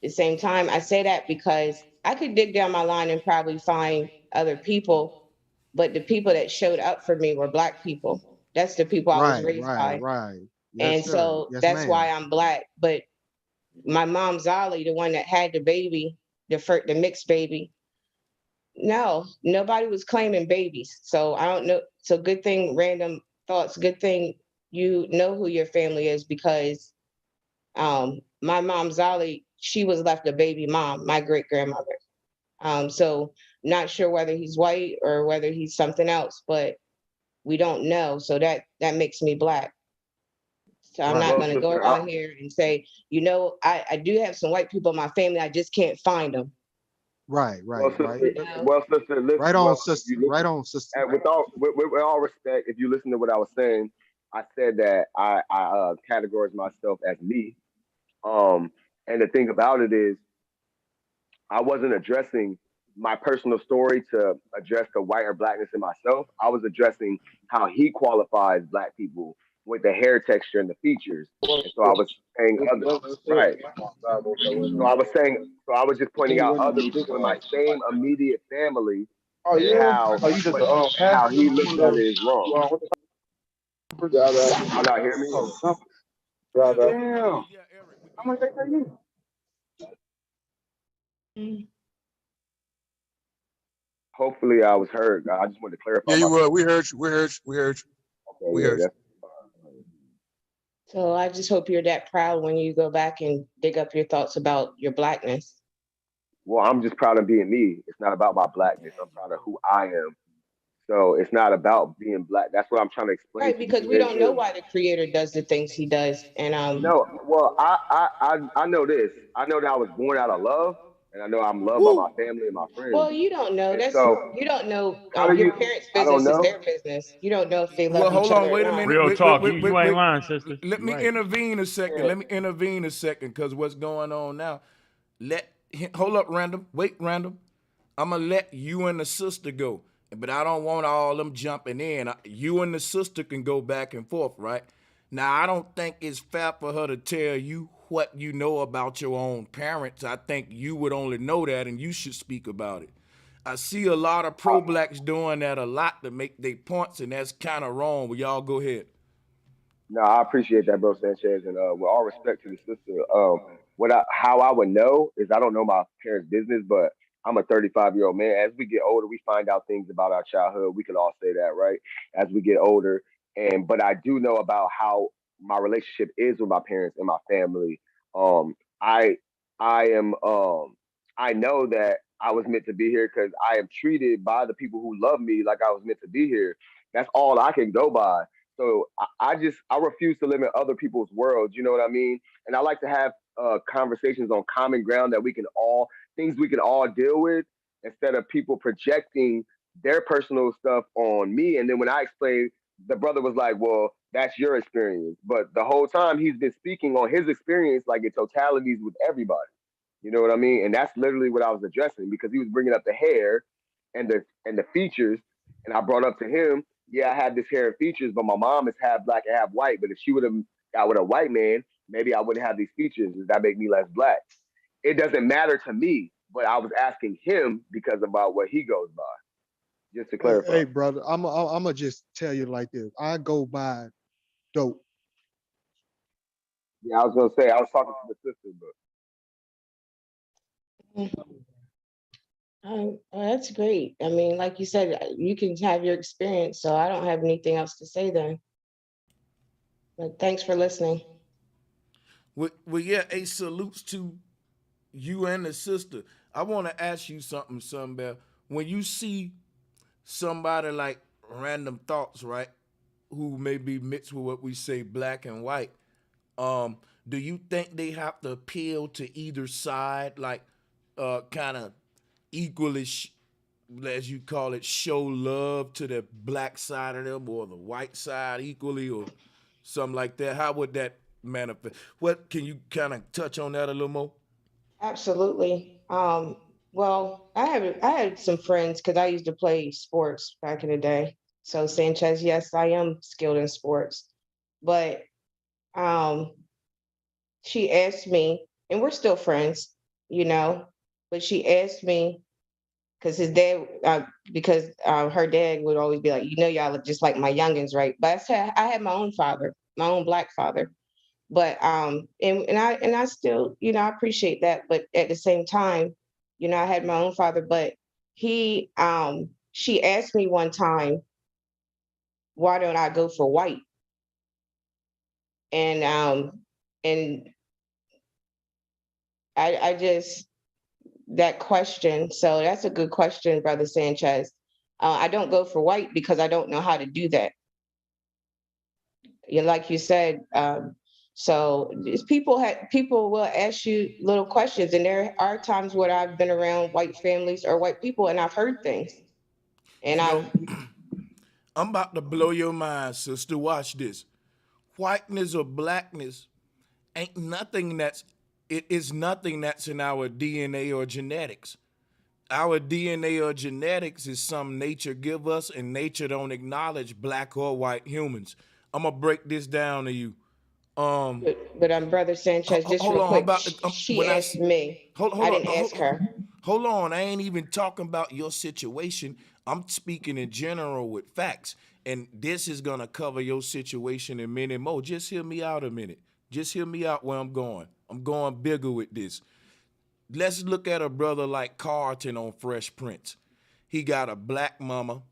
the same time, I say that because I could dig down my line and probably find other people, but the people that showed up for me were black people. That's the people I was raised by. Right. Yes, And sir. so Yes, that's why ma'am. I'm black. But my mom Zali, the one that had the baby, the mixed baby, no, nobody was claiming babies. So I don't know. So good thing, random thoughts, good thing you know who your family is, because my mom Zali, she was left a baby mom, my great grandmother. So not sure whether he's white or whether he's something else, but we don't know. So that makes me black. So I'm not Well, going to go sister, on here and say, I do have some white people in my family. I just can't find them. Right. well, sister, listen. Right on, Well, if sister. you listen, Right on, sister. and with all respect, if you listen to what I was saying, I said that I categorize myself as me. Um, and the thing about it is, I wasn't addressing my personal story to address the white or blackness in myself. I was addressing how he qualifies black people with the hair texture and the features. And so I was saying other right. So I was just pointing out other people in my same immediate family Oh and yeah. how Oh, you just what a how pastor? he looks at it is wrong. Y'all not hear me? Damn. How much they pay you? Hopefully I was heard. I just wanted to clarify Yeah, you myself. were. We heard you. We heard you. We heard you. Okay, We yeah, heard you. that's So I just hope you're that proud when you go back and dig up your thoughts about your blackness. well, I'm just proud of being me. It's not about my blackness. I'm proud of who I am. So it's not about being black. That's what I'm trying to explain Right, to because people we here don't know too. why the creator does the things he does. And No, well, I know this. I know that I was born out of love, and I know I'm loved by my family and my friends. well, you don't know. And so, You don't know. how do Your you? parents' I don't business is know. their business. You don't know if they Well, love each hold on. other or Wait a not. minute. Real talk. You ain't lying, sister. Let me Right. intervene a second. Yeah. Let me intervene a second, because what's going on now? Hold up, Random. Wait, Random. I'm going to let you and the sister go. But I don't want all them jumping in. You and the sister can go back and forth, right? Now, I don't think it's fair for her to tell you what you know about your own parents. I think you would only know that, and you should speak about it. I see a lot of pro-blacks doing that a lot to make their points, and that's kind of wrong. Well, y'all go ahead. No, I appreciate that, bro, Sanchez, and with all respect to the sister, how I would know is I don't know my parents' business, but I'm a 35-year-old man. As we get older, we find out things about our childhood. We can all say that, right? As we get older, and but I do know about how my relationship is with my parents and my family. Um, I I am I know that I was meant to be here because I am treated by the people who love me like I was meant to be here. That's all I can go by. So I refuse to live in other people's worlds. You know what I mean? And I like to have conversations on common ground that we can all things we can all deal with instead of people projecting their personal stuff on me. And then when I explained, the brother was like, "Well, That's your experience. But the whole time he's been speaking on his experience like in totalities with everybody. You know what I mean? And that's literally what I was addressing because he was bringing up the hair and the features. And I brought up to him, yeah, I have this hair and features, but my mom is half black and half white. But if she would have got with a white man, maybe I wouldn't have these features. Does that make me less black? It doesn't matter to me, but I was asking him because about what he goes by. Just to clarify. Hey, brother, I'm gonna just tell you like this. I go by dope. Yeah, I was gonna say I was talking to the sister, but That's great. I mean, like you said, you can have your experience, so I don't have anything else to say then. But thanks for listening. Well, yeah, a salutes to you and the sister. I want to ask you something, Sunbell. When you see somebody like Random Thoughts, right, who may be mixed with what we say black and white, do you think they have to appeal to either side, like kind of equally, as you call it, show love to the black side of them or the white side equally or something like that? How would that manifest? What can you kind of touch on that a little more? Absolutely. Well, I had some friends because I used to play sports back in the day. So Sanchez, yes, I am skilled in sports. But um, she asked me, and we're still friends, you know, but she asked me because her dad would always be like, you know, y'all look just like my youngins, right? But I had my own father, my own black father. But and I still, you know, I appreciate that. But at the same time, you know, I had my own father, but she asked me one time, why don't I go for white? And I just that question. So that's a good question, Brother Sanchez. I don't go for white because I don't know how to do that. Like you said, so people will ask you little questions, and there are times where I've been around white families or white people, and I've heard things. And I'm about to blow your mind, sister. Watch this. Whiteness or blackness ain't nothing it is nothing that's in our DNA or genetics. Our DNA or genetics is some nature give us, and nature don't acknowledge black or white humans. I'm gonna break this down to you. But Brother Sanchez, just Hold real on. quick, she asked me. I didn't ask her. Hold on. I ain't even talking about your situation. I'm speaking in general with facts. And this is gonna cover your situation and many more. Just hear me out a minute. Just hear me out where I'm going. I'm going bigger with this. Let's look at a brother like Carlton on Fresh Prince. He got a black mama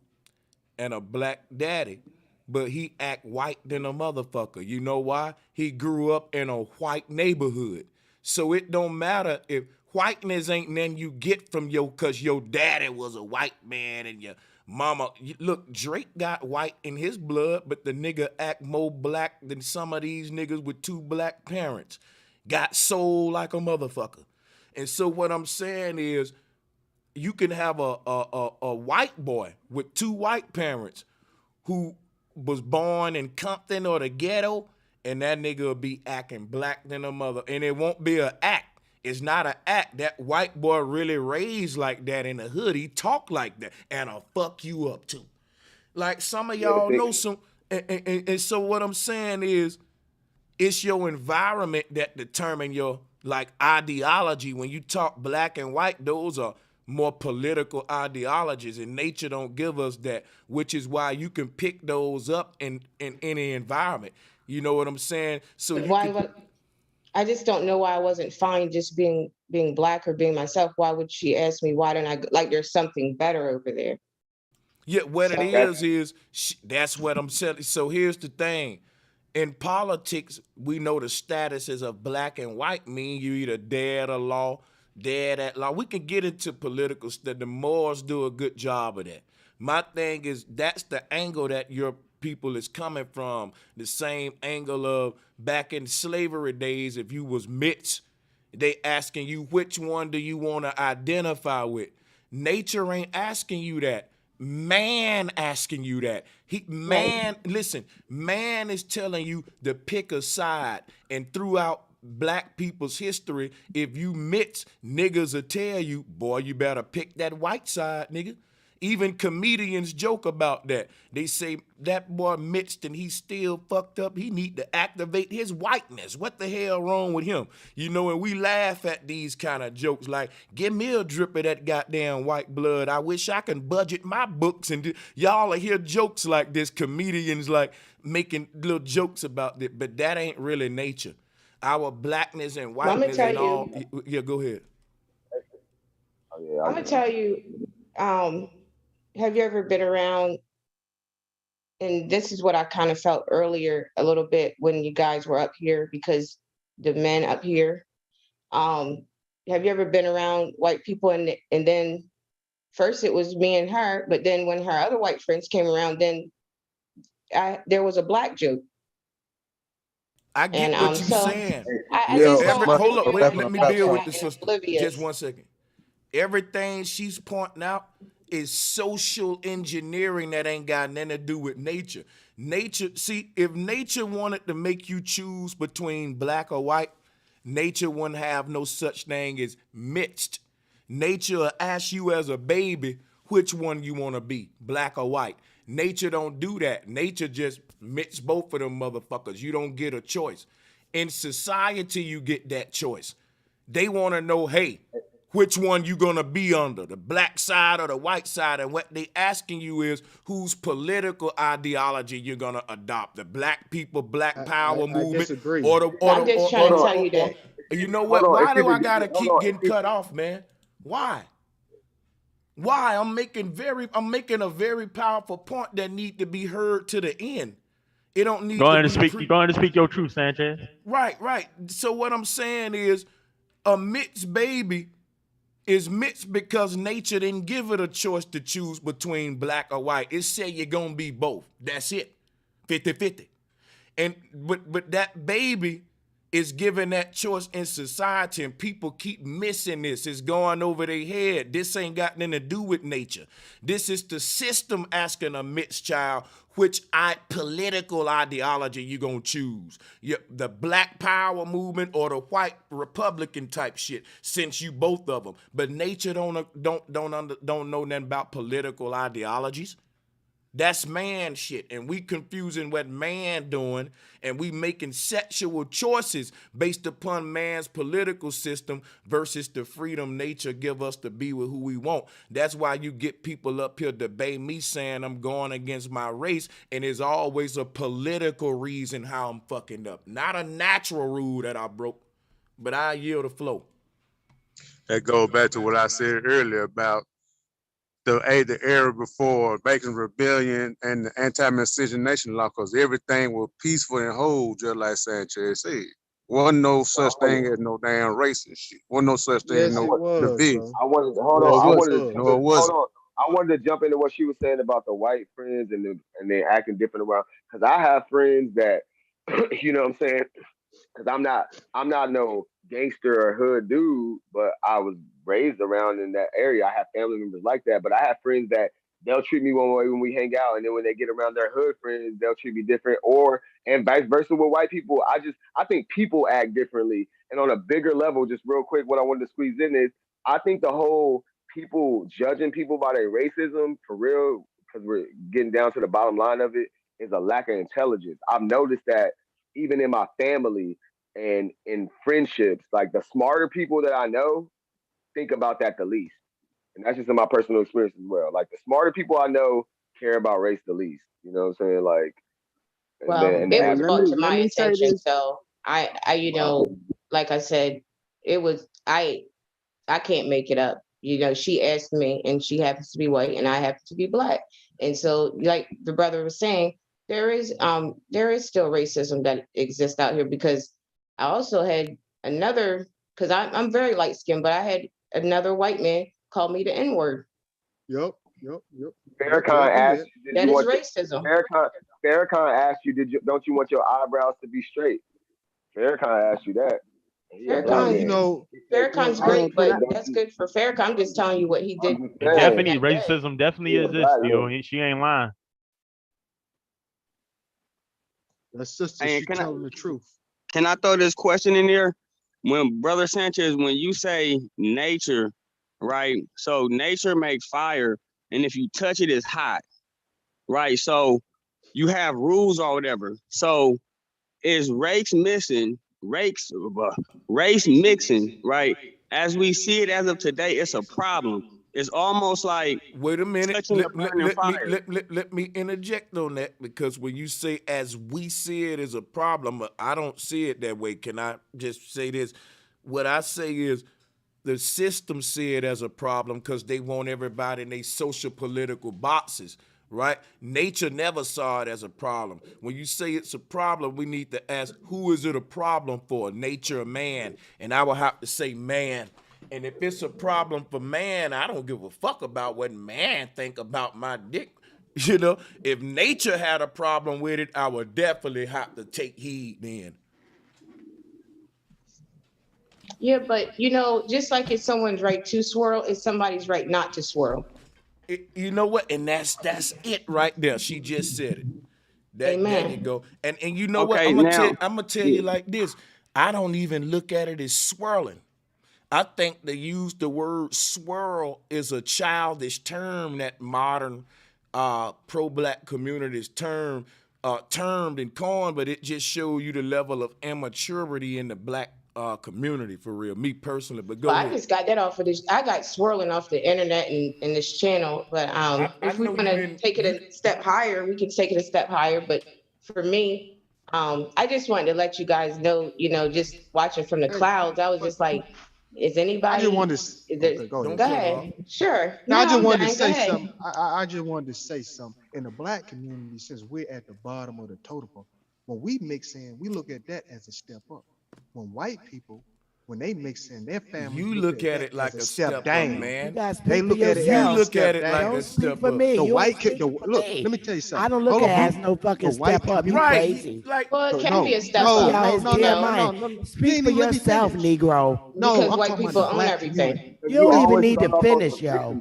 and a black daddy, but he act white than a motherfucker. You know why? He grew up in a white neighborhood. So it don't matter if whiteness ain't nothing you get from cause your daddy was a white man and your mama. Look, Drake got white in his blood, but the nigga act more black than some of these niggas with two black parents. Got soul like a motherfucker. And so what I'm saying is, you can have a white boy with two white parents who was born in Compton or the ghetto, and that nigga will be acting black than a mother. And it won't be an act. It's not an act. That white boy really raised like that in the hood. He talk like that, and I'll fuck you up too. Like some of y'all know some. And so what I'm saying is, it's your environment that determine your like ideology. When you talk black and white, those are more political ideologies, and nature don't give us that, which is why you can pick those up in any environment. You know what I'm saying? So I just don't know why I wasn't fine just being black or being myself. Why would she ask me why don't I like there's something better over there? Yeah, what it is that's what I'm saying. So here's the thing. In politics, we know the statuses of black and white mean you either dead or law, dead at law. We can get into political stuff. The Moors do a good job of that. My thing is that's the angle that your people is coming from. The same angle of back in slavery days, if you was Mitch, they asking you which one do you want to identify with. Nature ain't asking you that. man asking you that. Listen, man is telling you to pick a side. And throughout black people's history, if you mix, niggas will tell you, boy, you better pick that white side, nigga. Even comedians joke about that. They say that boy mixed and he's still fucked up. He need to activate his whiteness. What the hell wrong with him? You know, and we laugh at these kind of jokes like, give me a drip of that goddamn white blood. I wish I can budget my books. And y'all hear jokes like this, comedians like making little jokes about it, but that ain't really nature. Our blackness and whiteness and all. Yeah, go ahead. I'm gonna tell you, have you ever been around, and this is what I kind of felt earlier a little bit when you guys were up here, because the men up here, have you ever been around white people and then first it was me and her, but then when her other white friends came around, then there was a black joke. I get what you're saying. Hold up, wait, let me deal with the sister. Just 1 second. Everything she's pointing out is social engineering that ain't got nothing to do with nature. Nature, see, if nature wanted to make you choose between black or white, nature wouldn't have no such thing as mixed. Nature will ask you as a baby which one you want to be, black or white. Nature don't do that. Nature just mix both of them motherfuckers. You don't get a choice. In society, you get that choice. They want to know, hey, which one you gonna be under, the black side or the white side, and what they asking you is whose political ideology you're gonna adopt, the black people, black power movement, or the I'm just trying to tell you that. You know what? Why do I gotta keep getting cut off, man? Why? I'm making a very powerful point that need to be heard to the end. It don't need go to ahead be and speak. Go ahead and speak your truth, Sanchez. Right. So what I'm saying is, a mixed baby is mixed because nature didn't give it a choice to choose between black or white. It said you're gonna be both. That's it. 50-50. And but that baby is given that choice in society, and people keep missing this. It's going over their head. This ain't got nothing to do with nature. This is the system asking a mixed child which political ideology you gonna choose. The black power movement or the white Republican type shit, since you both of them. But nature don't know nothing about political ideologies. That's man shit, and we confusing what man doing, and we making sexual choices based upon man's political system versus the freedom nature give us to be with who we want. That's why you get people up here debate me saying I'm going against my race, and there's always a political reason how I'm fucking up, not a natural rule that I broke. But I yield the flow. That goes back to what I said earlier about the era before Bacon's Rebellion and the anti-miscegenation law, because everything was peaceful and whole, just like Sanchez said. Wasn't no such thing as no damn racist shit. Wasn't no such thing as no division. I wanted to jump into what she was saying about the white friends and they acting different around. Because I have friends that, you know what I'm saying? Because I'm not no gangster or hood dude, but I was raised around in that area. I have family members like that, but I have friends that they'll treat me one way when we hang out, and then when they get around their hood friends, they'll treat me different, and vice versa with white people. I think people act differently. And on a bigger level, just real quick, what I wanted to squeeze in is I think the whole people judging people by their racism, for real, because we're getting down to the bottom line of it, is a lack of intelligence. I've noticed that even in my family and in friendships, like the smarter people that I know think about that the least. And that's just in my personal experience as well. Like the smarter people I know care about race the least. You know what I'm saying? Like, well, it was brought to my attention. So I, you know, like I said, it was, I can't make it up. You know, she asked me, and she happens to be white and I happen to be black. And so, like the brother was saying, there is still racism that exists out here, because I also had another, because I'm very light skinned, but I had another white man call me the N-word. Yep. Farrakhan asked you, that is racism. Farrakhan asked you, don't you want your eyebrows to be straight? Farrakhan asked you that. Well, you know, Farrakhan's great, but that's good for Farrakhan. I'm just telling you what he did. Definitely, racism definitely exists, yo. She ain't lying. That sister, Hey, she telling the truth. Can I throw this question in there? When Brother Sanchez, when you say nature, right? So nature makes fire, and if you touch it, it's hot, right? So you have rules or whatever. So is race mixing, right? As we see it as of today, it's a problem. It's almost like wait a minute. touching a burning fire. Let me interject on that, because when you say as we see it as a problem, I don't see it that way. Can I just say this? What I say is the system see it as a problem because they want everybody in their social political boxes, right? Nature never saw it as a problem. When you say it's a problem, we need to ask, who is it a problem for, nature or man? And I will have to say man. And if it's a problem for man, I don't give a fuck about what man think about my dick. You know, if nature had a problem with it, I would definitely have to take heed then. Yeah, but just like it's someone's right to swirl, it's somebody's right not to swirl. You know what? And that's it right there. She just said it. Amen. There you go. And you know Okay, what? I'm gonna tell you like this. I don't even look at it as swirling. I think they use the word swirl is a childish term that modern pro-black communities termed and coined, but it just shows you the level of immaturity in the black community, for real. Me personally, but go ahead. I just got that off of this. I got swirling off the internet and this channel. But if we want to take it a step higher, we can take it a step higher. But for me, I just wanted to let you guys know, just watching from the clouds, I was just like, is anybody? I just wanted to go ahead. Sure. No, I just wanted to say something. I just wanted to say something. In the black community, since we're at the bottom of the totem pole, when we mix in, we look at that as a step up. When white people, when they mix in their family, you look at it like a step down, up, man. They look at it. You look at it like a step for up. me. The white kid, look. Let me tell you something. I don't look at it as no fucking step up. You crazy? Well, it can be a step up. No. Speak for yourself, Negro. No, because white people own everything. You don't even need to finish, yo.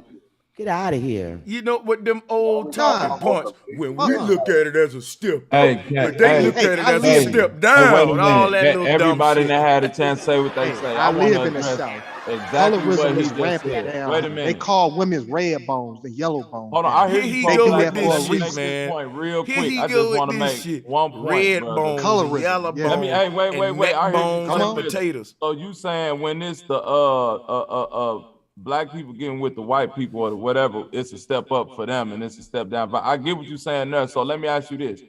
Get out of here. You know what them old talking points, when we look at it as a step up, but they look at it as a step down. All that little everybody dumb that had a chance to say what they say. I live in the South. Exactly what he just rampant said. down. Wait a minute. They call women red bones and yellow bones. Hold on, I hear Here you. he go with this shit, shit, man. Point real quick. Here he I go just with want to this make shit. one point. Red brother. bones, Colorism. yellow Yeah. bones, Let me. Wait. I hear bones you. and potatoes. So you saying when it's the black people getting with the white people or whatever, it's a step up for them and it's a step down. But I get what you're saying there. So let me ask you this.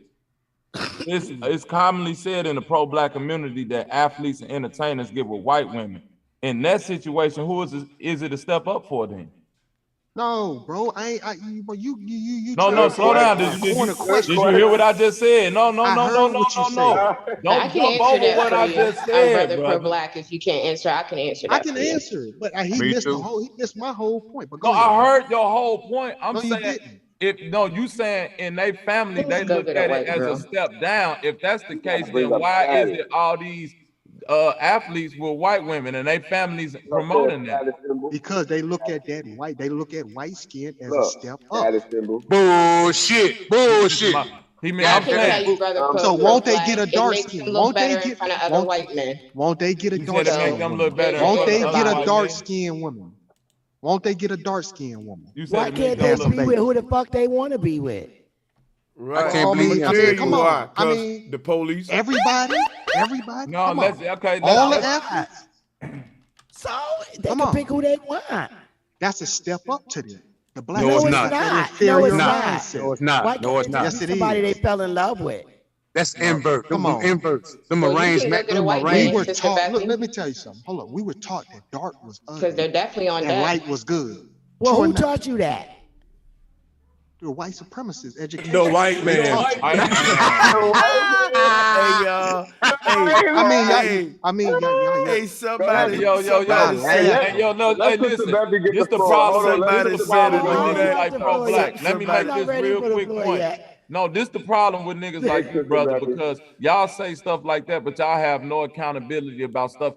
It's commonly said in the pro-black community that athletes and entertainers get with white women. In that situation, who is it a step up for then? No, bro. You. No, slow down. Did you hear what I just said? No. Don't jump over what I just said, brother. Pro-black. If you can't answer, I can answer that. I can answer it, but he missed my whole point. But no, ahead. I heard your whole point. I'm no, saying you saying in their family they look at it as a step down. If that's the case, then why is it all these athletes with white women and their families promoting that? Because they look at white skin as a step up. Bullshit. So won't they get a dark skin? Won't they get Won't they get a dark skin? Won't they get a dark skinned woman? Won't they get a dark skinned woman? Why can't they be with who the fuck they want to be with? Right. I can't believe you. Come on. I mean, the police. Everybody. No, that's okay. All the athletes. So they can pick who they want. That's a step up to them. The black no, it's not. No, it's not. Why no, it's not. Yes, it is. Somebody they fell in love with. That's invert. Come on. Inverts. Them arrangements. We were taught. Look, let me tell you something. Hold up. We were taught that dark was ugly. Because they're definitely on that. And light was good. Well, who taught you that? The white supremacists education. The white man. Hey, somebody. Yo, listen. This the problem. Somebody said like pro-black. Let me make this real quick point. No, this the problem with niggas like you, brother, because y'all say stuff like that, but y'all have no accountability about stuff.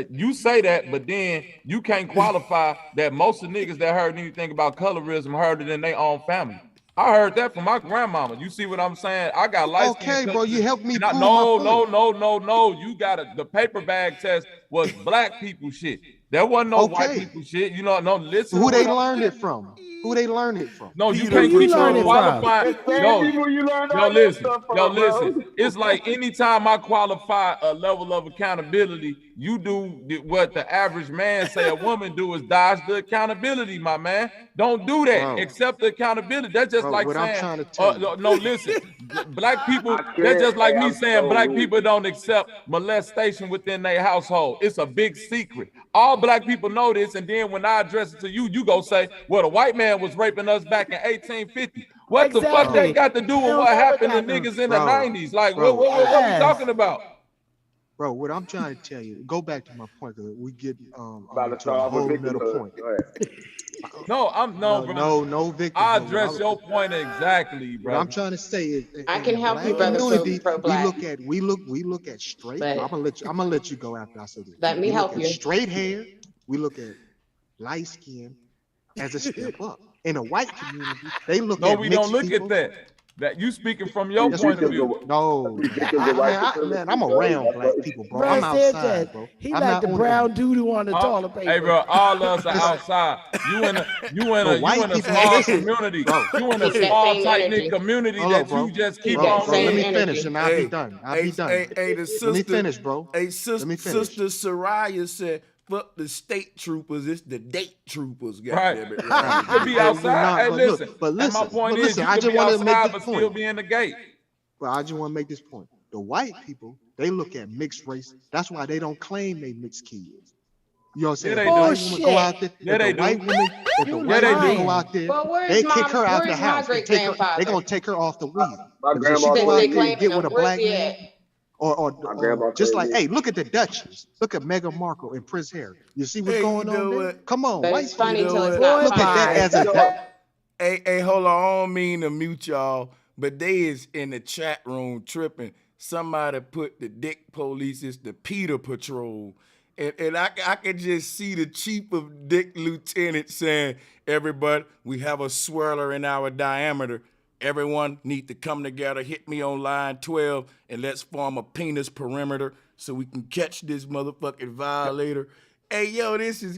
You say that, but then you can't qualify that most of the niggas that heard anything about colorism heard it in their own family. I heard that from my grandmama. You see what I'm saying? I got light skin. Okay, bro, you helped me prove No. You got the paper bag test was black people shit. There wasn't no white people shit. You know, no, listen. Who they learned it from? Who they learned it from? No, you can't keep qualifying. Yo, listen. It's like anytime I qualify a level of accountability, you do what the average man say a woman do is dodge the accountability, my man. Don't do that. Bro. Accept the accountability. That's just like what saying, I'm trying to tell you. no, listen. Black people, that's just like me saying black people don't accept molestation within their household. It's a big secret. All black people know this, and then when I address it to you, you go say, well, the white man was raping us back in 1850. What the fuck that got to do with what happened to niggas in the 90s? Like, what we talking about? Bro, what I'm trying to tell you, go back to my point, because we get to a off whole with nother point. No, Victor. I address your point exactly, bro. What I'm trying to say is, I can help black you, brother. community, Pro-black. we look at straight. But I'm gonna let you go after I say this. Let me help you. Straight hair. We look at light skin as a step up. In a white community, they look at. No, we don't look at that. That you speaking from your point of view. No, man, I'm around black people, bro. I'm outside, bro. He like the brown doo-doo on the toilet paper. Hey, bro, all us are outside. You in a small community. You in a small tight-knit community that you just keep on. Let me finish and I'll be done. Hey, the sister. Let me finish, bro. Hey, sister Soraya said, fuck the state troopers, it's the date troopers. Right. You could be outside. Hey, listen. But listen, my point is, you I could just be want to make outside, this but still point. be in the gate. But I just want to make this point. The white people, they look at mixed race. That's why they don't claim they mixed kids. You know what I'm saying? Yeah, If the white woman go out there, if the white woman go out there, they kick her out the house. They're going to take her off the wheel. My If she grandma go out there and get him. with a Where's black he man, at? or just like, hey, look at the Duchess. Look at Meghan Markle and Prince Harry. You see what's going on there? Come on, But white it's funny people. till it's not Look at that as a Hey, hold on. I don't mean to mute y'all, but they is in the chat room tripping. Somebody put the dick police is the Peter Patrol. And I can just see the chief of dick lieutenant saying, everybody, we have a swirler in our diameter. Everyone need to come together, hit me on line 12, and let's form a penis perimeter so we can catch this motherfucking violator. Hey, yo, they is in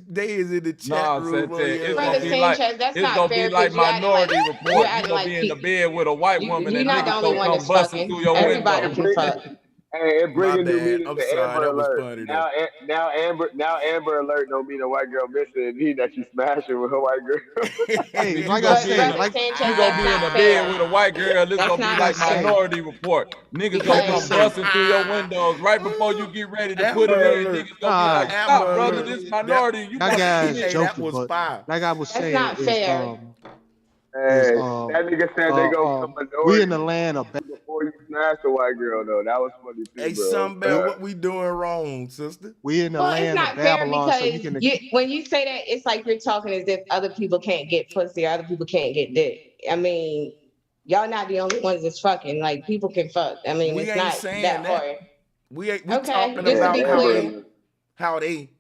the chat room. It's Brother Sanchez, that's not fair. be like Minority Report. You're acting gonna like be in the bed with a white woman you're and not the niggas only gonna one come that's busting fucking. through your Everybody window. can fuck. Hey, it bringing new meaning I'm to sorry, Amber that was Alert. funny, though. Now Amber Alert don't mean a white girl missing. It mean that she's smashing with her white girl. Hey, like I said, like you gonna be in the bed with a white girl. It's gonna be like Minority Report. Niggas gonna come busting through your windows right before you get ready to put it in. Niggas gonna be like, stop, brother, this Minority. You that guy's that joking, was but fire. like I was saying, not fair. Hey, that nigga said they gonna come we in the land of before you smash the white girl though. That was funny too, Hey, bro. Sunbelt, what we doing wrong, sister? We in the Well, it's land not of fair Babylon, because so you can. when you say that, it's like you're talking as if other people can't get pussy or other people can't get dick. I mean, y'all not the only ones that's fucking. Like, people can fuck. I mean, it's not that hard. We Okay, talking just to about be clear. how they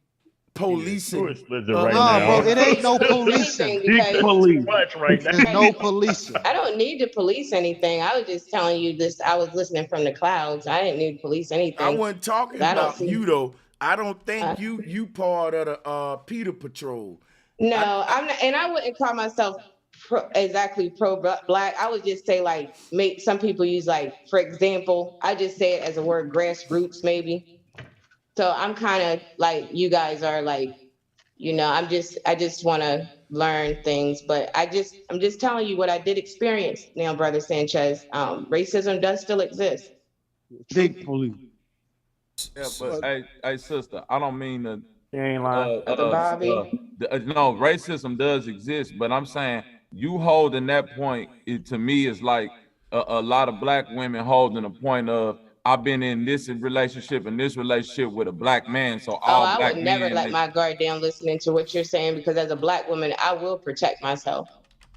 policing. No, bro, it ain't no policing. Because Police much right now. There's no policing. I don't need to police anything. I was just telling you this. I was listening from the clouds. I didn't need to police anything. I wasn't talking about you though. I don't think you part of the Peter Patrol. No, I'm not, and I wouldn't call myself exactly pro-black. I would just say like make some people use like, for example, I just say it as a word, grassroots maybe. So I'm kind of like you guys are like, you know, I just want to learn things, but I'm just telling you what I did experience now, Brother Sanchez. Racism does still exist. Big police. Yeah, but hey, sister, I don't mean to. You ain't lying. No, racism does exist, but I'm saying you holding that point, to me is like a lot of black women holding a point of, I've been in this relationship and this relationship with a black man, so all I black would never men. let my guard down listening to what you're saying, because as a black woman, I will protect myself.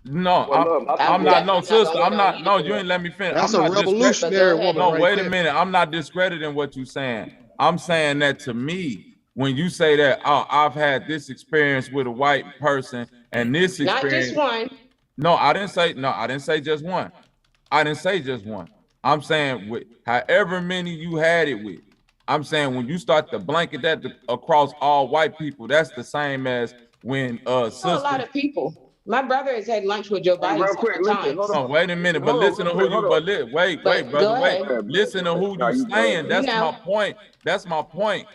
No, Well, look, I'm not. No, sister, I'm not. No, you either. ain't let me finish. That's I'm a not revolutionary woman No, right wait a there. minute. I'm not discrediting what you're saying. I'm saying that to me, when you say that, oh, I've had this experience with a white person and this Not just experience. one. No, I didn't say just one. I didn't say just one. I'm saying with however many you had it with. I'm saying when you start to blanket that across all white people, that's the same as when I know a sister. lot of people. My brother has had lunch with Joe Hey, Biden real quick, several listen, times. No, wait a minute, but listen to who you. Wait, But brother, go wait. ahead. Listen to who Nah, you you good, saying. bro. That's You know. my point. That's my point.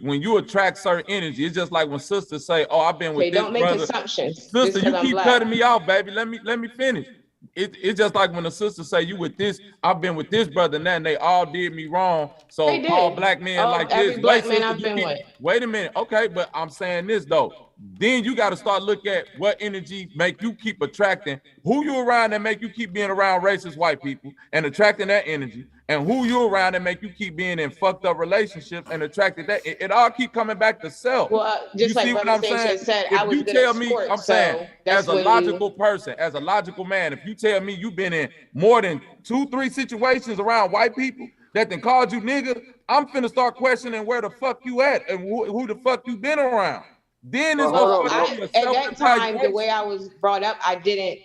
When you attract certain energy, it's just like when sisters say, "Oh, I've been with Okay, this don't make brother." assumptions just Sister, because you I'm keep black. cutting me off, baby. Let me finish. It's just like when a sister say you with this, I've been with this brother and that, and they all did me wrong. So They all did. black men like Every this. black Wait, man sister, I've been with. wait a minute. Okay, but I'm saying this though. Then you got to start look at what energy make you keep attracting who you around that make you keep being around racist white people and attracting that energy, and who you around that make you keep being in fucked up relationships and attracting that. It all keep coming back to self. Well, You just like see what Brother I'm saying? Sanchez said, If I was you good at tell me, I'm sports, saying, so that's as a when logical person, as a logical man, if you tell me you've been in more than 2-3 situations around white people that then called you nigga, I'm finna start questioning where the fuck you at and who the fuck you been around. Then it's Well, gonna be a at that time, the way self-evaluation. I was brought up, I didn't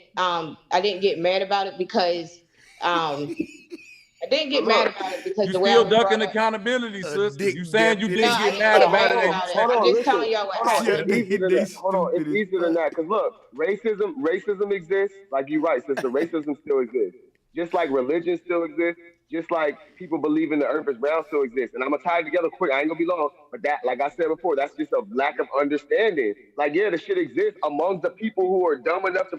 get mad about it because I didn't get mad about it because You the way I still was brought ducking up. accountability, sister. You saying you No, didn't I get ain't mad getting about mad it. about it. Hold I'm on, just listen. telling y'all what Hold on, happened. it's easier than that. Hold on, it's easier than that. Cause look, racism exists. Like you're right, sister. Racism still exists. Just like religion still exists. Just like people believing the earth is round still exists. And I'm gonna tie it together quick. I ain't gonna be long. But that, like I said before, that's just a lack of understanding. Like, yeah, the shit exists among the people who are dumb enough to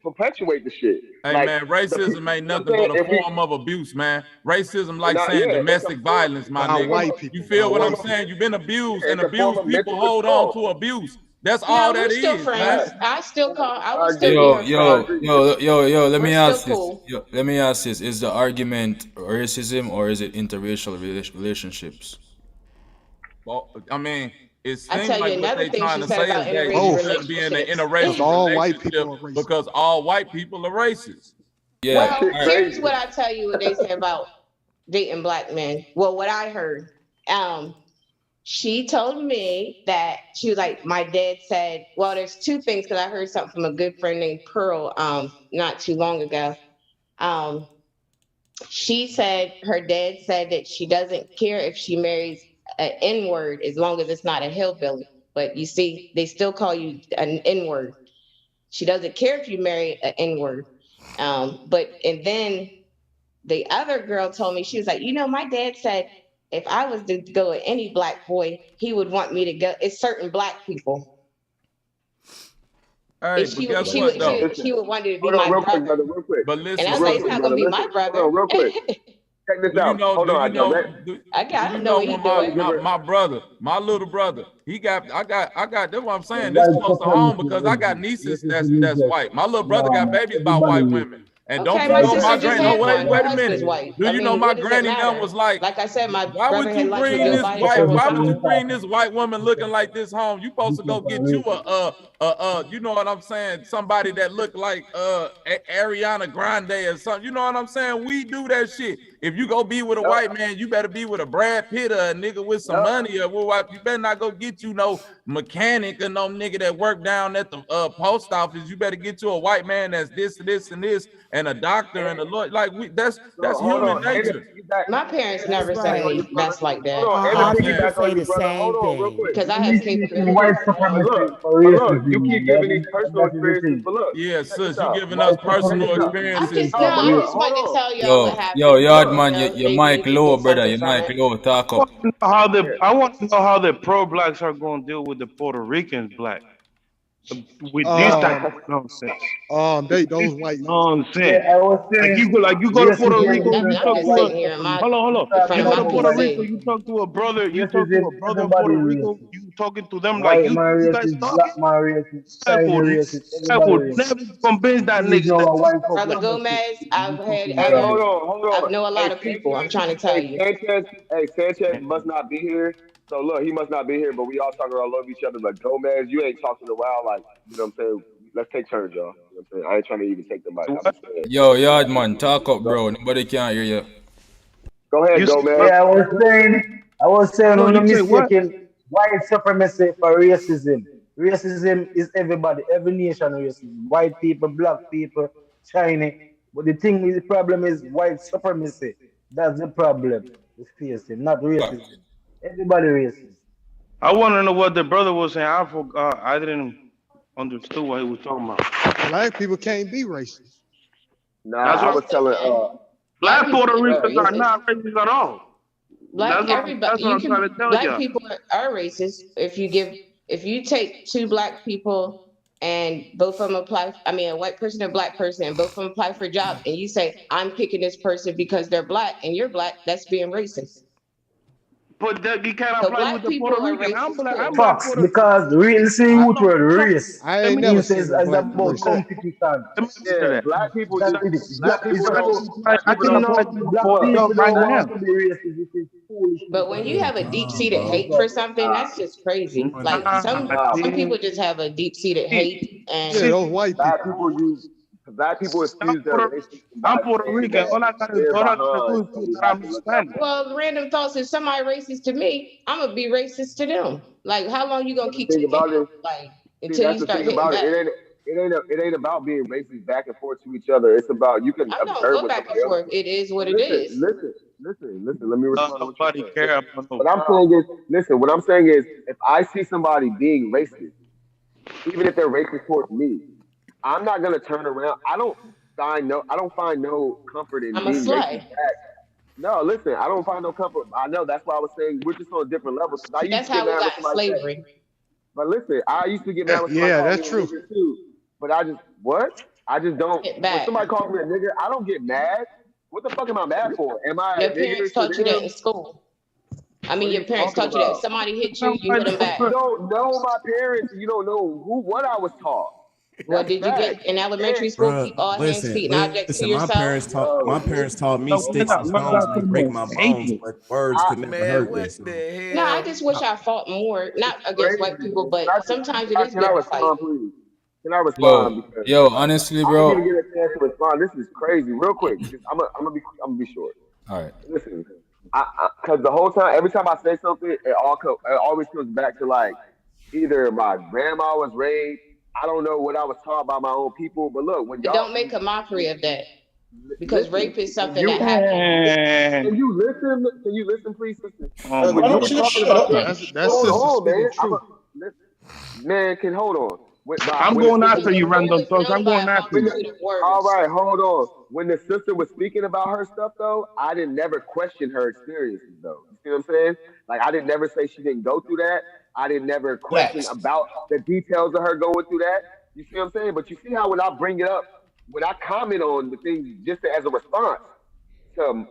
perpetuate the shit. Hey Like man, racism ain't you know what nothing I'm but saying? a If we form of abuse, man. Racism, like not, saying yeah, it's a domestic form. violence, my By nigga. white You people. feel By what I'm white saying? people. You've been abused, Yeah, and it's a form abused of people mental hold on assault. to abuse. That's all No, we're that still is, man. friends. I I would still agree. be Yo, her friend. let We're me still ask this. cool. Yo, let me ask this. Is the argument racism or is it interracial relationships? Well, I mean, it I seems tell you like what another they thing trying she to said say about is that you interracial Both. shouldn't be in an relationships. Because interracial all white relationship people are racist. because all white people are racist. Yeah. That Well, shit here's crazy. what I tell you what they say about dating black men. Well, what I heard. She told me that she was like, my dad said, well, there's two things because I heard something from a good friend named Pearl not too long ago. She said her dad said that she doesn't care if she marries an N-word as long as it's not a hillbilly. But you see, they still call you an N-word. She doesn't care if you marry an N-word. And then the other girl told me, she was like, my dad said if I was to go with any black boy, he would want me to go. It's certain black people. Hey, And but guess what though? she would want it to be Hold on, my real quick, brother. brother, real quick. But And listen, I was Real like, it's quick, not gonna brother. be Listen. my brother. Hold on, real quick. Check this do you out. know? Hold Do on, you know? let Do, I do don't you know know what he when doing. my brother, my little brother, he got? I got. That's what I'm saying. This close to home because I got nieces that's white. My little brother got babies by white women. And don't Okay, you my know sister my just granny? No, had one. Her wait a husband's minute. white. Do I you know mean, my what does it granny then matter? was like, Like I said, my why brother would had you lunch with bring Joe this Biden white? several Why would you times. bring this white woman looking like this home? You supposed to go get you you know what I'm saying? Somebody that look like Ariana Grande or something. You know what I'm saying? We do that shit. If you go be with a white man, you better be with a Brad Pitt or a nigga with some money or what. You better not go get you no mechanic or no nigga that work down at the post office. You better get you a white man that's this and this and a doctor and a lawyer. Like that's hold human on. And to nature. piggyback, My parents and to never said piggyback on any you, brother. mess like that. Hold on, and You know to what I'm saying? piggyback on you, brother. Hold on, real quick. Because I have White capabilities. supremacy for But look, you racism, keep man. giving these personal That is the experiences. thing. But look, Yeah, check this sis, you out. giving us White Check personal this out. supremacy. experiences. No, but I look, just hold wanted to on. tell y'all what Yo, happened. Hold yard on. man, your Maybe you mic could low, get brother. something Your from mic it. low. Talk up. Yeah. I want to know how the pro-blacks are going to deal with the Puerto Ricans black with this type of nonsense. Those white. Nonsense. Yeah, I was saying Like you go to Puerto racism Rico, isn't you I'm talk just to somebody sitting a here in my hold on. not front You of go my to Puerto Rico, PC. you talk to a brother, racism in isn't body Rico, racist. you talking to them like White man you guys racist, black talking. man racist, I Chinese would racist, I everybody would racist. never convince that You nigga know that a he's white Brother supremacist. Gomez, I've had Hey, other, hold I on. know a lot Hey, of people. I'm Sanchez. trying to tell Hey, you. Sanchez. Hey, Sanchez must not be here. So look, he must not be here. But we all talking all over each other. But Gomez, you ain't talked in a while. Like, you know what I'm saying? let's take turns, y'all. You know what I'm saying? I ain't trying to even take the mic. I'm just saying. Yo, yard man, talk up, bro. Nobody can hear you. Go ahead, go, man. Yeah, I was saying, Hold on, when you you're say what? mistaken white supremacy for racism. Racism is everybody, every nation racism. White people, black people, Chinese. But the problem is white supremacy. That's the problem with facing, not racism. Everybody racist. I want to know what the brother was saying. I forgot. I didn't understood what he was talking about. Black people can't be racist. Nah, That's I what was telling Black black people Puerto can be Ricans are racist. not racist at all. Black That's everybody what you I'm can trying to tell black y'all. people are racist if you take two black people and both of them apply, I mean a white person and a black person, and both of them apply for a job, and you say I'm picking this person because they're black and you're black, that's being racist. But you can't So apply with black the people Puerto are Rican. racist I'm too. black Fox, Puerto because real see I root know. word race I Let ain't me never means seen it's a black about racist. competition. let me answer yeah, that. black people That just it is. black people It's I don't about can apply, black I people can don't apply you to the black Puerto look. people Rico right don't Black, want now. to be racist. It is foolishness But when and you have a stupid. deep seated That's the hate for problem. something, that's just crazy. Like some Nah, some see, people just have a deep seated hate and Yeah, see, those white black people. people use black people I'm excuse their Puerto, racism by I'm Puerto saying Rican. that they're All I gotta do behind, is so say we that have I'm to look out Hispanic. for them. well, random thoughts. If somebody racist to me, I'm gonna be racist to them. Like, how long you gonna But the keep thing taking about it, it? Like, see, until that's you the start thing hitting about it. back. It ain't about being racist back and forth to each other. It's about you can I don't observe go what back and somebody else forth. does. It is But what it is. listen. Let me respond to what you're Nobody saying. care about no What I'm saying is, listen. What I'm saying is, if I see somebody being racist, even if they're racist towards me, I'm not gonna turn around. I don't find no comfort in I'm a being racist slay. back. No, listen, I don't find no comfort. I know that's why I was saying we're just on different levels. Because I See, used that's to get how we mad when got somebody said, slavery. but listen, I used to get mad when somebody Yeah, called me that's a true. nigger too. But I just what? I just don't. Hit When back. somebody calls me a nigger, I don't get mad. What the fuck am I mad for? Am I Your a parents nigger to taught you that them? in school. I What mean, are your you parents talking taught you that if about? somebody hit you, you hit them back. You don't know my parents. You don't know what I was taught. What That's did you fact. get in And elementary school? Bro, Keep all hands, listen, feet, and objects to listen. My yourself. parents taught me So sticks and what stones about may too break much my bones, hatred? but words could never Man, hurt me. what So the No, I hell? just wish I fought more, not against white crazy, people, man. but sometimes it is Can I good to fight. respond, please? Can I respond? Yo, Because yo, honestly, I didn't even bro. get a chance to respond. This is crazy. Real quick, I'm gonna be short. All right. Listen, because the whole time, every time I say something, it always comes back to like either my grandma was raped. I don't know what I was taught by my own people, but look, when But y'all don't make a mockery of that because listen, rape is when something you that happens. Man, can you listen, please, sister? oh my When Why you don't were you God. talking just shut about up, the man? That's hold sister on, man, speaking truth. man, can hold on. I'm When the going sister Because after was you, a fool random is thoughts. known I'm by going a after when you. multitude of all words. right, hold on. When the sister was speaking about her stuff, though, I didn't never question her experiences, though. You see what I'm saying? Like, I didn't never say she didn't go through that. I didn't never question Facts. about the details of her going through that. You see what I'm saying? But you see how when I bring it up, when I comment on the things just as a response to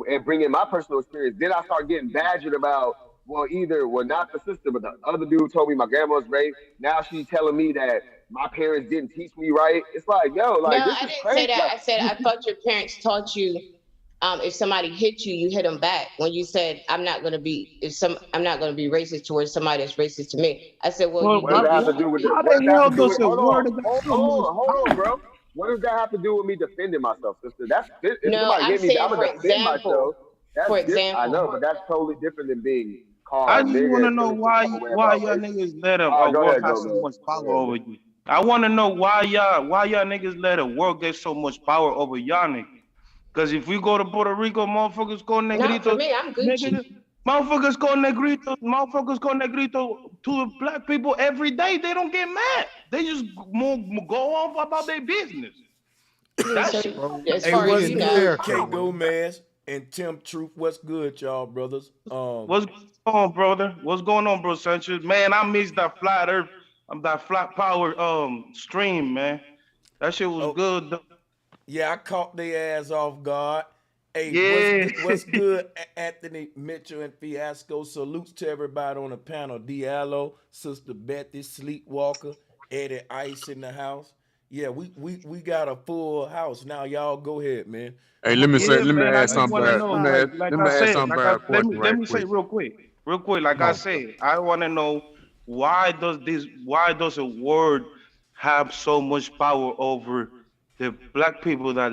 and bring in my personal experience, then I start getting badgered about, well, not the sister, but the other dude told me my grandma was raped. Now she's telling me that my parents didn't teach me right. It's like, yo, No, like, this I is didn't say crazy. that. Like, I said you I see, thought your parents taught you if somebody hit you, you hit them back. When you said I'm not gonna be racist towards somebody that's racist to me. I said, well, Well, you what does do that do have to do with how what does the that have hell to do does with, a hold on, word got so much hold on, power? bro. What does that have to do with me defending myself, sister? If no, somebody I'm hit me, saying I'm for gonna defend example. myself. That's For different. I know, example. but that's totally different than being I called just want nigga to and know feeling some type of way why about y'all racism. niggas let All a right, go world ahead, have go, so man. much Go power ahead, over man. you. I want to know why y'all niggas let a world get so much power over y'all niggas. Because if we go to Puerto Rico, motherfuckers call Not for negritos, me, I'm nigga, Gucci. motherfuckers call negrito to the black people every day. They don't get mad. They just go off about their business. Yeah, That's bro. As Hey, far We as what's you in know. good, K America. Gomez and Tim Truth? What's good, y'all, brothers? what's going on, brother. What's going on, bro Sanchez? Man, I miss that flat earth. That flat power stream, man. That shit was Oh, good though. yeah, I caught their ass off guard. Hey, Yeah. what's good, Anthony Mitchell and Fiasco? Salutes to everybody on the panel. Diallo, Sister Betty, Sleepwalker, Eddie Ice in the house. Yeah, we got a full house now. Y'all go ahead, man. Hey, I'm gonna put Yeah, let me man. I ask just something want to bad. know, like Let I me ask said, something bad question let right me say quick. real quick, like Come I on. said, I want to know why does a word have so much power over the black people that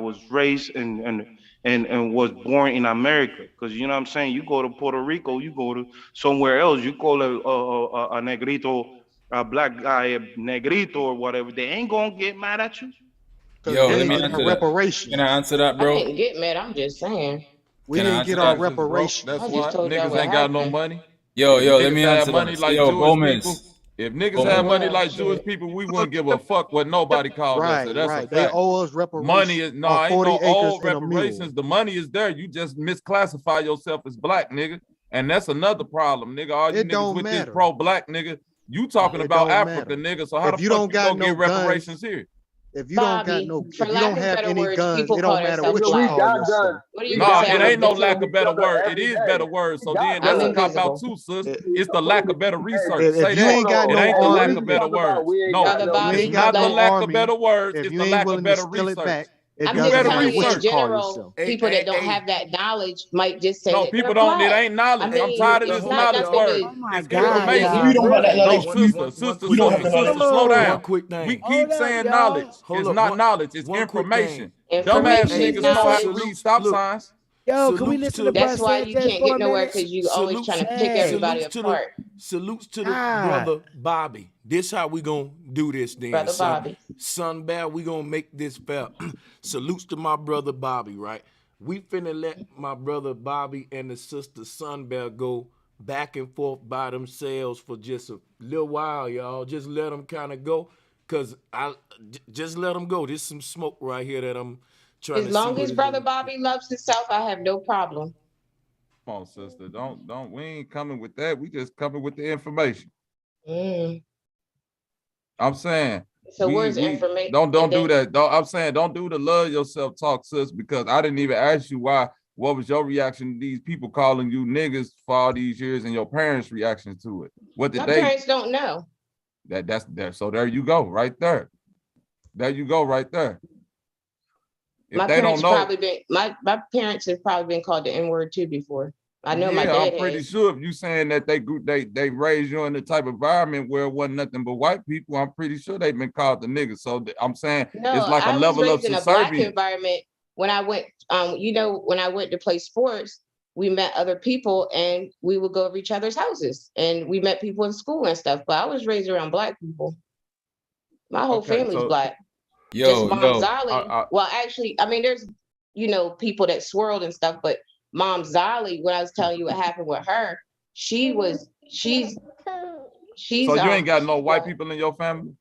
was raised and was born in America. Because you know what I'm saying, you go to Puerto Rico, you go to somewhere else, you call a negrito, a black guy, a negrito or whatever, they ain't gonna get mad at you. Yo, They let ain't me gonna answer that. Can I answer that, I bro? didn't get mad. I'm just saying. We Can I didn't answer get our that? Broke. That's I why just told y'all niggas what ain't got no happened. money. Yo, If let me niggas had answer money that. like Yo, Jewish people, Gomez. if niggas Gomez. had money Oh like Jewish shit. people, we wouldn't give a fuck what nobody called us. So that's a They fact. owe us Money reparations is no, of ain't 40 no acres old and a mule. reparations. The money is there. You just misclassify yourself as black, nigga, and that's another problem, nigga. All you It niggas don't with this matter. pro-black nigga, you talking It about don't Africa, matter. nigga. So how If the you fuck don't you got gonna no get reparations guns, here? if you don't got Bobby, no, for if you lack don't of have better any words, guns, people it call don't matter themselves what Nigga, you we black. call got yourself. guns. What are you We gonna Nah, got say? it I'm guns. ain't We no kill lack invisible? of each better other word. It every is day. better words. We So got then I'm that's a guns. cop out invisible. too, sis. If, It's the What lack are of you, better hey, research. if Say you that. ain't hold got It on, no ain't man. the What lack is of you army, better talking about? words. We ain't No, got Brother no you it's ain't Bobby, guns. got not the no like lack of army, better words. if It's you the ain't lack of willing to better scale it research. back, it I'm Do just doesn't better matter telling you what in you research. call general, yourself. people that don't have that knowledge might just say No, that they're people don't. It black. ain't I knowledge. I'm mean, tired of it's this hold not up, knowledge nothing y'all. to. word. Oh my It's God, Yeah, information. yeah. y'all. We don't got that No, knowledge. sister, One sister, quick sister, thing. sister, slow One down. quick We thing. keep Hold up, saying knowledge. y'all. Hold It's up. not knowledge. It's One quick thing. information. Dumbass Information is Hey, niggas know how to knowledge. read stop look. signs. Yo, can we Salutes listen to to Bro That's why you Sanchez can't for a get nowhere minute? because you always trying salutes to pick Hey, everybody salutes to the apart, salutes to the God. brother Bobby. This how we gonna do this then, brother son. Bobby. Son Bear, we gonna make this fair. Salutes to my brother Bobby, right? We finna let my brother Bobby and the sister Son Bear go back and forth by themselves for just a little while, y'all. Just let them kind of go, cause just let them go. There's some smoke right here that I'm trying As to see long what as is brother gonna. Bobby loves himself, I have no problem. Come on, sister. Don't. We ain't coming with that. We just coming with the information. I'm saying So we where's information? don't And do then that. I'm saying don't do the love yourself talk, sis, because I didn't even ask you why. What was your reaction to these people calling you niggas for all these years and your parents' reaction to it? What did my they? parents don't know. That's there. So there you go, right there. There you go, right there. If My they don't parents have know, probably been my parents have probably been called the N-word too before. I know my yeah, I'm dad pretty has. sure if you saying that they raised you in the type of environment where it wasn't nothing but white people, I'm pretty sure they've been called the niggas. So I'm saying it's No, like a I was level of raised in a black subservience. environment. When I went, when I went to play sports, we met other people and we would go over each other's houses and we met people in school and stuff. But I was raised around black people. My whole Okay, family's so black. Just Yo, Mom yo. Zolly. Well, actually, I mean, there's, people that swirled and stuff, but Mom Zolly, when I was telling you what happened with her, she's So you ain't got no white well, people in your family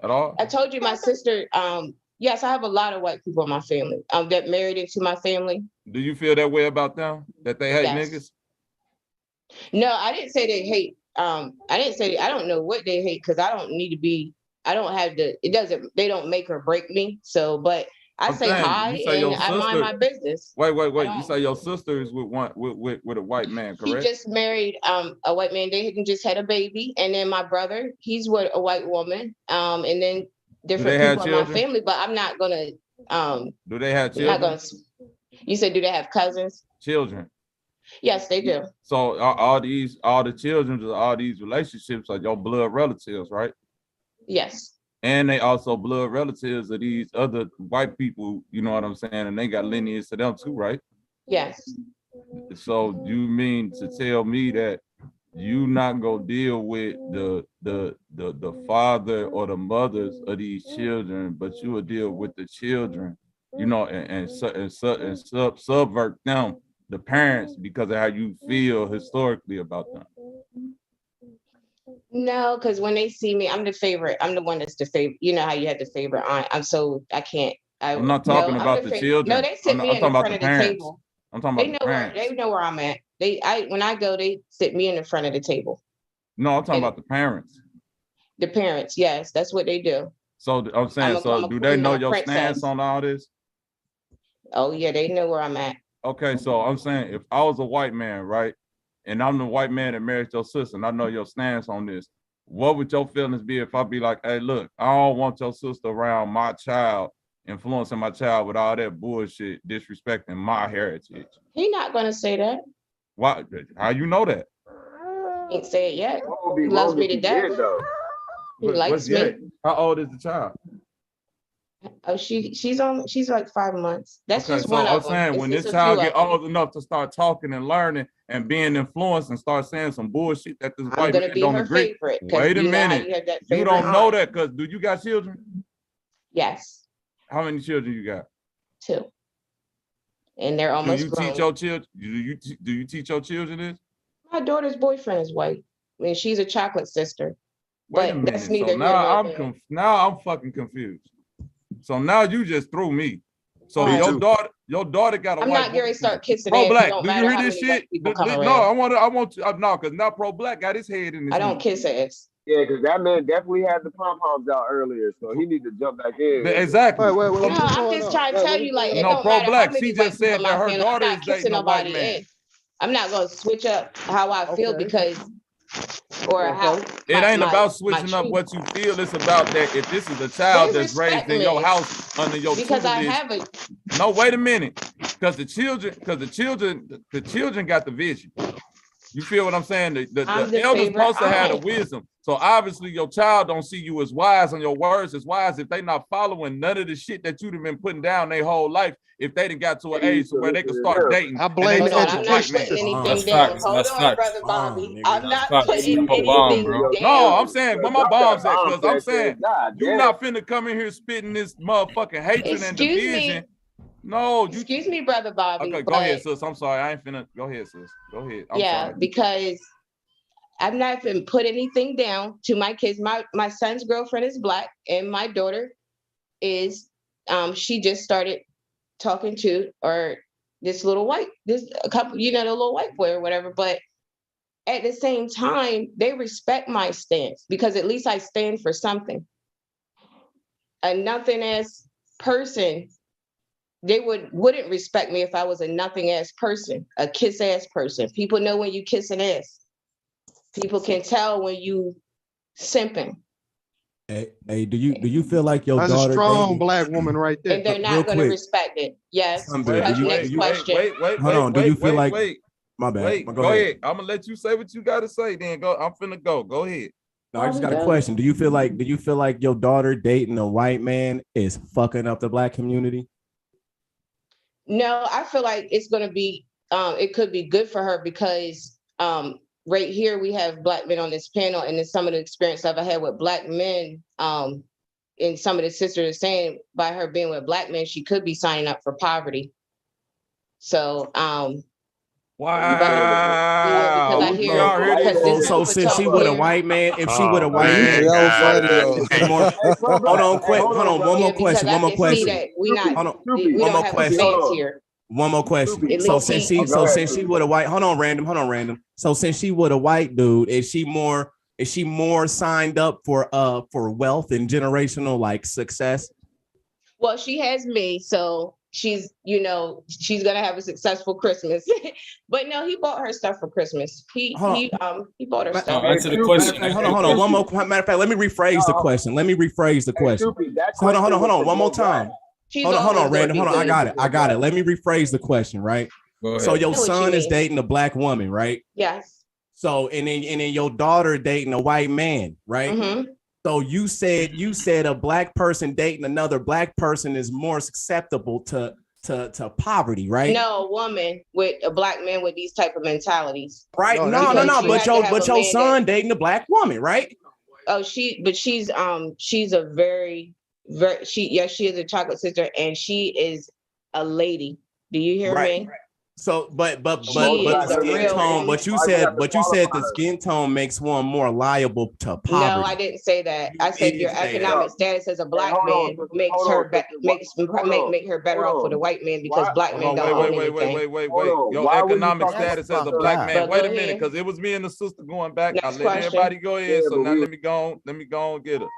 at all? I told you my sister, yes, I have a lot of white people in my family that married into my family. Do you feel that way about them? That they hate Yes. niggas? No, I didn't say they hate. I didn't say, I don't know what they hate because I don't need to be, I don't have they don't make or break me. So, but I I'm say saying hi you say and your I mind sister. my business. Wait. You say your sister is with a white man, She correct? just married a white man. They just had a baby, and then my brother, he's with a white woman. And then different have people in my children? family. But I'm not gonna. Do they have Not children? gonna. You said, do they have cousins? Children. Yes, they do. So all the children of all these relationships are your blood relatives, right? Yes. And they also blood relatives of these other white people, you know what I'm saying? And they got lineage to them too, right? Yes. So you mean to tell me that you not gonna deal with the father or the mothers of these children, but you will deal with the children, and subvert them, the parents, because of how you feel historically about them? No, because when they see me, I'm the favorite. I'm the one that's the favorite. You know how you had the favorite aunt. I can't. I'm not talking about the children. No, they sit me I'm in the talking about front the of the parents. table. I'm talking They about know the where parents. they know where I'm at. When I go, they sit me in the front of the table. No, I'm talking And about the parents. the parents, yes, that's what they do. So I'm saying, I'm a do they queen, know I'm a your stance princess. on all this? Oh yeah, they know where I'm at. Okay, so I'm saying, if I was a white man, right, and I'm the white man that married your sister, and I know your stance on this, what would your feelings be if I be like, hey, look, I don't want your sister around my child, influencing my child with all that bullshit, disrespecting my heritage? He not gonna say that. Why? How you know that? He ain't say it yet. What would be He loves wrong me if to he death. did though? He likes me. How old is the child? Oh, she's like 5 months. That's Okay, just so one I'm of them. saying It's when just this a few child of get them. old enough to start talking and learning and being influenced and start saying some bullshit that this I'm white gonna man be don't her agree. favorite because Wait a you know how minute. you have that You favorite don't know aunt. that because do you got children? Yes, How many children you got? 2, and they're Do almost you grown. teach your children? Do you teach your children this? My daughter's boyfriend is white, and she's a chocolate sister. Wait a But that's minute. So neither here nor there. now I'm fucking confused. So now you just threw me. So Why? your daughter got a I'm white not getting ready to boyfriend. start kissing Pro ass. It black. don't Do you matter hear how this many white shit? people come No, around. I want to no, because now pro black got his head in this. I don't kiss ass. Yeah, because that man definitely had the pom poms out earlier, so he need to jump back in. Exactly. Wait, No, I'm just trying to tell you, like, it No, don't pro matter how black. many She white just people said in that my her family. I'm daughter not is kissing dating a white nobody man. in. I'm not gonna switch up how I feel Okay. because, or how It ain't my about switching up truth. what you feel. It's about that if this is a They child that's raised respect in your me house under your because I tutelage. have a. No, wait a minute. Because the children got the vision. You feel what I'm saying? The I'm the elders favorite supposed to have the aunt. wisdom. So obviously your child don't see you as wise and your words as wise if they not following none of the shit that you've been putting down their whole life. If they done got to an age where they can start dating, I blame and they the talk to I'm a not white man. putting anything That's down. facts. Hold That's on, facts. brother Bobby. nigga. I'm That's not facts. putting Drop a bomb, anything bro. down. No, I'm saying where my Drop that bombs at, bomb, because I'm Sanchez. saying God you damn. not finna come in here spitting this motherfucking hatred and Excuse me. division. No, you. Excuse me, brother Bobby. Okay, go ahead, sis. I'm sorry. I ain't finna. Go ahead, sis. Go ahead. I'm Yeah, sorry. because I've not even put anything down to my kids. My son's girlfriend is black, and my daughter is she just started talking to or this a couple, the little white boy or whatever. But at the same time, they respect my stance because at least I stand for something. A nothing ass person, they wouldn't respect me if I was a nothing ass person, a kiss ass person. People know when you kiss an ass. People can tell when you simping. Hey, do you feel like your That's a daughter strong dating? black woman right there. And they're Real not going to quick, respect it. Yes. Sunbury, do you, Next question. hold on, do you feel like? My bad. Wait, go ahead. I'm gonna let you say what you gotta say. Then go. I'm finna go. Go ahead. No, I just got a question. Do you feel like your daughter dating a white man is fucking up the black community? No, I feel like it's going to be, it could be good for her because right here we have black men on this panel, and then some of the experience I've had with black men, and some of the sisters are saying by her being with black men, she could be signing up for poverty. So, wow. Because I hear, so since she with a white man, if she with a white man, hold on, quick, hold on, one more question, one more question. We don't have a stance here. One more question. So since she with a white, hold on, random. So since she with a white dude, is she more signed up for wealth and generational like success? Well, she has me, so she's gonna have a successful Christmas. But no, he bought her stuff for Christmas. He bought her stuff. Answer the question. Hold on. One more matter of fact, let me rephrase the question. Hold on. One more time. Hold on, Random. Hold on. I got it. Let me rephrase the question, right? So your son is dating a black woman, right? Yes. So and then your daughter dating a white man, right? Mm-hmm. So you said a black person dating another black person is more susceptible to poverty, right? No, a woman with a black man with these type of mentalities. Right? No. But your son dating a black woman, right? Oh, she's a very she is a chocolate sister, and she is a lady. Do you hear me? So, but the skin tone. But you said the skin tone makes one more liable to poverty. No, I didn't say that. I said your economic status as a black man makes her make her better off with a white man because black men don't own anything. Wait. Your economic status as a black man. Wait a minute, because it was me and the sister going back. I let everybody go ahead. So now let me go on get her.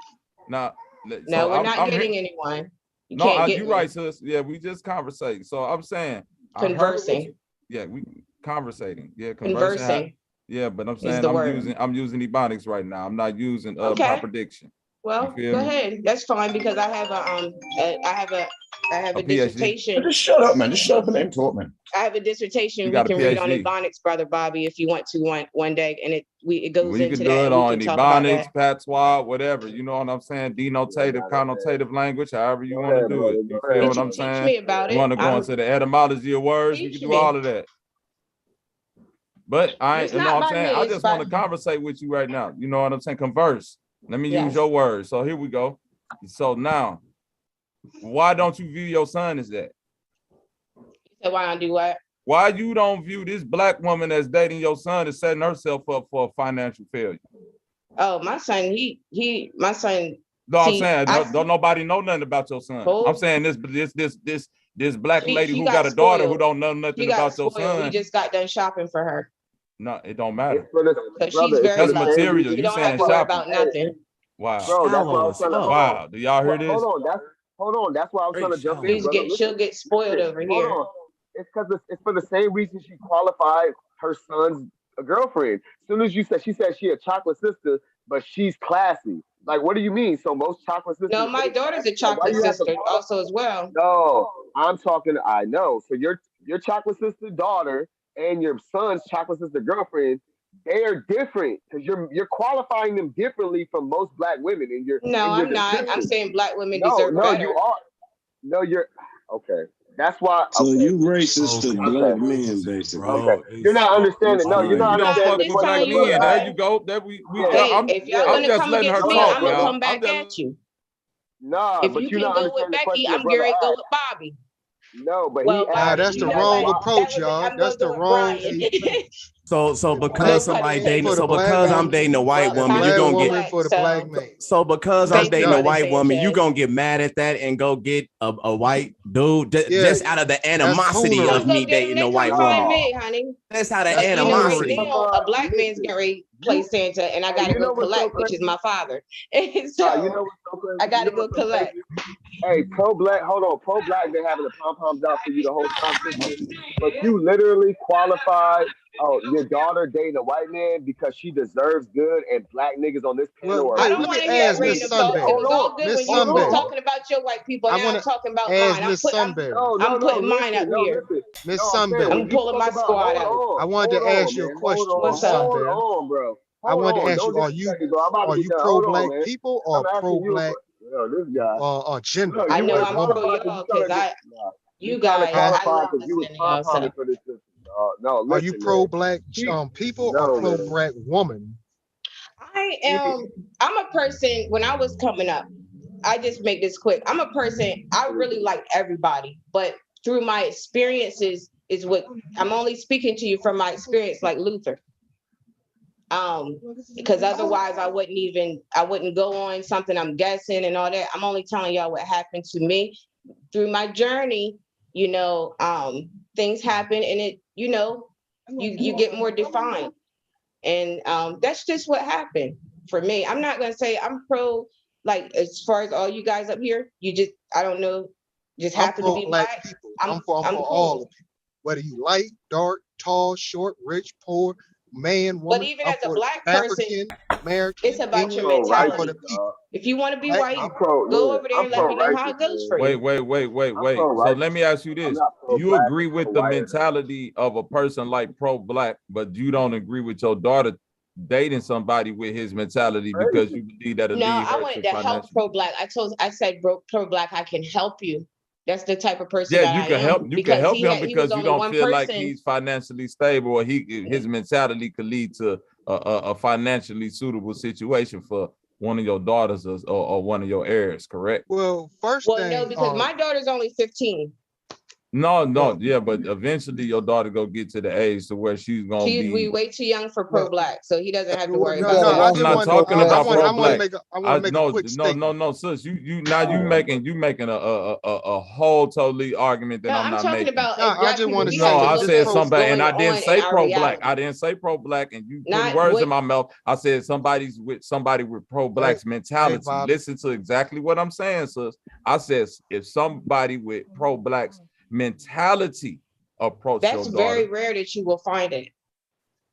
Now, no, we're not getting anyone. You right, sis. Yeah, we just conversating. So I'm saying. Conversing. We conversating. Yeah, conversing. Yeah, but I'm saying I'm using ebonics right now. I'm not using proper diction. Well, go ahead. That's fine because I have a PhD. dissertation. Just shut up, man. Just shut up and let him talk, man. I have a dissertation You we got a can read on PhD. Ebonics, brother Bobby, if you want to one day, and it goes We into can that. do it and on we can talk about Ebonics, that. patois, whatever. You know what I'm saying? Denotative, connotative language, however you want to do it. You feel what I'm saying? Teach me about You want to it. go into the etymology of words? We Teach can do me. all of that. But I It's ain't, you know not what I'm by saying? me, I it's just by- want to conversate with you right now. You know what I'm saying? Converse. Let me use Yes. your words. So here we go. So now, why don't you view your son as that? So why don't do what? Why you don't view this black woman that's dating your son as setting herself up for a financial failure? Oh, my son, my son. No, I'm see, saying don't nobody know nothing about your son. Oh. I'm saying this black lady who got a spoiled. daughter who don't know She nothing got about your spoiled. We son. just got done shopping for her. No, it don't matter. So she's very That's lucky. material. You You don't have saying to worry shopping. about nothing. Wow. Bro, that's why I was trying to. Wow. Do y'all hear this? Hold on. That's why I was trying to jump in, brother. She'll get spoiled over Hold here. on. It's because it's for the same reason she qualified her son's girlfriend. As soon as she said she a chocolate sister, but she's classy. Like, what do you mean? So most chocolate sisters. No, my daughter's a Why chocolate you have to sister also as well. No, I'm talking. I know. So your chocolate sister daughter and your son's chocolate sister girlfriend, they are different because you're qualifying them differently from most black women in your. No, in your I'm not. I'm description. saying black women No, deserve better. you are. No, you're okay. That's why. So Okay. you racist to black men, basically. Okay. You're not understanding. No, you're not You don't fuck understanding the with black question, men. brother. There you go. That we Hey, if y'all I'm gonna just come letting her against me, talk, I'm gonna y'all. come back at you. Nah, If but you you're can not go with understanding the Becky, question I'm your brother getting ready to go asked. with Bobby. No, but Well, he asked. that's you the know wrong what? approach, y'all. I'm That's gonna the go with wrong Brian. So because somebody dating, so black because I'm woman, dating a white the woman, black you're gonna woman get. for the black man. So because I'm Thank you, dating a Brother white woman, you Sanchez. gonna get mad at that and go get a white dude just out of the animosity of I'm gonna me get them. dating a They white come find woman. me, honey. That's how the That's You know, right animosity. now a black man's getting ready to play Santa, and I gotta you know go what's so collect, which is my father. And You so know what's so crazy? I gotta You know go what's so collect. crazy? Hey, pro black, hold on. Pro black been having the pom poms out for you the whole time, sister. But you literally qualified. Oh, your daughter dating a white man because she deserves good, and black niggas on this panel are. I don't want to hear that random talk. It was all good when you was talking about your white people. Now I'm talking about mine. I'm putting mine up here. Miss No, I'm saying, Sunberry. I'm pulling my squad out. I wanted to ask you a question, What's Miss up? Hold Sunberry. on, bro. I Hold wanted to on. ask Don't you: disrespect me, bro. I'm about to are be you done. pro Hold on, black man. people I'm or asking pro you. black Yo, this guy. gender? Look, I you know weren't I'm pro qualified y'all because because you you trying to guys, I qualify love because you was listening to y'all. So pom-pomming for this system, dog. No, listen, Are you pro black people or No, pro man. black woman? I'm a person, when I was coming up, I just make this quick. I'm a person, I really like everybody, but through my experiences is what I'm only speaking to you from my experience, like Luther. Because otherwise I wouldn't go on something I'm guessing and all that. I'm only telling y'all what happened to me through my journey. You know, things happen and it, you know, you get more defined. And that's just what happened for me. I'm not gonna say I'm pro, like as far as all you guys up here, you just, I don't know, just happen to be black. People. I'm for cool. all of you. Whether you light, dark, tall, short, rich, poor, man, woman. But even as a black African, person, American, it's about your English, mentality. people. If you want to be Black white, people. go over there and let me know how it goes for you. Wait. So let me ask you this. You agree with the mentality of a person like pro-black, but you don't agree with your daughter dating somebody with his mentality because you believe that'll No, lead I her wanted to to help pro-black. I said pro-black, I can help you. That's the type of person that you I can am. help. You can help him because you don't feel like person. he's financially stable, or his mentality could lead to a financially suitable situation for one of your daughters or one of your heirs. Correct? Well, no, because my daughter's only 15. No, yeah, but eventually your daughter go get to the age to where she's gonna be. We way too young for pro-black, so he doesn't have to worry No, about I'm not talking about pro-black. I want to make a quick statement. No, sis, you making a whole totally argument that I'm not talking making. about. I just want to say. No, I said somebody, and I didn't on say in our pro-black. reality. I didn't say pro-black, and you Not put words what- in my mouth. I said somebody with pro-black's mentality. Listen to exactly what I'm saying, sis. I said if somebody with pro-black's mentality approach That's your daughter. very rare that you will find it.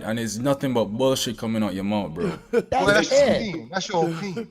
right, and it's nothing but bullshit coming out your mouth, bro. Well, that's your opinion. That's your opinion.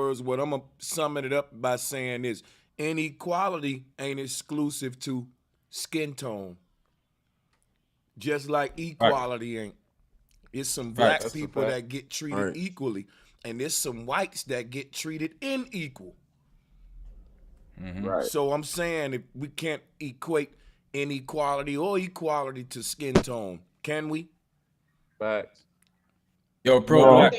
words, what I'm gonna sum it up by saying is inequality ain't exclusive to skin tone. Just like equality ain't. It's some black That's a people fact. that get treated equally, and there's some whites that get treated unequal. Right. So I'm saying if we can't equate inequality or equality to skin tone, can we? Facts. Yo, pro black.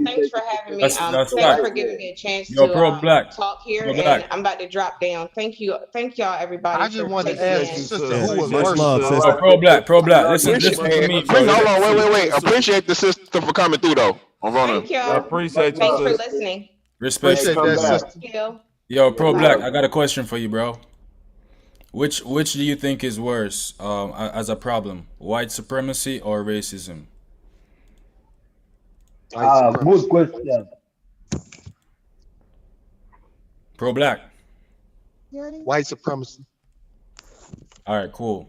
Thanks for having me. That's Thanks for fact. giving me a chance Yo, to pro black. talk here, Pro and black. I'm about to drop down. Thank you, y'all, everybody, I just for wanted to taking ask me the in. sister who was Much worse. love, Yo, sister. pro black. Listen to me, bro. Hold on, wait. Appreciate the sister for coming through though. I'm running. Thank y'all. I appreciate you, Thanks for sis. listening. Respect. Appreciate that, sister. Thank you. Yo, pro Bye. black. I got a question for you, bro. Which do you think is worse as a problem, white supremacy or racism? Good question. Pro black. White supremacy. All right, cool.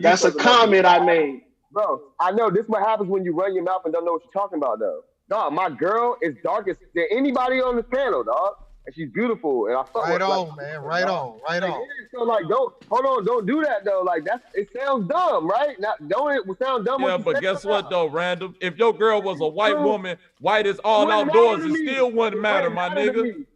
you. That's a comment I made. Bro, I know this is what happens when you run your mouth and don't know what you're talking about, though. Dog, my girl is darkest than anybody on this panel, dog. And she's beautiful. And I fuck Right with on, like, man. Right on. Right on. So like, don't do that though. Like it sounds dumb, right? Now, don't it sound dumb? Yeah, but guess what though, Random? If your girl was a white woman, white is all Wouldn't outdoors, matter it to me. still wouldn't matter, Wouldn't my matter to nigga. me.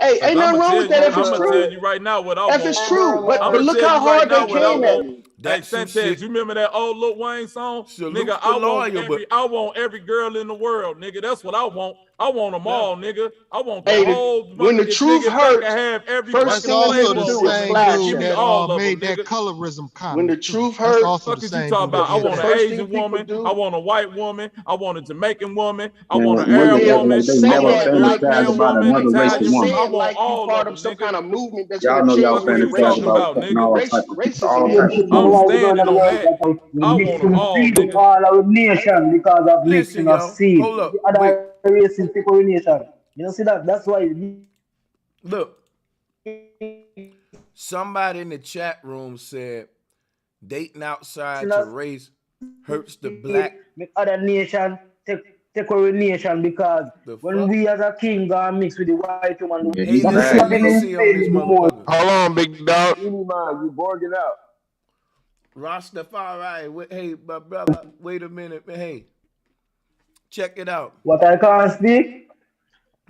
Hey, ain't nothing wrong with that if it's I'm gonna true. tell you right now what I want. If it's true, but I'm gonna look tell how you right hard now they what I came at want. me. Hey, Sanchez, you remember that old Lil Wayne song? Salute Nigga, the lawyer, I want every girl in the world, nigga. That's what I want. I want them all, nigga. I want the Hey, whole when the if truth if I could hurts, have every first fucking thing you slave need to do woman, is nigga, flash give me them. all of made them, that nigga. colorism When the comment too. truth That's hurts, also Fuck the is you same talking dude about? that I made want the an that. first thing Asian people woman. do. I want a white woman. I want a Jamaican woman. I Man, want an niggas Arab act woman. like they I Say never want that a like fantasize European you, about woman. another race but of Italian woman. woman. say I it want like you all part of of them, some nigga. kind of movement that's Y'all gonna know y'all change Fuck is your you fantasize talking about about, racial fucking nigga? all type of all racism type is. of I'm people. standing on that. We I want them mixing all, feed up nigga. all our nation because of Listen, mixing of y'all. seed. Hold up. The Wait. other races people in nation. You don't see that? That's why. Look, somebody in the chat room said dating outside your race hurts the black. Make other nation take away nation because when we as a king go and mix with the white woman, Hey, listen, Lisi on this motherfucker. Hold on, big dog. You borging out. Rastafari, hey, my brother, wait a minute, man. Hey, check it out. What I can't speak?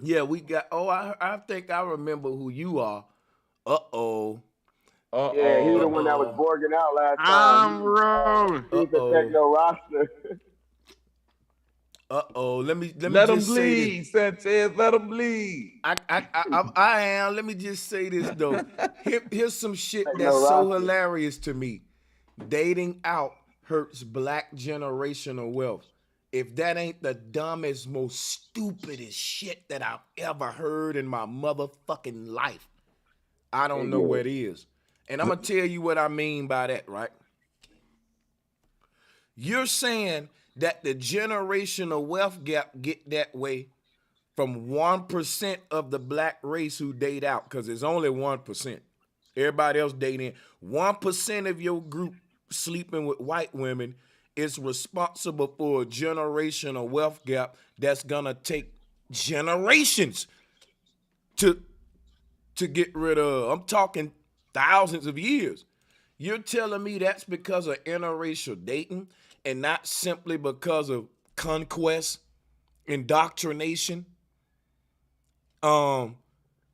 Yeah, we got. Oh, I think I remember who you are. Uh-oh. Yeah, he the one that was borging out last time. I'm wrong. He's the techno roster. Let me let him just bleed, Sanchez. Let him bleed. I am. Let me just say this though. Here's some shit that's so hilarious to me. Dating out hurts black generational wealth. If that ain't the dumbest, most stupidest shit that I've ever heard in my motherfucking life, I don't know what is. And I'm gonna tell you what I mean by that, right? You're saying that the generational wealth gap get that way from 1% of the black race who date out, because it's only 1%. Everybody else dating. 1% of your group sleeping with white women is responsible for a generational wealth gap that's gonna take generations to get rid of. I'm talking thousands of years. You're telling me that's because of interracial dating and not simply because of conquest, indoctrination,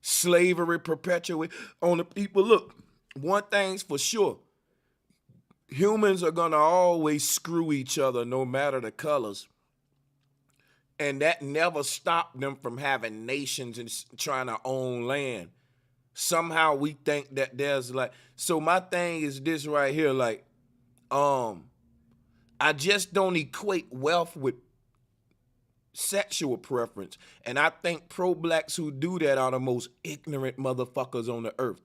slavery perpetuated on the people. Look, one thing's for sure. Humans are gonna always screw each other no matter the colors. And that never stopped them from having nations and trying to own land. Somehow we think that there's like, so my thing is this right here, like, I just don't equate wealth with sexual preference. And I think pro-blacks who do that are the most ignorant motherfuckers on the earth.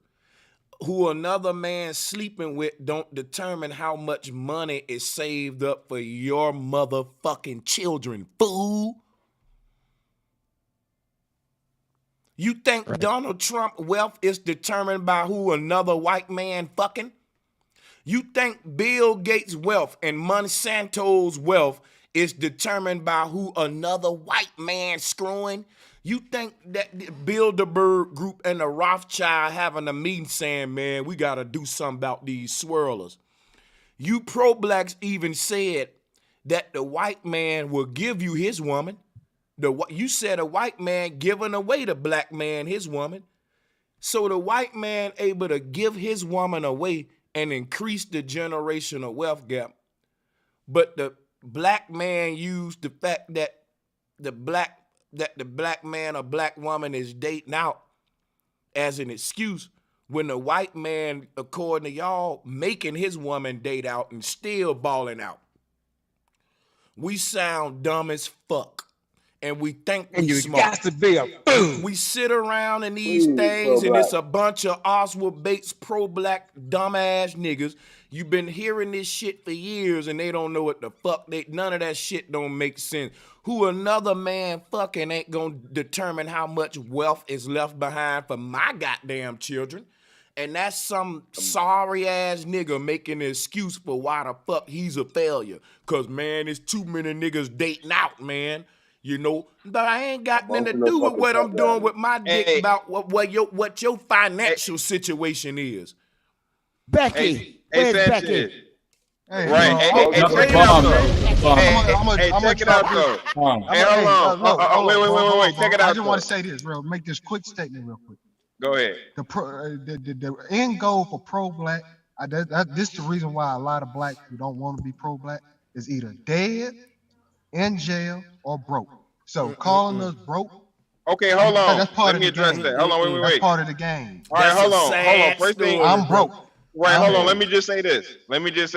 Who another man sleeping with don't determine how much money is saved up for your motherfucking children, fool. You think Donald Trump wealth is determined by who another white man fucking? You think Bill Gates' wealth and Monsanto's wealth is determined by who another white man screwing? You think that the Bilderberg group and the Rothschild having a meeting saying, man, we got to do something about these swirlers. You pro-blacks even said that the white man will give you his woman. You said a white man giving away the black man his woman. So the white man able to give his woman away and increase the generational wealth gap. But the black man used the fact that the black man or black woman is dating out as an excuse when the white man, according to y'all, making his woman date out and still balling out. We sound dumb as fuck. And we think we smart. Got to be a fool. We sit around in these things and it's a bunch of Oswald Bates pro-black dumbass niggas. You've been hearing this shit for years and they don't know what the fuck. None of that shit don't make sense. Who another man fucking ain't gonna determine how much wealth is left behind for my goddamn children. And that's some sorry ass nigga making an excuse for why the fuck he's a failure. Cause man, there's too many niggas dating out, man. You know, but I ain't got nothing to do with what I'm doing with my dick about what your financial situation is. Becky, where's Becky? Right. Check it out though. Check it out though. Hey, hold on. Wait. Check it out. I just want to say this, bro. Make this quick statement real quick. Go ahead. The end goal for pro-black, this is the reason why a lot of blacks who don't want to be pro-black is either dead, in jail, or broke. So calling us broke. Okay, hold on. That's part Let me address that. Hold on, wait. That's part of the game. All right, hold on. First thing, I'm broke. Right, hold on. Let me just say this. I'm just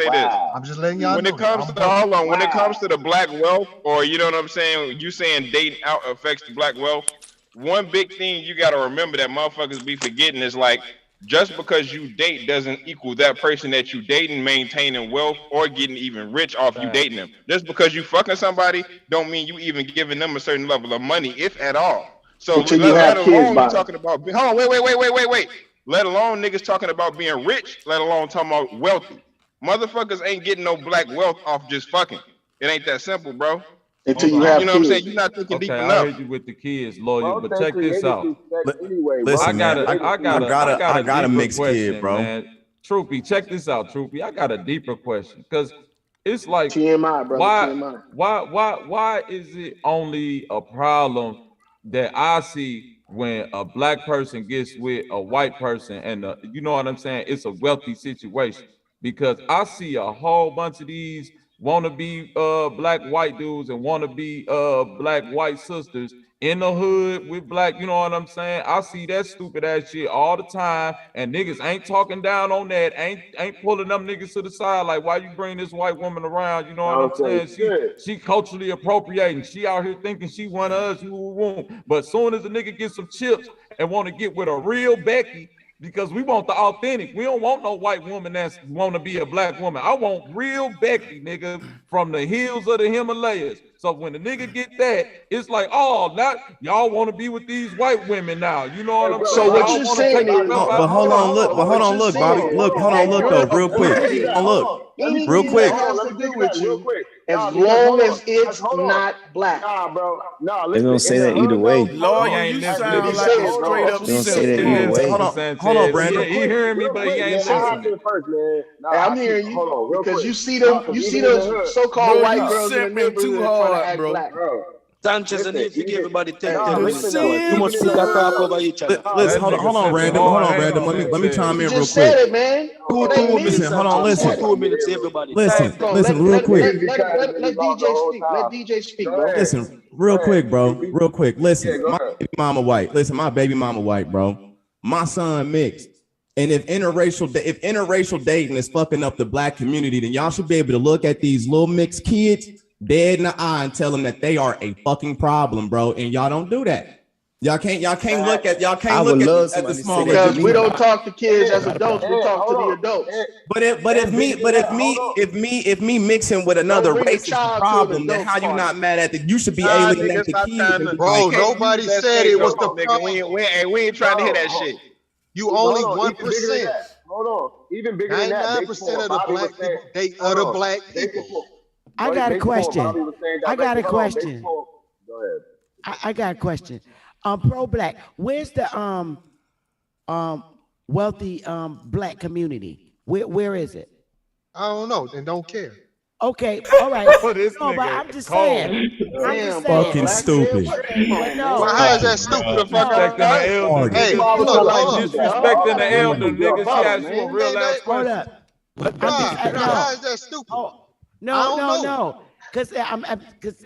letting y'all know. When it comes to the black wealth, or you know what I'm saying, you saying dating out affects the black wealth. One big thing you got to remember that motherfuckers be forgetting is like, just because you date doesn't equal that person that you dating maintaining wealth or getting even rich off you dating them. Just because you fucking somebody don't mean you even giving them a certain level of money, if at all. So until you let have kids alone by you talking about. Hold on, wait. Let alone niggas talking about being rich. Let alone talking about wealthy. Motherfuckers ain't getting no black wealth off just fucking. It ain't that simple, bro. until Hold you on. have You know what I'm saying? kids. You're not thinking deep Okay, I enough. heard you with the kids, lawyer, Wealth but ain't check this created out. through sex anyway. Listen, Wealth man, ain't created I through got a a deeper mixed kid, question, bro. man. Troopy, check this out, Troopy. I got a deeper question because it's like, TMI, brother. TMI. why is it only a problem that I see when a black person gets with a white person and you know what I'm saying? It's a wealthy situation because I see a whole bunch of these wannabe black white dudes and wannabe black white sisters in the hood with black, you know what I'm saying? I see that stupid ass shit all the time, and niggas ain't talking down on that, ain't pulling them niggas to the side like, why you bring this white woman around? You know what I'm saying? She culturally appropriating. She out here thinking she one of us, who won't. But soon as a nigga gets some chips and want to get with a real Becky, because we want the authentic. We don't want no white woman that's want to be a black woman. I want real Becky, nigga, from the hills of the Himalayas. So when the nigga get that, it's like, oh, not y'all want to be with these white women now. You know what I'm saying? So what Y'all you're want to take saying the is, stuff But out. hold on, look, Bobby. Look, hold on, look though, real quick. Hold on, look, real anything quick. that has Let to me do take it with back real you, quick. as Nah, because long hold on. as it's Hold on. not black. Nah, bro. Nah, They listen. don't In say the that either hood, though. way. Hold Lawyer on. ain't As listening. Biggie He like a said, bro. straight As up They Biggie don't say said, that real either quick. Hold way. on, Sanchez. Brandon. He hearing me, Real but he quick, ain't man. I listening. hop in first, man. Nah, Hey, I'm hearing you hold on, real because quick. you see Nah, them, because you see even in the those hood, so-called Bro, white you girls in the simping too neighborhood trying to hard, act bro. black. bro. Sanchez, and Listen, if you give everybody 10, nah, 10 The minutes, listen though. though. Too Even much in people the got hood, talk though. over each other. Nah, Listen, That listen. nigga hold on, simping Brandon. Hold hard, on, ain't Brandon. he, Let me Sanchez? chime You in real just said quick. it, man. Two, It ain't 2 me. minutes, Listen, hold on, Sanchez. I'm Two, listen, talking. 2 minutes, everybody. listen, Hold on, listen, real quick. Niggas be trying to get let involved the DJ whole speak. Let time. DJ speak, Go bro. ahead. Listen, real Go ahead. quick, bro. Real quick. Yeah, Listen, go my ahead. baby mama white. Listen, my baby mama white, bro. My son mixed. And if interracial dating is fucking up the black community, then y'all should be able to look at these little mixed kids dead in the eye and tell them that they are a fucking problem, bro. And y'all don't do that. Y'all can't look at I would love at the somebody to say smaller that to Because kids. we me. don't talk to kids as And, adults. We talk to hold the on. adults. Hold on. If me mixing with Don't another bring the race is the child to an problem, then how adult's you party. not mad at the? You should be Nah, alienating nigga, the stop kids trying and to. be You like, Bro, can't nobody use that said it was scapegoat, the nigga. We ain't trying to hear that No, shit. you even, only hold on. Even bigger than 1%. that. Hold on. Even bigger than that. Based upon 99% what of the Bobby was black saying. people date Hold other on. black Based people. upon, I got a based upon what question. Bobby was saying I got directly. a Hold on. Based question. upon. Go ahead. I got a question. Pro black. Where's the wealthy black community? Where is it? I don't know and don't care. Okay, all right. Oh, this No, but nigga I'm just cold. saying. I'm just Damn, saying. bro. fucking Black male stupid. shit. Okay, Come but on, no. Well, man. how is No, that stupid? Who disrespecting the elder, Retarded. Hey, nigga? Look, Bobby, look, come hold on, on. dog. Disrespecting the elder, You're a nigga. She brother, asked you a man. real Ain't ass that, hold question. up. I'm just nah, no. how is that stupid? Oh, I no, don't no, know. no. Because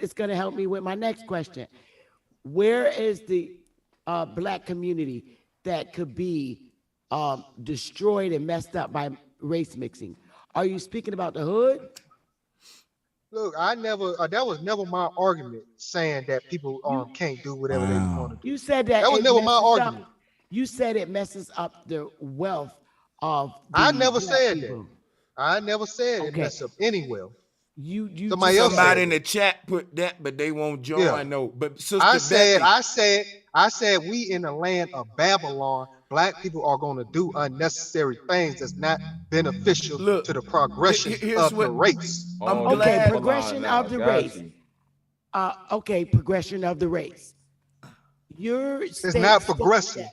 it's gonna help me with my next question. Where is the black community that could be destroyed and messed up by race mixing? Are you speaking about the hood? Look, I never. That was never my argument saying that people can't do whatever they want to Wow. do. You said that That was it never my messes argument. up. You said it messes up the wealth of I the never black said that. people. I never said it Okay. mess up any well. You Somebody just else said Somebody said in it. the chat put that, but they won't Yeah. join. No, but I Sister said, Becky, I said, we in the land of Babylon, black people are going to do unnecessary things that's not beneficial look, to the progression here's of the what race. I'm Oh, you okay, glad. Babylon progression now. of the Got race. you. Okay, progression of the race. You're It's not progressing.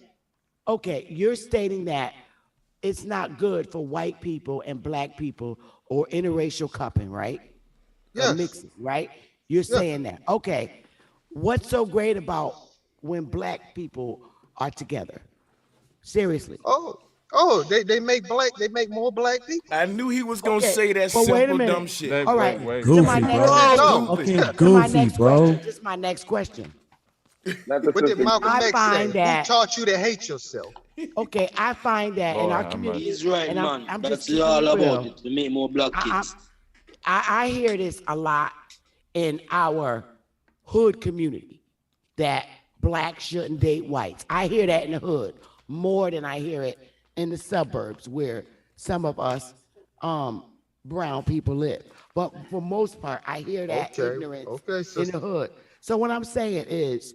you're stating that it's not good for white people and black people or interracial coupling, right? Or Yes. mixing, right? You're Yeah. saying that. Okay. What's so great about when black people are together? Seriously. They make more black people. I knew he was gonna Okay, say that but wait a simple minute. dumb shit. All right. Wait. To my Goofy, next bro. question. No. Fucking To my goofy, next bro. question. This is my next question. Let the What did sister. Malcolm I X say? find Who that taught you to hate yourself? okay, I find that in Lord our have community, mercy. He's right, and man. I'm just That's keeping all it about real. it. To make more black kids. I hear this a lot in our hood community that blacks shouldn't date whites. I hear that in the hood more than I hear it in the suburbs where some of us brown people live. But for most part, I hear that Okay. ignorance Okay, in sister. the hood. So what I'm saying is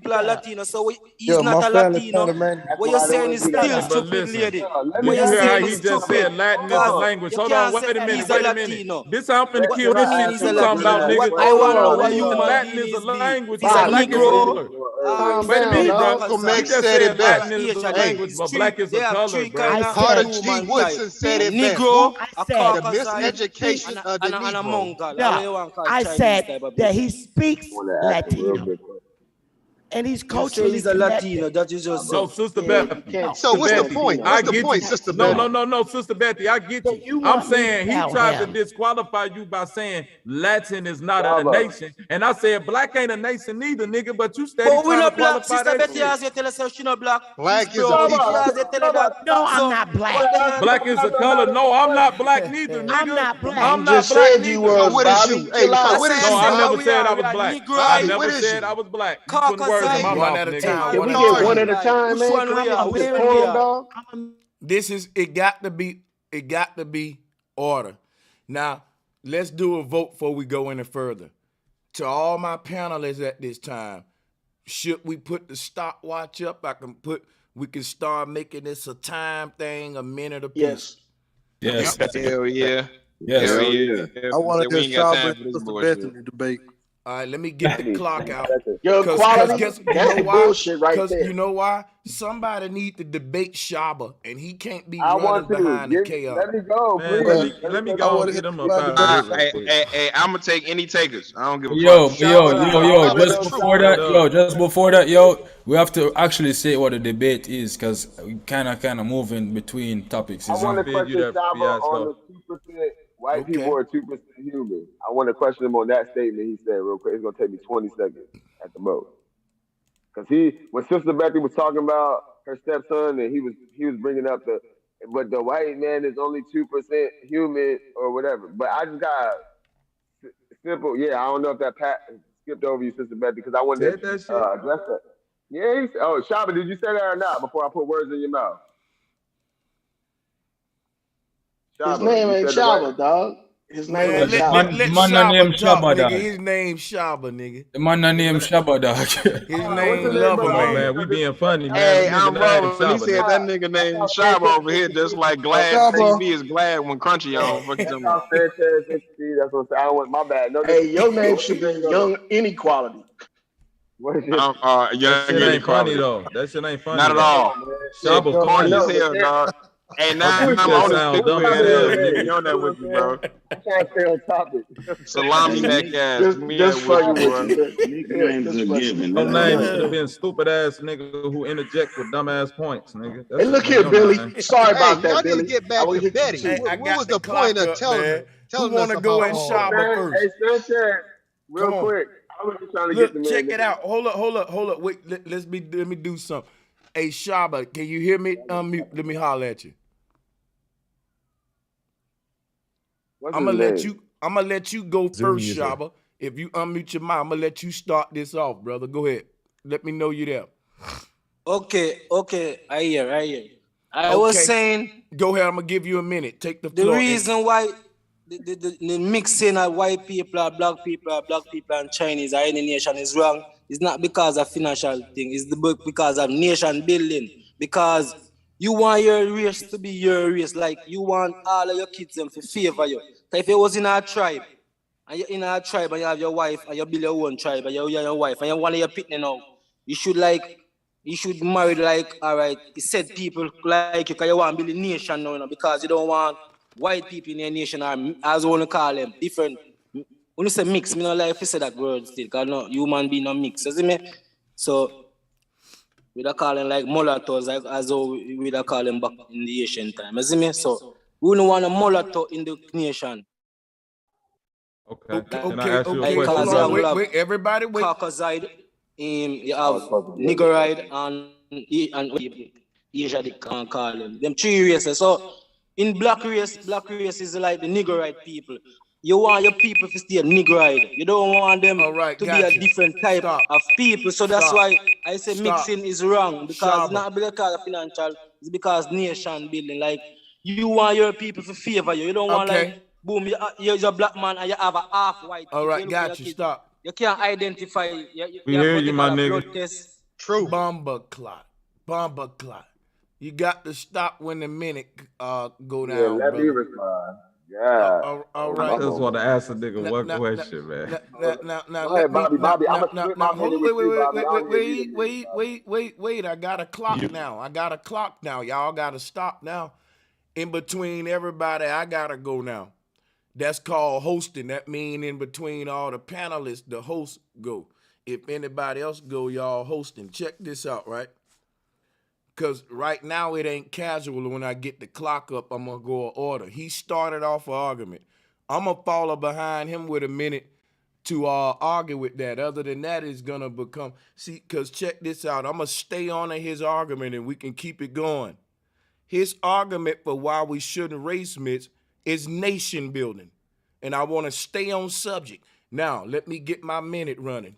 people are Latino, so he's Yeah, not my a family Latino. kind of man. What you're saying is still But stupid, listen, lady. did What you you're hear how saying he is just stupid. said Latin is a Cause language? you Hold on, can't say wait a minute, he's a wait a minute. Latino. This I'm finna What, kill what this mean shit he's you a talking about, Latino? nigga. What I Hold want to know on, what he said human Latin being is a is be. language, If he's but a black is a Negro, color. Calm Wait a down, minute, bro. dog. because He Comex just said said it best. Latin is the Asian. Hey, language, but Three, black is they a have color, three bro. kind of Carter G. humankind. Woodson said A it best. Negro, Who? a The Caucasian, miseducation and of the a Negro. Mongol. I No, mean, you want to call I Chinese said type of that business. he speaks I want to ask a real Latino. good question. and he's You say culturally he's a connected. Latino. That you just No, said. Sister Yeah, Betty. you can't. So You what's the can't point? Latino. What's I the get point, you. Sister No, Betty? Sister Betty, I get So you. you I'm want me to saying he tell tried to him? disqualify you by saying Latin is not a Shaba. nation. And I said black ain't a nation neither, nigga, but you steady But we trying to not black. qualify Sister that Betty shit. has you tell us she not black. Black She's is a brown. She people. has you tell her that. No, I'm So not black. what the hell? Black is a color. No, I'm not black neither, I'm nigga. not black. I'm You not just black said you neither. So was, what is Bobby. you? Hey, Chill so out. what is No, you, I Bob? never said I We was are black. I Bobby, Negroid, what never is said you? I was black. You putting words in my Caucasite. One mouth, at a nigga. time. Can One we at a get one time. at a time, Which man? one Can we we are? keep Which this one we calm, are? dog? This is it got to be order. Now, let's do a vote before we go any further. To all my panelists at this time, should we put the stopwatch up? We can start making this a time thing, a minute apiece. Yes. Hell yeah. Yes. Hell Hell yeah. I want We to ain't hear got Shaba time and for this Sister bullshit. Bethany debate. All right, let me get the clock out. Your Cause quality, guess you that's know the why? bullshit right Because there. you know why? Somebody need to debate Shaba, and he can't be I running want to. behind the chaos. Let me go, Man, please. let me I go want and to get hear him up Shaba out debate of here real quick. I'm gonna take any takers. I don't give a Yo, fuck. yo, Shaba is just true. before Straight that, up. just before that, yo, we have to actually say what the debate is because we kind of moving between topics, I you want know? to Fed you question that Shaba on fiasco. the 2% white people Okay. are 2% human. I want to question him on that statement he said real quick. It's gonna take me 20 seconds at the most. Cause when Sister Becky was talking about her stepson, and he was bringing up but the white man is only 2% human or whatever. But I just got simple. Yeah, I don't know if that Pat skipped over you, Sister Becky, because I wanted Said that to shit. address that. Yeah. Shaba, did you say that or not? Before I put words in your mouth. His Shaba, name you ain't said the right. Shaba, dog. His name Man, ain't The Shaba. let man named Shaba talk, Shabba, nigga. dog. His name Shaba, nigga. The man named Shabba, dog. His All right, what's name the name of Lover the Come on, Man. man. We being funny, man. The Hey, nigga I'm name rolling. He Shabba, said nigga. that nigga named Shaba over here just like glad Shaba. TV is glad when Crunchy on. Fuck you That's talking how about? Sanchez see. That's what I'm saying. I don't want my bad. No Hey, your disrespect. name What's should the be name of Young Inequality. what is it? That Young shit ain't funny inequality. though. That shit ain't funny Not at though. all. Oh man. Shit, Shabba Young I corny funny. as know, but hell, dog. And Her now beef I'm just on his sound stupid dumb as ass. hell, We nigga. be on You know that what with I'm you, saying? bro. I'm trying to stay on topic. Salami Hey, neck Nick, ass. We ain't Just with you, fucking with boy. you, man. Yeah, nicknames just are fucking with given. you. Your Let them name know. should have been stupid ass nigga who interject with dumb ass points, nigga. That Hey, should have look been here, your Billy. name. Sorry Hey, about y'all that, need to Billy. get I back will to hit you Betty. too. Hey, I What got was the the point clock of up, man. Who telling want us to go about at Hey, Shaba man. first? Hey, Sanchez, real Come on. quick. I was just trying to get the Look, man. check it out. Hold up. Wait, let me do something. Hey, Shaba, can you hear me? Unmute. Let me holler at you. What's I'm his name? gonna let you go Zoom first, user. Shaba. If you unmute your mic, I'm gonna let you start this off, brother. Go ahead. Let me know you there. Okay. I hear. I was Okay. saying Go ahead. I'm gonna give you a minute. Take the the floor. reason why the mixing of white people or black people and Chinese or any nation is wrong is not because of financial thing. It's because of nation building. Because you want your race to be your race. Like you want all of your kids them to favor you. So if you was in a tribe and you're in a tribe and you have your wife and you build your own tribe and you have your wife and you want your pitney now, you should marry like, all right, said people like you because you want to build a nation now, because you don't want white people in your nation, or as we want to call them, different. When you say mix, me not like if you say that word still, because no human being no mix, you see me? So we don't call them like mulattoes, like as though we don't call them back in the Asian time, you see me? So we don't want a mulatto in the nation. Okay. Can I ask you a Like, question, because brother? you have Wait, everybody wait. Caucaside, you have Negroid and Asia they can call them three races. So in black race is like the Negroid people. You want your people to stay Negroid. You don't want them to be a different type of people. So that's why I say mixing is wrong, because it's not because of financial, it's because nation building. Like you want your people to favor you. You don't want like boom, you're a black man and you have a half white kid. All right, You got you. Stop. You can't identify. You We have hear what you, they my call a nigga. blood test. True. Bomber clot. You got to stop when the minute go down. Yeah, let me brother. respond. Yeah. All I right. just want to ask a nigga one question, man. Now, Go ahead, Bobby. I'm gonna split my hold money on, with you, Bobby. I don't even need a minute, Bobby. wait. I got a clock now. Y'all got to stop now. In between everybody, I gotta go now. That's called hosting. That mean in between all the panelists, the host go. If anybody else go, y'all hosting. Check this out, right? Because right now it ain't casual. When I get the clock up, I'm going to go order. He started off an argument. I'm going to follow behind him with a minute to argue with that. Other than that, it's going to become, see, because check this out. I'm going to stay on his argument and we can keep it going. His argument for why we shouldn't race mix is nation building. And I want to stay on subject. Now, let me get my minute running.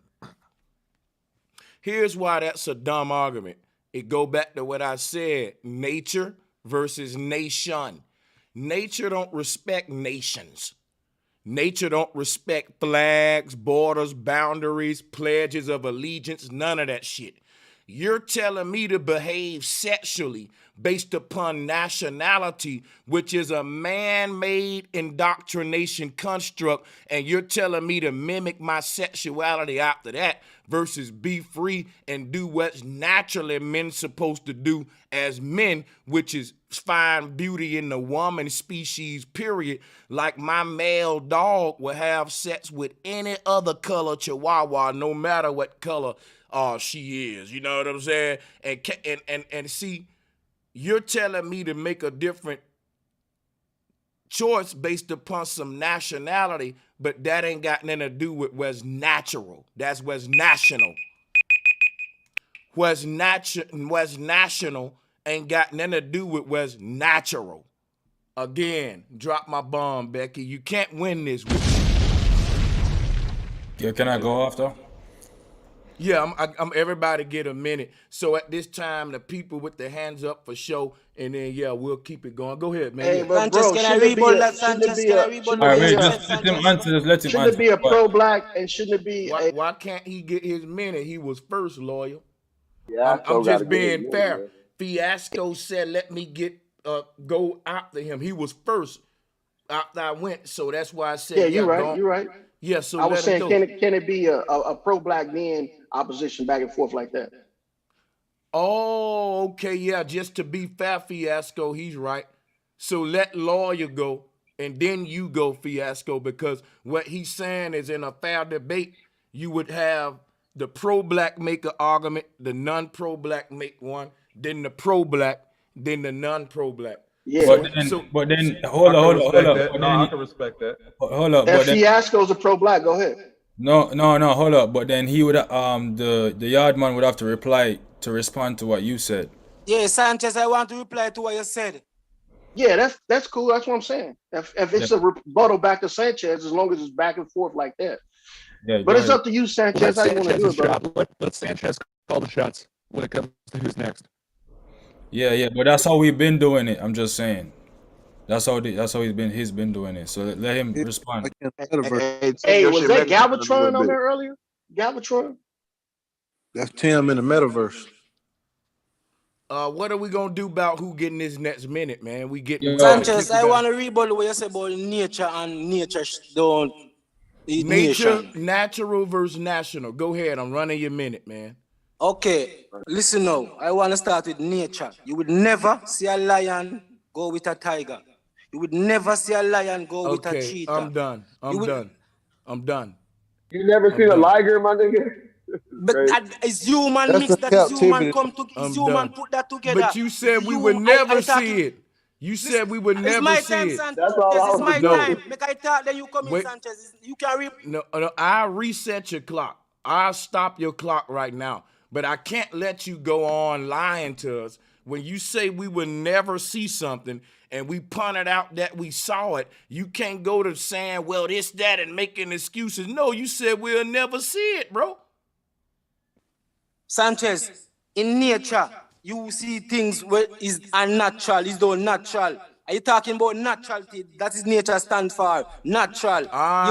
Here's why that's a dumb argument. It go back to what I said, nature versus nation. Nature don't respect nations. Nature don't respect flags, borders, boundaries, pledges of allegiance, none of that shit. You're telling me to behave sexually based upon nationality, which is a man-made indoctrination construct, and you're telling me to mimic my sexuality after that versus be free and do what's naturally men supposed to do as men, which is find beauty in the woman species, period. Like my male dog will have sex with any other color chihuahua, no matter what color she is. You know what I'm saying? And see, you're telling me to make a different choice based upon some nationality, but that ain't got nothing to do with what's natural. That's what's national. What's national ain't got nothing to do with what's natural. Again, drop my bomb, Becky. You can't win this with me. Yeah, can I go off though? Yeah, I'm everybody get a minute. So at this time, the people with their hands up for show, and then yeah, we'll keep it going. Go ahead, man. Hey, but Sanchez, bro, can I rebuild that? shouldn't Sanchez, it be can I a, rebuild All right, wait, that? just let him answer. Just let him shouldn't answer. it be a pro-black and shouldn't it be Why can't he get his minute? He was first, loyal. Yeah, I'm just being fair. Fiasco said, let me go after him. He was first after I went, so that's why I said, yeah, you're right. You're right. Yeah, so I was let him saying, go. can it be a pro-black men opposition back and forth like that? Oh, okay, yeah, just to be fair, Fiasco, he's right. So let lawyer go, and then you go, Fiasco, because what he's saying is in a fair debate, you would have the pro-black make an argument, the non-pro-black make one, then the pro-black, then the non-pro-black. Yeah. But then, hold up. I can respect that. Hold up. If Fiasco's a pro-black, go ahead. No, hold up. But then he would, the yard man would have to respond to what you said. Yeah, Sanchez, I want to reply to what you said. Yeah, that's cool. That's what I'm saying. If it's a rebuttal back to Sanchez, as long as it's back and forth like that. Yeah, but it's up to you, Sanchez. How you want to do it, bro? Let Sanchez call the shots when it comes to who's next. Yeah, but that's how we've been doing it. I'm just saying. That's how he's been doing it. So let him respond. Hey, was that Galvatron on there earlier? Galvatron? That's Tim in the metaverse. What are we gonna do about who getting this next minute, man? We get Sanchez. I want to rebuttal what you say about nature and nature don't. Nature, natural versus national. Go ahead. I'm running your minute, man. Okay, listen now. I want to start with nature. You would never see a lion go with a tiger. You would never see a lion go with a cheetah. I'm done. I'm done. You never seen a liger, my nigga? But it's human mix that is human come to. It's human put that together. But you said we would never see it. You said we would never see it. That's all. This is my time. Make I talk, then you come in, Sanchez. You can read. No, I reset your clock. I'll stop your clock right now. But I can't let you go on lying to us. When you say we would never see something and we punted out that we saw it, you can't go to saying, well, this, that, and making excuses. No, you said we'll never see it, bro. Sanchez, in nature, you see things where is unnatural, is not natural. Are you talking about naturality? That is nature stand for natural.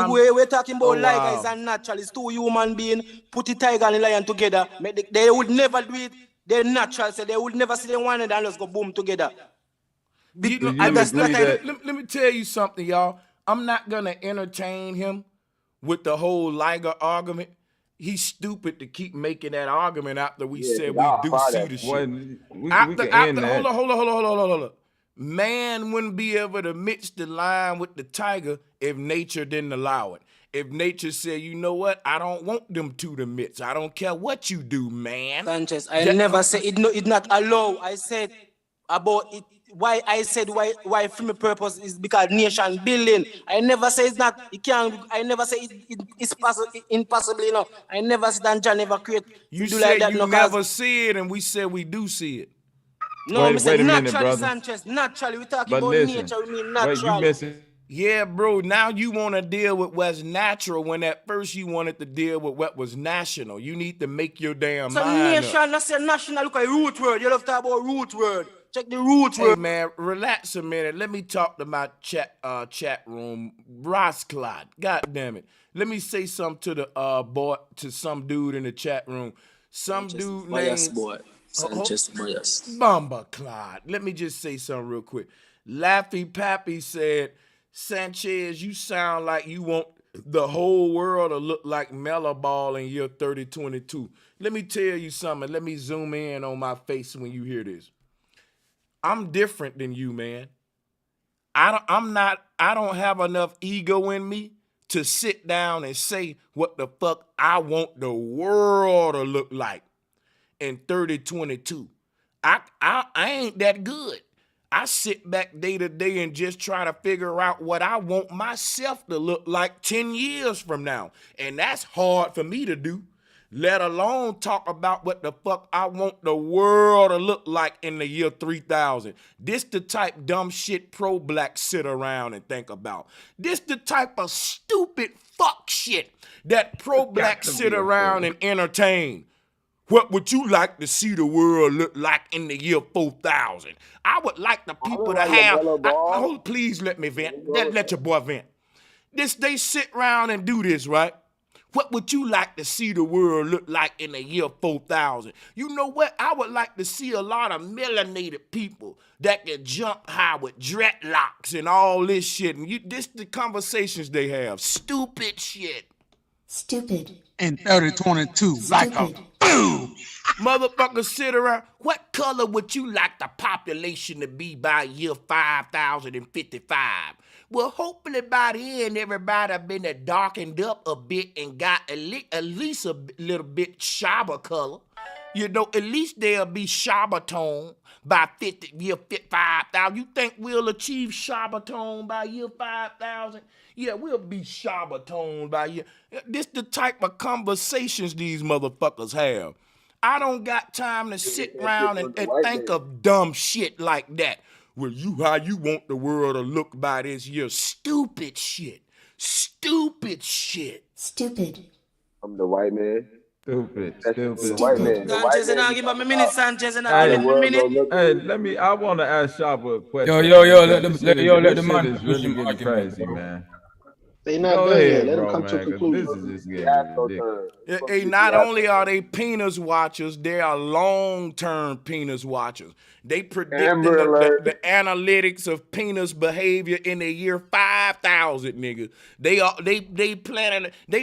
We're talking about liger is unnatural. It's two human beings, put the tiger and the lion together. They would never do it. They're natural, so they would never see them one and just go boom together. Let me tell you something, y'all. I'm not gonna entertain him with the whole liger argument. He's stupid to keep making that argument after we said we do see the shit. Hold on. Man wouldn't be able to mix the lion with the tiger if nature didn't allow it. If nature said, you know what, I don't want them to the midst. I don't care what you do, man. Sanchez, I never say it. No, it not allow. I said about it. Why I said why for my purpose is because nation building. I never say it's not. It can't. I never say it's possible. Impossible. You know. I never said that John never create. You do said like that, you no, never see it, and we said we do see it. No, wait a minute, brother. Sanchez, naturally. We're talking But about listen, nature. We mean wait, natural. you missing. Yeah, bro. Now you want to deal with what's natural when at first you wanted to deal with what was national. You need to make your damn So mind nation, up. not say national. Look at root word. You love to talk about root word. Check the root Hey word. man, relax a minute. Let me talk to my chat room. Ross Clyde. God damn it. Let me say something to the boy, to some dude in the chat room. Some Sanchez dude bias, named boy. Sanchez bias. Bumba Clyde. Let me just say something real quick. Laffy Pappy said, Sanchez, you sound like you want the whole world to look like Mellow Ball in year 3022. Let me tell you something. Let me zoom in on my face when you hear this. I'm different than you, man. I don't have enough ego in me to sit down and say what the fuck I want the world to look like in 3022. I ain't that good. I sit back day to day and just try to figure out what I want myself to look like 10 years from now. And that's hard for me to do, let alone talk about what the fuck I want the world to look like in the year 3000. This the type dumb shit pro-black sit around and think about. This the type of stupid fuck shit that pro-black sit around and entertain. What would you like to see the world look like in the year 4000? I would like the people to have. Please let me vent. Let your boy vent. They sit around and do this, right? What would you like to see the world look like in the year 4000? You know what? I would like to see a lot of melanated people that can jump high with dreadlocks and all this shit. And this the conversations they have. Stupid shit. Stupid. In 3022. Like a boom. Motherfuckers sit around. What color would you like the population to be by year 5055? Well, hopefully by the end, everybody been darkened up a bit and got at least a little bit Shaba color. You know, at least they'll be Shaba tone by year 5000. You think we'll achieve Shaba tone by year 5000? Yeah, we'll be Shaba tone by year. This the type of conversations these motherfuckers have. I don't got time to sit around and think of dumb shit like that. Well, how you want the world to look by this year? Stupid shit. Stupid shit. Stupid. I'm the white man. Stupid. The white man. Sanchez and I give me a minute, Sanchez and I give me a minute. Hey, I want to ask Shaba a question. Yo, let the man is really getting crazy, man. They not done yet. Let them come to a conclusion. This is just getting ridiculous. Hey, not only are they penis watchers, they are long-term penis watchers. They predict the analytics of penis behavior in the year 5000, nigga. They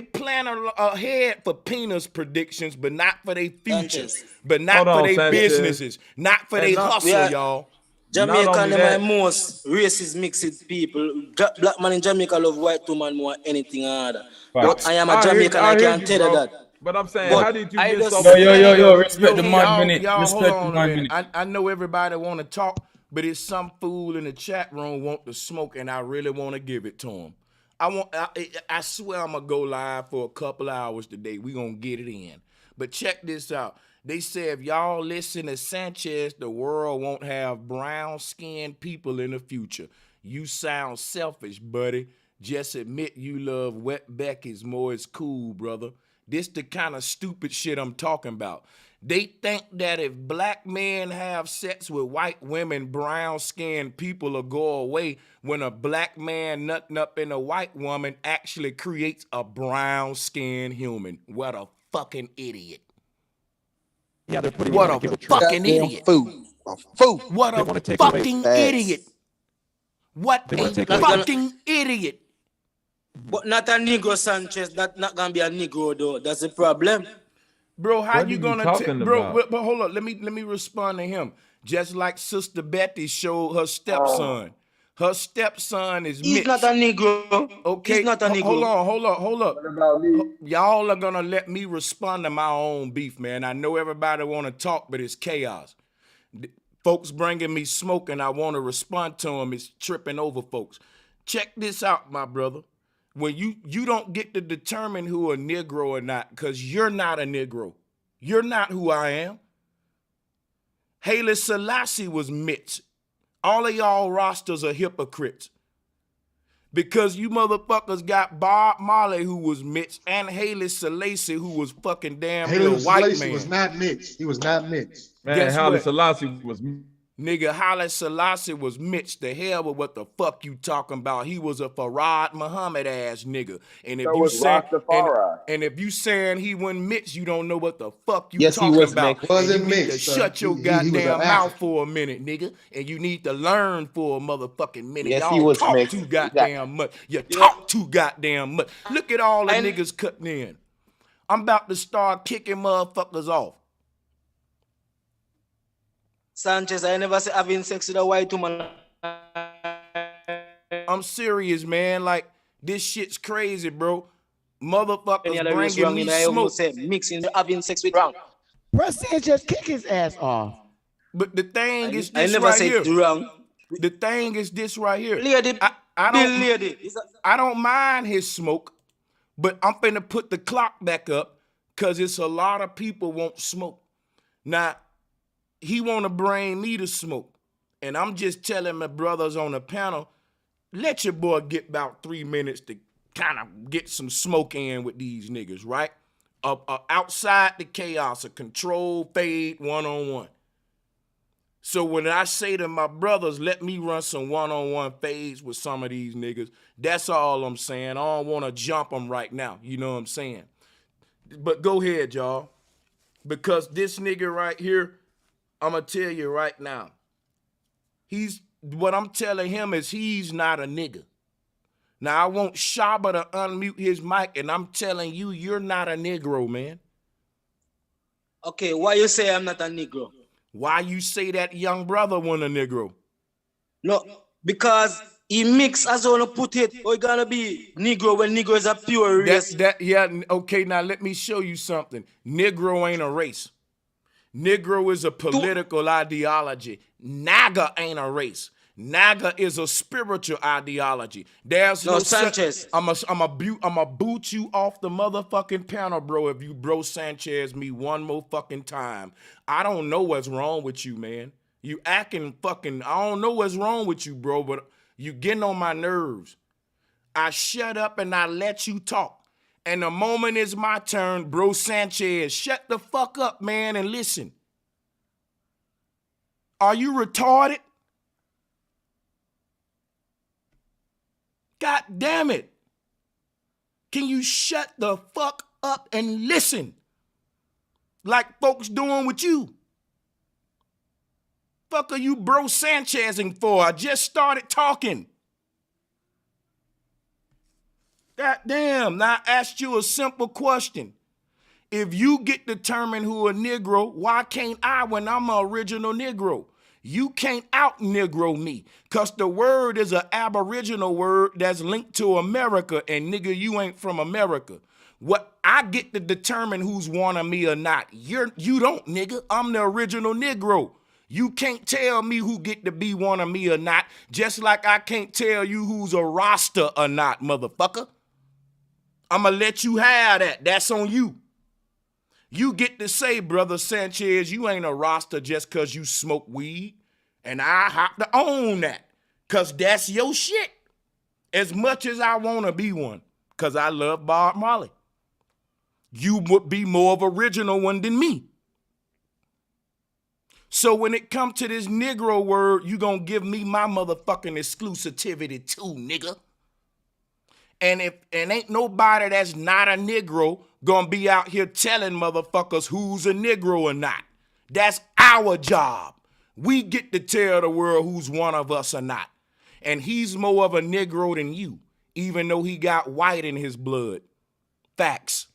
plan ahead for penis predictions, but not for their futures, but not for their businesses, not for their hustle, y'all. Jamaica are my most racist mixed people. Black man in Jamaica love white woman more than anything other. But I am a Jamaican, I can't tell you that. But I'm saying, how did you get so... Yo, respect the man minute. Respect the man minute. I know everybody want to talk, but it's some fool in the chat room want to smoke, and I really want to give it to him. I swear I'm going to go live for a couple hours today. We going to get it in. But check this out. They say if y'all listen to Sanchez, the world won't have brown-skinned people in the future. You sound selfish, buddy. Just admit you love wet Becky's more. It's cool, brother. This the kind of stupid shit I'm talking about. They think that if black men have sex with white women, brown-skinned people will go away when a black man nutting up in a white woman actually creates a brown-skinned human. What a fucking idiot. Yeah, what a fucking idiot. Fool. What a fucking idiot. What a fucking idiot. But not a Negro, Sanchez. That's not going to be a Negro, though. That's the problem. Bro, how what you going to bro, but hold on. Let me respond to him. Just like Sister Betty showed her stepson. Her stepson is He's Mitch. not a Negro. Okay, He's not a Negro. hold up. What about me? Y'all are gonna let me respond to my own beef, man. I know everybody want to talk, but it's chaos. Folks bringing me smoke and I want to respond to them. It's tripping over folks. Check this out, my brother. When you don't get to determine who a Negro or not, because you're not a Negro. You're not who I am. Haile Selassie was Mitch. All of y'all rosters are hypocrites. Because you motherfuckers got Bob Marley, who was Mitch, and Haile Selassie, who was fucking damn near a white man. Was not Mitch. He was not Mitch. Man, Haile Selassie was Nigga, Haile Selassie was Mitch. The hell with what the fuck you talking about? He was a Farad Muhammad ass nigga. And if So you was saying Rastafari. and if you saying he wasn't Mitch, you don't know what the fuck you Yes, he talking was about. Mitch. Wasn't And you need to Mitch, son. shut your He was goddamn an mouth actor. for a minute, nigga. And you need to learn for a motherfucking minute. Yes, he Y'all was talk Mitch. too goddamn much. You talk too goddamn much. Look at all the niggas cutting in. I'm about to start kicking motherfuckers off. Sanchez, I never say having sex with a white woman. I'm serious, man. Like, this shit's crazy, bro. Motherfuckers bringing me smoke. Mixing, having sex with wrong. Bro, Sanchez, kick his ass off. But the thing is I this never right said here. wrong. The thing is this right here. Lady, I don't mind his smoke, but I'm finna put the clock back up because it's a lot of people won't smoke. Now, he want to bring me to smoke. And I'm just telling my brothers on the panel, let your boy get about 3 minutes to kind of get some smoke in with these niggas, right? Outside the chaos, a control fade one-on-one. So when I say to my brothers, let me run some one-on-one fades with some of these niggas, that's all I'm saying. I don't want to jump them right now. You know what I'm saying? But go ahead, y'all. Because this nigga right here, I'm going to tell you right now, what I'm telling him is he's not a nigga. Now, I want Shaba to unmute his mic, and I'm telling you, you're not a Negro, man. Okay, why you say I'm not a Negro? Why you say that young brother wasn't a Negro? No, because he mix as I want to put it, or he gonna be Negro when Negro is a pure race. Yeah, okay, now let me show you something. Negro ain't a race. Negro is a political ideology. Naga ain't a race. Naga is a spiritual ideology. There's no Sanchez. I'ma boot you off the motherfucking panel, bro, if you bro Sanchez me one more fucking time. I don't know what's wrong with you, man. You acting fucking, I don't know what's wrong with you, bro, but you getting on my nerves. I shut up and I let you talk. And the moment it's my turn, bro Sanchez, shut the fuck up, man, and listen. Are you retarded? God damn it. Can you shut the fuck up and listen? Like folks doing with you. Fuck are you bro Sanchezing for? I just started talking. God damn. Now I asked you a simple question. If you get determined who a Negro, why can't I when I'm an original Negro? You can't out Negro me, because the word is an Aboriginal word that's linked to America, and nigga, you ain't from America. What I get to determine who's one of me or not. You don't, nigga. I'm the original Negro. You can't tell me who get to be one of me or not, just like I can't tell you who's a Rasta or not, motherfucker. I'ma let you have that. That's on you. You get to say, brother Sanchez, you ain't a Rasta just because you smoke weed. And I have to own that because that's your shit. As much as I want to be one because I love Bob Marley. You would be more of an original one than me. So when it comes to this Negro word, you going to give me my motherfucking exclusivity too, nigga. And ain't nobody that's not a Negro gonna be out here telling motherfuckers who's a Negro or not. That's our job. We get to tell the world who's one of us or not. And he's more of a Negro than you, even though he got white in his blood. Facts.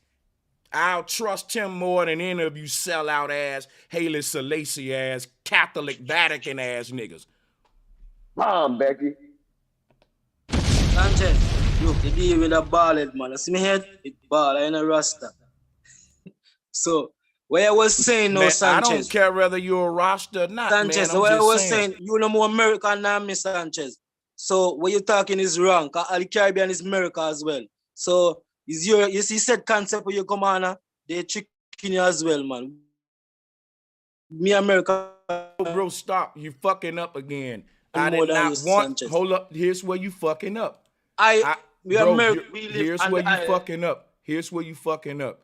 I'll trust him more than any of you sellout ass, Haile Selassie ass, Catholic Vatican ass niggas. Bomb, Becky. Sanchez, look, you deal with a bald man. You see me head? It bald, I ain't a rasta. So, what I was saying, no, Man, Sanchez. I don't care whether you're a roster or not, Sanchez, man. I'm what I just was saying. saying, you know more American than me, Sanchez. So what you're talking is wrong. Cause the Caribbean is America as well. So is your you see said concept with your commander, they tricking you as well, man. Me America. Bro, stop. You fucking up again. I More did than not you, want. Sanchez. Hold up. Here's where you fucking up. Bro, Here's where you fucking up. Here's where you fucking up.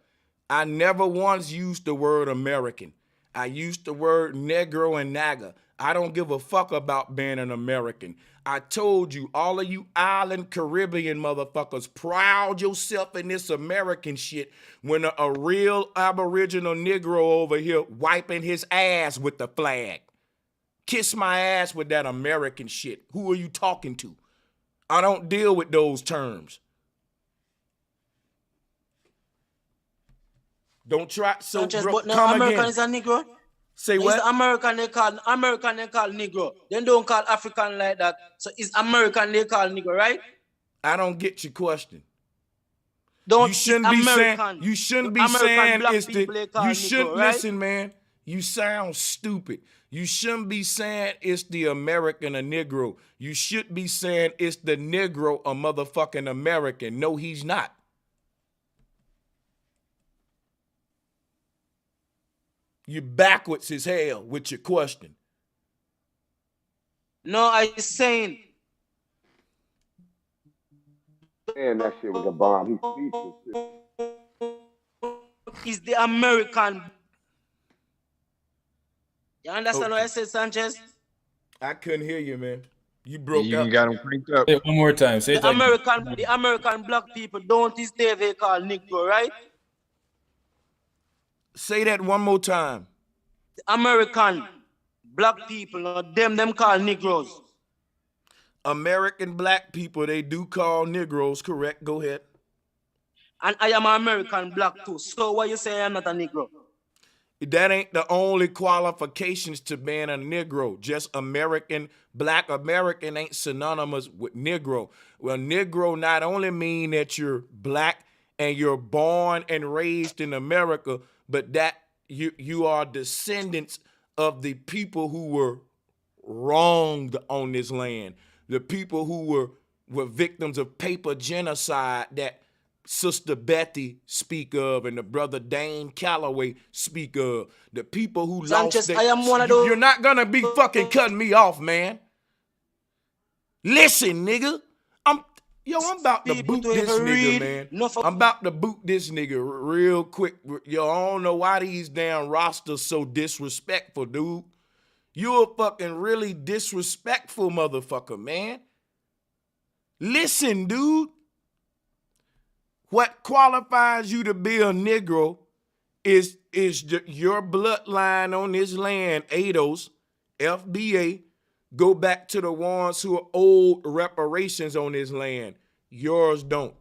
I never once used the word American. I used the word Negro and Naga. I don't give a fuck about being an American. I told you, all of you island Caribbean motherfuckers, proud yourself in this American shit when a real Aboriginal Negro over here wiping his ass with the flag. Kiss my ass with that American shit. Who are you talking to? I don't deal with those terms. Don't try. So, Sanchez, bro, but no, come American again. is a Negro. Say no, what? It's American they call Negro. They don't call African like that. So it's American they call Negro, right? I don't get your question. Don't you shouldn't be American. saying you shouldn't be American saying black it's the people they call you Negro, shouldn't right? listen, man. You sound stupid. You shouldn't be saying it's the American a Negro. You should be saying it's the Negro a motherfucking American. No, he's not. You backwards as hell with your question. No, I saying. Man, that shit was a bomb. He's speechless. Is the American. You understand what I said, Sanchez? I couldn't hear you, man. You broke You up. got him cranked up. Say one more time. Say it The again. American black people don't is they call Negro, right? Say that one more time. The American black people, them call Negroes. American black people, they do call Negroes, correct? Go ahead. And I am an American black too. So what you say I'm not a Negro? That ain't the only qualifications to being a Negro. Just American, black American ain't synonymous with Negro. Well, Negro not only mean that you're black and you're born and raised in America, but that you are descendants of the people who were wronged on this land. The people who were victims of paper genocide that Sister Betty speak of and the brother Dane Calloway speak of. The people who Sanchez, lost I am one of those. You're not gonna be fucking cutting me off, man. Listen, nigga. I'm about to boot this nigga, man. I'm about to boot this nigga real quick. Yo, I don't know why these damn rosters so disrespectful, dude. You're a fucking really disrespectful motherfucker, man. Listen, dude. What qualifies you to be a Negro is your bloodline on this land, ADOS, FBA, go back to the ones who are old reparations on this land. Yours don't.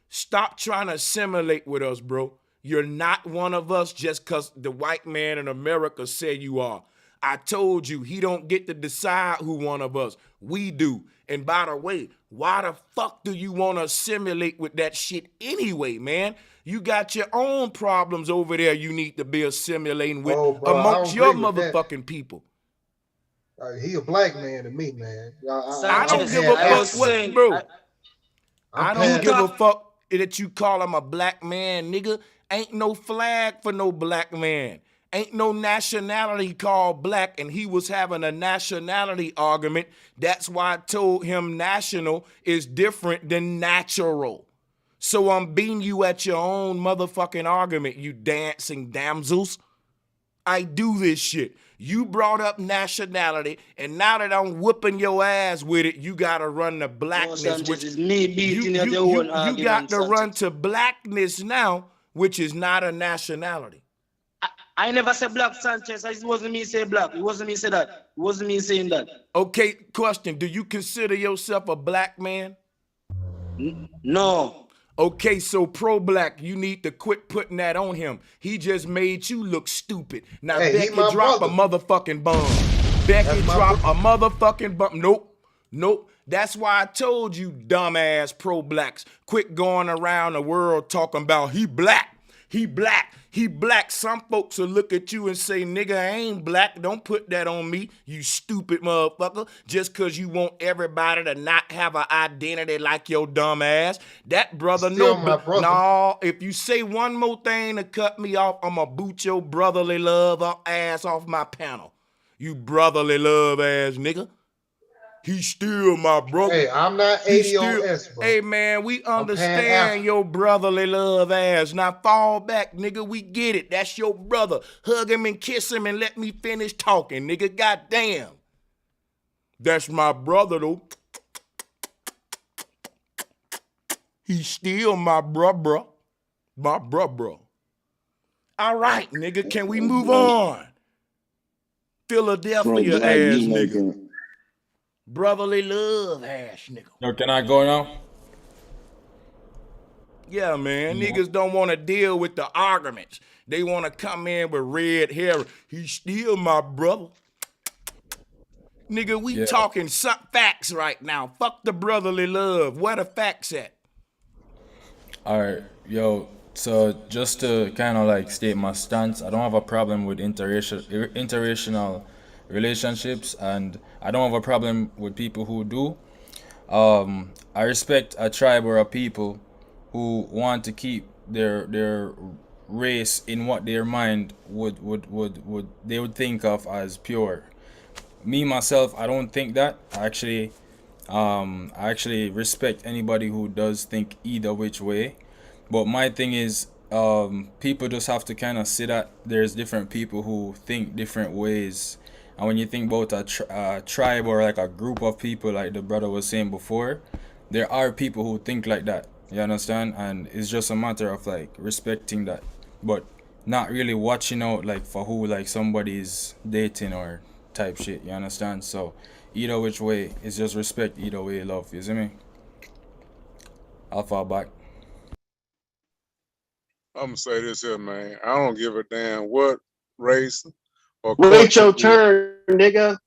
Stop trying to assimilate with us, bro. You're not one of us just because the white man in America said you are. I told you, he don't get to decide who one of us. We do. And by the way, why the fuck do you want to assimilate with that shit anyway, man? You got your own problems over there you need to be assimilating with amongst your motherfucking people. He a black man to me, man. I don't give a fuck what, bro. I don't give a fuck that you call him a black man, nigga. Ain't no flag for no black man. Ain't no nationality called black, and he was having a nationality argument. That's why I told him national is different than natural. So I'm beating you at your own motherfucking argument, you dancing damsels. I do this shit. You brought up nationality, and now that I'm whooping your ass with it, you gotta run to blackness. Sanchez, which is me beating you you got to run to blackness now, which is not a nationality. I never said black, Sanchez. It wasn't me say black. It wasn't me say that. It wasn't me saying that. Okay, question. Do you consider yourself a black man? No. Okay, so pro-black, you need to quit putting that on him. He just made you look stupid. Now, hey, Becky drop a motherfucking bomb. Becky drop a motherfucking bomb. Nope. That's why I told you dumbass pro-blacks quit going around the world talking about he black, he black, he black. Some folks will look at you and say, nigga, I ain't black. Don't put that on me, you stupid motherfucker. Just because you want everybody to not have an identity like your dumb ass. That brother, Still my brother. No, if you say one more thing to cut me off, I'm going to boot your brotherly love ass off my panel. You brotherly love ass nigga. He's still my brother. Hey, I'm not 80 on S, bro. Hey, man, we understand your brotherly love ass. Now fall back, nigga. We get it. That's your brother. Hug him and kiss him and let me finish talking, nigga. Goddamn. That's my brother, though. He's still my bruh. My bruh. All right, nigga. Can we move on? Philadelphia ass nigga. Brotherly love ass nigga. Yo, can I go now? Yeah, man. Niggas don't want to deal with the arguments. They want to come in with red hair. He's still my brother. Nigga, we talking facts right now. Fuck the brotherly love. Where the facts at? All right, yo. So just to kind of like state my stance, I don't have a problem with interracial relationships, and I don't have a problem with people who do. I respect a tribe or a people who want to keep their race in what their mind would think of as pure. Me myself, I don't think that. I actually respect anybody who does think either which way. But my thing is, people just have to kind of see that there's different people who think different ways. And when you think about a tribe or like a group of people, like the brother was saying before, there are people who think like that. You understand? And it's just a matter of like respecting that, but not really watching out like for who like somebody's dating or type shit. You understand? So either which way, it's just respect. Either way, love. You see me? I'll fall back. I'm gonna say this here, man. I don't give a damn what race or wait your turn, nigga.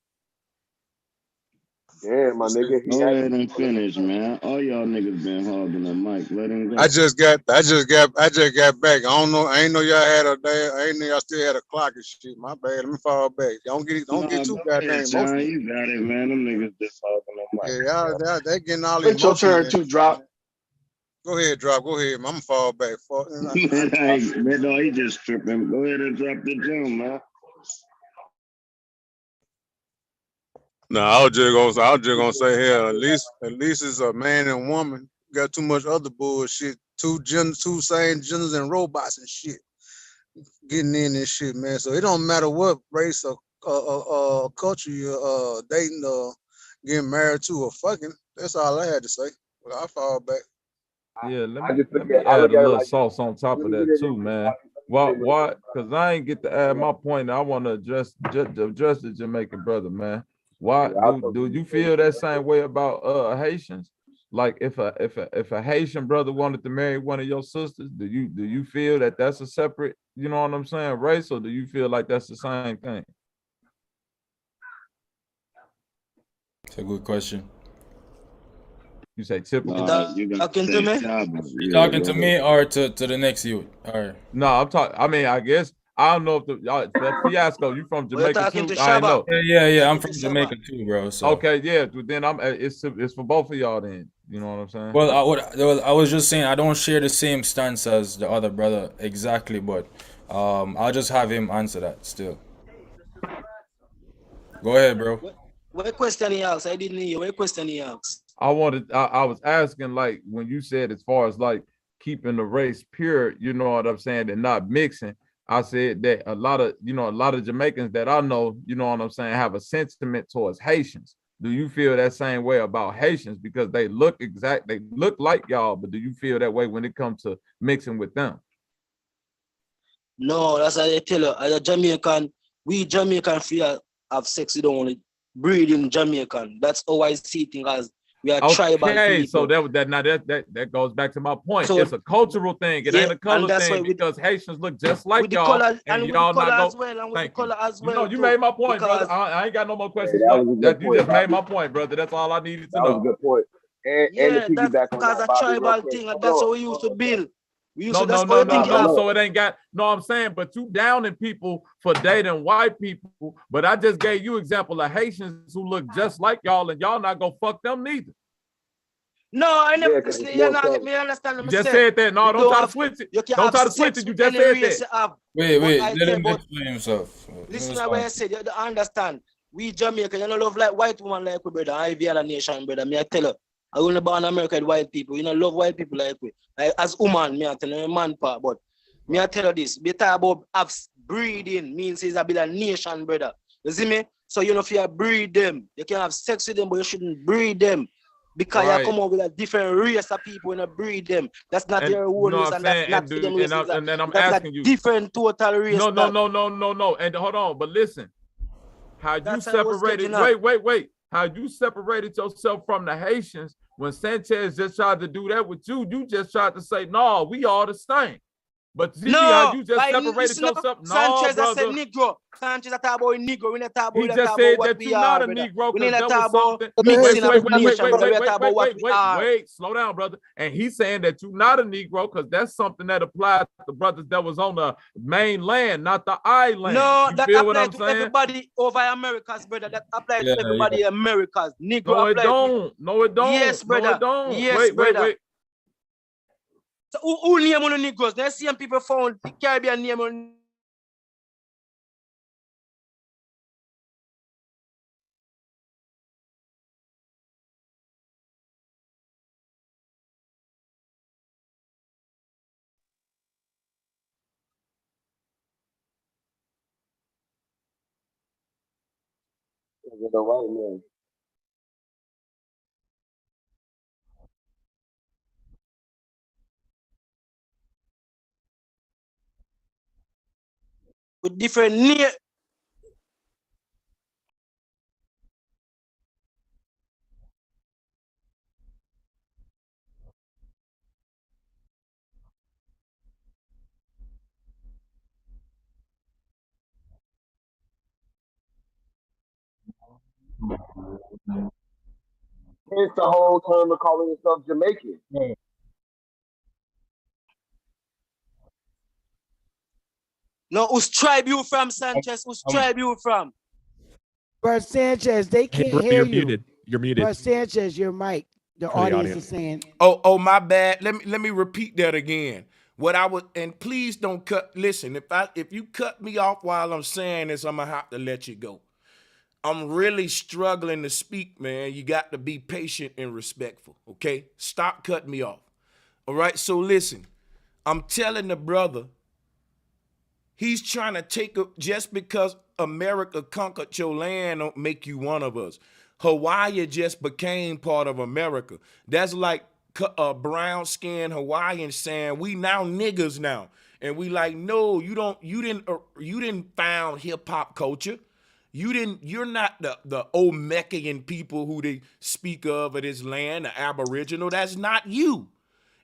Damn, my nigga. Go ahead and finish, man. All y'all niggas been hogging the mic. Let him go. I just got back. I don't know. I ain't know y'all had a day. I ain't know y'all still had a clock and shit. My bad. Let me fall back. Don't get too goddamn emotional. You got it, man. Them niggas just hogging the mic. Yeah, y'all they getting all wait your turn to drop. Go ahead, drop. Go ahead. I'm gonna fall back. Man, no, he just tripping. Go ahead and drop the gem, man. No, I was just gonna say here, at least it's a man and woman. Got too much other bullshit. Two same genders and robots and shit getting in this shit, man. So it don't matter what race or culture you're dating or getting married to or fucking. That's all I had to say. Well, I fall back. Yeah, let me add a little sauce on top of that too, man. Why? Because I ain't get to add my point. I want to address the Jamaican brother, man. Why do you feel that same way about Haitians? Like if a Haitian brother wanted to marry one of your sisters, do you feel that that's a separate, you know what I'm saying, race, or do you feel like that's the same thing? It's a good question. You say typical. You talking to me? You talking to me or to the next youth? All right. No, I'm talking. I mean, I guess I don't know if that Fiasco. You from Jamaica too? I know. Yeah. I'm from Jamaica too, bro. So. Okay, yeah. Then it's for both of y'all. Then you know what I'm saying. Well, I was just saying I don't share the same stance as the other brother exactly, but I'll just have him answer that still. Go ahead, bro. What question he asked? I didn't hear. What question he asked? I was asking, like, when you said as far as like keeping the race pure, you know what I'm saying, and not mixing. I said that a lot of Jamaicans that I know, you know what I'm saying, have a sentiment towards Haitians. Do you feel that same way about Haitians because they look like y'all, but do you feel that way when it comes to mixing with them? No, that's what I tell you. As a Jamaican, we Jamaican free have sex. We don't want to breed in Jamaican. That's how I see things as We are tribal people. So that goes back to my point. So, it's a cultural thing. It ain't a color thing because Haitians look just like y'all, and y'all not go. Thank you. You made my point, brother. I ain't got no more questions. That was a good You point, just made Bobby. my point, brother. That's all I needed to That know. was a good point. And to piggyback on that's that, a Bobby, real tribal quick. thing, and that's how we used to build. No. So it ain't got. No, I'm saying, but you downing people for dating white people. But I just gave you example of Haitians who look just like y'all, and y'all not gonna fuck them neither. No, I never. You're not let me understand. You just said that. No, don't try to switch it. Don't try to switch it. You just said that. Wait. Let him explain himself. Listen to what I said. You don't understand. We Jamaican, you don't love like white woman like we, brother. I be a nation, brother. Me I tell you. I only born in America with white people. You don't love white people like we. Like as woman, me I tell you, man part. But me I tell you this. We talk about breeding means it's a bit of nation, brother. You see me? So you know if you breed them, you can have sex with them, but you shouldn't breed them. Because you come up with a different race of people and you breed them. That's not their own race, and that's not for them race. And then I'm that's asking you. Different total race. No. And hold on, but listen. How you separated? Wait. How you separated yourself from the Haitians when Sanchez just tried to do that with you? You just tried to say, no, we all the same. But see how you just separated yourself? No, Sanchez, brother. I said Negro. Sanchez, I talk about Negro. We not talk about. He just said that you're not a Negro because that was something. Wait, slow down, brother. And he's saying that you're not a Negro because that's something that applies to the brothers that was on the mainland, not the island. No, you that feel what I'm applies to saying? everybody over Americas, brother. That applies to everybody Americas. Negro. No, it don't. No, it don't. Yes, brother. No, it don't. Yes, brother. Wait. So who name on the Negroes? There's some people found the Caribbean name on. The white man. With different name. Hence the whole term of calling yourself Jamaican. No, whose tribe you from, Sanchez? Whose tribe you from? Bro, Sanchez, they can't hear you. Muted. You're muted. Bro, Sanchez, your mic. The audience is saying. Oh, my bad. Let me repeat that again. What I would, and please don't cut. Listen, if you cut me off while I'm saying this, I'm gonna have to let you go. I'm really struggling to speak, man. You got to be patient and respectful, okay? Stop cutting me off. All right, so listen. I'm telling the brother, he's trying to take just because America conquered your land don't make you one of us. Hawaii just became part of America. That's like brown-skinned Hawaiians saying we now niggas now, and we like, no, you didn't found hip-hop culture. You're not the Olmecan people who they speak of this land, the Aboriginal. That's not you.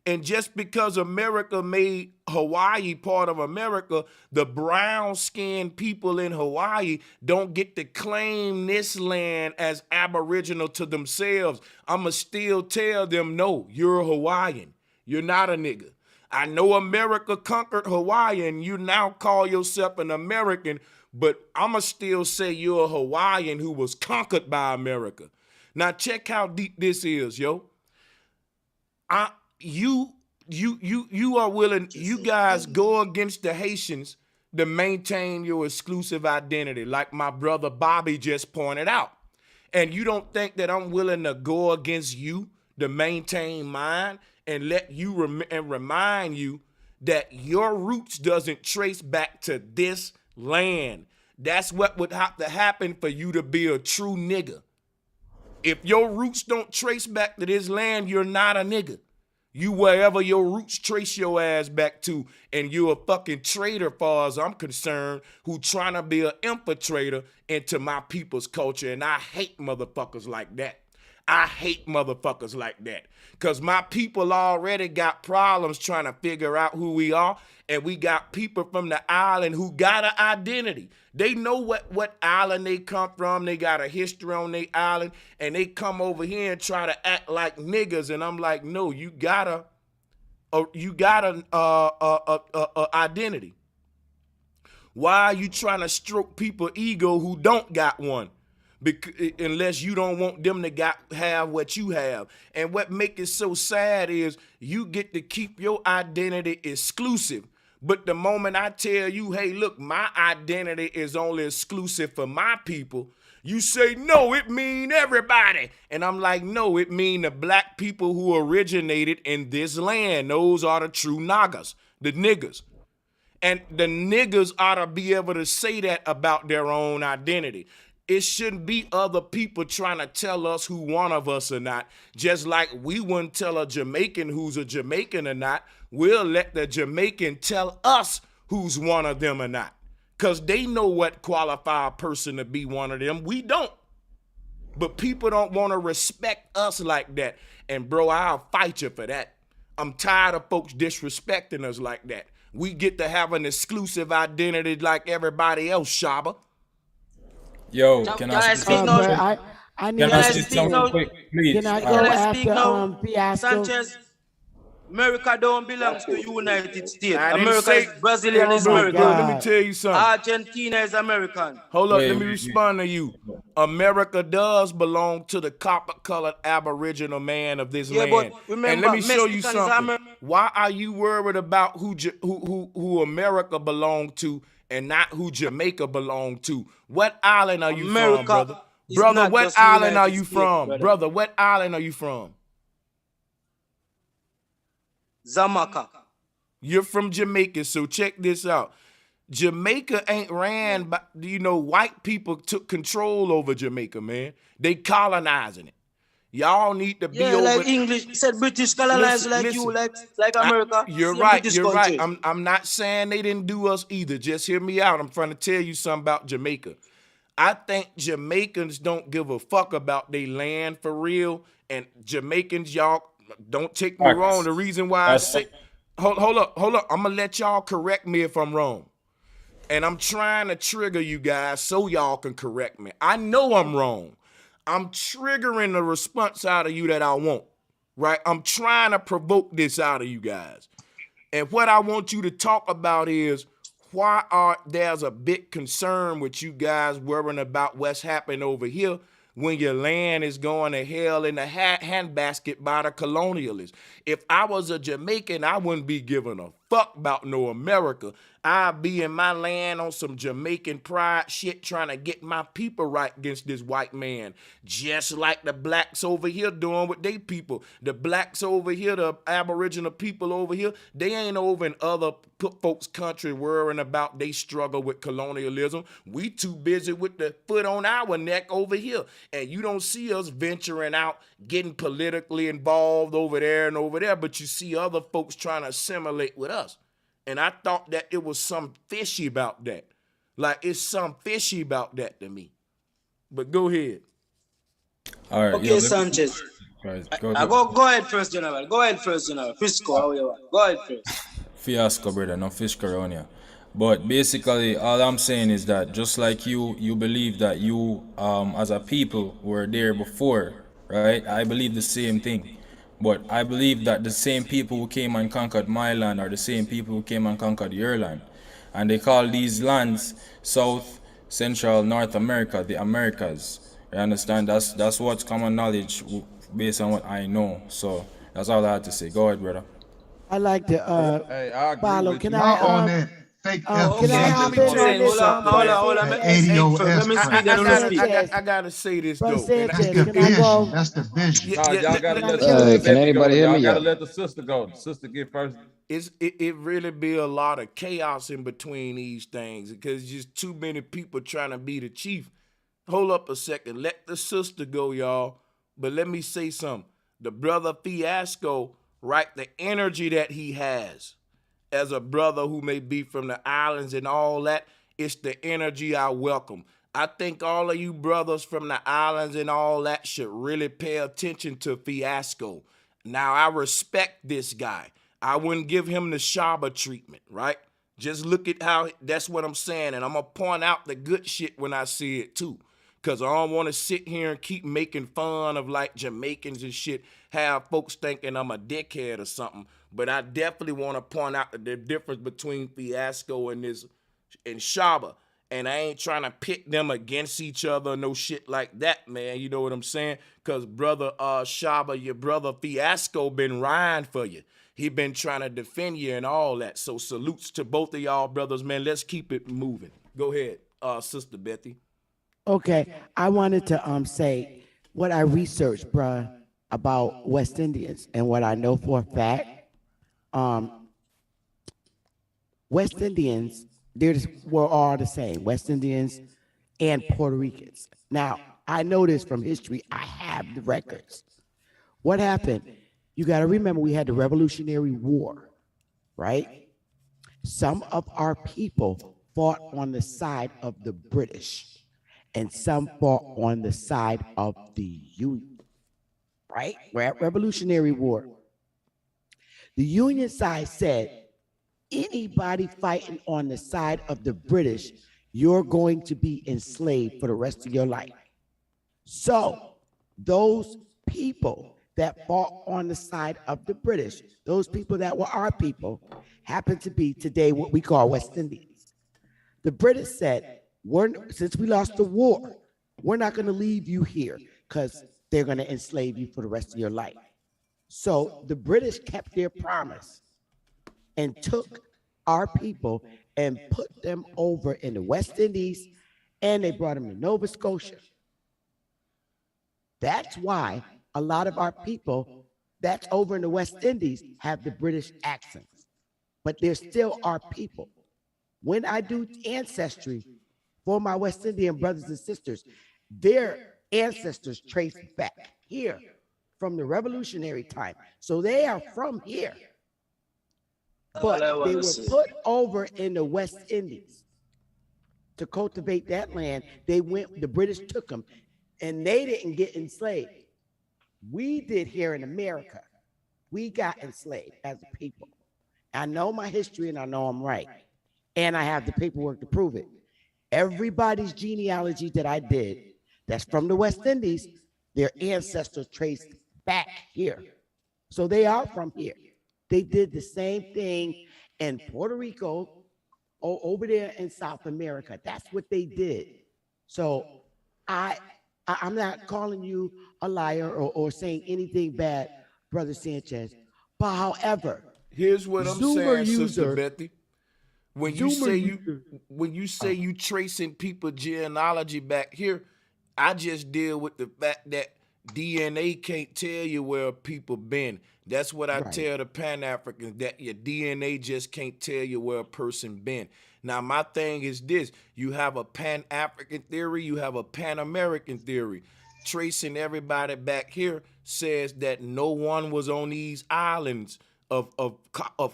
And just because America made Hawaii part of America, the brown-skinned people in Hawaii don't get to claim this land as Aboriginal to themselves. I'ma still tell them, no, you're a Hawaiian. You're not a nigga. I know America conquered Hawaii and you now call yourself an American, but I'ma still say you're a Hawaiian who was conquered by America. Now check how deep this is, yo. You are willing, you guys go against the Haitians to maintain your exclusive identity, like my brother Bobby just pointed out. And you don't think that I'm willing to go against you to maintain mine and let you remind you that your roots doesn't trace back to this land. That's what would have to happen for you to be a true nigga. If your roots don't trace back to this land, you're not a nigga. You wherever your roots trace your ass back to, and you're a fucking traitor far as I'm concerned, who trying to be an infiltrator into my people's culture, and I hate motherfuckers like that. I hate motherfuckers like that. Because my people already got problems trying to figure out who we are. And we got people from the island who got an identity. They know what island they come from. They got a history on their island. And they come over here and try to act like niggas. And I'm like, no, you got an identity. Why are you trying to stroke people's ego who don't got one? Unless you don't want them to have what you have. And what make it so sad is you get to keep your identity exclusive. But the moment I tell you, hey, look, my identity is only exclusive for my people, you say, no, it mean everybody. And I'm like, no, it mean the black people who originated in this land. Those are the true Nagas, the niggas. And the niggas ought to be able to say that about their own identity. It shouldn't be other people trying to tell us who one of us or not. Just like we wouldn't tell a Jamaican who's a Jamaican or not. We'll let the Jamaican tell us who's one of them or not. Because they know what qualify a person to be one of them. We don't. But people don't want to respect us like that. And bro, I'll fight you for that. I'm tired of folks disrespecting us like that. We get to have an exclusive identity like everybody else, Shaba. Yo, can I speak now? I need to speak something quick, please? Can I speak now? Sanchez, America don't belong to United States. America is Brazilian is American. Let me tell you something. Argentina is American. Hold up, let me respond to you. America does belong to the copper-colored Aboriginal man of this land. But remember, and let me show you Mexicans something. Why are you worried about who America belonged to and not who Jamaica belonged to? What island are you from, brother? Brother, what island are you from? Brother, what island are you from? Zamaka. You're from Jamaica, so check this out. Jamaica ain't ran by, white people took control over Jamaica, man. They colonizing it. Y'all need to be over. Like English said British colonized you, like America. You're right, right. I'm not saying they didn't do us either. Just hear me out. I'm trying to tell you something about Jamaica. I think Jamaicans don't give a fuck about their land for real. And Jamaicans, y'all, don't take me wrong. The reason why I say, hold up. I'm gonna let y'all correct me if I'm wrong. And I'm trying to trigger you guys so y'all can correct me. I know I'm wrong. I'm triggering the response out of you that I want, right? I'm trying to provoke this out of you guys. And what I want you to talk about is why there's a big concern with you guys worrying about what's happening over here when your land is going to hell in a handbasket by the colonialists. If I was a Jamaican, I wouldn't be giving a fuck about no America. I'd be in my land on some Jamaican pride shit trying to get my people right against this white man. Just like the blacks over here doing with they people. The blacks over here, the Aboriginal people over here, they ain't over in other folks' country worrying about they struggle with colonialism. We too busy with the foot on our neck over here. And you don't see us venturing out, getting politically involved over there and over there, but you see other folks trying to assimilate with us. And I thought that it was some fishy about that. Like, it's some fishy about that to me. But go ahead. All right. Okay, Sanchez. Go ahead first, General. Go ahead first, General. Fisco, how you want? Go ahead first. Fiasco, brother. No fish around here. But basically, all I'm saying is that just like you believe that you, as a people, were there before, right? I believe the same thing. But I believe that the same people who came and conquered my land are the same people who came and conquered your land. And they call these lands South, Central, North America, the Americas. You understand? That's what's common knowledge based on what I know. So that's all I had to say. Go ahead, brother. I like to follow. Can I on that fake can I hop in on this? Hold on. I gotta say this though. That's the vision. Y'all gotta let can anybody hear me? Y'all gotta let the sister go. The sister get first. It really be a lot of chaos in between these things because just too many people trying to be the chief. Hold up a second. Let the sister go, y'all. But let me say something. The brother Fiasco, right? The energy that he has as a brother who may be from the islands and all that, it's the energy I welcome. I think all of you brothers from the islands and all that should really pay attention to Fiasco. Now, I respect this guy. I wouldn't give him the Shaba treatment, right? Just look at how, that's what I'm saying. And I'm going to point out the good shit when I see it too. Because I don't want to sit here and keep making fun of like Jamaicans and shit, have folks thinking I'm a dickhead or something. But I definitely want to point out the difference between Fiasco and Shaba. And I ain't trying to pit them against each other or no shit like that, man. You know what I'm saying? Because brother Shaba, your brother Fiasco been riding for you. He been trying to defend you and all that. So salutes to both of y'all brothers, man. Let's keep it moving. Go ahead, Sister Bethy. Okay, I wanted to say what I researched, bruh, about West Indians and what I know for a fact. West Indians, we're all the same, West Indians and Puerto Ricans. Now, I know this from history. I have the records. What happened? You got to remember we had the Revolutionary War, right? Some of our people fought on the side of the British, and some fought on the side of the Union, right? We're at Revolutionary War. The Union side said, anybody fighting on the side of the British, you're going to be enslaved for the rest of your life. So those people that fought on the side of the British, those people that were our people, happen to be today what we call West Indians. The British said, since we lost the war, we're not going to leave you here because they're going to enslave you for the rest of your life. So the British kept their promise and took our people and put them over in the West Indies, and they brought them to Nova Scotia. That's why a lot of our people that's over in the West Indies have the British accents, but they're still our people. When I do ancestry for my West Indian brothers and sisters, their ancestors trace back here from the Revolutionary time. So they are from here. But they were put over in the West Indies to cultivate that land. The British took them, and they didn't get enslaved. We did here in America. We got enslaved as a people. I know my history, and I know I'm right. And I have the paperwork to prove it. Everybody's genealogy that I did that's from the West Indies, their ancestors traced back here. So they are from here. They did the same thing in Puerto Rico, over there in South America. That's what they did. So I'm not calling you a liar or saying anything bad, Brother Sanchez. But however, here's what I'm saying, Sister Bethy. When you say you tracing people genealogy back here, I just deal with the fact that DNA can't tell you where people been. That's what I tell the Pan-Africans, that your DNA just can't tell you where a person been. Now, my thing is this. You have a Pan-African theory. You have a Pan-American theory. Tracing everybody back here says that no one was on these islands of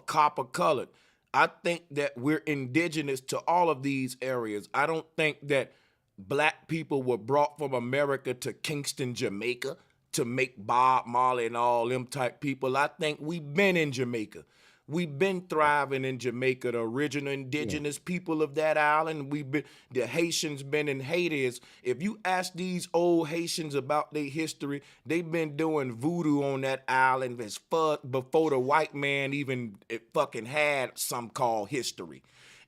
copper colored. I think that we're indigenous to all of these areas. I don't think that black people were brought from America to Kingston, Jamaica to make Bob Marley and all them type people. I think we've been in Jamaica. We've been thriving in Jamaica, the original indigenous people of that island. The Haitians been in Haiti. If you ask these old Haitians about their history, they've been doing voodoo on that island as fuck before the white man even fucking had some called history.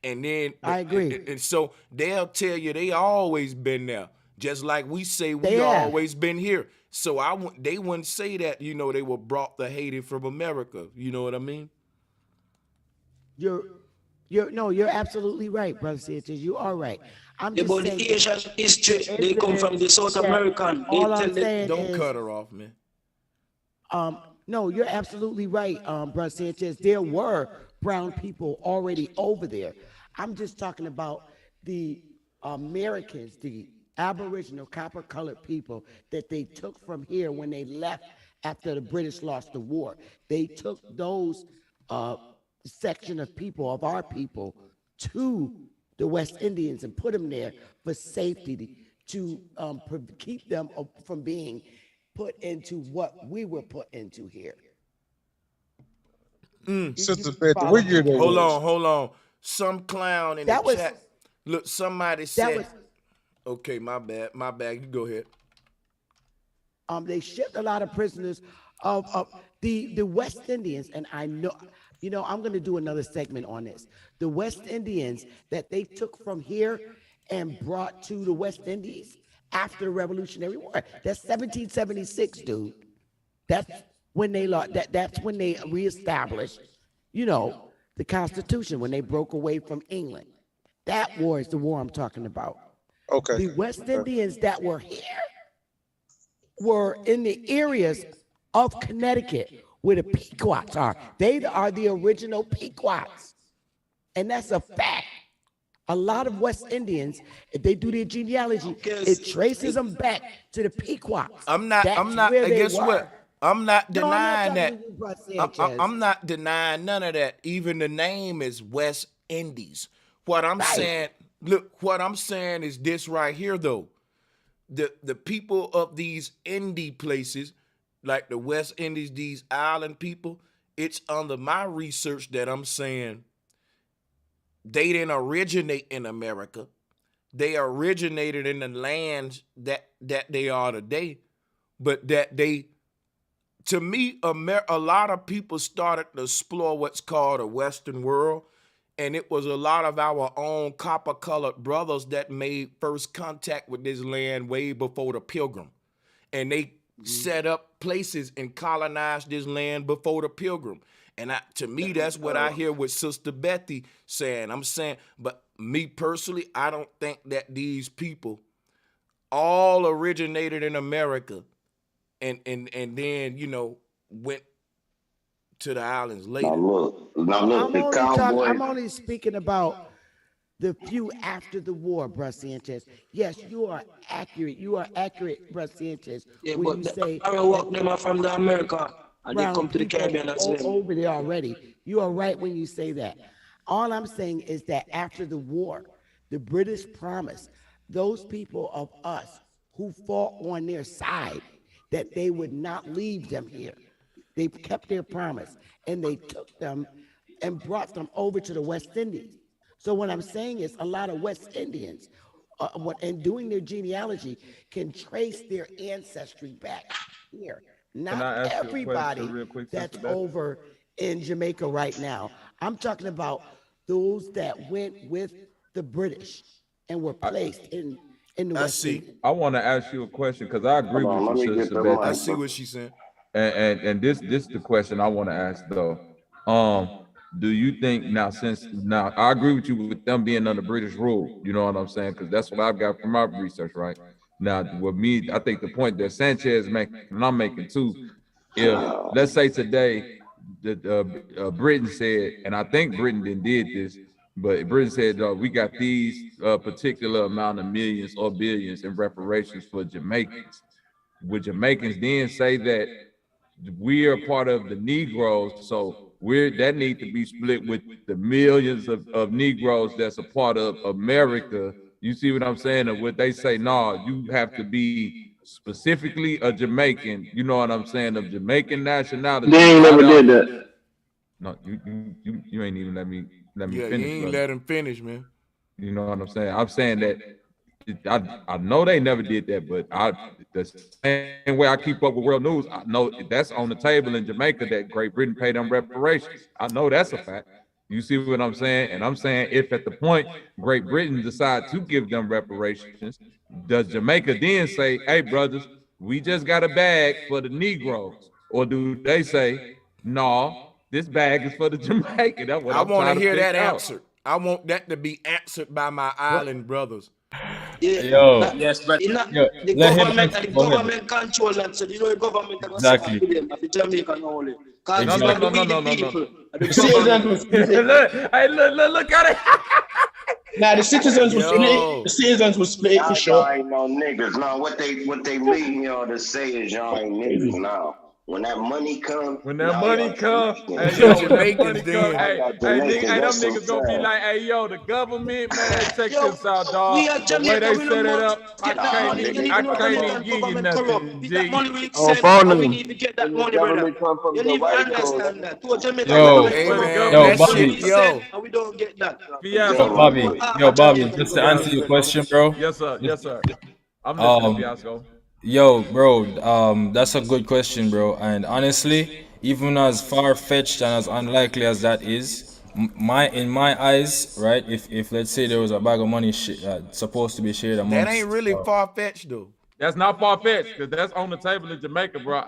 And then I agree. And so they'll tell you they always been there, just like we say we always been here. So they wouldn't say that, they were brought to Haiti from America. You know what I mean? You're absolutely right, Brother Sanchez. You are right. I'm just about saying the Asian history, they come from the South American. All I'm saying don't cut her off, man. No, you're absolutely right, Brother Sanchez. There were brown people already over there. I'm just talking about the Americans, the Aboriginal copper-colored people that they took from here when they left after the British lost the war. They took those section of people, of our people, to the West Indians and put them there for safety to keep them from being put into what we were put into here. Sister Betty, what year that was? Hold on. Some clown in the chat. Look, somebody said. Okay, my bad. You go ahead. They shipped a lot of prisoners of the West Indians, and I know, I'm going to do another segment on this. The West Indians that they took from here and brought to the West Indies after the Revolutionary War. That's 1776, dude. That's when they that's when they reestablished, the Constitution, when they broke away from England. That war is the war I'm talking about. Okay. The West Indians that were here were in the areas of Connecticut where the Pequots are. They are the original Pequots. And that's a fact. A lot of West Indians, if they do their genealogy, it traces them back to the Pequots. Guess what? I'm not denying that. I'm not denying none of that. Even the name is West Indies. What I'm saying, look, what I'm saying is this right here, though. The people of these indie places, like the West Indies, these island people, it's under my research that I'm saying they didn't originate in America. They originated in the lands that they are today, but that they, to me, a lot of people started to explore what's called a Western world, and it was a lot of our own copper-colored brothers that made first contact with this land way before the Pilgrim, and they set up places and colonized this land before the Pilgrim. And to me, that's what I hear with Sister Betty saying. I'm saying, but me personally, I don't think that these people all originated in America and then, went to the islands later. I'm only speaking about the few after the war, Bruh Sanchez. Yes, you are accurate. You are accurate, Bruh Sanchez. Yeah, when but you say them are from the America. And they come to the Caribbean as well. Over there already. You are right when you say that. All I'm saying is that after the war, the British promised those people of us who fought on their side that they would not leave them here. They kept their promise, and they took them and brought them over to the West Indies. So what I'm saying is a lot of West Indians, and doing their genealogy, can trace their ancestry back here. Not everybody that's over in Jamaica right now. I'm talking about those that went with the British and were placed in the West Indies. I want to ask you a question because I agree with you, Sister Betty. I see what she's saying. And this is the question I want to ask though. Do you think now I agree with you with them being under British rule, you know what I'm saying? Because that's what I've got from my research, right? Now, with me, I think the point that Sanchez is making, and I'm making too, if let's say today, Britain said, and I think Britain did this, but Britain said, we got these particular amount of millions or billions in reparations for Jamaicans. Would Jamaicans then say that we are part of the Negroes, so that need to be split with the millions of Negroes that's a part of America? You see what I'm saying? Or would they say, no, you have to be specifically a Jamaican, you know what I'm saying, of Jamaican nationality? They ain't never did that. No, you ain't even let me finish. You ain't let him finish, man. You know what I'm saying? I'm saying that I know they never did that, but the same way I keep up with world news, I know that's on the table in Jamaica that Great Britain paid them reparations. I know that's a fact. You see what I'm saying? And I'm saying if at the point Great Britain decide to give them reparations, does Jamaica then say, hey, brothers, we just got a bag for the Negroes? Or do they say, no, this bag is for the Jamaican? That's what I want to hear that answered. I want that to be answered by my island brothers. Yeah, yes, but the government control them, so the government exactly. The Jamaican only. No. Look at it. Now the citizens will split. The citizens will split for sure. Y'all ain't no niggas. No, what they leading y'all to say is y'all ain't niggas now. When that money comes, when that money come, hey, Jamaicans. yo, when that Jamaicans money come, then. hey, Y'all nigga, Jamaicans, hey, them that's so niggas gonna be sad. like, hey, yo, the government, man, check Yo, this out, we dog. are The way Jamaica. they We set don't it want up, to get that money. You I even know can't even Jamaican give you government corrupt. nothing, Is that G. money we On send, phone and we them. need to get that And the money, brother. government come from You the need to white coast. understand that. To a Jamaican Yo, government Hey corrupt. man, We yo, that send shit, Bobby, money, yo. and we don't get that. yo, Fiasco. Bobby, yo, A Bobby, Jamaican just to government. answer your question, bro. Yes, sir. Yes, sir. I'm listening, Um, Fiasco. Yo, bro, that's a good question, bro. And honestly, even as far-fetched and as unlikely as that is, in my eyes, right? If let's say there was a bag of money supposed to be shared That ain't amongst, really far fetched though. That's not far fetched because that's on the table in Jamaica, bro.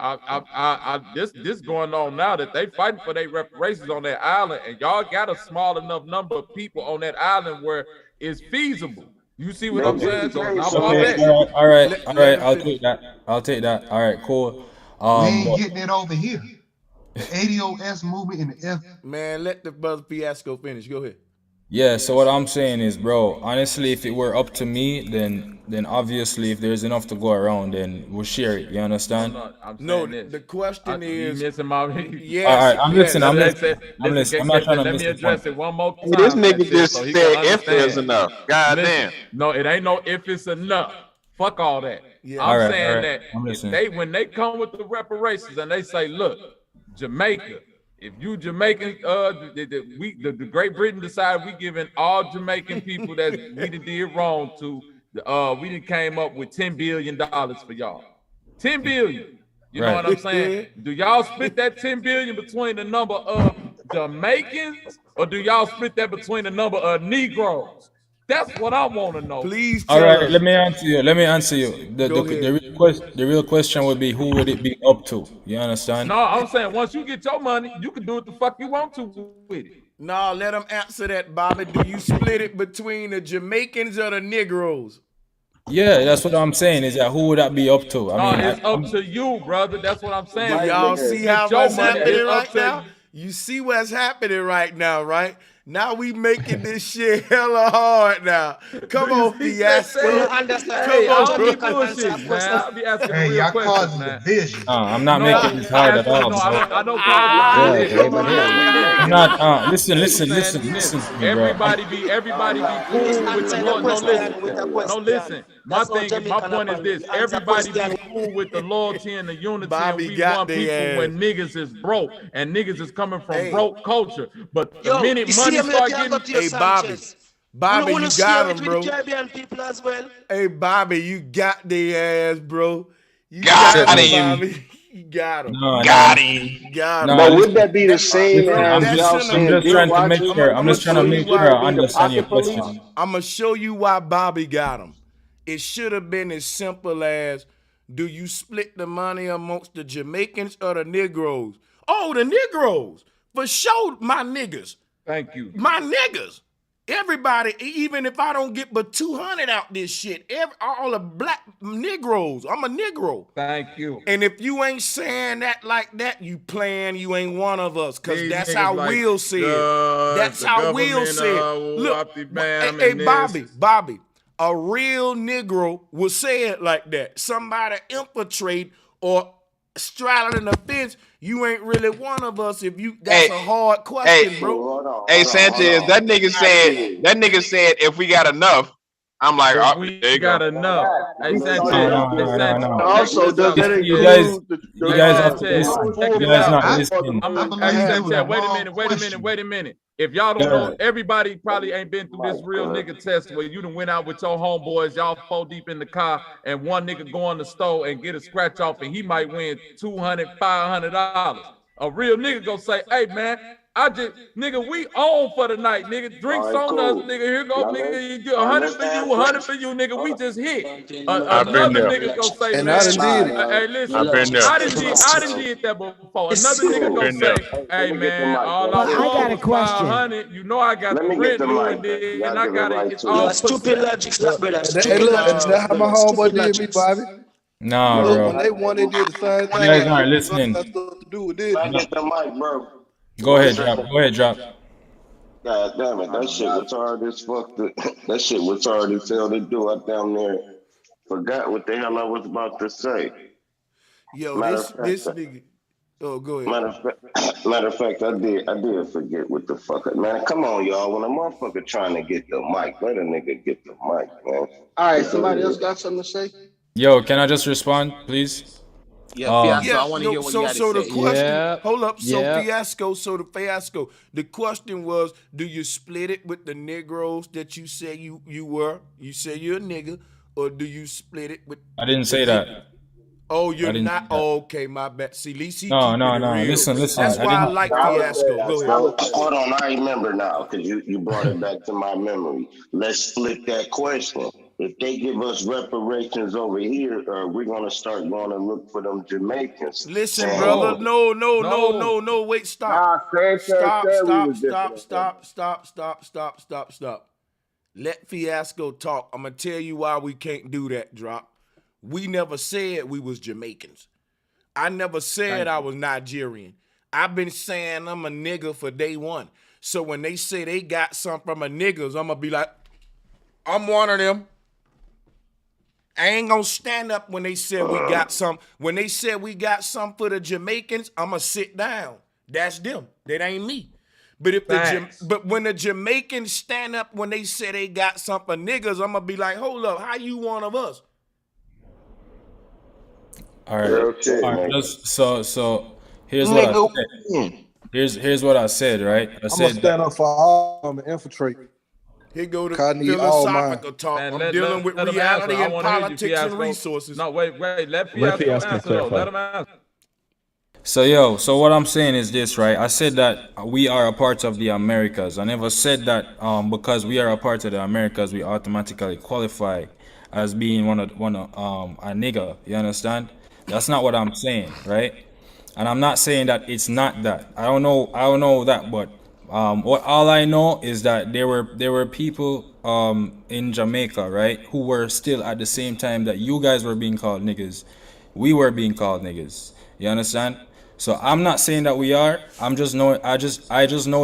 This going on now that they fighting for their reparations on that island, and y'all got a small enough number of people on that island where it's feasible. You see what Man, I'm just saying? in So it's case, not so far okay, fetched. all right, Let him I'll finish. take that. I'll take that. All right, cool. We ain't But getting it over here. The ADOS movement in the F. Man, let the brother Fiasco finish. Go ahead. yeah, so what I'm saying is, bro, honestly, if it were up to me, then obviously, if there's enough to go around, then we'll share it. You understand? No, I'm No, saying this. the question You is, missing my. All yes, right, I'm listening. yes. I'm Let, listening. I'm listen, listening. I'm not trying to let miss me the point. address it one more Hey, this time, nigga Sanchez, just so he said can if there's understand. enough. God Listen, damn. no, it ain't no if it's enough. Fuck all that. Yeah. All I'm right, saying that I'm if listening. when they come with the reparations and they say, look, Jamaica, if you Jamaican, the Great Britain decided we giving all Jamaican people that we did wrong to, we done came up with $10 billion for y'all. 10 billion. You know Right. what I'm saying? Do y'all split that 10 billion between the number of Jamaicans, or do y'all split that between the number of Negroes? That's what I want to know. Please All tell right, us. let me answer you. Go ahead. The real question would be, who would it be up to? You understand? No, I'm saying once you get your money, you can do what the fuck you want to with it. No, let him answer that, Bobby. Do you split it between the Jamaicans or the Negroes? Yeah, that's what I'm saying. Is that who would that be up to? I No, mean, it's up to you, brother. That's what I'm saying. Do White y'all niggas. see Get how your what's money. happening It's up right to now? You see what's happening right now, right? Now we making this shit hella hard now. Come on, He just We Fiasco. don't said, understand Come hey, how a I on, don't be bro. Jamaican answer a bullshitting, man. question. I'll be asking the Hey, real y'all questions, causing man. division. I'm not No, making this I hard at ask you. all, No, bro. I don't cause Yeah, division. David, Listen hell to yeah. this. I'm not. I'm saying this. Listen to me, bro. Everybody be We just cool with the answer the Lord. No, listen. question with a No, question. listen. That's how My Jamaican point is happen. this: We answer everybody be question. cool with the loyalty and the unity, and Bobby we got want people their ass. when niggas is broke and niggas is coming from Hey, broke culture. But the Yo, minute you see money him here, start can go getting, to your hey, Bobby. Sanchez. Bobby, Wanna you got share it him, with the bro. Caribbean people as well? Hey, Bobby, you got their ass, bro. You Got got him, him. Bobby. You got him. No, Got him. Got him. no. But would Listen, that be the same listen. Bro, as that y'all shouldn't I'm have. saying just bill trying to Look, make watchers? sure. I'm I'm gonna just trying show to you make Police sure why. I be the understand your pocket police? question. I'm gonna show you why Bobby got him. It should have been as simple as, do you split the money amongst the Jamaicans or the Negroes? Oh, the Negroes. For sure, my niggas. thank you. My niggas. Everybody, even if I don't get but 200 out this shit, all the black Negroes, I'm a Negro. Thank you. And if you ain't saying that like that, you playing, you ain't one of us. Cause These that's niggas how like, Will said. That's the how Will government said. will Look, whop the bam hey, and this. Bobby, a real Negro would say it like that. Somebody infiltrate or straddling the fence, you ain't really one of us. If you, that's Hey, a hard hey, question, bro. hey, Sanchez. That nigga said if we got enough. I'm like, If oh, we there you go. got enough. Hey, Sanchez. No. Hey, Sanchez. Check Also, this does out. that You guys, include the you Hey, guys have to Sanchez. listen. Check You this guys out. not I listening. Hey, believe that was Sanchez, the wait a wrong minute. question. If y'all don't know, Yeah. everybody probably ain't been through this real nigga test where you done went out with your homeboys, y'all 4 deep in the car, and one nigga go on the store and get a scratch off, and he might win $200, $500. A real nigga go say, hey, man, nigga, we on for the night, nigga. Drinks All right, on us, cool. nigga. Here go, nigga. You get Now 100 let's for you, ask 100 questions. for you, nigga. We just hit. I've been Another there. nigga go say, And I man, done did it. hey, listen, I've been there. I done did that before. Another nigga I've go been there. say, hey, man, all I But I got won a was question. 500. You know I got Let the me get rent the due, mic. and then Y'all I give it got right it's to You all are him. stupid percent. logic, that brother. Hey, Stupid look, logic, that's how my brother. homeboy Stupid did me, logic. Bobby. Nah, Look, bro. when they won, they did the same You thing. guys I aren't ain't listening. got stuff to do with it. I get the mic, bro. Go One ahead, second. drop. Go ahead, drop. God damn it, that shit retarded as fuck. That shit retarded as hell to do. I damn near forgot what the hell I was about to say. Yo, Matter this of fact, nigga. Oh, go ahead. Matter of fact, I did forget what the fuck. Man, come on, y'all. When a motherfucker trying to get the mic, let a nigga get the mic, man. All right, somebody else got something to say? Yo, can I just respond, please? Yeah, Fiasco, I want to hear what you got to So the say. question, hold up. So Fiasco, the question was, do you split it with the Negroes that you say you were? You say you're a nigga, or do you split it with? I didn't say that. Oh, you're not. Oh, okay, my bad. See, at least he No. keeping it real. Listen. That's why I like Fiasco. Go ahead. Hold on, I remember now because you brought it back to my memory. Let's flip that question. If they give us reparations over here, we're gonna start going to look for them Jamaicans. Listen, brother. No. Wait, stop. Stop. Let Fiasco talk. I'm gonna tell you why we can't do that, Drop. We never said we was Jamaicans. I never said I was Nigerian. I've been saying I'm a nigga for day one. So when they say they got something from a niggas, I'm gonna be like, I'm one of them. I ain't gonna stand up when they said we got some. When they said we got some for the Jamaicans, I'm gonna sit down. That's them. That ain't me. But if but when the Jamaicans stand up when they say they got some for niggas, I'm gonna be like, hold up, how you one of us? All right. So here's what I said. Here's what I said, right? I said I'm gonna stand up for all of them and infiltrate. Here go the philosophical talk. I'm dealing with reality and politics and resources. No, wait. Let Fiasco answer though. Let him answer. So what I'm saying is this, right? I said that we are a part of the Americas. I never said that because we are a part of the Americas, we automatically qualify as being one of a nigga. You understand? That's not what I'm saying, right? And I'm not saying that it's not that. I don't know that, but what all I know is that there were people in Jamaica, right, who were still at the same time that you guys were being called niggas, we were being called niggas. You understand? So I'm not saying that we are. I just know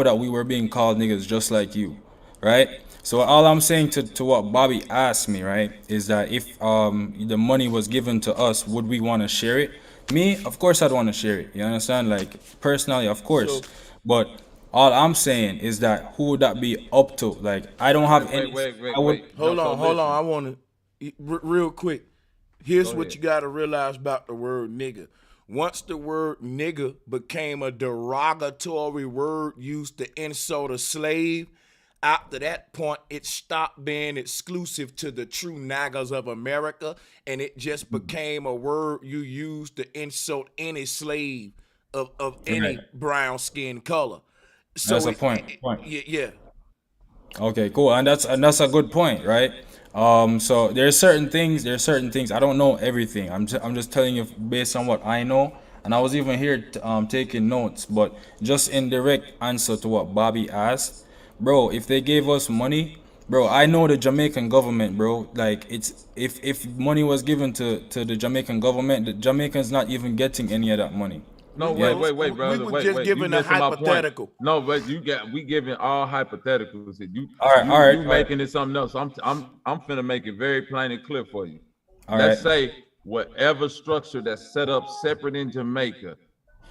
that we were being called niggas just like you, right? So all I'm saying to what Bobby asked me, right, is that if the money was given to us, would we want to share it? Me, of course I'd want to share it. You understand? Like personally, of course. But all I'm saying is that who would that be up to? Like I don't have any. Wait. Hold on. I want to real quick. Here's what you got to realize about the word nigga. Once the word nigga became a derogatory word used to insult a slave, after that point, it stopped being exclusive to the true niggas of America, and it just became a word you use to insult any slave of any brown skin color. So that's a point. Yeah. Okay, cool, and that's a good point, right? So there's certain things. I don't know everything. I'm just telling you based on what I know, and I was even here taking notes. But just in direct answer to what Bobby asked, bro, if they gave us money, bro, I know the Jamaican government, bro. Like it's if money was given to the Jamaican government, the Jamaicans not even getting any of that money. No, wait, brother. We were just giving a hypothetical. No, but we giving all hypotheticals. You making it something else. I'm finna make it very plain and clear for you. Let's say whatever structure that's set up separate in Jamaica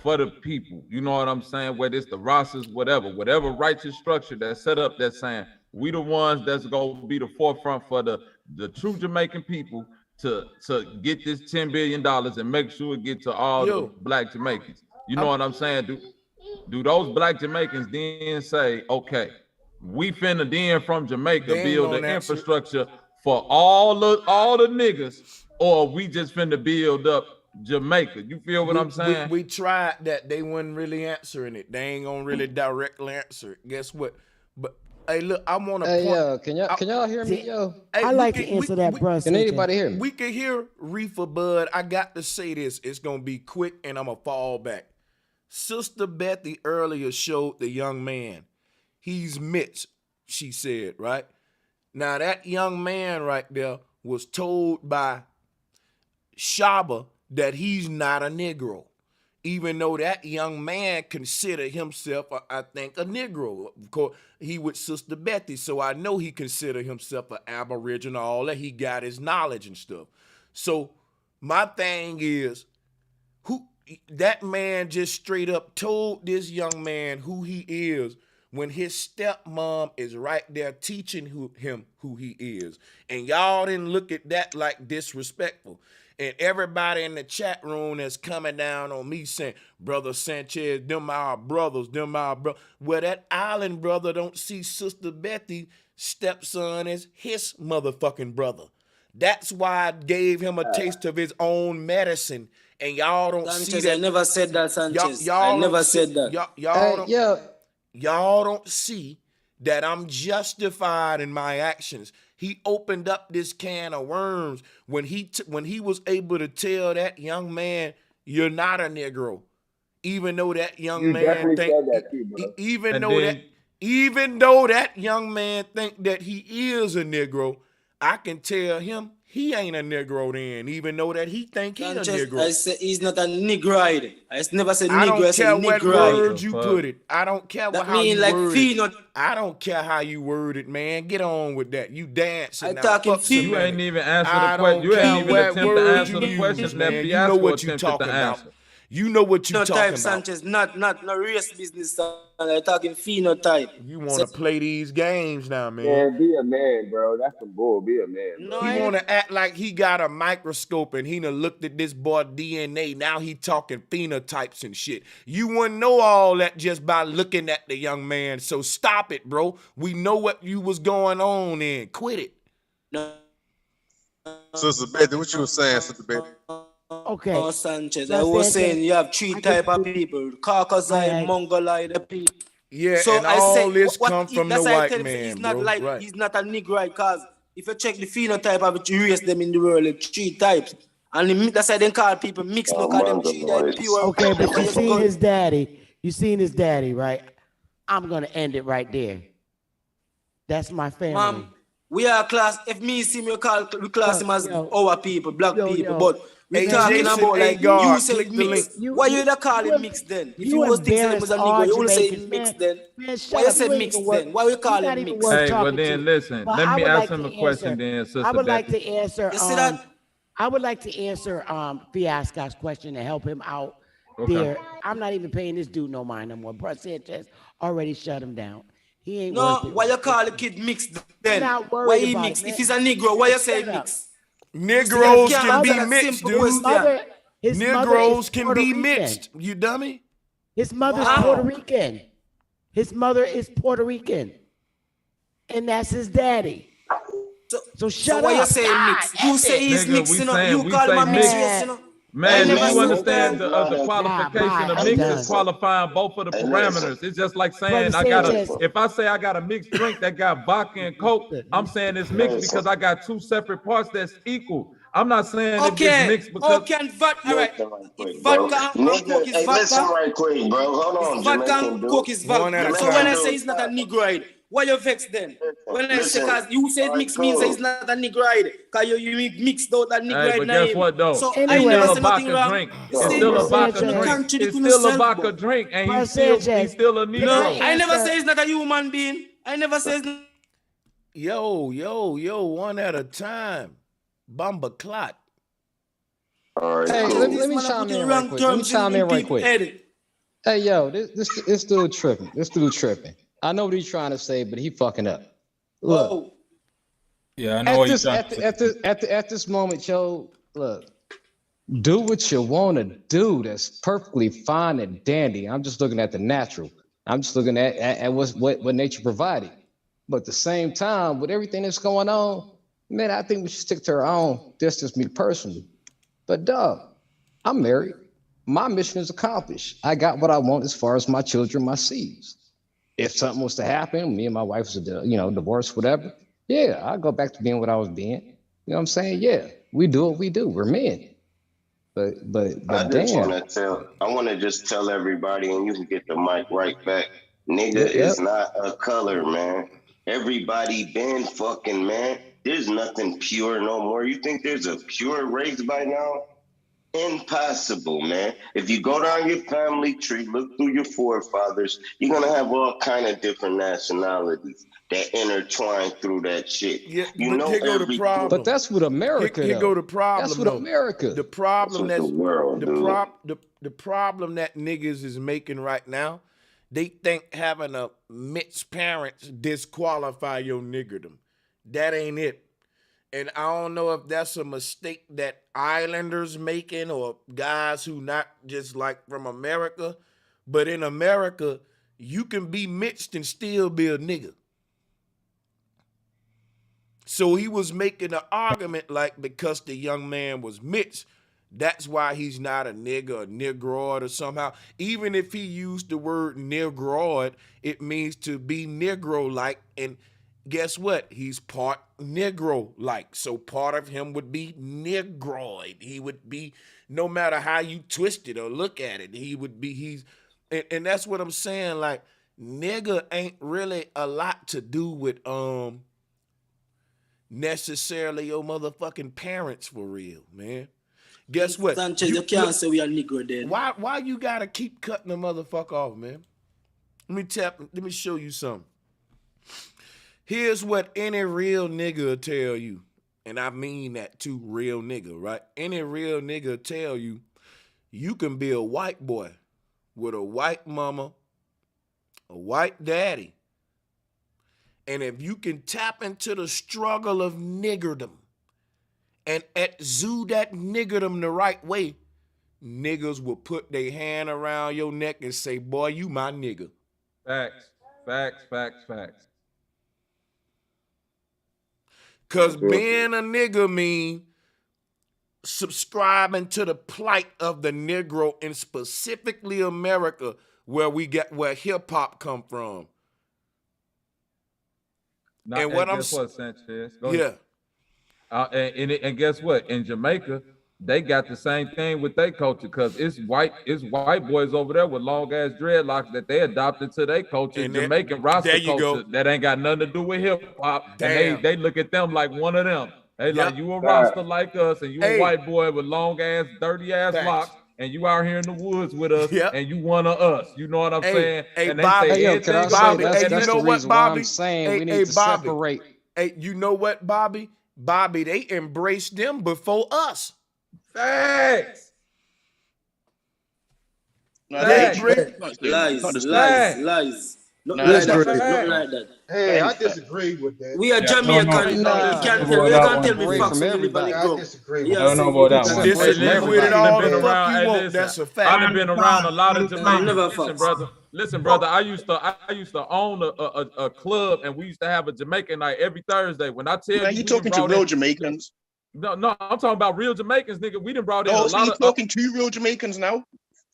for the people, you know what I'm saying? Whether it's the Rosses, whatever righteous structure that's set up that's saying we the ones that's gonna be the forefront for the true Jamaican people to get this $10 billion and make sure it get to all the black Jamaicans. You know what I'm saying? Do those black Jamaicans then say, okay, we finna then from Jamaica build the infrastructure for all the niggas, or we just finna build up Jamaica? You feel what I'm saying? We tried that. They wasn't really answering it. They ain't gonna really directly answer it. Guess what? But hey, look, I want to point. Yo, can y'all hear me? Yo, hey, I like to answer that, bro. Can anybody hear me? We can hear Reefer Bud. I got to say this. It's gonna be quick, and I'm gonna fall back. Sister Bethy earlier showed the young man. He's Mitch, she said, right? Now that young man right there was told by Shaba that he's not a Negro, even though that young man considered himself, I think, a Negro. Of course, he with Sister Bethy, so I know he considered himself an Aboriginal, all that. He got his knowledge and stuff. So my thing is, that man just straight up told this young man who he is when his stepmom is right there teaching him who he is. And y'all didn't look at that like disrespectful. And everybody in the chat room that's coming down on me saying, Brother Sanchez, them our brothers, them our brothers. Well, that island brother don't see Sister Betty stepson as his motherfucking brother. That's why I gave him a taste of his own medicine. And y'all don't Sanchez, see that. I never said that, Sanchez. Y'all I never see, said that. Y'all don't see that I'm justified in my actions. He opened up this can of worms when he was able to tell that young man, "You're not a Negro," even though that young man think, even though that young man think that he is a Negro, I can tell him he ain't a Negro then, even though that he think he's a Negro. I said he's not a Negroid. I never said Negro. I don't care what word you Negroid. put it. I don't care That how mean you like word phenotype. it. I don't care how you word it, man. Get on with that. You dancing now. talking Fuck some You minute. ain't even answer I the question. don't You ain't care even what attempt to word answer you the use, question that man. You Fiasco know what you attempted talking to about. answer. You know what you talking Phenotype, about. Sanchez, not race business. I'm talking phenotype. You want to play these games now, man. Man, be a man, bro. That's some bull. Be a man, bro. He want to act like he got a microscope and he done looked at this boy DNA. Now he talking phenotypes and shit. You wouldn't know all that just by looking at the young man. So stop it, bro. We know what you was going on in. Quit it. Sister Betty, what you was saying, Sister Betty? Okay. Oh, Sanchez, So I was Sanchez, saying you have three type of people: Caucasoid, Mongoloid, people. Yeah, so and I all said, this come from that's the why I white tell him man, he's not bro. like Right. he's not a Negroid, cause if you check the phenotype of it, you race them in the world like three types, and that's why they call people mixed. No, call them three type pure. Okay, but you seen his daddy. You seen his daddy, right? I'm gonna end it right there. That's my family. Mom, we are class. If me see me, we class him as our people, black people. But we talking Jason, about like God, you said mixed. You- Why you- you don't call you him mixed then? If you you was thinking him was a embarrass Negro, you all would say Jamaicans, mixed man. then. Man, shut Why you up. say You ain't mixed even worth- then? Why we call you're not him even mixed? worth Hey, well talking then to. listen. But Let I me would ask like him to a question answer- then, Sister I would like Betty. to answer. You see that? I would like to answer Fiasco's question and help him out Okay. there. I'm not even paying this dude no mind no more. Bro Sanchez already shut him down. He ain't No, worth it. why you call the kid mixed then? not worried Why he about mixed? it, man. If he's a Negro, why you say Shut up. mixed? Negroes You can answer be that mixed, simple dude. question. His mother Negroes is can Puerto be Rican. mixed. You dummy. His mother's Wow. Puerto Rican. His mother is Puerto Rican. And that's his daddy. So shut why up. you say God, mixed? You say he's Nigga, mixed, we you know. saying- You we call him say a mixed mixed. race, you know. Man, I if never you said understand that. the qualification of I'm mix done. is qualifying both of the Hey, parameters. It's just like saying Brother I got a. Sanchez. If I say I got a mixed drink that got vodka and coke, I'm saying it's mixed because I got two separate parts that's equal. I'm not saying if it's Okay, mixed because. okay, and vodka, all right. If Bro. vodka and Nigga, coke is hey, listen vodka, right quick, bro. Hold on, if vodka Jamaican and dude. coke is One vodka. at a So when I time. say he's not a Negroid, why you vexed then? When I say, Listen, cause you said alright, mixed means cool. he's not a Negroid, cause you mixed out that Hey, Negroid but guess name. what though? So It's I Anyway. never still a said nothing vodka wrong. drink. You It's see, still a you vodka Sanchez. drink. contradict It's still a yourself, vodka bro. drink, and Bro he's Sanchez. still a No, Negro. I never answer? say he's not a human being. I never say he's not. Yo, one at a time. Bumba clot. All right, Hey, cool. let This me man chime putting in right wrong quick. Let me terms chime in in right people's quick. head. Hey, yo, this dude tripping. This dude tripping. I know what he's trying to say, but he fucking up. Look, Oh, Yeah, I know at what this you're at, trying the, to at, the, at this moment, yo, look, do what you want to do. That's perfectly fine and dandy. I'm just looking at the natural. I'm just looking at what nature provided. But at the same time, with everything that's going on, man, I think we should stick to our own. That's just me personally. But dog, I'm married. My mission is accomplished. I got what I want as far as my children, my seeds. If something was to happen, me and my wife was, divorced, whatever. Yeah, I'll go back to being what I was being. You know what I'm saying? Yeah, we do what we do. We're men. But I just damn. want to just tell everybody, and you can get the mic right back. Nigga Yep. is not a color, man. Everybody been fucking, man. There's nothing pure no more. You think there's a pure race by now? Impossible, man. If you go down your family tree, look through your forefathers, you're gonna have all kind of different nationalities that intertwine through that shit. Yeah, You but know here go the every problem. But that's with America, Here go though. the problem, That's with though. America. The problem That's with the world, the problem that niggas is making right now, they think having a mixed parents disqualify your niggerdom. That ain't it. And I don't know if that's a mistake that islanders making or guys who not just like from America, but in America, you can be mixed and still be a nigga. So he was making an argument like because the young man was mixed, that's why he's not a nigga or negroid or somehow. Even if he used the word negroid, it means to be negro-like. And guess what? He's part negro-like. So part of him would be negroid. He would be, no matter how you twist it or look at it, he would be, and that's what I'm saying. Like, nigga ain't really a lot to do with, necessarily your motherfucking parents for real, man. Guess what? Sanchez, you can't say we are Negro then. Why you gotta keep cutting the motherfucker off, man? Let me show you something. Here's what any real nigga will tell you. And I mean that too, real nigga, right? Any real nigga will tell you, you can be a white boy with a white mama, a white daddy. And if you can tap into the struggle of niggerdom and exude that niggerdom the right way, niggas will put their hand around your neck and say, boy, you my nigga. Facts. Because being a nigga mean subscribing to the plight of the Negro in specifically America, where hip hop come from. Now, and what guess what, Sanchez? Go ahead. And guess what? In Jamaica, they got the same thing with their culture because it's white boys over there with long ass dreadlocks that they adopted to their culture, and Jamaican Rasta culture that ain't got nothing to do with hip hop. And they look at them like one of them. They like, you a Rasta like us, and you a white boy with long ass, dirty ass locks. And you out here in the woods with us, and you one of us. You know what I'm saying? Hey, and Bobby, they say Bobby, that's you know the what, reason Bobby? why I'm saying we need to Bobby, separate. Hey, you know what, Bobby? Bobby, they embraced them before us. Facts. Lies. Not like that. Hey, I disagree with that. We are Jamaican. You can't tell me facts from everybody. I disagree with that. I don't know about that one. Disagree with it all the fuck you want. That's a fact. I've been around a lot of Jamaicans. Listen, brother. I used to own a club, and we used to have a Jamaican night every Thursday. When I tell you talking to real Jamaicans. No, I'm talking about real Jamaicans, nigga. We done brought in a lot of. You talking to real Jamaicans now?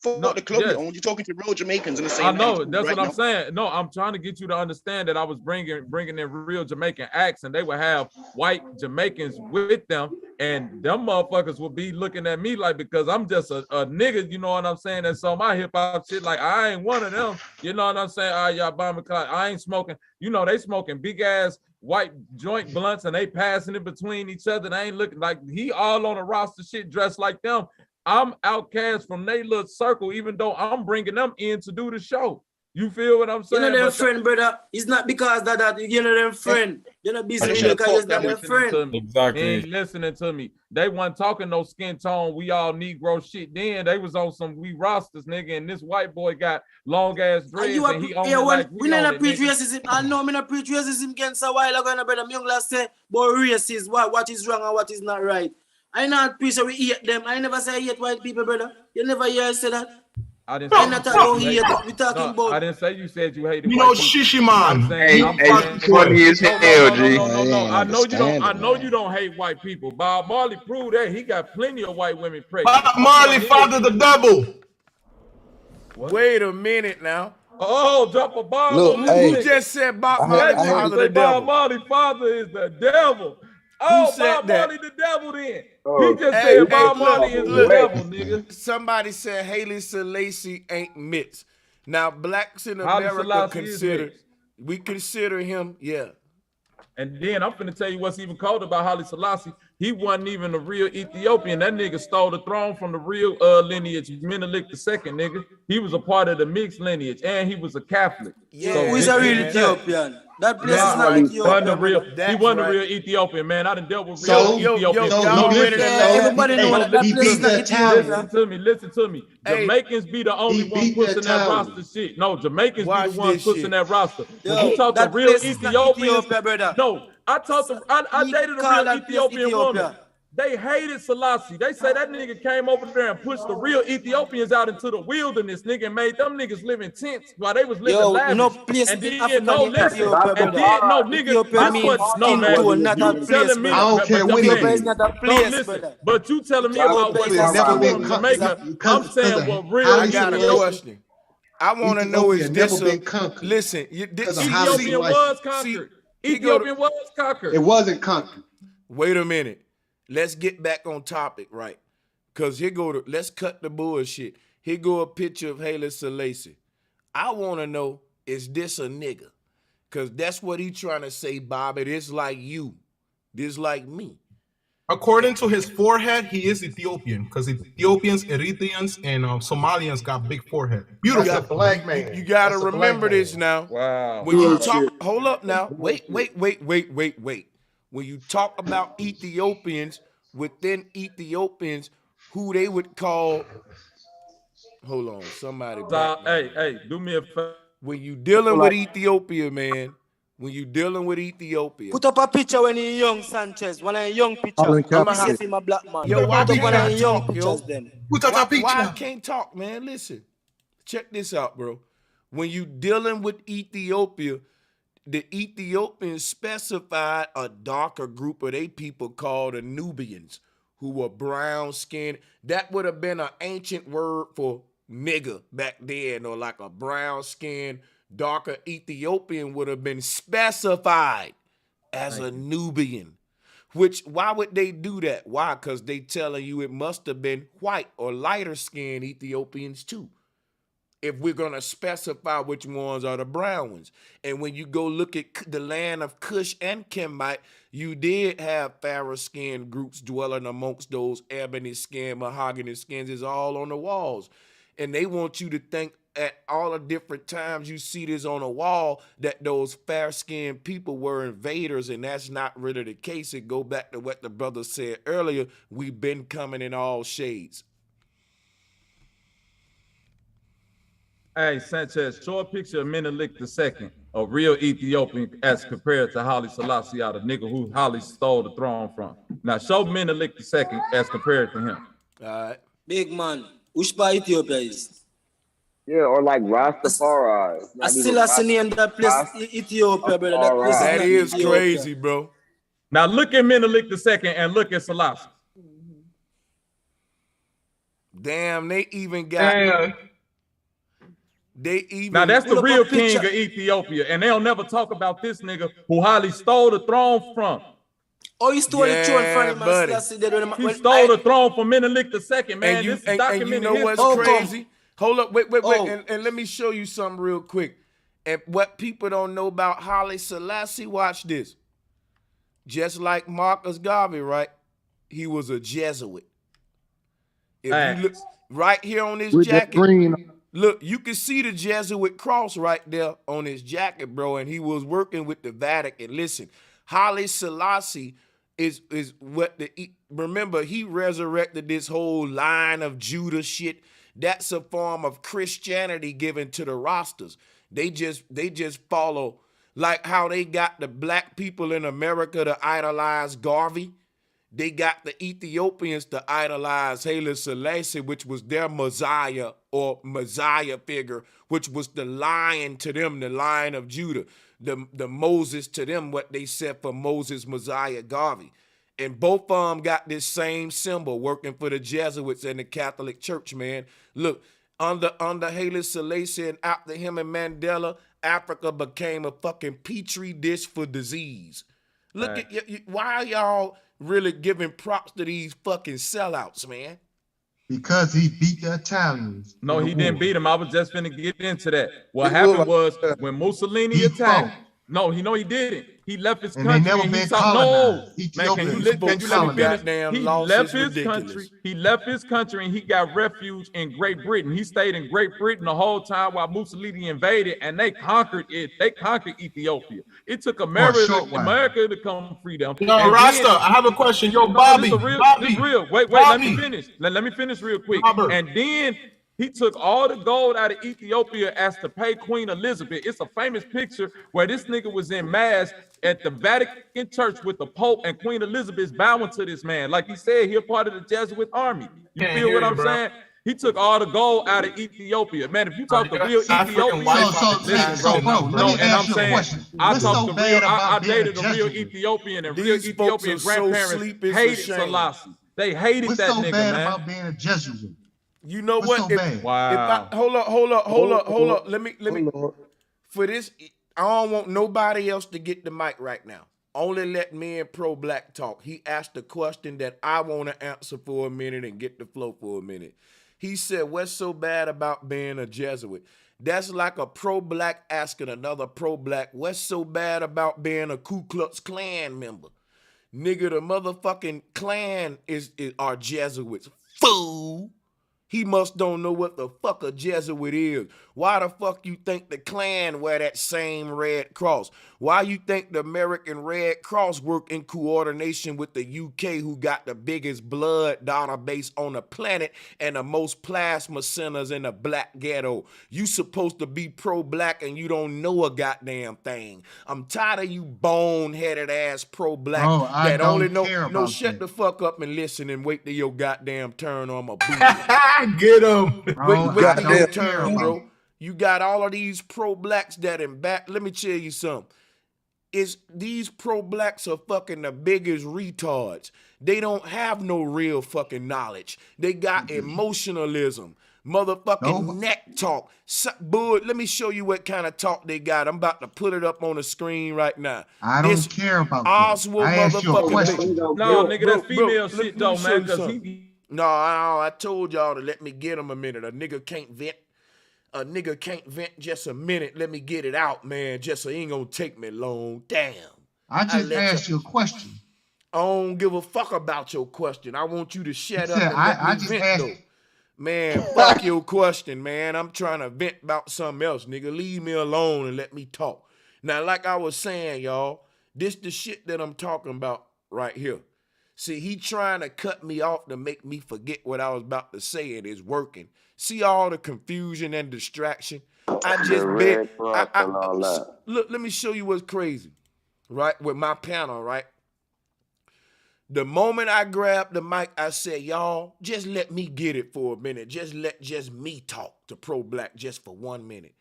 The club you own, you're talking to real Jamaicans in the same. I know that's what I'm saying. No, I'm trying to get you to understand that I was bringing in real Jamaican acts, and they would have white Jamaicans with them, and them motherfuckers would be looking at me like because I'm just a nigga, you know what I'm saying? And so my hip hop shit, like I ain't one of them, you know what I'm saying? Y'all bomb I ain't smoking. You know they smoking big ass white joint blunts, and they passing it between each other. They ain't looking like he all on a roster shit dressed like them. I'm outcast from their little circle, even though I'm bringing them in to do the show. You feel what I'm saying? You know their friend, brother. It's not because that you know their friend. You're not busy because it's not their friend. Exactly. They ain't listening to me. They wasn't talking no skin tone. We all Negro shit. Then they was on some we rosters, nigga. And this white boy got long ass dreads, and he only like we not preach racism. I know me not preach racism against a while ago, brother. Young lad say, boy, racist. What is wrong and what is not right. I not preach we hate them. I never say I hate white people, brother. You never hear I say that. I didn't say not about hate. We talking about. I didn't say you said you hated. You know, shishi man. Hey, funny as hell, G. No. I know you don't hate white people. Bob Marley proved that. He got plenty of white women pregnant. Bob Marley, father the devil. What? Wait a minute now. Oh, drop a bomb. Look, who just said Bob Marley father the devil? Bob Marley father is the devil. Oh, Bob Marley the devil then. He just said Bob Marley is the devil, nigga. Somebody said Haile Selassie ain't mixed. Now, blacks in America consider him, yeah. And then I'm finna tell you what's even cold about Haile Selassie. he wasn't even a real Ethiopian. That nigga stole the throne from the real lineage, Menelik II, nigga. He was a part of the mixed lineage, and he was a Catholic. Yeah, so who is a real Ethiopian? That place is not He Ethiopia. wasn't a real Ethiopian, man. I done dealt with real Ethiopians. Everybody know that place is not Ethiopia. Listen to me. Jamaicans be the only one pushing that roster shit. No, Jamaicans be the ones pushing that roster. When you talk to real Ethiopians, no, I dated a real Ethiopian woman. They hated Selassie. They say that nigga came over there and pushed the real Ethiopians out into the wilderness, nigga, and made them niggas live in tents while they was living lavish. No place and in then, Africa, no, listen, and then, no, nigga, this what, no, man, you telling me, I don't care what it is. Listen, but you telling me about what's from Jamaica, I'm saying what real I got a question. I want to know is this listen, Ethiopian was conquered. Ethiopian was conquered. It wasn't conquered. Wait a minute. Let's get back on topic, right? Because let's cut the bullshit. Here go a picture of Haile Selassie. I want to know, is this a nigga? Because that's what he trying to say, Bobby. This like you. This like me. According to his forehead, he is Ethiopian. Because Ethiopians, Eritreans, and Somalians got big forehead. Beautiful. That's a black man. You got to remember this now. Wow. When you talk, hold up now. Wait. When you talk about Ethiopians, within Ethiopians, who they would call, hold on, somebody. Hey, do me a favor. When you dealing with Ethiopia, man, when you dealing with Ethiopia. Put up a picture when he's young, Sanchez. When I'm young picture. I'm see him a black man. Yo, why put up when I'm young talk, pictures yo? then. Put up a picture. Why I can't talk, man? Listen, check this out, bro. When you dealing with Ethiopia, the Ethiopians specified a darker group of they people called the Nubians, who were brown skinned. That would have been an ancient word for nigger back then, or like a brown skinned, darker Ethiopian would have been specified as a Nubian. Which, why would they do that? Why? Because they telling you it must have been white or lighter skinned Ethiopians too, if we're going to specify which ones are the brown ones. And when you go look at the land of Cush and Kemite, you did have pharaoh skin groups dwelling amongst those ebony skin, mahogany skins is all on the walls. And they want you to think at all the different times you see this on a wall that those fair-skinned people were invaders, and that's not really the case. It go back to what the brother said earlier. We've been coming in all shades. Hey, Sanchez, show a picture of Menelik II, a real Ethiopian as compared to Haile Selassie, the nigga who Haile stole the throne from. Now, show Menelik II as compared to him. All right. Big man, which part Ethiopia is? Yeah, or like Rastafari. I still see name that place Ethiopia, brother. That place that is Ethiopia. crazy, bro. Now, look at Menelik II and look at Selassie. Damn, they even got... Now that's the real king of Ethiopia, and they'll never talk about this nigga who Haile stole the throne from. Oh, he stole the throne from him. He stole the throne from Menelik II, man. And This is documented. you know what's crazy? Hold up, wait, and let me show you something real quick. And what people don't know about Haile Selassie, watch this. Just like Marcus Garvey, right? He was a Jesuit. If you look right here on his jacket. Look, you can see the Jesuit cross right there on his jacket, bro, and he was working with the Vatican. Listen, Haile Selassie is what remember, he resurrected this whole line of Judah shit. That's a form of Christianity given to the Rastas. They just follow, like how they got the black people in America to idolize Garvey. They got the Ethiopians to idolize Haile Selassie, which was their Messiah or Messiah figure, which was the lion to them, the lion of Judah, the Moses to them, what they said for Moses, Messiah, Garvey. And both of them got this same symbol working for the Jesuits and the Catholic Church, man. Look, under Haile Selassie and after him and Mandela, Africa became a fucking petri dish for disease. Look at why y'all really giving props to these fucking sellouts, man? Because he beat the Italians. No, he didn't beat them. I was just finna get into that. What happened was when Mussolini attacked, No, he didn't. He left his And country they never and he been saw colonized. man. Can you let me finish? Goddamn He loss left is his ridiculous. country. He left his country and he got refuge in Great Britain. He stayed in Great Britain the whole time while Mussolini invaded, and they conquered it. They conquered Ethiopia. It took America to come free them. Yo, And Rasta, then, I have a question. Yo, no, Bobby, this is real. Wait, let me Bobby. finish. Let me finish real quick. Robert. And then he took all the gold out of Ethiopia as to pay Queen Elizabeth. It's a famous picture where this nigga was in mass at the Vatican Church with the Pope and Queen Elizabeth bowing to this man. Like he said, he a part of the Jesuit army. You Can't feel hear what you, I'm bro. saying? He took all the gold out of Ethiopia. Man, if you talk to real Ethiopians, and I'm saying, I talked to real, I dated a real Ethiopian, and real Ethiopian grandparents hated Selassie. They hated What's that so nigga, bad man. about being a Jesuit? You know What's what? so bad? Wow. Hold up. Let me. For this, I don't want nobody else to get the mic right now. Only let me and Pro Black talk. He asked a question that I want to answer for a minute and get the flow for a minute. He said, what's so bad about being a Jesuit? That's like a Pro Black asking another Pro Black, what's so bad about being a Ku Klux Klan member? Nigga, the motherfucking Klan are Jesuits. Fool! He must don't know what the fuck a Jesuit is. Why the fuck you think the Klan wear that same red cross? Why you think the American Red Cross work in coordination with the UK, who got the biggest blood database on the planet and the most plasma centers in the black ghetto? You supposed to be pro-black and you don't know a goddamn thing. I'm tired of you boneheaded ass pro-black that only know. No, shut the fuck up and listen and wait till your goddamn turn on my boot. Get him. Wait till your turn, bro. You got all of these pro-blacks that in back. Let me tell you something. These pro-blacks are fucking the biggest retards. They don't have no real fucking knowledge. They got emotionalism, motherfucking neck talk. Let me show you what kind of talk they got. I'm about to put it up on the screen right now. I don't care about Oswald that. I asked you a question. No, nigga, that's female shit though, man. Because No, I told y'all to let me get him a minute. A nigga can't vent. A nigga can't vent just a minute. Let me get it out, man. Just it ain't gonna take me long. Damn. I just asked you a question. I don't give a fuck about your question. I want you to shut up and I let just me vent asked. though. Man, fuck your question, man. I'm trying to vent about something else, nigga. Leave me alone and let me talk. Now, like I was saying, y'all, this the shit that I'm talking about right here. See, he trying to cut me off to make me forget what I was about to say, and it's working. See all the confusion and distraction? I just bet. Look, let me show you what's crazy, right? With my panel, right? The moment I grabbed the mic, I said, y'all, just let me get it for a minute. Just me talk to Pro Black just for 1 minute.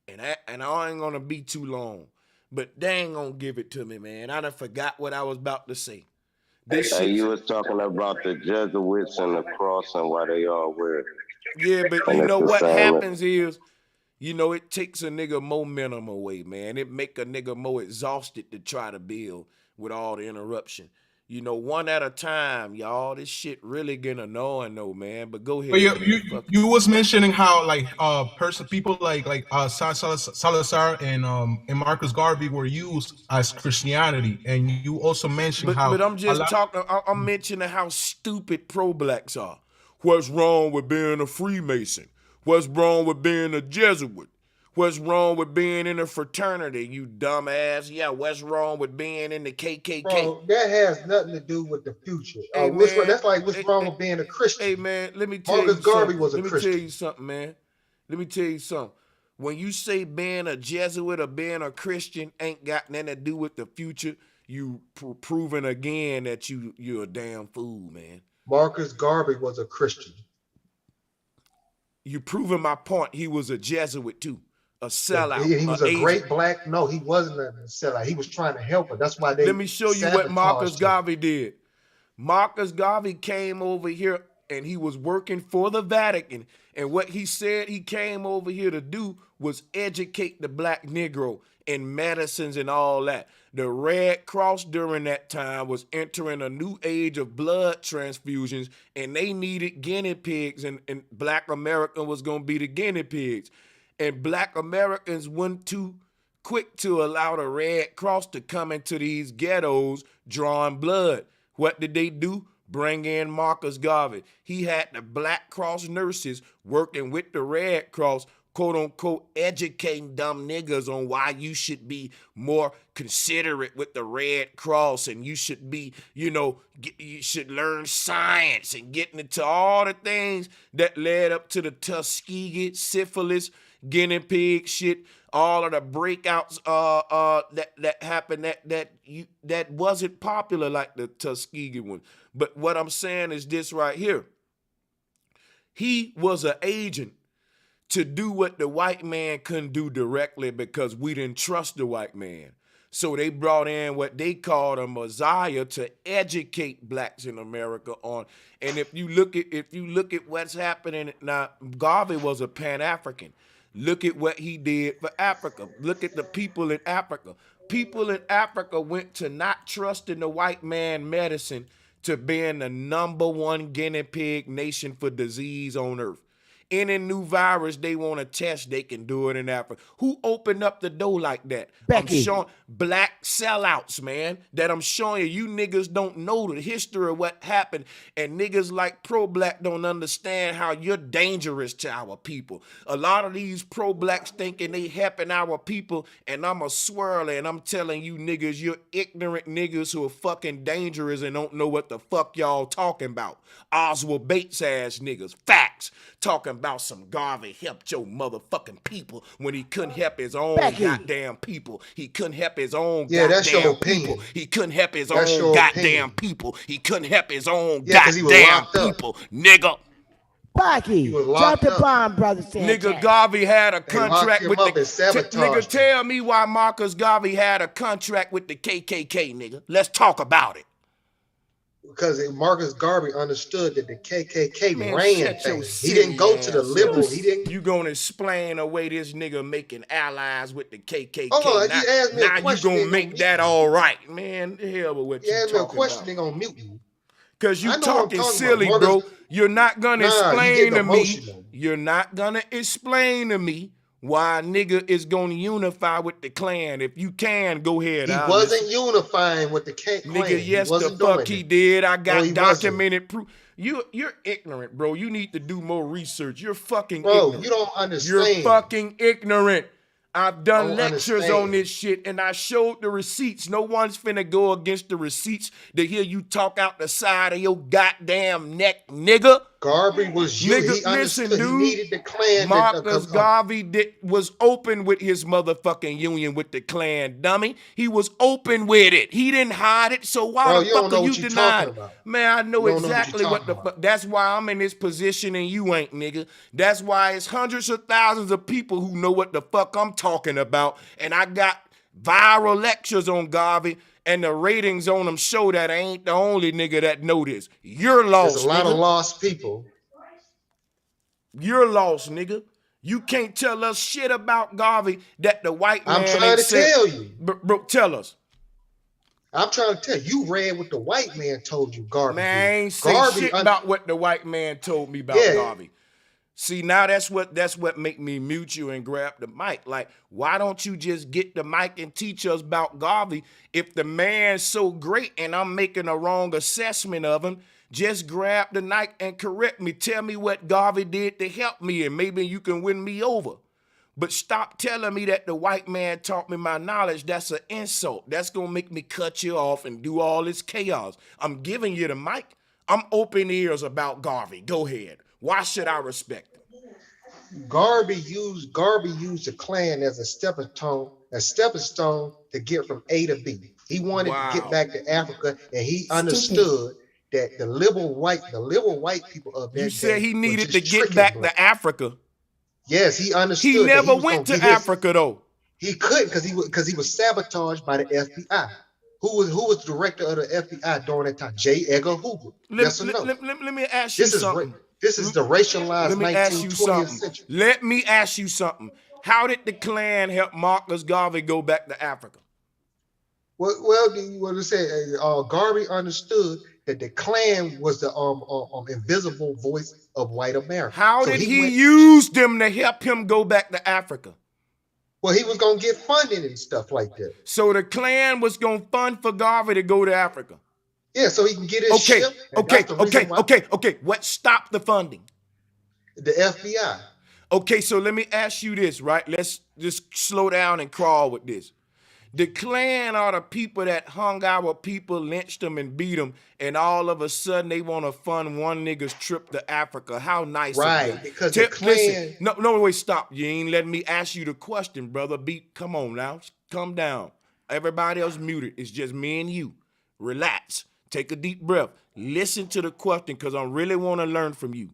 And I ain't gonna be too long. But they ain't gonna give it to me, man. I done forgot what I was about to say. You was talking about the Jesuits and the cross and why they all wear it. Yeah, but you know what happens is, it takes a nigga momentum away, man. It make a nigga more exhausted to try to build with all the interruption. One at a time, y'all. This shit really getting annoying though, man. But go ahead. But you was mentioning how people like Salazar and Marcus Garvey were used as Christianity, and you also mentioned how. But I'm just talking. I'm mentioning how stupid pro-blacks are. What's wrong with being a Freemason? What's wrong with being a Jesuit? What's wrong with being in a fraternity, you dumbass? Yeah, what's wrong with being in the KKK? Bro, that has nothing to do with the future. Hey, that's like what's wrong with being a Christian. Hey, man, let me tell you something. Marcus Garvey was a Christian. Christian. Let me tell you something, man. Let me tell you something. When you say being a Jesuit or being a Christian ain't got nothing to do with the future, you proving again that you're a damn fool, man. Marcus Garvey was a Christian. You proving my point. He was a Jesuit too. A sellout. He was a great black. No, he wasn't a sellout. He was trying to help her. That's why they. Let me show you what Marcus Garvey did. Marcus Garvey came over here and he was working for the Vatican. And what he said he came over here to do was educate the black Negro in medicines and all that. The Red Cross during that time was entering a new age of blood transfusions, and they needed guinea pigs, and black America was going to be the guinea pigs. And black Americans went to quick to allow the Red Cross to come into these ghettos drawing blood. What did they do? Bring in Marcus Garvey. He had the Black Cross nurses working with the Red Cross, quote unquote, educating dumb niggas on why you should be more considerate with the Red Cross and you should be, you should learn science and getting into all the things that led up to the Tuskegee, syphilis, guinea pig shit, all of the breakouts that happened that wasn't popular like the Tuskegee one. But what I'm saying is this right here. He was an agent to do what the white man couldn't do directly because we didn't trust the white man. So they brought in what they called a messiah to educate blacks in America on. And if you look at what's happening now, Garvey was a Pan-African. Look at what he did for Africa. Look at the people in Africa. People in Africa went to not trusting the white man medicine to being the #1 guinea pig nation for disease on earth. Any new virus they want to test, they can do it in Africa. Who opened up the door like that? Becky. I'm showing black sellouts, man, that I'm showing you. You niggas don't know the history of what happened, and niggas like pro-black don't understand how you're dangerous to our people. A lot of these pro-blacks thinking they helping our people, and I'm a swirler, and I'm telling you niggas, you're ignorant niggas who are fucking dangerous and don't know what the fuck y'all talking about. Oswald Bates ass niggas, facts, talking about some Garvey helped your motherfucking people when he couldn't help his own goddamn people. He couldn't help his own that's your goddamn opinion. people. He couldn't help his That's own your goddamn opinion. people. He couldn't help his own 'cause he was goddamn locked up. people, nigga. Bucky, was drop locked the up. bomb, brother Sanchez. Nigga, Garvey had a They locked contract him with up the and sabotaged nigga. him. Tell me why Marcus Garvey had a contract with the KKK, nigga. Let's talk about it. Because Marcus Garvey understood that the KKK Man, ran shut your things. He didn't go to the silly liberal. ass He up. didn't. You gonna explain away this nigga making allies with the KKK? Hold on, now you asked me a now you question, gonna they make gonna that all right, man. The hell with what You you asked me a talking question, about? they gonna mute you. Cause you I know what I'm talking talking silly, about. bro. Marcus, You're not gonna nah, you explain getting to me. emotional. You're not gonna explain to me why a nigga is gonna unify with the Klan. If you can, go ahead. He I'll wasn't listen. unifying with the Klan. Nigga, He yes, the wasn't fuck doing he it. did. I No, got he wasn't. documented proof. You're ignorant, bro. You need to do more research. You're fucking Bro, ignorant. you don't You're understand. fucking ignorant. I've done Don't lectures understand. on this shit and I showed the receipts. No one's finna go against the receipts to hear you talk out the side of your goddamn neck, nigga. Garvey was you. Nigga, He understood. listen, He dude. needed the Klan. Marcus Garvey was open with his motherfucking union with the Klan, dummy. He was open with it. He didn't hide it. So why Bro, the you don't fuck know are you what you're denying? talking about. Man, I know You don't know what you're exactly what the talking fuck. That's why I'm in this position and you ain't, nigga. That's why it's hundreds of thousands of people who know what the fuck I'm talking about. And I got viral lectures on Garvey. And the ratings on them show that I ain't the only nigga that know this. You're lost, There's a lot nigga. of lost people. You're lost, nigga. You can't tell us shit about Garvey that the white man I'm trying ain't to said. tell you. Bro, tell us. I'm trying to tell you. You read what the white man told you, Garvey. Man, I ain't say Garvey shit about what the white man told me about Yeah. Garvey. See, now that's what make me mute you and grab the mic. Like, why don't you just get the mic and teach us about Garvey? If the man's so great and I'm making a wrong assessment of him, just grab the mic and correct me. Tell me what Garvey did to help me and maybe you can win me over. But stop telling me that the white man taught me my knowledge. That's an insult. That's going to make me cut you off and do all this chaos. I'm giving you the mic. I'm open ears about Garvey. Go ahead. Why should I respect him? Garvey used the Klan as a stepping stone to get from A to B. He wanted to get back to Africa, and he understood that the liberal white people of that You said day he were needed just to get tricking back black. to Africa. Yes, he understood. He that never was went gonna to get his- Africa though. He couldn't because he was sabotaged by the FBI. Who was the director of the FBI during that time? J. Edgar Hoover. Yes or no? Let me ask you something. This is the racialized Let me ask 19th, you 20th something. century. Let me ask you something. How did the Klan help Marcus Garvey go back to Africa? Well, what to say? Garvey understood that the Klan was the invisible voice of white America. How So did he went- use them to help him go back to Africa? Well, he was gonna get funding and stuff like that. So the Klan was gonna fund for Garvey to go to Africa. Yeah, so he can get his ship. Okay. What stopped the funding? The FBI. Okay, so let me ask you this, right? Let's just slow down and crawl with this. The Klan are the people that hung our people, lynched them, and beat them, and all of a sudden they want to fund one nigga's trip to Africa. How nice right, of them. because the Klan... Listen, no, wait, stop. You ain't letting me ask you the question, brother. Come on now. Come down. Everybody else muted. It's just me and you. Relax. Take a deep breath. Listen to the question, because I really want to learn from you.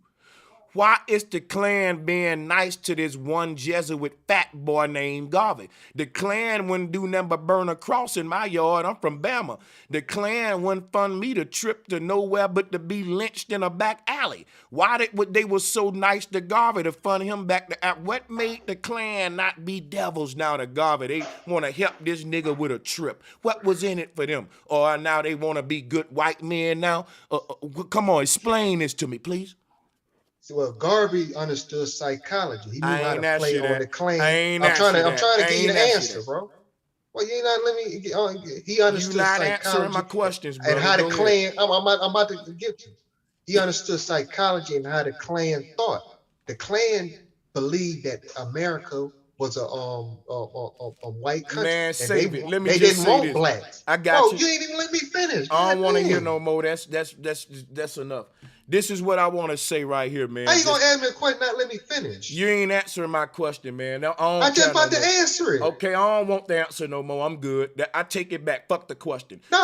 Why is the Klan being nice to this one Jesuit fat boy named Garvey? The Klan wouldn't do nothing but burn a cross in my yard. I'm from Bama. The Klan wouldn't fund me to trip to nowhere but to be lynched in a back alley. Why they were so nice to Garvey to fund him back to... What made the Klan not be devils now to Garvey? They want to help this nigga with a trip. What was in it for them? Or now they want to be good white men now? Come on, explain this to me, please. Well, Garvey understood psychology. He knew how to play on the Klan. I'm trying to get you the answer, bro. Well, you not let me. He understood You're not psychology answering my questions, bro. And how the Klan. I'm about to get you. He understood psychology and how the Klan thought. The Klan believed that America was a white country. Man, save it. Let me they just didn't say want this. blacks. I got you. You ain't even let me finish. I don't want to hear no more. That's enough. This is what I want to say right here, man. How you gonna ask me a question, not let me finish? You ain't answering my question, man. I just about to answer it. Okay, I don't want the answer no more. I'm good. I take it back. Fuck the question. No.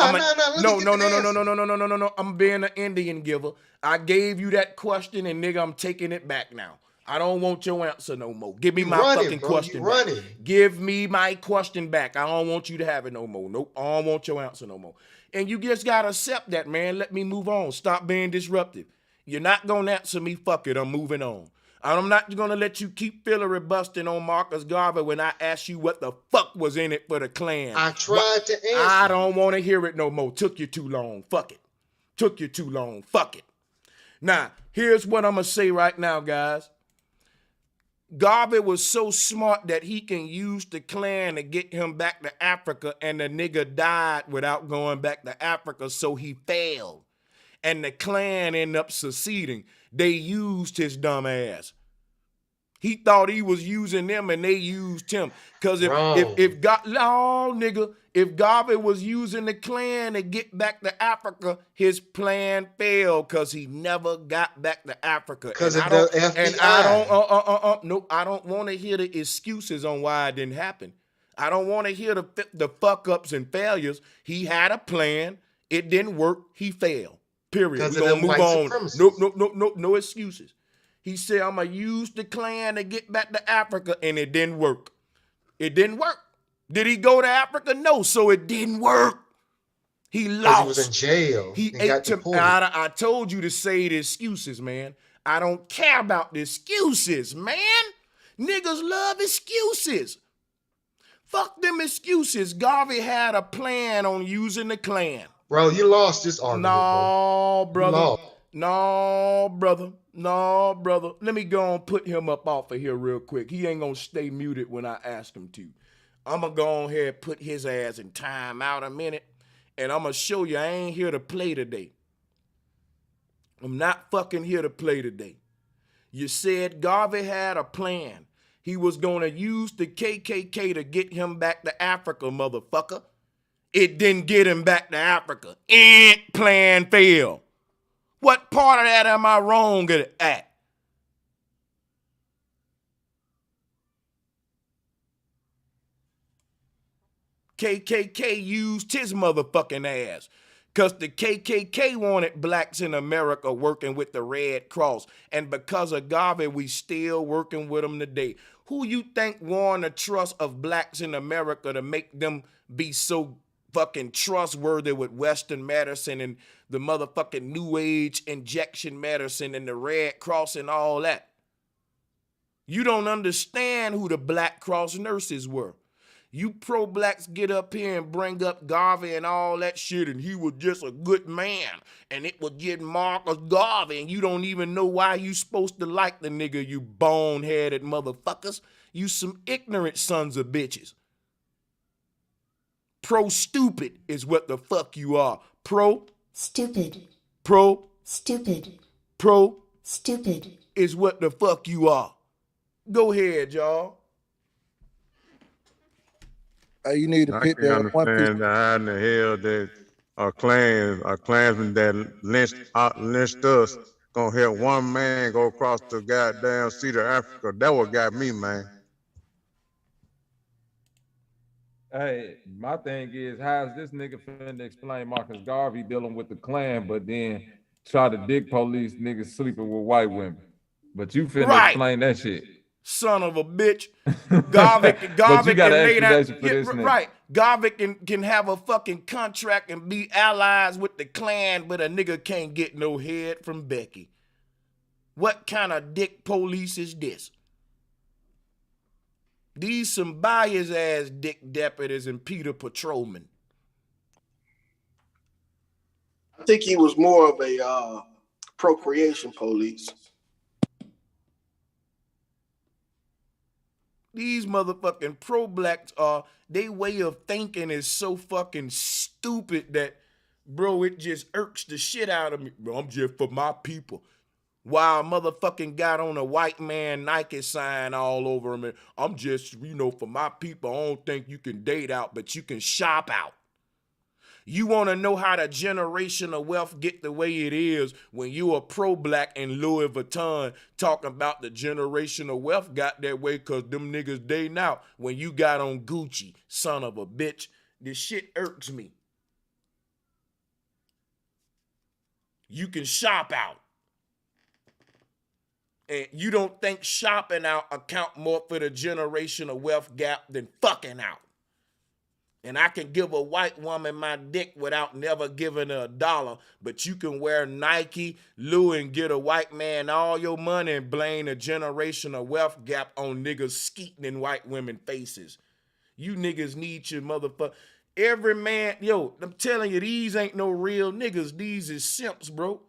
I'm being an Indian giver. I gave you that question, and nigga, I'm taking it back now. I don't want your answer no more. Give me my fucking question back. Give me my question back. I don't want you to have it no more. Nope. I don't want your answer no more. And you just gotta accept that, man. Let me move on. Stop being disruptive. You're not gonna answer me. Fuck it. I'm moving on. I'm not gonna let you keep fillery busting on Marcus Garvey when I ask you what the fuck was in it for the Klan. I tried to answer. I don't want to hear it no more. Took you too long. Fuck it. Took you too long. Fuck it. Now, here's what I'm gonna say right now, guys. Garvey was so smart that he can use the Klan to get him back to Africa, and the nigga died without going back to Africa, so he failed. And the Klan ended up seceding. They used his dumb ass. He thought he was using them, and they used him. Because if Garvey was using the Klan to get back to Africa, his plan failed because he never got back to Africa. Because of the FBI. And I don't want to hear the excuses on why it didn't happen. I don't want to hear the fuck ups and failures. He had a plan. It didn't work. He failed. Period. We're gonna move on. No excuses. He said, I'm gonna use the Klan to get back to Africa, and it didn't work. It didn't work. Did he go to Africa? No, so it didn't work. He lost. He was in jail. He ate deported. I told you to say the excuses, man. I don't care about the excuses, man. Niggas love excuses. Fuck them excuses. Garvey had a plan on using the Klan. Bro, you lost this argument. No, brother. Let me go and put him up off of here real quick. He ain't gonna stay muted when I ask him to. I'm gonna go on here and put his ass in time out a minute, and I'm gonna show you I ain't here to play today. I'm not fucking here to play today. You said Garvey had a plan. He was gonna use the KKK to get him back to Africa, motherfucker. It didn't get him back to Africa. Plan failed. What part of that am I wrong at? KKK used his motherfucking ass. Because the KKK wanted blacks in America working with the Red Cross. And because of Garvey, we still working with them today. Who you think won the trust of blacks in America to make them be so fucking trustworthy with Western medicine and the motherfucking New Age injection medicine and the Red Cross and all that? You don't understand who the Black Cross nurses were. You pro-blacks get up here and bring up Garvey and all that shit, and he was just a good man, and it was just Marcus Garvey, and you don't even know why you supposed to like the nigga, you boneheaded motherfuckers. You some ignorant sons of bitches. Pro-stupid is what the fuck you are. Stupid. Stupid Stupid. is what the fuck you are. Go ahead, y'all. You need to I pick can't that one piece. understand how in the hell that a Klansman that lynched us gonna help one man go across the goddamn sea to Africa. That what got me, man. Hey, my thing is, how's this nigga finna explain Marcus Garvey dealing with the Klan, but then try to dick police niggas sleeping with white women? But you finna explain that shit. Son of a bitch. Garvey But you got can an lay down. explanation for this nigga. Right. Garvey can have a fucking contract and be allies with the Klan, but a nigga can't get no head from Becky. What kind of dick police is this? These some biased ass dick deputies and Peter Patrolman. I think he was more of a procreation police. These motherfucking pro-blacks they way of thinking is so fucking stupid that, bro, it just irks the shit out of me. Bro, I'm just for my people. While motherfucking got on a white man Nike sign all over him. And I'm just, for my people. I don't think you can date out, but you can shop out. You want to know how the generational wealth get the way it is when you a pro-black in Louis Vuitton talking about the generational wealth got that way because them niggas dating out when you got on Gucci, son of a bitch. This shit irks me. You can shop out. And you don't think shopping out account more for the generational wealth gap than fucking out. And I can give a white woman my dick without never giving her $1, but you can wear Nike, Louis, and get a white man all your money and blame a generational wealth gap on niggas skeeting in white women faces. You niggas need your motherfucker. Every man, I'm telling you, these ain't no real niggas. These is simps, bro.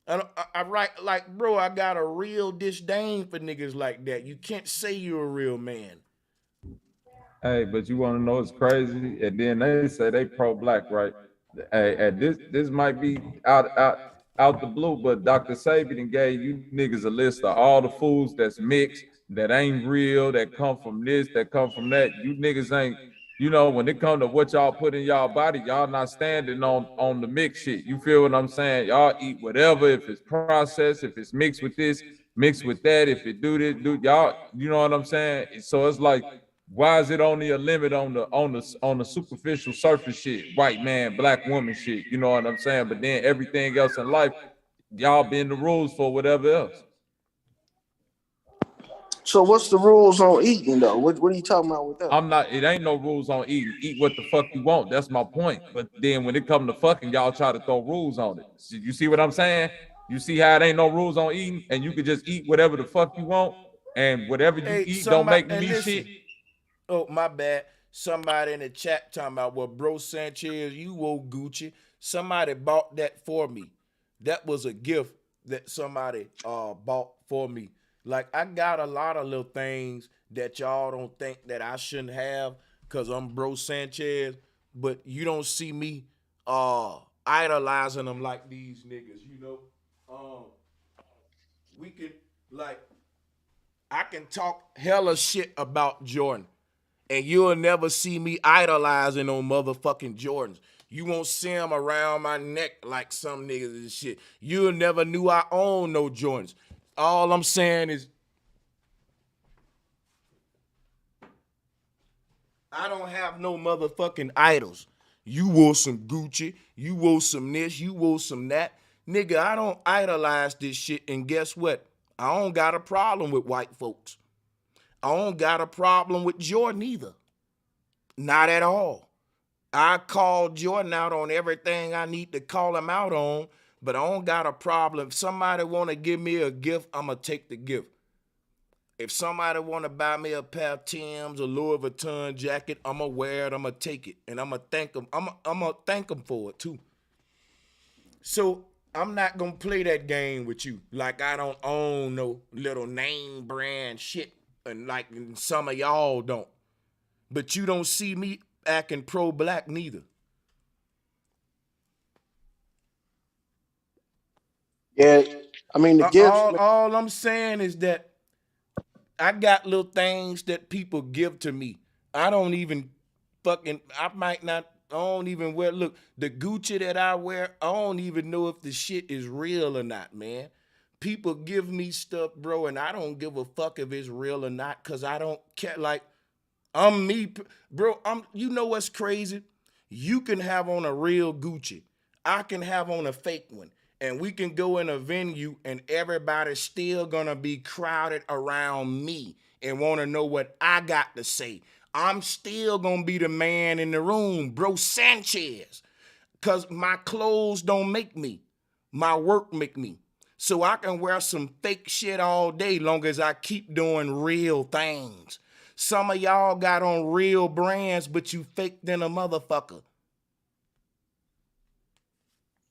I write like, bro, I got a real disdain for niggas like that. You can't say you're a real man. Hey, but you want to know what's crazy? And then they say they pro-black, right? Hey, and this might be out the blue, but Dr. Sabian gave you niggas a list of all the foods that's mixed, that ain't real, that come from this, that come from that. You niggas ain't, when it come to what y'all put in y'all body, y'all not standing on the mixed shit. You feel what I'm saying? Y'all eat whatever, if it's processed, if it's mixed with this, mixed with that, if it do this, y'all, you know what I'm saying? So it's like, why is it only a limit on the superficial surface shit, white man, black woman shit? You know what I'm saying? But then everything else in life, y'all bend the rules for whatever else. So what's the rules on eating though? What are you talking about with that? It ain't no rules on eating. Eat what the fuck you want. That's my point. But then when it comes to fucking, y'all try to throw rules on it. You see what I'm saying? You see how it ain't no rules on eating and you can just eat whatever the fuck you want and whatever you eat don't make me shit. Oh, my bad. Somebody in the chat talking about, well, bro Sanchez, you woke Gucci. Somebody bought that for me. That was a gift that somebody bought for me. Like, I got a lot of little things that y'all don't think that I shouldn't have because I'm bro Sanchez, but you don't see me idolizing them like these niggas, we can, like, I can talk hella shit about Jordan. And you'll never see me idolizing on motherfucking Jordans. You won't see them around my neck like some niggas and shit. You'll never knew I own no Jordans. All I'm saying is I don't have no motherfucking idols. You wore some Gucci. You wore some this. You wore some that. Nigga, I don't idolize this shit. And guess what? I don't got a problem with white folks. I don't got a problem with Jordan either. Not at all. I call Jordan out on everything I need to call him out on, but I don't got a problem. If somebody want to give me a gift, I'm going to take the gift. If somebody want to buy me a pair of Tim's or Louis Vuitton jacket, I'm gonna wear it. I'm gonna take it, and I'm gonna thank them. I'm gonna thank them for it too. So I'm not gonna play that game with you like I don't own no little name brand shit, and like some of y'all don't. But you don't see me acting pro-black neither. Yeah, I mean the gifts. All I'm saying is that I got little things that people give to me. I don't even I don't even wear, look, the Gucci that I wear, I don't even know if the shit is real or not, man. People give me stuff, bro, and I don't give a fuck if it's real or not, because I don't care. Like, I'm me, bro. You know what's crazy? You can have on a real Gucci. I can have on a fake one. And we can go in a venue and everybody's still gonna be crowded around me and wanna know what I got to say. I'm still gonna be the man in the room, bro, Sanchez. Cause my clothes don't make me. My work make me. So I can wear some fake shit all day long as I keep doing real things. Some of y'all got on real brands, but you fake than a motherfucker.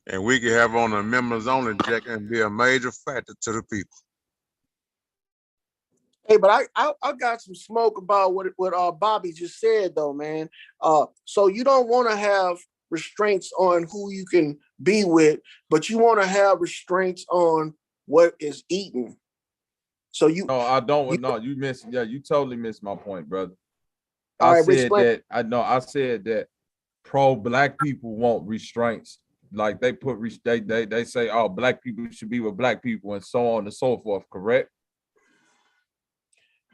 And we can have on a members only jacket and be a major factor to the people. Hey, but I got some smoke about what Bobby just said though, man. So you don't want to have restraints on who you can be with, but you want to have restraints on what is eaten. So you No, I don't. No, you missed. Yeah, you totally missed my point, brother. I said that pro-black people want restraints. Like they put they say, oh, black people should be with black people and so on and so forth, correct?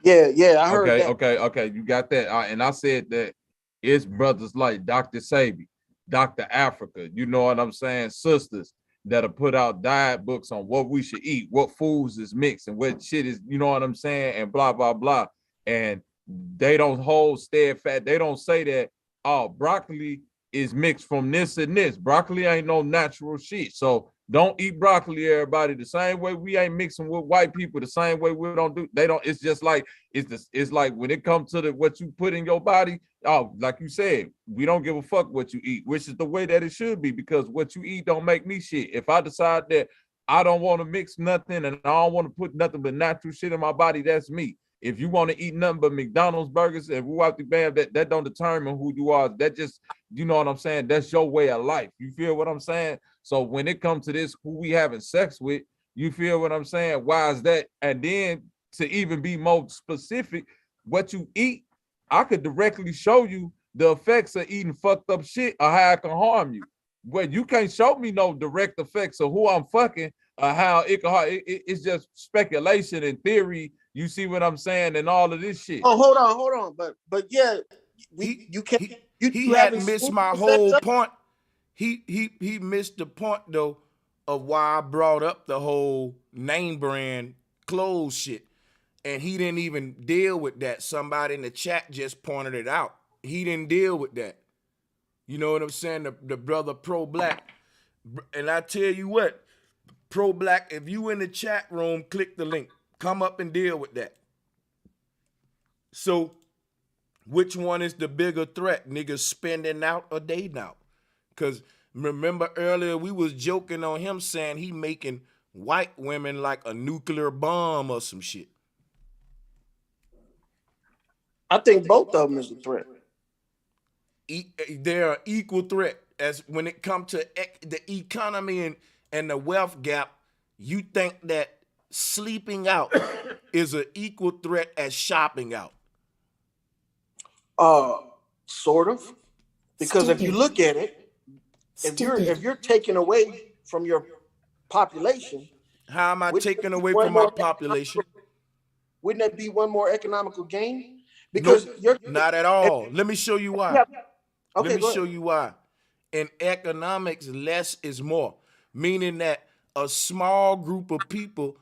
Yeah, I heard that. Okay, you got that. And I said that it's brothers like Dr. Sabi, Dr. Africa, you know what I'm saying, sisters that'll put out diet books on what we should eat, what foods is mixed and what shit is, you know what I'm saying, and blah, blah, blah. And they don't hold steadfast. They don't say that, oh, broccoli is mixed from this and this. Broccoli ain't no natural shit. So don't eat broccoli, everybody. The same way we ain't mixing with white people, the same way we don't do. They don't. It's just like it's like when it comes to what you put in your body. Oh, like you said, we don't give a fuck what you eat, which is the way that it should be, because what you eat don't make me shit. If I decide that I don't want to mix nothing and I don't want to put nothing but natural shit in my body, that's me. If you want to eat nothing but McDonald's burgers and woo out the band, that don't determine who you are. That just, you know what I'm saying? That's your way of life. You feel what I'm saying? So when it comes to this, who we having sex with, you feel what I'm saying? Why is that? And then to even be more specific, what you eat, I could directly show you the effects of eating fucked up shit or how it can harm you. Well, you can't show me no direct effects of who I'm fucking or how it can harm. It's just speculation and theory. You see what I'm saying, and all of this shit. Oh, hold on, but yeah, you can't. He hadn't missed my whole point. He missed the point though of why I brought up the whole name brand clothes shit, and he didn't even deal with that. Somebody in the chat just pointed it out. He didn't deal with that. You know what I'm saying? The brother pro-black, and I tell you what, pro-black. If you in the chat room, click the link. Come up and deal with that. So, which one is the bigger threat? Niggas spending out or dating out? Because remember earlier we was joking on him saying he making white women like a nuclear bomb or some shit. I think both of them is a threat. They're an equal threat. As when it comes to the economy and the wealth gap, you think that sleeping out is an equal threat as shopping out? Sort of. Because if you look at it, if you're taking away from your population, how am I taking away from my population? Wouldn't that be one more economical gain? Because nope, not at all. Let me show you why. Okay, let me show you why. In economics, less is more, meaning that a small group of people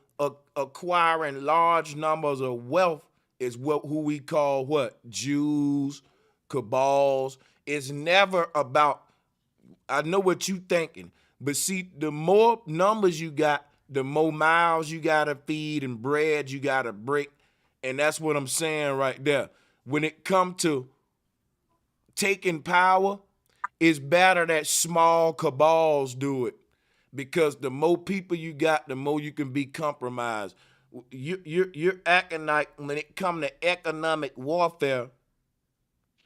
acquiring large numbers of wealth is who we call what? Jews, cabals. It's never about, I know what you thinking, but see, the more numbers you got, the more mouths you gotta feed and bread you gotta break. And that's what I'm saying right there. When it come to taking power, it's better that small cabals do it, because the more people you got, the more you can be compromised. You're acting like when it come to economic warfare,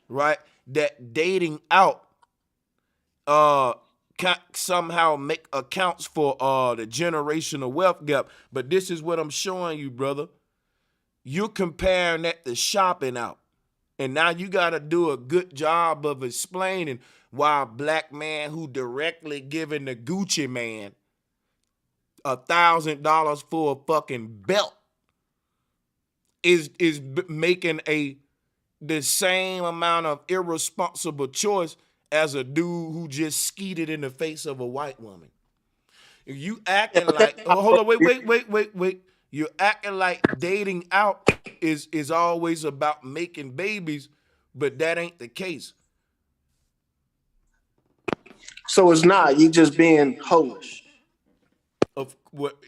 right? That dating out somehow accounts for the generational wealth gap. But this is what I'm showing you, brother. You're comparing that to shopping out. And now you got to do a good job of explaining why a black man who directly giving the Gucci man $1,000 for a fucking belt is making the same amount of irresponsible choice as a dude who just skeeted in the face of a white woman. You acting like, hold on, wait. You're acting like dating out is always about making babies, but that ain't the case. So it's not. You just being hoish.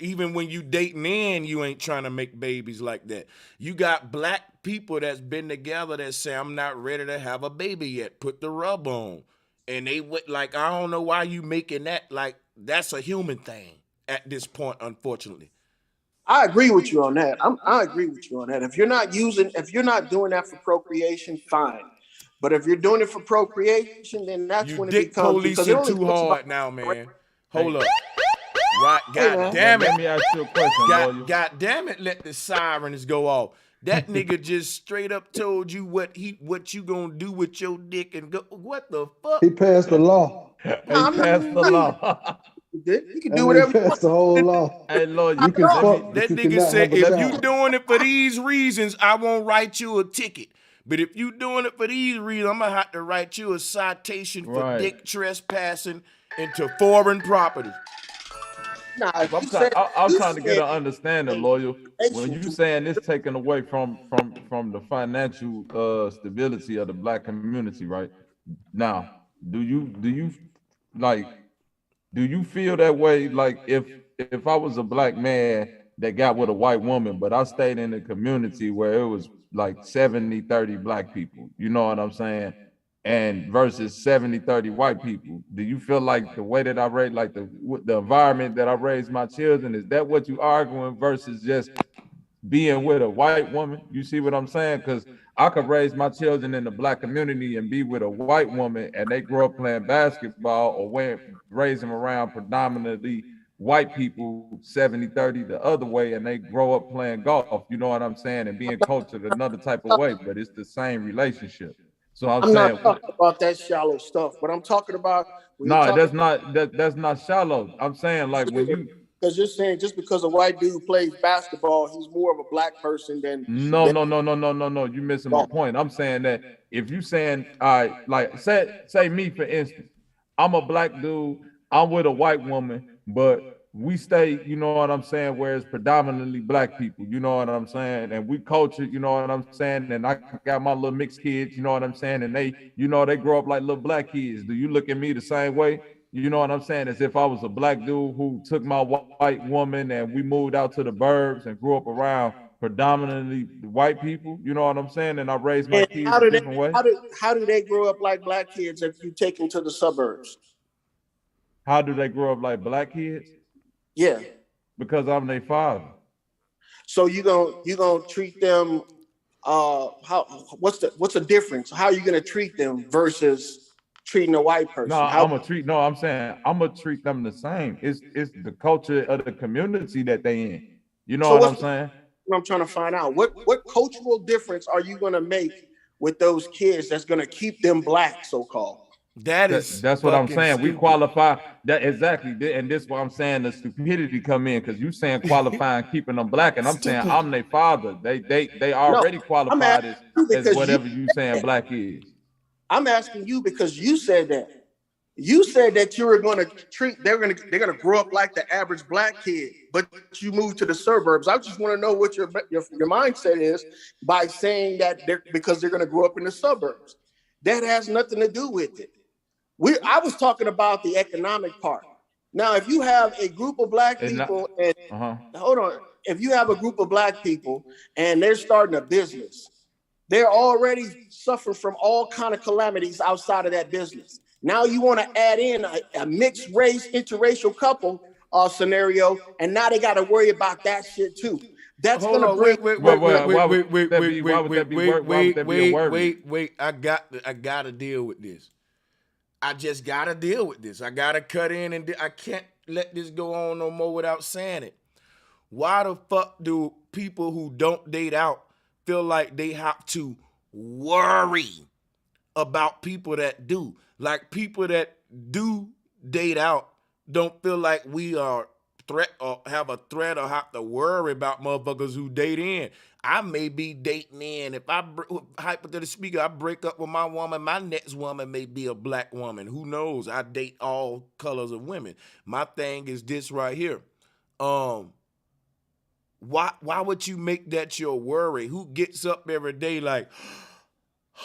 Even when you dating in, you ain't trying to make babies like that. You got black people that's been together that say, I'm not ready to have a baby yet. Put the rub on. And they went like, I don't know why you making that like that's a human thing at this point, unfortunately. I agree with you on that. I agree with you on that. If you're not doing that for procreation, fine. But if you're doing it for procreation, then that's when it becomes, because it only too hard now, man. Hold up. Right, God damn it. Let me ask you a question, God damn it, let the sirens go off. That nigga just straight up told you what you gonna do with your dick and go. What the fuck? He passed the law. He passed the law. You can do whatever you passed the whole law. Hey, Lord, you can fuck. That nigga said, if you doing it for these reasons, I won't write you a ticket. But if you doing it for these reasons, I'm gonna have to write you a citation for dick trespassing into foreign property. Nah, I'm trying to get an understanding, Loyal. When you saying this taken away from the financial stability of the black community, right? Now, do you feel that way? Like if I was a black man that got with a white woman, but I stayed in a community where it was like 70-30 black people, you know what I'm saying? And versus 70-30 white people, do you feel like the way that I raised, like the environment that I raised my children, is that what you arguing versus just being with a white woman? You see what I'm saying? Because I could raise my children in the black community and be with a white woman and they grow up playing basketball, or raise them around predominantly white people 70-30 the other way, and they grow up playing golf, you know what I'm saying, and being cultured another type of way, but it's the same relationship. So I'm saying, not talking about that shallow stuff, but I'm talking about. That's not shallow. I'm saying like when you. Because you're saying just because a white dude plays basketball, he's more of a black person than. No. You're missing my point. I'm saying that if you saying, all right, like say me for instance, I'm a black dude, I'm with a white woman, but we stay, you know what I'm saying, where it's predominantly black people, you know what I'm saying, and we culture, you know what I'm saying, and I got my little mixed kids, you know what I'm saying, and they, you know, they grow up like little black kids. Do you look at me the same way? You know what I'm saying? As if I was a black dude who took my white woman and we moved out to the burbs and grew up around predominantly white people, you know what I'm saying, and I raised my kids a different way. How do they grow up like black kids if you take them to the suburbs? How do they grow up like black kids? Yeah. Because I'm their father. So you gonna treat them what's the difference? How are you gonna treat them versus treating a white person? I'm gonna treat them the same. It's the culture of the community that they in. You know what I'm saying? I'm trying to find out what cultural difference are you gonna make with those kids that's gonna keep them black, so-called? That's what I'm saying. Stupid. We qualify that exactly, and this is what I'm saying. The stupidity come in because you saying qualifying keeping them black, and I'm saying I'm their father. They already qualified as whatever you saying black is. I'm asking you because you said that. You said that you were going to they're going to grow up like the average black kid, but you moved to the suburbs. I just want to know what your mindset is by saying that because they're going to grow up in the suburbs. That has nothing to do with it. I was talking about the economic part. Now, if you have a group of black people, hold on, if you have a group of black people and they're starting a business, they're already suffering from all kind of calamities outside of that business. Now you want to add in a mixed race, interracial couple scenario, and now they got to worry about that shit too. That's Hold gonna on, bring. wait. I gotta deal with this. I just gotta deal with this. I gotta cut in and I can't let this go on no more without saying it. Why the fuck do people who don't date out feel like they have to worry about people that do? Like people that do date out don't feel like we are threat or have a threat or have to worry about motherfuckers who date in. I may be dating in. If I, hypothetically speaking, I break up with my woman, my next woman may be a black woman. Who knows? I date all colors of women. My thing is this right here. Why would you make that your worry? Who gets up every day like,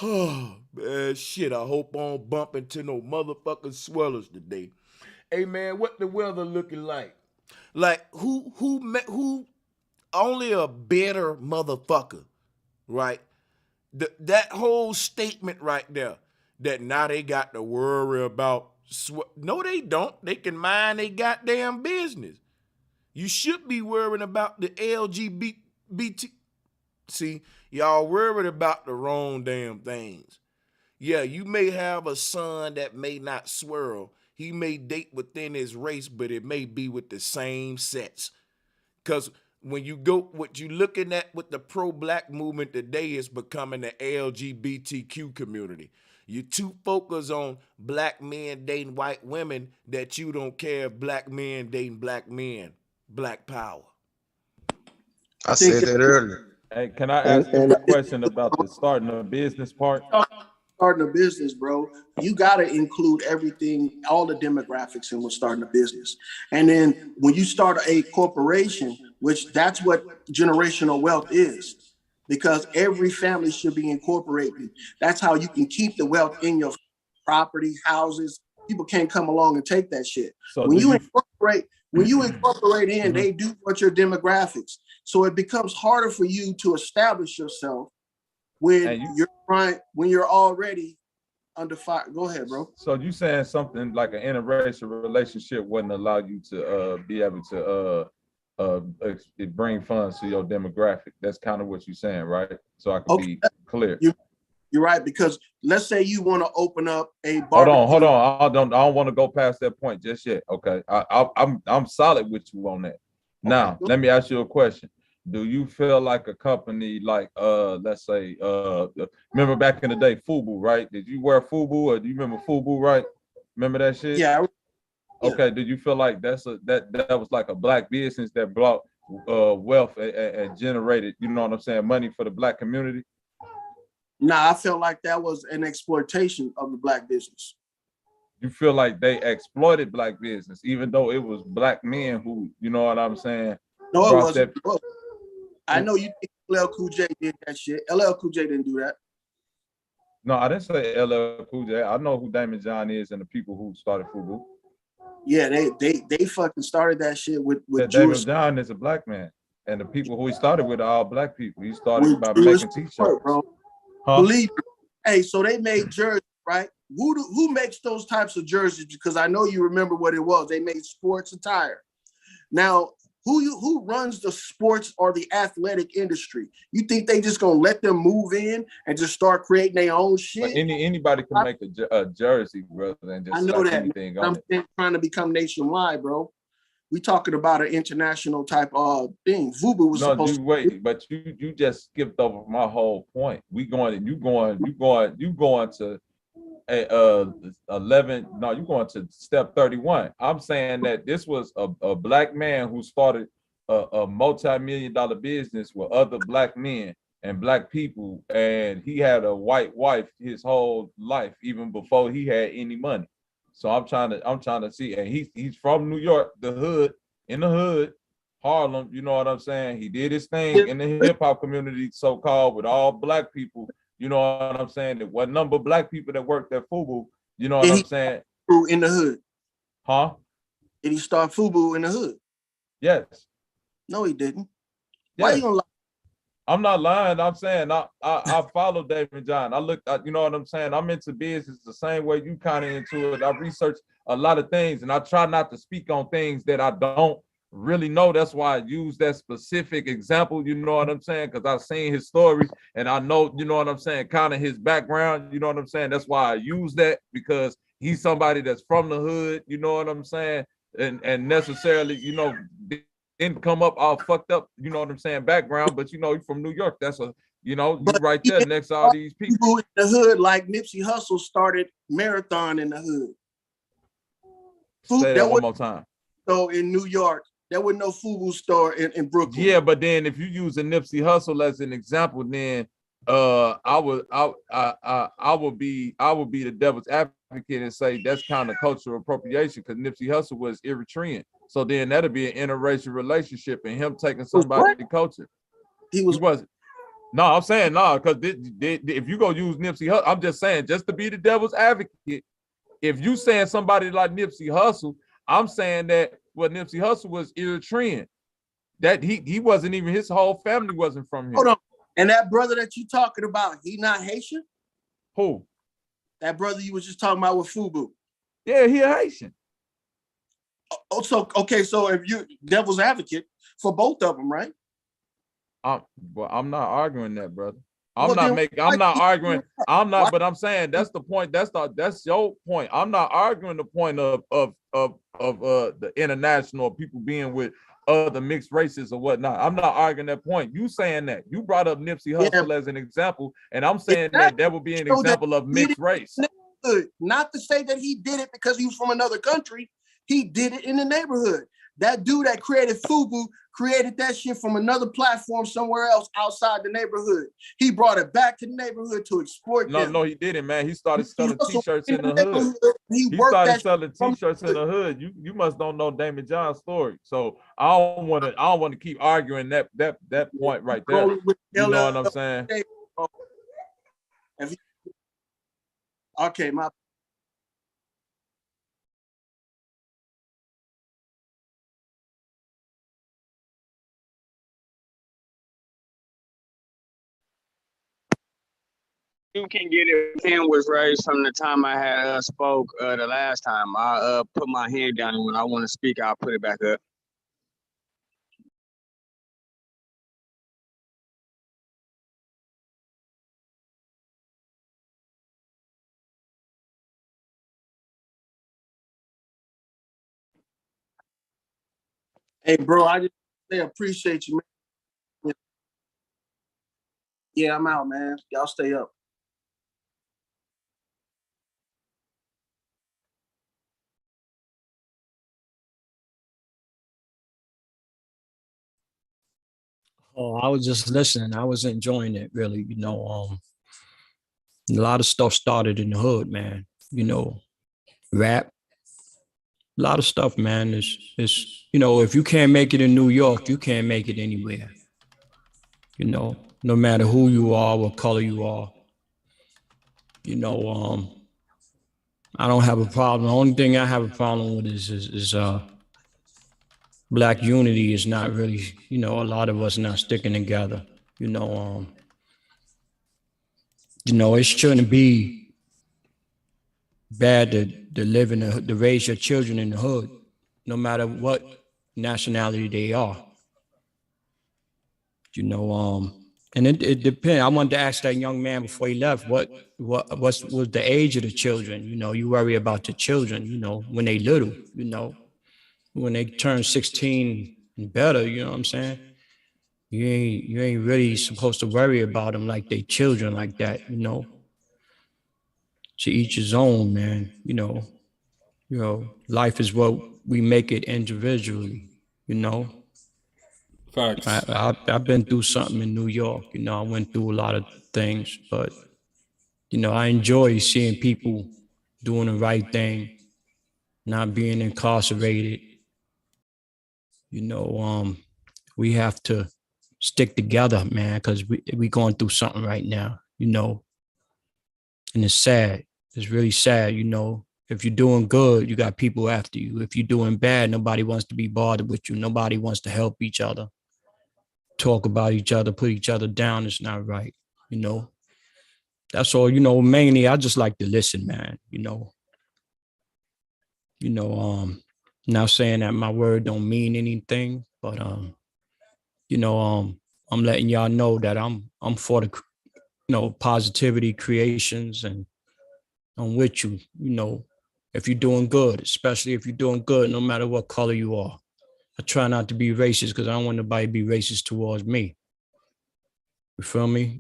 oh, man, shit, I hope I don't bump into no motherfucking swellers today. Hey, man, what the weather looking like? Like, who only a bitter motherfucker, right? That whole statement right there, that now they got to worry about, no, they don't. They can mind their goddamn business. You should be worrying about the LGBT. See, y'all worried about the wrong damn things. Yeah, you may have a son that may not swirl. He may date within his race, but it may be with the same sex. Because when you go, what you looking at with the pro-black movement today is becoming the LGBTQ community. You too focused on black men dating white women that you don't care if black men dating black men. Black power. I said that earlier. Hey, can I ask you a question about the starting a business part? Starting a business, bro, you got to include everything, all the demographics in when starting a business. And then when you start a corporation, which that's what generational wealth is, because every family should be incorporated. That's how you can keep the wealth in your property, houses. People can't come along and take that shit. So when you incorporate in, they do want your demographics. So it becomes harder for you to establish yourself when you're already under fire. Go ahead, bro. So you saying something like an interracial relationship wouldn't allow you to be able to bring funds to your demographic. That's kind of what you're saying, right? So I can be clear. You're right, because let's say you want to open up a barbecue. Hold on. I don't want to go past that point just yet. Okay, I'm solid with you on that. Now, let me ask you a question. Do you feel like a company like let's say remember back in the day FUBU, right? Did you wear FUBU or do you remember FUBU, right? Remember that shit? Yeah. Okay, did you feel like that was like a black business that brought wealth and generated, you know what I'm saying, money for the black community? Nah, I felt like that was an exploitation of the black business. You feel like they exploited black business, even though it was black men who, you know what I'm saying? No, it wasn't. I know you think LL Cool J did that shit. LL Cool J didn't do that. No, I didn't say LL Cool J. I know who Damon John is and the people who started FUBU. Yeah, they fucking started that shit with Damon John is a black man, and the people who he started with are all black people. He started by making t-shirts, bro. Believe me. Hey, so they made jerseys, right? Who makes those types of jerseys? Because I know you remember what it was. They made sports attire. Now, who runs the sports or the athletic industry? You think they just gonna let them move in and just start creating their own shit? Anybody can make a jersey, brother, and just I know that. anything I'm trying to become nationwide, bro. We talking about an international type of thing. FUBU was supposed to wait, but you just skipped over my whole point. You going to 11. No, you're going to step 31. I'm saying that this was a black man who started a multi-million-dollar business with other black men and black people, and he had a white wife his whole life, even before he had any money. So I'm trying to see, and he's from New York, the hood, in the hood, Harlem. You know what I'm saying? He did his thing in the hip hop community, so-called, with all black people. You know what I'm saying? There were a number of black people that worked at FUBU. You know what I'm saying? In the hood. Huh? Did he start FUBU in the hood? Yes. No, he didn't. Why you gonna lie? I'm not lying. I'm saying I follow David John. I look, you know what I'm saying? I'm into business the same way you kind of into it. I research a lot of things, and I try not to speak on things that I don't really know. That's why I use that specific example, you know what I'm saying? Because I've seen his stories and I know, you know what I'm saying, kind of his background, you know what I'm saying? That's why I use that, because he's somebody that's from the hood, you know what I'm saying? And necessarily, you know, didn't come up all fucked up, you know what I'm saying, background, but you know, you're from New York. That's a, you know, you right there next to all these people. In the hood, like Nipsey Hussle started Marathon in the hood. Say that one more time. So in New York, there was no FUBU store in Brooklyn. Yeah, but then if you use a Nipsey Hussle as an example, then I would be the devil's advocate and say that's kind of cultural appropriation, because Nipsey Hussle was Eritrean. So then that'd be an interracial relationship and him taking somebody's culture. He wasn't. No, I'm saying no, because if you go use Nipsey Hussle, I'm just saying, just to be the devil's advocate, if you saying somebody like Nipsey Hussle, I'm saying that Nipsey Hussle was Eritrean. That he wasn't even, his whole family wasn't from here. Hold on. And that brother that you talking about, he not Haitian? Who? That brother you was just talking about with FUBU. Yeah, he a Haitian. Oh, so okay, so if you devil's advocate for both of them, right? Well, I'm not arguing that, brother. I'm not arguing. But I'm saying that's the point. That's your point. I'm not arguing the point of the international people being with other mixed races or whatnot. I'm not arguing that point. You saying that. You brought up Nipsey Hussle as an example, and I'm saying that would be an example of mixed race. Not to say that he did it because he was from another country. He did it in the neighborhood. That dude that created FUBU created that shit from another platform somewhere else outside the neighborhood. He brought it back to the neighborhood to exploit them. No, he didn't, man. He started selling t-shirts in the hood. He started selling t-shirts in the hood. You must don't know Damon John's story. So I don't want to keep arguing that point right there. You know what I'm saying? Okay, my You can get it. Hand was raised from the time I had spoke the last time. I put my hand down, and when I want to speak, I'll put it back up. Hey, bro, I just appreciate you, man. Yeah, I'm out, man. Y'all stay up. Oh, I was just listening. I was enjoying it, really. You know, a lot of stuff started in the hood, man. You know, rap, a lot of stuff, man. Is you know, if you can't make it in New York, you can't make it anywhere. You know, no matter who you are, what color you are. You know, I don't have a problem. The only thing I have a problem with is Black unity is not really, you know, a lot of us not sticking together. You know, it shouldn't be bad to live in to raise your children in the hood, no matter what nationality they are. You know, and it depends. I wanted to ask that young man before he left, what was the age of the children? You know, you worry about the children, you know, when they little, you know, when they turn 16 and better, you know what I'm saying? You ain't really supposed to worry about them like they children like that, you know. To each his own, man. You know, life is what we make it individually, you know. Facts. I've been through something in New York, you know. I went through a lot of things, but you know, I enjoy seeing people doing the right thing, not being incarcerated. You know, we have to stick together, man, because we going through something right now, you know. And it's sad. It's really sad, you know. If you're doing good, you got people after you. If you're doing bad, nobody wants to be bothered with you. Nobody wants to help each other. talk about each other, put each other down is not right. You know, that's all. You know, mainly I just like to listen, man. Not saying that my word don't mean anything, but I'm letting y'all know that I'm for the positivity creations, and I'm with you. If you're doing good, especially if you're doing good, no matter what color you are. I try not to be racist because I don't want nobody to be racist towards me. You feel me?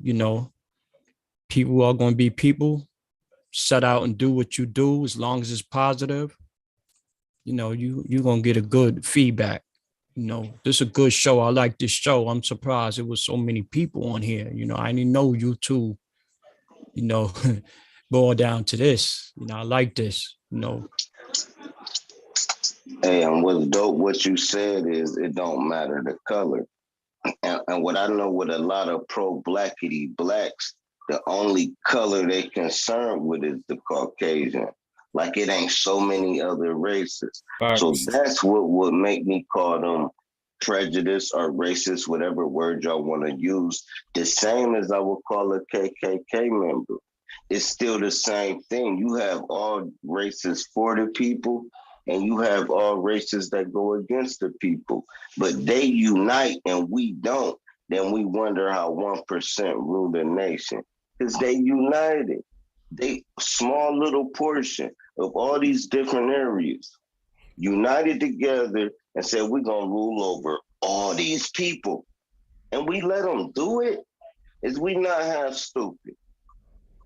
People are going to be people. Set out and do what you do as long as it's positive. You're going to get a good feedback. This is a good show. I like this show. I'm surprised it was so many people on here. I didn't know you two, going down to this. I like this, Hey, and what's dope, what you said is it don't matter the color. And what I know with a lot of pro-blackity blacks, the only color they concerned with is the Caucasian. Like it ain't so many other races. So that's what would make me call them prejudice or racist, whatever word y'all want to use. The same as I would call a KKK member. It's still the same thing. You have all races for the people, and you have all races that go against the people, but they unite and we don't. Then we wonder how 1% rule the nation, because they united. They small little portion of all these different areas united together and said, we're going to rule over all these people. And we let them do it. Is we not half stupid?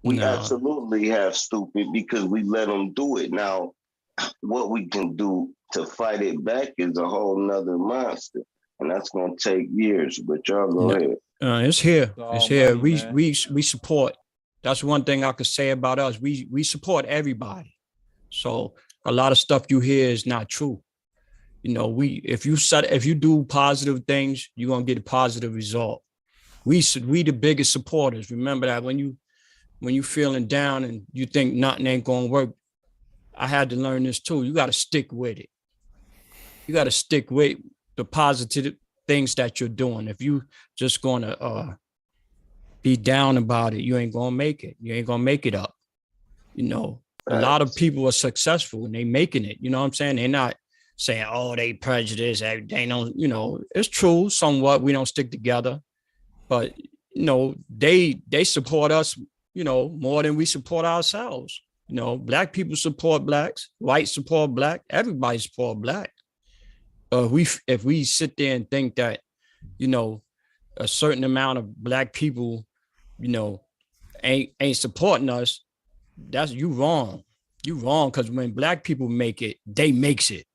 We absolutely half stupid because we let them do it. Now, what we can do to fight it back is a whole nother monster, and that's gonna take years. But y'all go ahead. It's here. It's here. We support. That's one thing I could say about us. We support everybody. So a lot of stuff you hear is not true. If you do positive things, you're gonna get a positive result. We the biggest supporters. Remember that when you feeling down and you think nothing ain't gonna work. I had to learn this too. You got to stick with it. You got to stick with the positive things that you're doing. If you just going to be down about it, you ain't going to make it. You ain't going to make it up. A lot of people are successful and they making it. You know what I'm saying? They're not saying, oh, they prejudice. They don't, it's true somewhat. We don't stick together, but they support us, more than we support ourselves. Black people support blacks, white support black, everybody support black. If we sit there and think that, a certain amount of black people, ain't supporting us, that's you wrong. You wrong, because when black people make it, they makes it.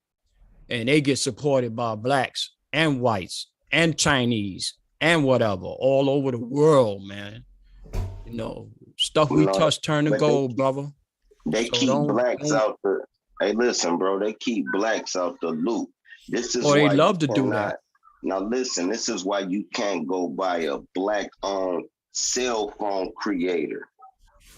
And they get supported by blacks and whites and Chinese and whatever, all over the world, man. Stuff we touch turn to gold, brother. They keep blacks out the. Hey, listen, bro. They keep blacks out the loop. This is they why love to do that. Now, listen. This is why you can't go buy a black-owned cell phone creator,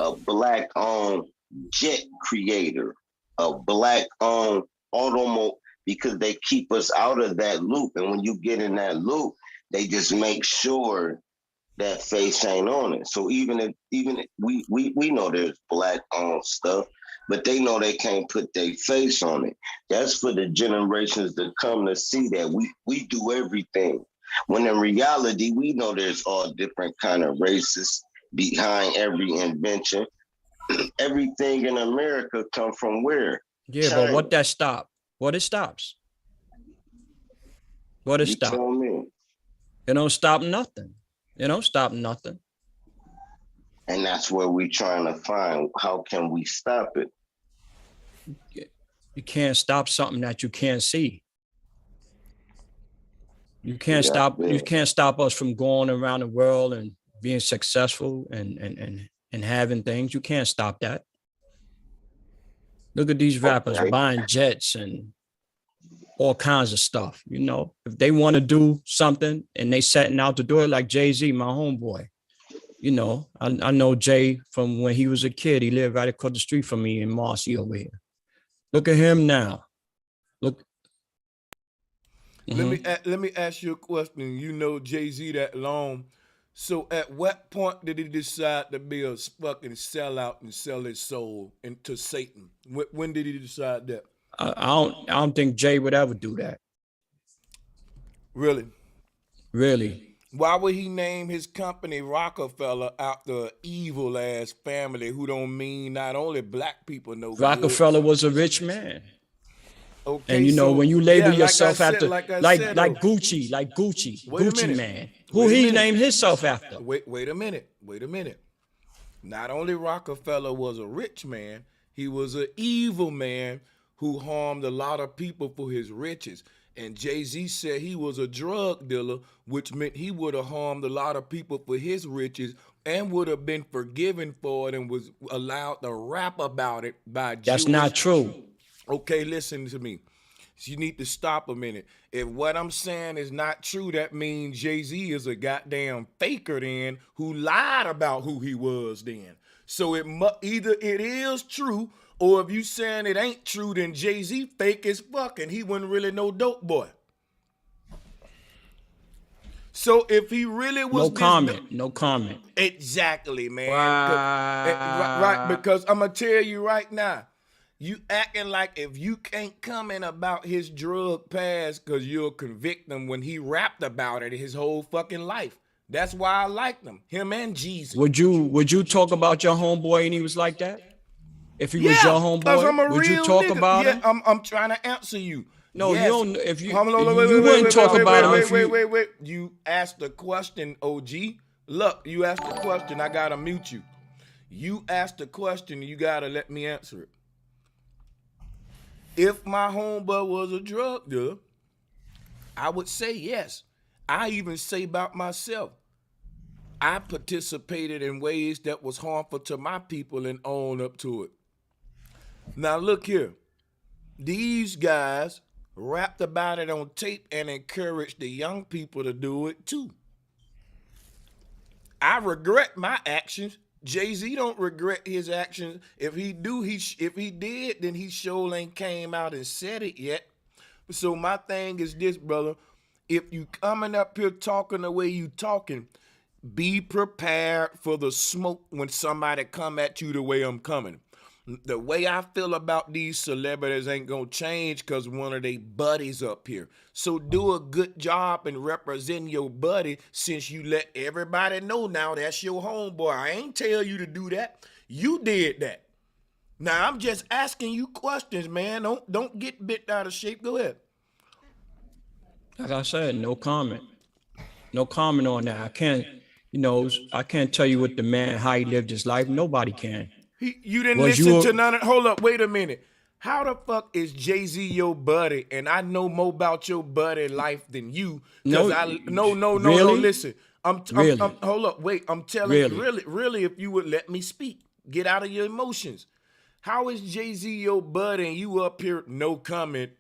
a black-owned jet creator, a black-owned automobile, because they keep us out of that loop. And when you get in that loop, they just make sure that face ain't on it. So even if we know there's black on stuff, but they know they can't put their face on it. That's for the generations to come to see that we do everything. When in reality, we know there's all different kind of races behind every invention. Everything in America come from where? Yeah, China. But what that stop? What it stops? What it stop? It don't stop nothing. It don't stop nothing. And that's where we're trying to find, how can we stop it? You can't stop something that you can't see. You can't you can't stop us from going around the world and being successful and having things. You can't stop that. Look at these rappers buying jets and all kinds of stuff. If they want to do something and they setting out to do it, like Jay-Z, my homeboy, I know Jay from when he was a kid. He lived right across the street from me in Marcy over here. Look at him now. Look Let me ask you a question. You know Jay-Z that long. So at what point did he decide to be a fucking sellout and sell his soul into Satan? When did he decide that? I don't think Jay would ever do that. Really? Really. Why would he name his company Rockefeller after an evil ass family who don't mean not only black people no good? Rockefeller was a rich man. Okay, and you know, so, when you label yeah, yourself after, like Gucci, Wait a Gucci minute. man, who he named himself after? Wait a minute. Not only Rockefeller was a rich man, he was an evil man who harmed a lot of people for his riches. And Jay-Z said he was a drug dealer, which meant he would have harmed a lot of people for his riches and would have been forgiven for it and was allowed to rap about it by That's not true. Okay, listen to me. You need to stop a minute. If what I'm saying is not true, that means Jay-Z is a goddamn faker then who lied about who he was then. So either it is true, or if you saying it ain't true, then Jay-Z fake as fuck and he wasn't really no dope boy. So if he really was no comment. Exactly, man. Wow. Right, because I'm gonna tell you right now, you acting like if you can't comment about his drug past because you'll convict him when he rapped about it his whole fucking life. That's why I liked him and Jesus. Would you talk about your homeboy and he was like that? If he was your homeboy, would you talk about him? I'm trying to answer you. No, yes. you don't. If you, you wouldn't talk about him. Wait. You asked the question, OG. Look, you asked the question. I gotta mute you. You asked the question. You gotta let me answer it. If my homeboy was a drug dealer, I would say yes. I even say about myself, I participated in ways that was harmful to my people and own up to it. Now look here. These guys rapped about it on tape and encouraged the young people to do it too. I regret my actions. Jay-Z don't regret his actions. If he did, then he sure ain't came out and said it yet. So my thing is this, brother. If you coming up here talking the way you talking, be prepared for the smoke when somebody come at you the way I'm coming. The way I feel about these celebrities ain't gonna change because one of they buddies up here. So do a good job and represent your buddy since you let everybody know now that's your homeboy. I ain't tell you to do that. You did that. Now I'm just asking you questions, man. Don't get bit out of shape. Go ahead. Like I said, no comment. No comment on that. I can't tell you what the man, how he lived his life. Nobody can. You didn't listen to none of. Hold up, wait a minute. How the fuck is Jay-Z your buddy? And I know more about your buddy life than you. No. Listen, hold up, wait. I'm telling you, really, if you would let me speak, get out of your emotions. How is Jay-Z your buddy and you up here no comment,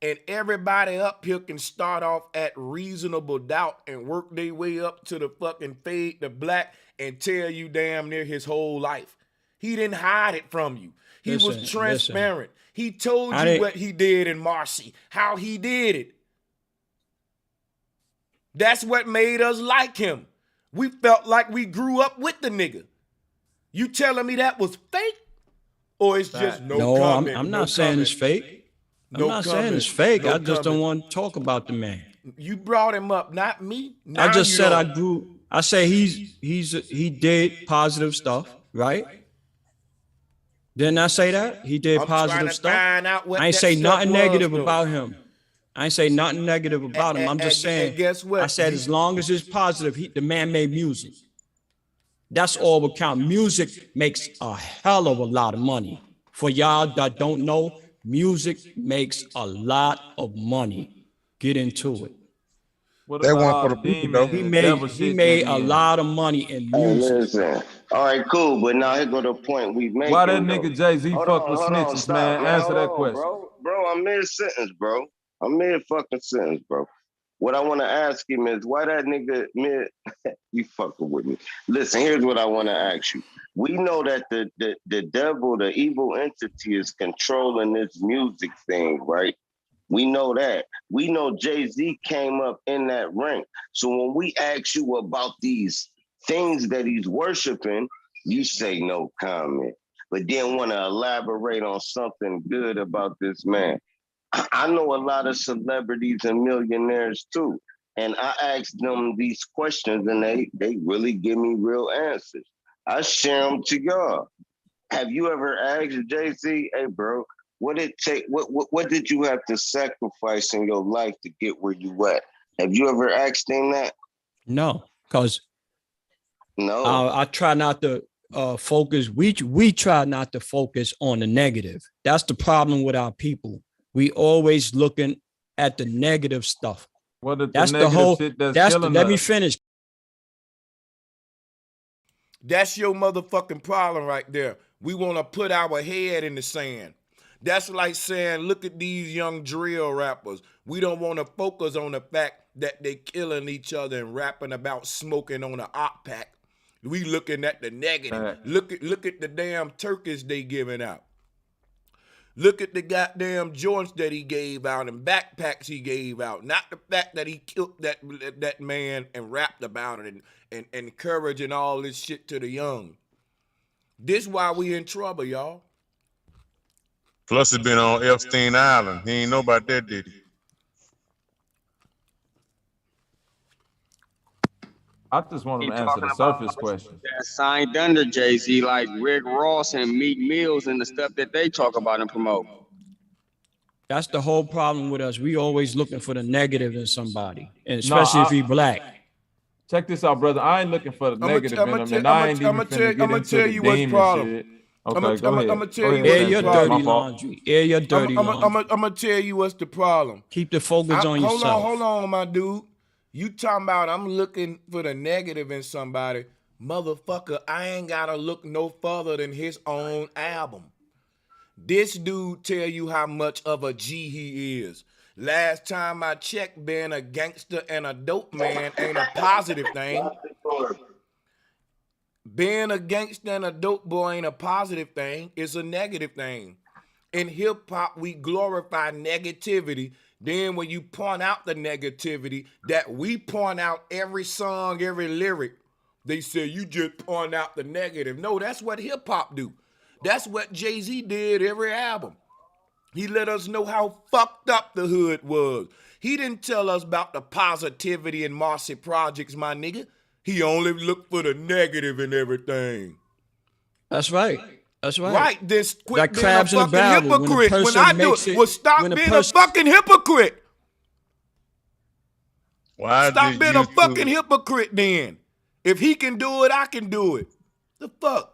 and everybody up here can start off at reasonable doubt and work their way up to the fucking fade to black and tell you damn near his whole life? He didn't hide it from you. He was transparent. He told you what he did in Marcy, how he did it. That's what made us like him. We felt like we grew up with the nigga. You telling me that was fake? Or it's just no comment? I'm not saying it's fake. I'm not saying it's fake. I just don't want to talk about the man. You brought him up, not me. I just said I say he did positive stuff, right? Didn't I say that? He did positive stuff. I ain't say nothing negative about him. I ain't say nothing negative about him. I'm just saying, guess what? I said as long as it's positive, the man made music. That's all we count. Music makes a hell of a lot of money. For y'all that don't know, music makes a lot of money. Get into it. They want for the people, though. He made a lot of money in music. Listen. All right, cool. But now here go the point we make. Why that nigga Jay-Z fuck with snitches, man? Answer that question. Bro, I'm mid-sentence, bro. I'm mid-fucking sentence, bro. What I want to ask him is why that nigga you fucking with me. Listen, here's what I want to ask you. We know that the devil, the evil entity is controlling this music thing, right? We know that. We know Jay-Z came up in that rank. So when we ask you about these things that he's worshiping, you say no comment. But then want to elaborate on something good about this man. I know a lot of celebrities and millionaires too. And I ask them these questions and they really give me real answers. I share them to y'all. Have you ever asked Jay-Z, hey bro, what did you have to sacrifice in your life to get where you at? Have you ever asked him that? No, because no, I try not to focus. We try not to focus on the negative. That's the problem with our people. We always looking at the negative stuff. What is That's the the whole. shit that's That's the, killing let me us? finish. That's your motherfucking problem right there. We want to put our head in the sand. That's like saying, look at these young drill rappers. We don't want to focus on the fact that they killing each other and rapping about smoking on an op pack. We looking at the negative. Look at the damn turkeys they giving out. Look at the goddamn joints that he gave out and backpacks he gave out. Not the fact that he killed that man and rapped about it and encouraging all this shit to the young. This why we in trouble, y'all. Plus, he been on Epstein Island. He ain't know about that, did he? I just want to Keep answer talking the about surface question. that signed under Jay-Z, like Rick Ross and Meek Mills and the stuff that they talk about and promote. That's the whole problem with us. We always looking for the negative in somebody, and especially if he black. Check this out, brother. I ain't looking for the negative in them, and I ain't even finna get into the demon shit. Okay, go ahead. I'm gonna tell you Air your dirty laundry. Air your dirty laundry. I'm gonna tell you what's the problem. Keep the focus on yourself. Hold on, my dude. You talking about I'm looking for the negative in somebody. Motherfucker, I ain't gotta look no further than his own album. This dude tell you how much of a G he is. Last time I checked, being a gangster and a dope man ain't a positive thing. Being a gangster and a dope boy ain't a positive thing. It's a negative thing. In hip hop, we glorify negativity. Then when you point out the negativity that we point out every song, every lyric, they say you just point out the negative. No, that's what hip hop do. That's what Jay-Z did every album. He let us know how fucked up the hood was. He didn't tell us about the positivity in Marcy Projects, my nigga. He only looked for the negative in everything. That's right. That's right. Right, this quit like being a fucking hypocrite. When I do it, well, stop being a fucking hypocrite. Stop being a fucking hypocrite then. If he can do it, I can do it. The fuck?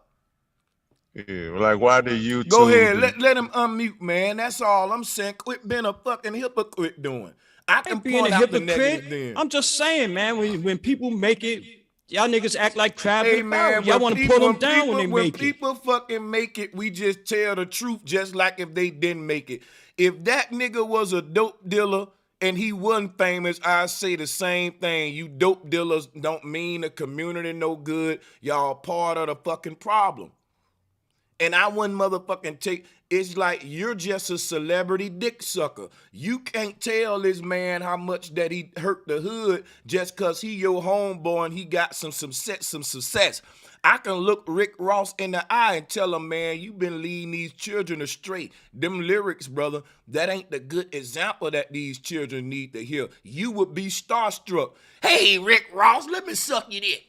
Yeah, like why did you go ahead? Let him unmute, man. That's all I'm saying. Quit being a fucking hypocrite doing. I can point out the negative then. I'm just saying, man. When people make it, y'all niggas act like crabs in a barrel. Y'all want to pull them down when they make it. When people fucking make it, we just tell the truth, just like if they didn't make it. If that nigga was a dope dealer and he wasn't famous, I say the same thing. You dope dealers don't mean the community no good. Y'all part of the fucking problem. And I wouldn't motherfucking take, it's like you're just a celebrity dick sucker. You can't tell this man how much that he hurt the hood just because he your homeboy and he got some success. I can look Rick Ross in the eye and tell him, man, you been leading these children astray. Them lyrics, brother, that ain't the good example that these children need to hear. You would be starstruck. Hey, Rick Ross, let me suck you dick.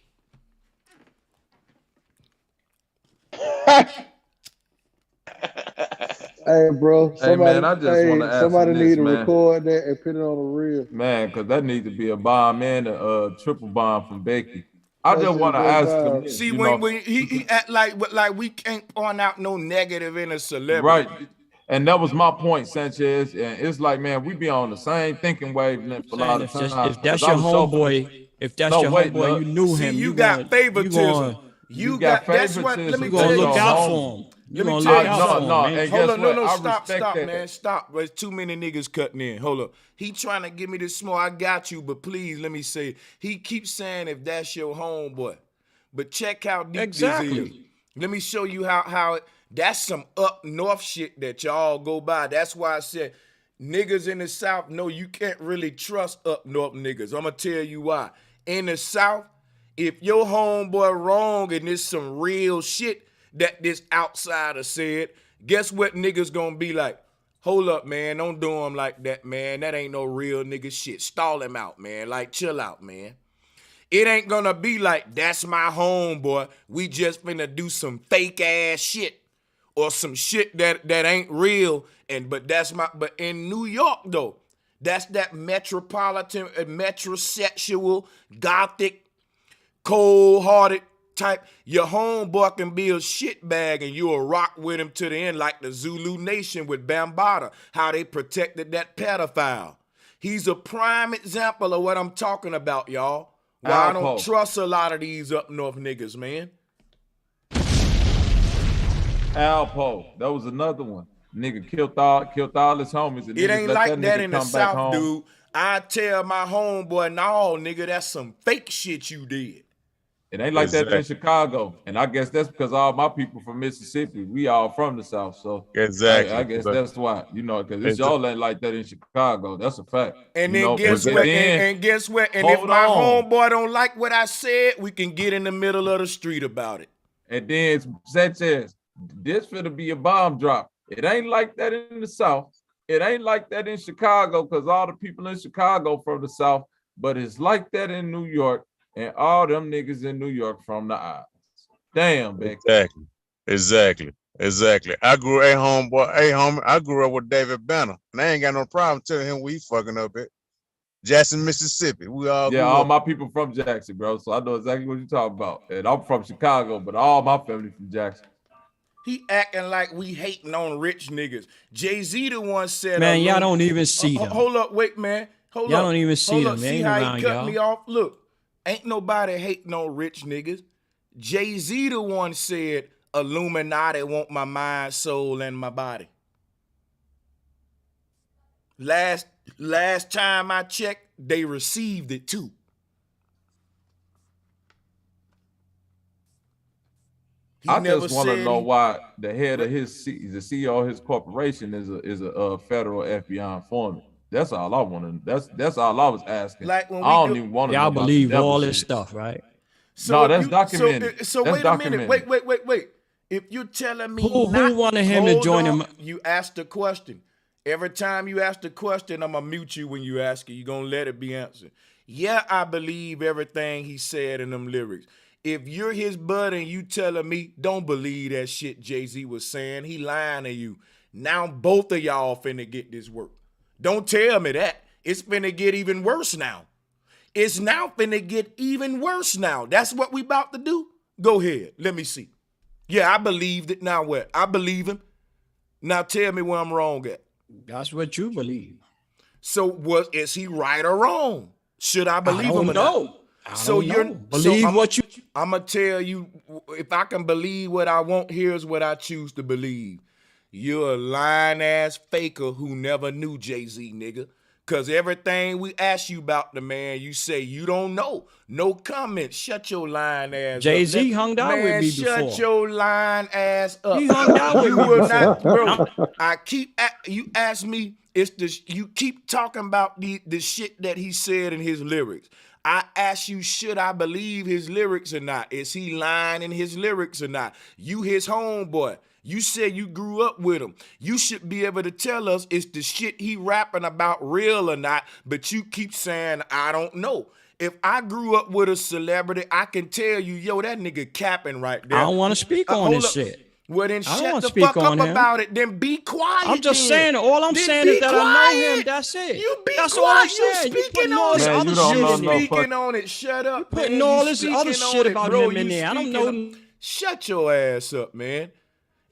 Hey, bro. Hey, man, I just want to ask somebody this, need to man. record that and put it on the reel. Man, because that needs to be a bond, man, a triple bond from Becky. I just want to ask him. See, when he act like we can't point out no negative in a celebrity. Right. And that was my point, Sanchez. And it's like, man, we be on the same thinking wavelength a lot of times. If that's your homeboy, you knew him. You got favoritism. You got that's what. Let me tell you. Look out for him. You gonna look out for him, man. Hold on, no, stop, man, stop. There's too many niggas cutting in. Hold up. He trying to give me this small. I got you, but please let me say. He keeps saying if that's your homeboy, but check how deep this is. Let me show you how it. That's some up north shit that y'all go by. That's why I said niggas in the South know you can't really trust up north niggas. I'm gonna tell you why. In the South, if your homeboy wrong and there's some real shit that this outsider said, guess what niggas gonna be like? Hold up, man. Don't do him like that, man. That ain't no real nigga shit. Stall him out, man. Like, chill out, man. It ain't gonna be like, that's my homeboy. We just finna do some fake ass shit or some shit that ain't real. But in New York though, that's that metropolitan, metrosexual, gothic, cold-hearted type. Your homeboy can be a shitbag and you'll rock with him to the end, like the Zulu Nation with Bambaataa, how they protected that pedophile. He's a prime example of what I'm talking about, y'all. Why I don't trust a lot of these up north niggas, man. Alpo, that was another one. Nigga killed all his homies. And it ain't like that in the South, dude. I tell my homeboy, no, nigga, that's some fake shit you did. It ain't like that in Chicago. And I guess that's because all my people from Mississippi, we all from the South. So exactly. I guess that's why, because it's y'all ain't like that in Chicago. That's a fact. And then guess what? And guess what? And if my homeboy don't like what I said, we can get in the middle of the street about it. And then Sanchez, this finna be a bomb drop. It ain't like that in the South. It ain't like that in Chicago because all the people in Chicago from the South, but it's like that in New York. And all them niggas in New York from the islands. Damn, Becky. Exactly. I grew I grew up with David Banner. And I ain't got no problem telling him we fucking up at Jackson, Mississippi. We all all my people from Jackson, bro. So I know exactly what you're talking about. And I'm from Chicago, but all my family from Jackson. He acting like we hating on rich niggas. Jay-Z the one said, man, y'all don't even see them. Hold up, wait, man. Hold up. Y'all don't even see them. See how he cut me off? Look. Ain't nobody hating on rich niggas. Jay-Z the one said, Illuminati want my mind, soul, and my body. Last time I checked, they received it too. I just want to know why the head of the CEO of his corporation is a federal FBI informant. That's all I want to. That's all I was asking. Like when I don't even want to. Y'all believe all this stuff, right? So no, that's documented. So wait a minute. Wait. If you're telling me who wanted him to join him, you asked the question. Every time you ask the question, I'm gonna mute you when you ask it. You're gonna let it be answered. Yeah, I believe everything he said in them lyrics. If you're his bud and you telling me don't believe that shit Jay-Z was saying, he lying to you. Now both of y'all finna get this work. Don't tell me that. It's finna get even worse now. It's now finna get even worse now. That's what we about to do. Go ahead. Let me see. Yeah, I believed it. Now what? I believe him. Now tell me where I'm wrong at. That's what you believe. So is he right or wrong? Should I believe him or not? I'm gonna tell you, if I can believe what I want, here's what I choose to believe. You're a lying ass faker who never knew Jay-Z, nigga. Cause everything we ask you about the man, you say you don't know. No comment. Shut your lying ass Jay-Z up. hung out with me before. Shut your lying ass up. He hung out with me before. Bro, you ask me, you keep talking about the shit that he said in his lyrics. I ask you, should I believe his lyrics or not? Is he lying in his lyrics or not? You his homeboy. You said you grew up with him. You should be able to tell us is the shit he rapping about real or not, but you keep saying, I don't know. If I grew up with a celebrity, I can tell you, yo, that nigga capping right there. I don't want to speak on this shit. Well, then shut the fuck up about it. Then be quiet. I'm just saying, all I'm saying is that I know him. That's it. You be That's quiet. all I'm saying. You speaking on it. other shit. You speaking on it. Shut up. You putting man. all You this other speaking shit on it, about bro. him in You there. I don't speaking know. Shut your ass up, man.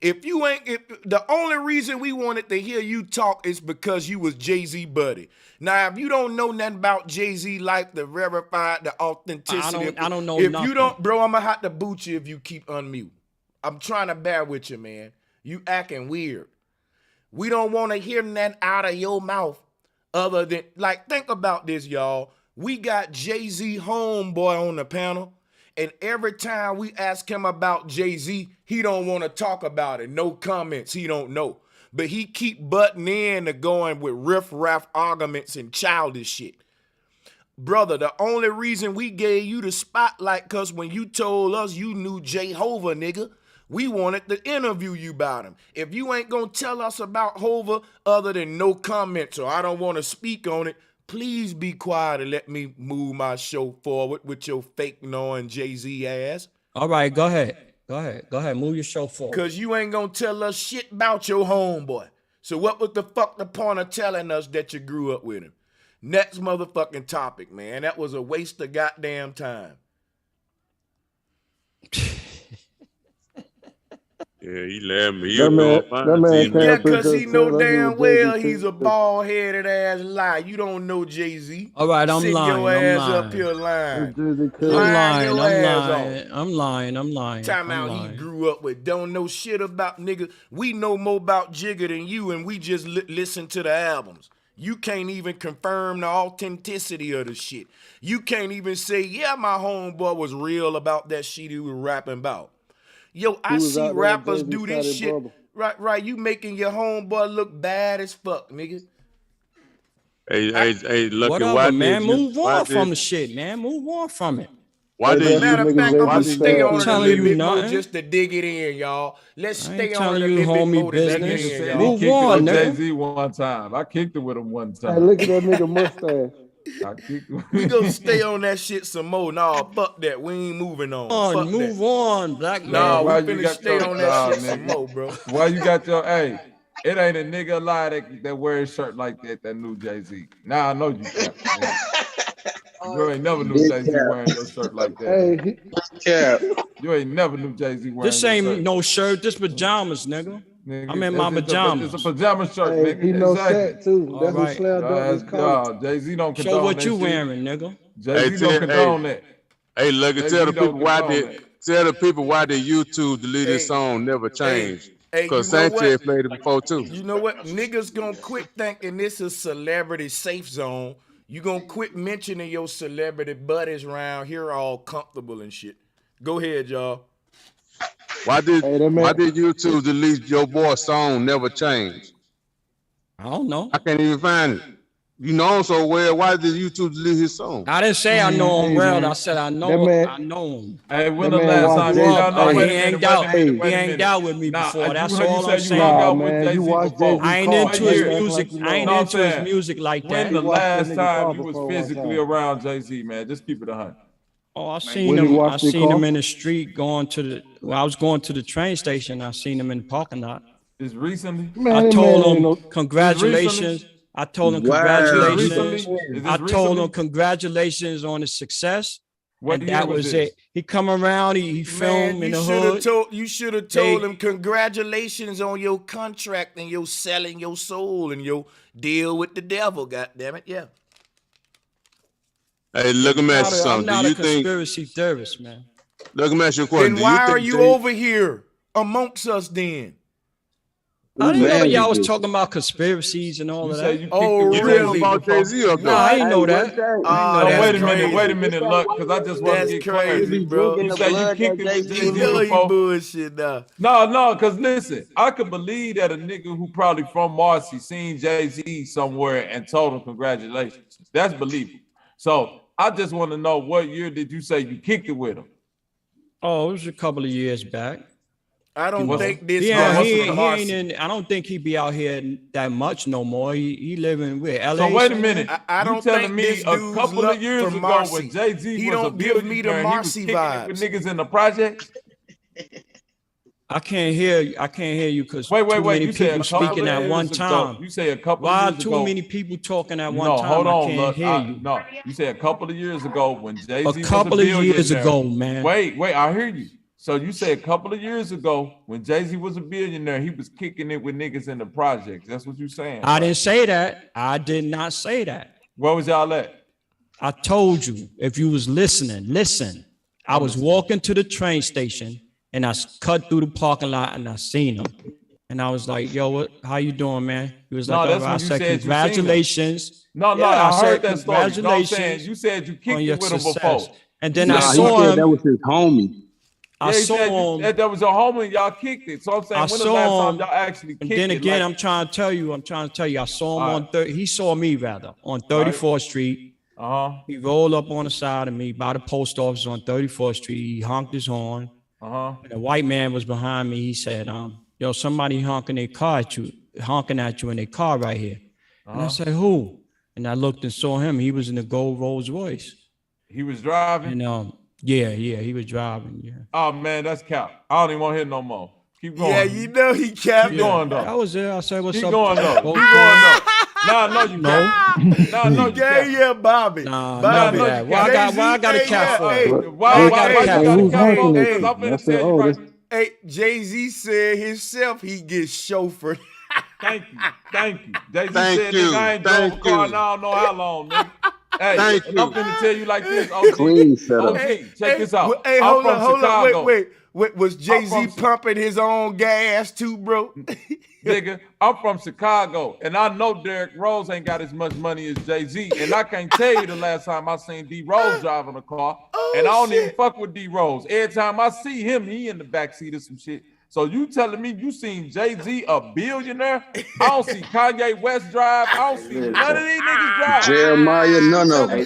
If the only reason we wanted to hear you talk is because you was Jay-Z buddy. Now, if you don't know nothing about Jay-Z life, the verified, the authenticity. I don't know if nothing. You don't, bro, I'm gonna have to boot you if you keep unmute. I'm trying to bear with you, man. You acting weird. We don't want to hear nothing out of your mouth other than, like, think about this, y'all. We got Jay-Z homeboy on the panel. And every time we ask him about Jay-Z, he don't want to talk about it. No comments. He don't know. but he keep butting in to going with riff-raff arguments and childish shit. Brother, the only reason we gave you the spotlight because when you told us you knew Jehovah, nigga, we wanted to interview you about him. If you ain't gonna tell us about Hova other than no comments or I don't want to speak on it, please be quiet and let me move my show forward with your fake knowing Jay-Z ass. All right, go ahead. Go ahead. Move your show forward. Because you ain't gonna tell us shit about your homeboy. So what was the fuck the point of telling us that you grew up with him? Next motherfucking topic, man. That was a waste of goddamn time. Yeah, he laughed me. Yeah, because he know damn well he's a bald-headed ass lie. You don't know Jay-Z. All right, I'm Sit lying. your ass I'm lying. up here lying. I'm lying. Time out he grew up with. Don't know shit about niggas. We know more about Jigga than you, and we just listen to the albums. You can't even confirm the authenticity of the shit. You can't even say, yeah, my homeboy was real about that shit he was rapping about. Yo, I see rappers do this shit. Right. You making your homeboy look bad as fuck, nigga. Hey, look, whatever, man. Move on from the shit, man. Move on from it. Matter of fact, I'm gonna stay on it a little bit more just to dig it in, y'all. Let's stay on it a little bit more to dig it in, y'all. Move on, Jay-Z one time. I kicked it with him one time. Hey, look at that nigga mustache. We gonna stay on that shit some more. Nah, fuck that. We ain't moving on. Move on, black man. Nah, we finna stay on that shit some more, bro. Why you got your it ain't a nigga alive that wears a shirt like that knew Jay-Z. Now I know you got you ain't never knew Jay-Z wearing your shirt like that. Hey, you ain't never knew Jay-Z wearing this ain't no shirt, this pajamas, nigga. I'm in my pajamas. It's a pajama shirt, hey, nigga. he knows that too. That's what Slam done. Jay-Z don't condone show what that you shit. wearing, nigga. Jay-Z don't condone that. Hey, look, tell the people why the YouTube deleted song never changed. Because Sanchez played it before too. You know what? Niggas gonna quit thinking this is celebrity safe zone. You gonna quit mentioning your celebrity buddies around here all comfortable and shit. Go ahead, y'all. Why did YouTube delete your boy's song never change? I don't know. I can't even find it. You know him so well. Why did YouTube delete his song? I didn't say I know him well. I said I know him. Hey, when the last time y'all know? He ain't out with me before. That's all I'm saying. I ain't into his music. I ain't into his music like that. When the last time you was physically around Jay-Z, man? Just keep it 100. Oh, I seen him. I seen him in the street going to the. Well, I was going to the train station. I seen him in the parking lot. Is recently? I told him congratulations. I told him congratulations. I told him congratulations on his success. And that was it. He come around, he filmed in the hood. You should have told him congratulations on your contract and your selling your soul and your deal with the devil. God damn it, yeah. Hey, look at me ask you something. I'm not a conspiracy theorist, man. Look at me ask you a question. Then why are you over here amongst us then? I didn't know y'all was talking about conspiracies and all of that. You real about Jay-Z or no, I didn't know that. Wait a minute, look, because I just want to get clarity, bro. You say you kicked it with Jay-Z before. Bullshit now. No, because listen, I could believe that a nigga who probably from Marcy seen Jay-Z somewhere and told him congratulations. That's believable. So I just want to know, what year did you say you kicked it with him? Oh, it was a couple of years back. I don't think this. Yeah, he ain't in. I don't think he be out here that much no more. He living with LA. So wait a minute. I don't telling think me this a couple of years ago Marcy. when Jay-Z he was don't a give me the billionaire, Marcy he was vibes. with niggas in the projects. I can't hear you because too many you people speaking at one time. You say a couple. Why years too ago, many people talking at one time? Hold on, I can't hear you. No, you say a couple of years ago when Jay-Z was a couple of years ago, man. Wait, I hear you. So you say a couple of years ago when Jay-Z was a billionaire, he was kicking it with niggas in the projects. That's what you're saying. I didn't say that. I did not say that. Where was y'all at? I told you, if you was listening, listen. I was walking to the train station and I cut through the parking lot and I seen him. And I was like, yo, how you doing, man? He was like, I said, congratulations. No, I heard that story. Congratulations. You said you kicked it with him before. And then I saw him. That was his homie. Yeah, he said that was a homer and y'all kicked it. So I'm saying, when the last time y'all actually kicked it? And then again, I'm trying to tell you, I saw him on 30. He saw me rather on 34th Street. He rolled up on the side of me by the post office on 34th Street. He honked his horn. And a white man was behind me. He said, yo, somebody honking at you in their car right here. And I said, who? And I looked and saw him. He was in the gold Rolls Royce. He was driving? And yeah, he was driving. Yeah. Oh man, that's cap. I don't even want to hear no more. Keep going. Yeah, you know he capped. Keep going though. I was there. I said, what's Keep up? Going, though. Keep going though. Nah, no, you can't. Nah, no, you can't. Yeah, Bobby. Nah, Bobby. Why I got a cap for? Why you got a cap for? Hey, I'm finna tell you right. Hey, Jay-Z said himself he gets chauffeured. Thank you. Jay-Z said, nigga, I ain't drove a car and I don't know how long, nigga. Hey, I'm finna tell you like this. OG, check this out. Hey, hold up. Wait. Was Jay-Z pumping his own gas too, bro? Nigga, I'm from Chicago, and I know Derrick Rose ain't got as much money as Jay-Z, and I can't tell you the last time I seen D Rose driving a car, and I don't even fuck with D Rose. Every time I see him, he in the backseat of some shit. So you telling me you seen Jay-Z a billionaire? I don't see Kanye West drive. I don't see none of these niggas drive. Jeremiah, none of them.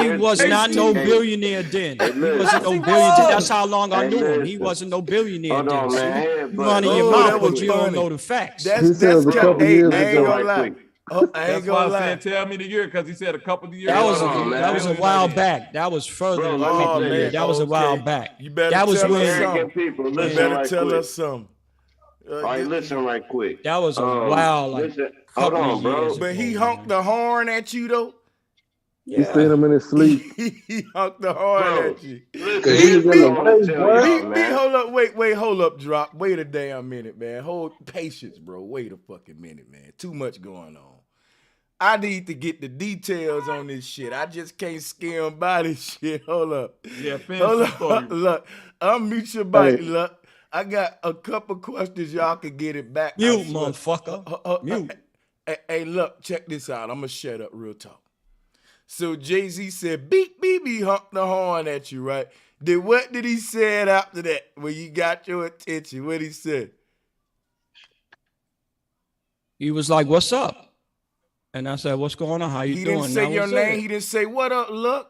He was not no billionaire then. He wasn't no billionaire. That's how long I knew him. He wasn't no billionaire then. You running your mouth, but you don't know the facts. That's a couple years ago. That's why I said tell me the year, because he said a couple of years. That was a while back. That was further than a couple of years. That was a while back. You better that was tell when us something. You better tell us something. All right, listen right quick. That was a while, hold on, bro. But he honked the horn at you though. You seen him in his sleep. He honked the horn at you. Cause he was in the way, Hold up, wait, hold up, drop. Wait a damn minute, man. Hold patience, bro. Wait a fucking minute, man. Too much going on. I need to get the details on this shit. I just can't skim by this shit. Hold up. Yeah, hold up. Look, unmute your mic, look. I got a couple questions. Y'all can get it back. Mute, motherfucker. Mute. Hey, look, check this out. I'm going to shut up real talk. So Jay-Z said, beep, beep, he honked the horn at you, right? Then what did he say after that when you got your attention? What he said? He was like, what's up? And I said, what's going on? How you doing? He didn't say your name. He didn't say, what up, look?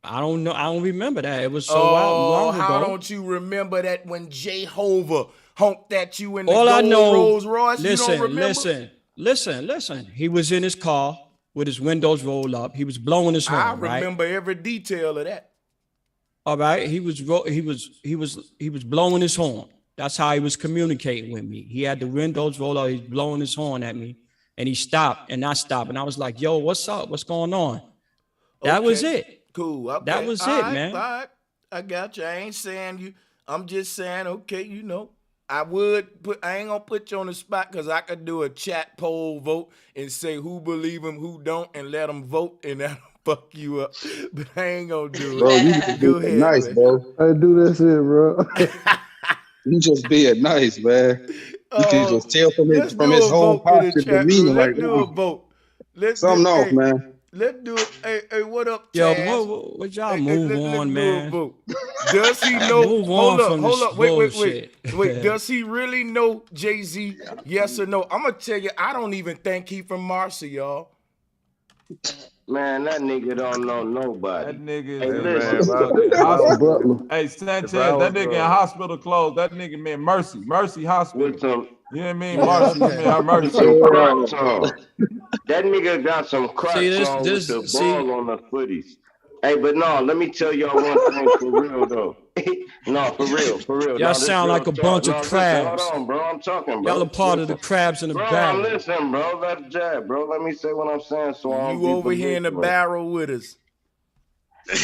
I don't know. I don't remember that. It was so long ago. How don't you remember that when Jehovah honked at you in the gold Rolls Royce? Listen, you don't remember? listen. He was in his car with his windows rolled up. He was blowing his horn. I remember every detail of that. All right. He was blowing his horn. That's how he was communicating with me. He had the windows rolled up. He's blowing his horn at me, and he stopped, and I stopped, and I was like, "Yo, what's up? What's going on?" That was it. Cool. Okay. That was it, man. All right. I got you. I ain't saying you. I'm just saying, okay, you know. I ain't gonna put you on the spot because I could do a chat poll vote and say who believe him, who don't, and let them vote, and that'll fuck you up. But I ain't gonna do it. Bro, you just Go ahead, nice, man. bro. I do that shit, bro. You just being nice, man. You can just tell from his whole posture demeanor right Let's do a vote. Something off, man. Let's do it. Hey, what up, Yo, Chaz? what y'all move on, man? Does he know? Move on from Hold this up. Wait. bullshit. Does he really know Jay-Z? Yes or no? I'm gonna tell you, I don't even think he from Marcy, y'all. Man, that nigga don't know nobody. That nigga Hey, hey, Sanchez, that nigga in hospital clothes. That nigga meant Mercy Hospital. You know what I mean? Mercy, Mercy. That nigga got some cracks on with the ball on the footies. Hey, but no, let me tell y'all one thing for real though. No, for real. Y'all sound like a bunch of crabs. Hold on, bro. I'm talking, bro. Y'all are part of the crabs in the barrel. Listen, bro. That's jab, bro. Let me say what I'm saying. So you over here in the barrel with us.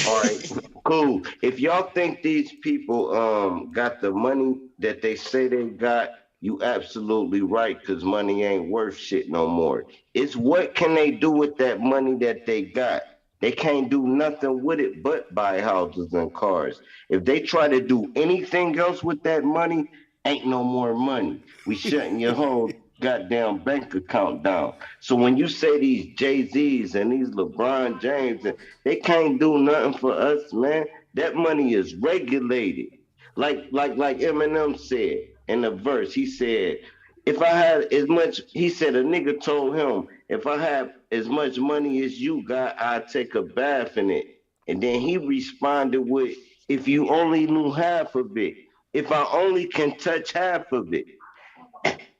All right, cool. If y'all think these people got the money that they say they got, you absolutely right, because money ain't worth shit no more. It's what can they do with that money that they got? They can't do nothing with it but buy houses and cars. If they try to do anything else with that money, ain't no more money. We shutting your whole goddamn bank account down. So when you say these Jay-Z's and these LeBron James, they can't do nothing for us, man. That money is regulated. Like Eminem said in the verse, he said, if I had as much, he said a nigga told him, if I have as much money as you got, I'd take a bath in it. And then he responded with, if you only knew half of it, if I only can touch half of it.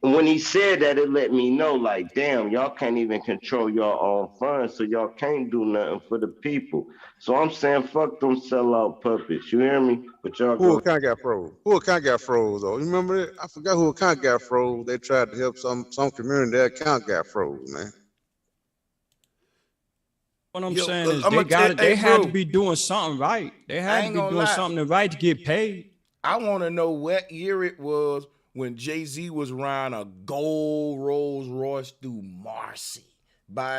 When he said that, it let me know, like, damn, y'all can't even control your own funds, so y'all can't do nothing for the people. So I'm saying, fuck them sellout puppets. You hear me? But y'all Who go. account got froze? Who account got froze though? You remember it? I forgot who account got froze. They tried to help some community. Their account got froze, man. What I'm saying is they got it. They had to be doing something right. They had to be doing something right to get paid. I want to know what year it was when Jay-Z was riding a gold Rolls Royce through Marcy.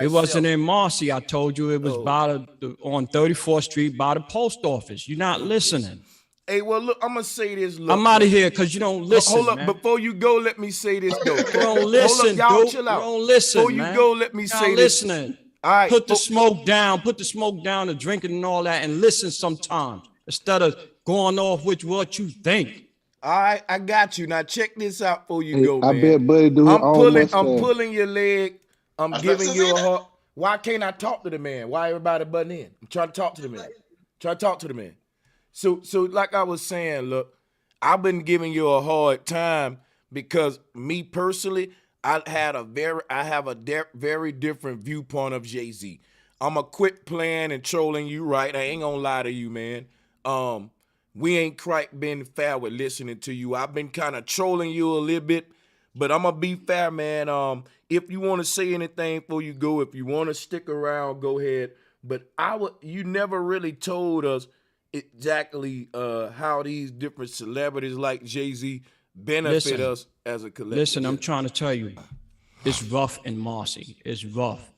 It wasn't in Marcy. I told you it was by on 34th Street by the post office. You're not listening. Hey, well, look, I'm going to say this. Look, I'm out of here because you don't listen, Hold up. man. Before you go, let me say this, though. You don't listen, hold up, y'all dude. chill out. You don't listen, Before you man. go, let me say this. Listening. All right. Put the smoke down. Put the smoke down, the drinking and all that, and listen sometimes instead of going off with what you think. All right, I got you. Now check this out before you go, I man. bet Buddy do his own Mustang. I'm pulling your leg. I'm giving you a hug. Why can't I talk to the man? Why everybody butting in? I'm trying to talk to the man. So like I was saying, look, I've been giving you a hard time because me personally, I have a very different viewpoint of Jay-Z. I'm a quit playing and trolling you, right? I ain't gonna lie to you, man. We ain't quite been fair with listening to you. I've been kind of trolling you a little bit, but I'm gonna be fair, man. If you want to say anything before you go, if you want to stick around, go ahead. But you never really told us exactly how these different celebrities like Jay-Z benefit us as a collective. Listen, I'm trying to tell you, it's rough in Marcy. It's rough.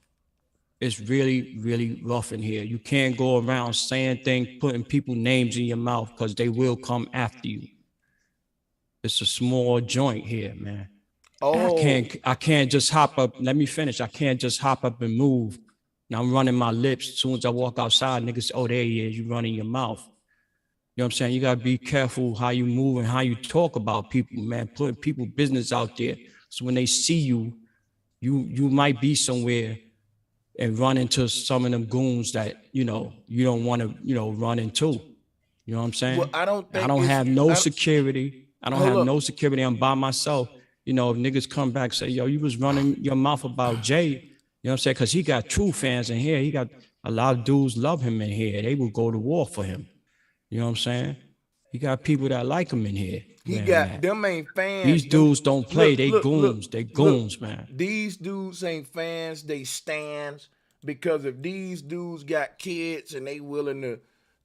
It's really, really rough in here. You can't go around saying things, putting people's names in your mouth because they will come after you. It's a small joint here, man. Oh. I can't just hop up. Let me finish. I can't just hop up and move. Now I'm running my lips. As soon as I walk outside, niggas, oh, there he is. You running your mouth. You know what I'm saying? You got to be careful how you move and how you talk about people, man. Putting people business out there. So when they see you, you might be somewhere and run into some of them goons that, you don't want to, run into. You know what I'm saying? Well, I don't have no security. I don't have no security. I'm by myself. If niggas come back and say, yo, you was running your mouth about Jay. You know what I'm saying? Because he got true fans in here. He got a lot of dudes love him in here. They will go to war for him. You know what I'm saying? He got people that like him in here. Them ain't fans. These dudes don't play. They goons. They goons, man. These dudes ain't fans. They stands. Because if these dudes got kids and they willing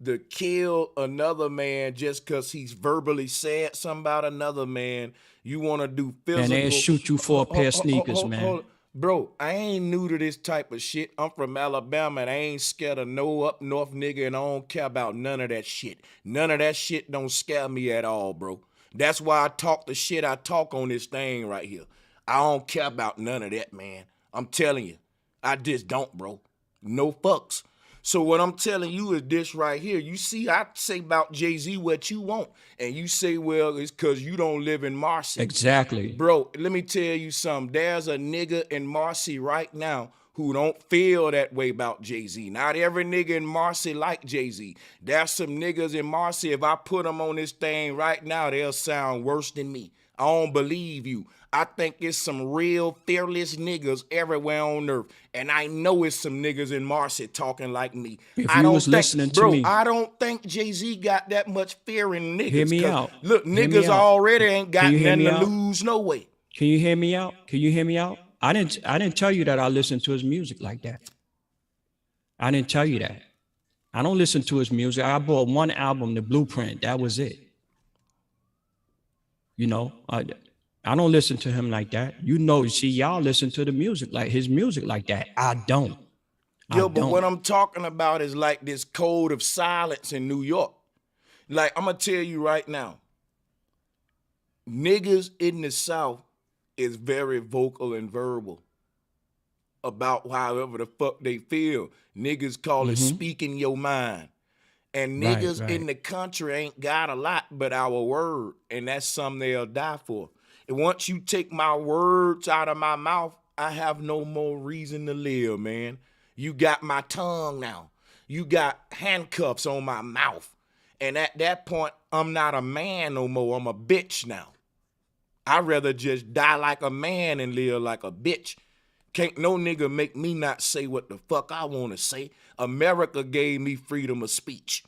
to kill another man just because he's verbally said something about another man, you want to do physical. And they'll shoot you for a pair of sneakers, man. Bro, I ain't new to this type of shit. I'm from Alabama and I ain't scared of no up north nigga and I don't care about none of that shit. None of that shit don't scare me at all, bro. That's why I talk the shit I talk on this thing right here. I don't care about none of that, man. I'm telling you. I just don't, bro. No fucks. So what I'm telling you is this right here. You see, I say about Jay-Z what you want. And you say, well, it's because you don't live in Marcy. Exactly. Bro, let me tell you something. There's a nigga in Marcy right now who don't feel that way about Jay-Z. Not every nigga in Marcy like Jay-Z. There's some niggas in Marcy, if I put them on this thing right now, they'll sound worse than me. I don't believe you. I think it's some real fearless niggas everywhere on earth. And I know it's some niggas in Marcy talking like me. If you was listening to me. I don't think Jay-Z got that much fear in niggas. Hear me out. Look, niggas already ain't got nothing to lose no way. Can you hear me out? Can you hear me out? I didn't tell you that I listened to his music like that. I didn't tell you that. I don't listen to his music. I bought one album, The Blueprint. That was it. I don't listen to him like that. See, y'all listen to the music, like his music like that. I don't. But what I'm talking about is like this code of silence in New York. Like, I'm going to tell you right now, niggas in the South is very vocal and verbal about however the fuck they feel. Niggas call it speaking your mind. And niggas in the country ain't got a lot but our word, and that's something they'll die for. And once you take my words out of my mouth, I have no more reason to live, man. You got my tongue now. You got handcuffs on my mouth. And at that point, I'm not a man no more. I'm a bitch now. I'd rather just die like a man and live like a bitch. Can't no nigga make me not say what the fuck I want to say. America gave me freedom of speech.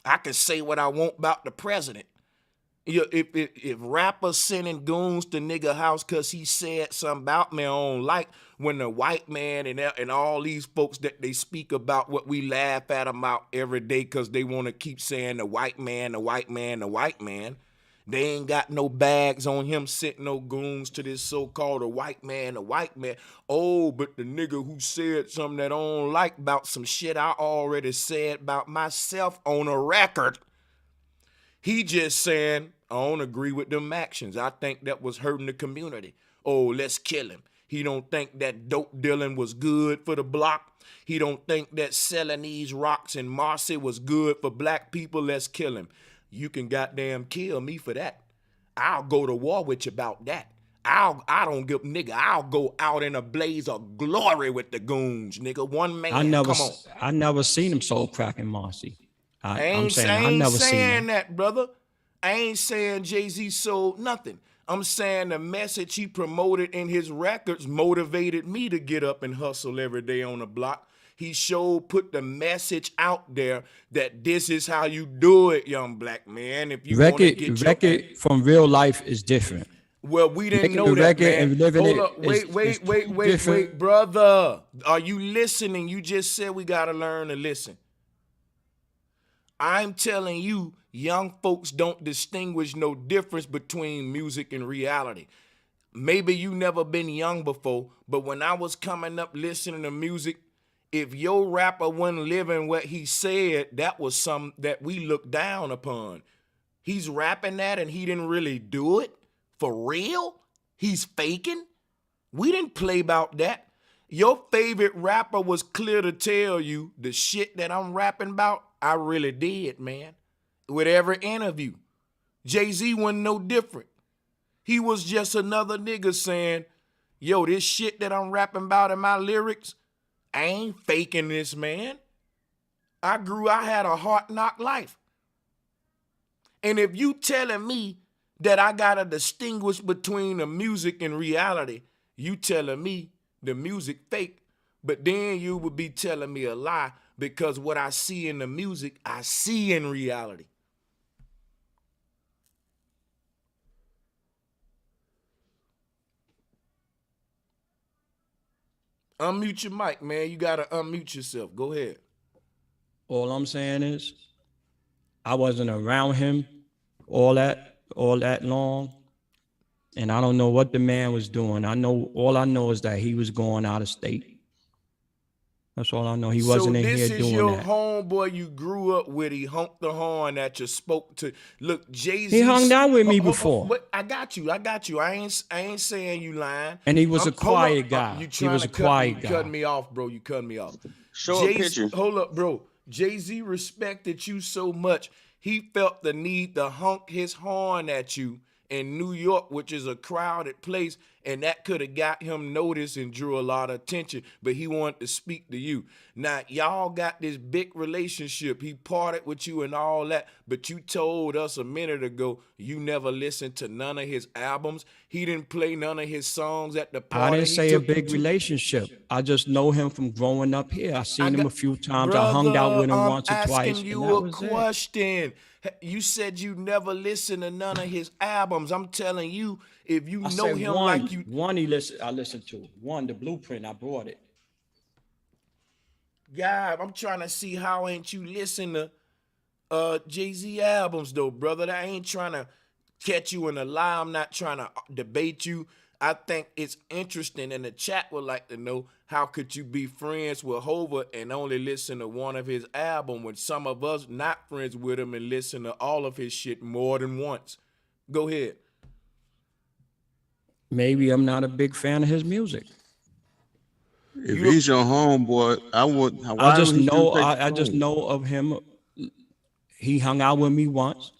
I can say what I want about the president. If rappers sending goons to nigga house because he said something about me, I don't like when the white man and all these folks that they speak about what we laugh at them out every day because they want to keep saying the white man, the white man, the white man. They ain't got no bags on him sending no goons to this so-called a white man, a white man. Oh, but the nigga who said something that I don't like about some shit I already said about myself on a record. He just saying, I don't agree with them actions. I think that was hurting the community. Oh, let's kill him. He don't think that dope dealing was good for the block. He don't think that selling these rocks in Marcy was good for black people. Let's kill him. You can goddamn kill me for that. I'll go to war with you about that. I don't give, nigga, I'll go out in a blaze of glory with the goons, nigga. One man, come on. I never seen him soul crack in Marcy. I ain't saying that, brother. I ain't saying Jay-Z sold nothing. I'm saying the message he promoted in his records motivated me to get up and hustle every day on the block. He put the message out there that this is how you do it, young black man. If you want to get record from real life is different. Well, we didn't know that, man. Hold up, wait, brother. Are you listening? You just said we got to learn to listen. I'm telling you, young folks don't distinguish no difference between music and reality. Maybe you never been young before, but when I was coming up listening to music, if your rapper wasn't living what he said, that was something that we looked down upon. He's rapping that and he didn't really do it. For real? He's faking? We didn't play about that. Your favorite rapper was clear to tell you the shit that I'm rapping about, I really did, man. With every interview. Jay-Z wasn't no different. He was just another nigga saying, yo, this shit that I'm rapping about in my lyrics, I ain't faking this, man. I had a hard knock life. And if you telling me that I gotta distinguish between the music and reality, you telling me the music fake, but then you would be telling me a lie because what I see in the music, I see in reality. Unmute your mic, man. You gotta unmute yourself. Go ahead. All I'm saying is, I wasn't around him all that long, and I don't know what the man was doing. All I know is that he was going out of state. That's all I know. He wasn't in here doing that. So this is your homeboy you grew up with. He honked the horn that you spoke to. Look, Jay-Z. He hung out with me before. But I got you. I ain't saying you lying. And he was a quiet guy. He was a quiet guy. You cut me off, bro. You cut me off. Show a picture. Hold up, bro. Jay-Z respected you so much. He felt the need to honk his horn at you in New York, which is a crowded place, and that could have got him noticed and drew a lot of attention, but he wanted to speak to you. Now, y'all got this big relationship. He parted with you and all that, but you told us a minute ago you never listened to none of his albums. He didn't play none of his songs at the party. I didn't say a big relationship. I just know him from growing up here. I seen him a few times. Brother, I hung out with him once or twice. I'm asking you a question. You said you never listened to none of his albums. I'm telling you, if you know him like you... I listened to. One, The Blueprint, I brought it. God, I'm trying to see how ain't you listen to Jay-Z albums, though, brother. I ain't trying to catch you in a lie. I'm not trying to debate you. I think it's interesting, and the chat would like to know, how could you be friends with Hova and only listen to one of his albums when some of us not friends with him and listen to all of his shit more than once? Go ahead. Maybe I'm not a big fan of his music. Well, I ain't If he's your homeboy, I would. I just know. I just know of him. He hung out with me once.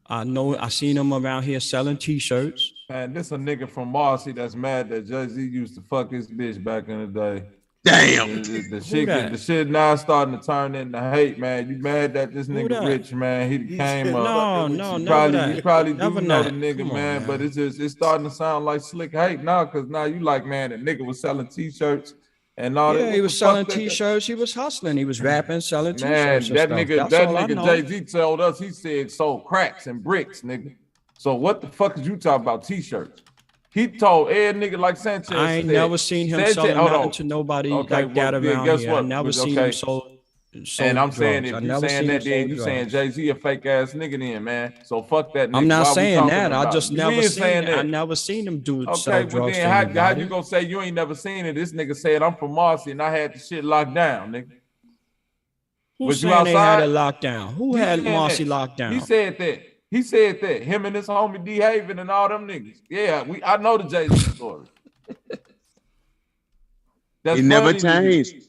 I know. I seen him around here selling T-shirts. Man, this a nigga from Marcy that's mad that Jay-Z used to fuck his bitch back in the day. Damn. The shit now starting to turn into hate, man. You mad that this nigga rich, man? He came up. No, you never probably never do know the that. nigga, Come on, man, but it's starting to sound like slick hate now, cause now you like, man, the nigga was selling T-shirts and all that. Yeah, he was selling T-shirts. He was hustling. He was rapping, selling Man, T-shirts. that and nigga, stuff. That's all I know. Jay-Z told us, he said sold cracks and bricks, nigga. So what the fuck is you talking about T-shirts? He told every nigga like Sanchez. I ain't never seen him selling nothing to nobody like that around here. I never seen him sold. And I'm saying, if you saying that, then you saying Jay-Z a fake ass nigga, then man. So fuck that nigga. I'm not Why we saying talking that. I about just it? never You ain't seen saying it. I that. never seen him do sell Okay, but drugs then to how anybody. you gonna say you ain't never seen it? This nigga said I'm from Marcy and I had the shit locked down, nigga. Who's Was you saying they had outside? it locked down? Who He had said Marcy that. locked down? He said that. He said that. Him and his homie D Haven and all them niggas. Yeah, I know the Jay-Z story. He never changed.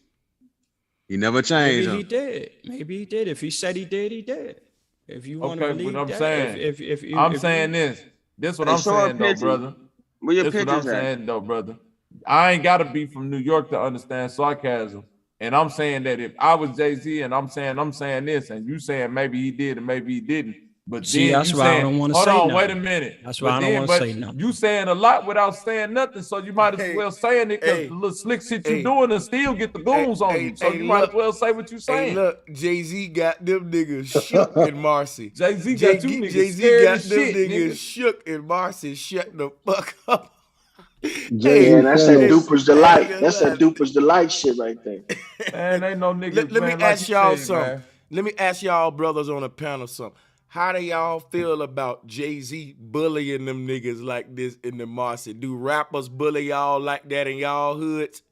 He never changed. Maybe he did. Maybe he did. If he said he did, he did. If you want to Okay, believe but I'm that, saying, if I'm if saying this. This what Hey, I'm show our saying though, pictures. brother. Where your This what I'm pictures at? saying though, brother. I ain't gotta be from New York to understand sarcasm. And I'm saying that if I was Jay-Z and I'm saying this, and you saying maybe he did and maybe he didn't. But See, then that's you why I saying, don't want to hold say on, nothing. wait a minute. That's why I don't then, want to say nothing. You saying a lot without saying nothing, so you might as well saying it because the little slick shit you doing and still get the goons on you. So you might as well say what you saying. Hey, look, Jay-Z got them niggas shook in Marcy. Jay-Z got you niggas Jay-Z scared got as them shit, niggas nigga. shook in Marcy. Shut the fuck up. Yeah, that's that Hey, Duper's I Delight. ain't gonna That's that lie. Duper's Delight shit right there. Man, ain't no niggas, Let me man, like ask you y'all said, something. man. Let me ask y'all brothers on the panel something. How do y'all feel about Jay-Z bullying them niggas like this in the Marcy? Do rappers bully y'all like that in y'all hoods?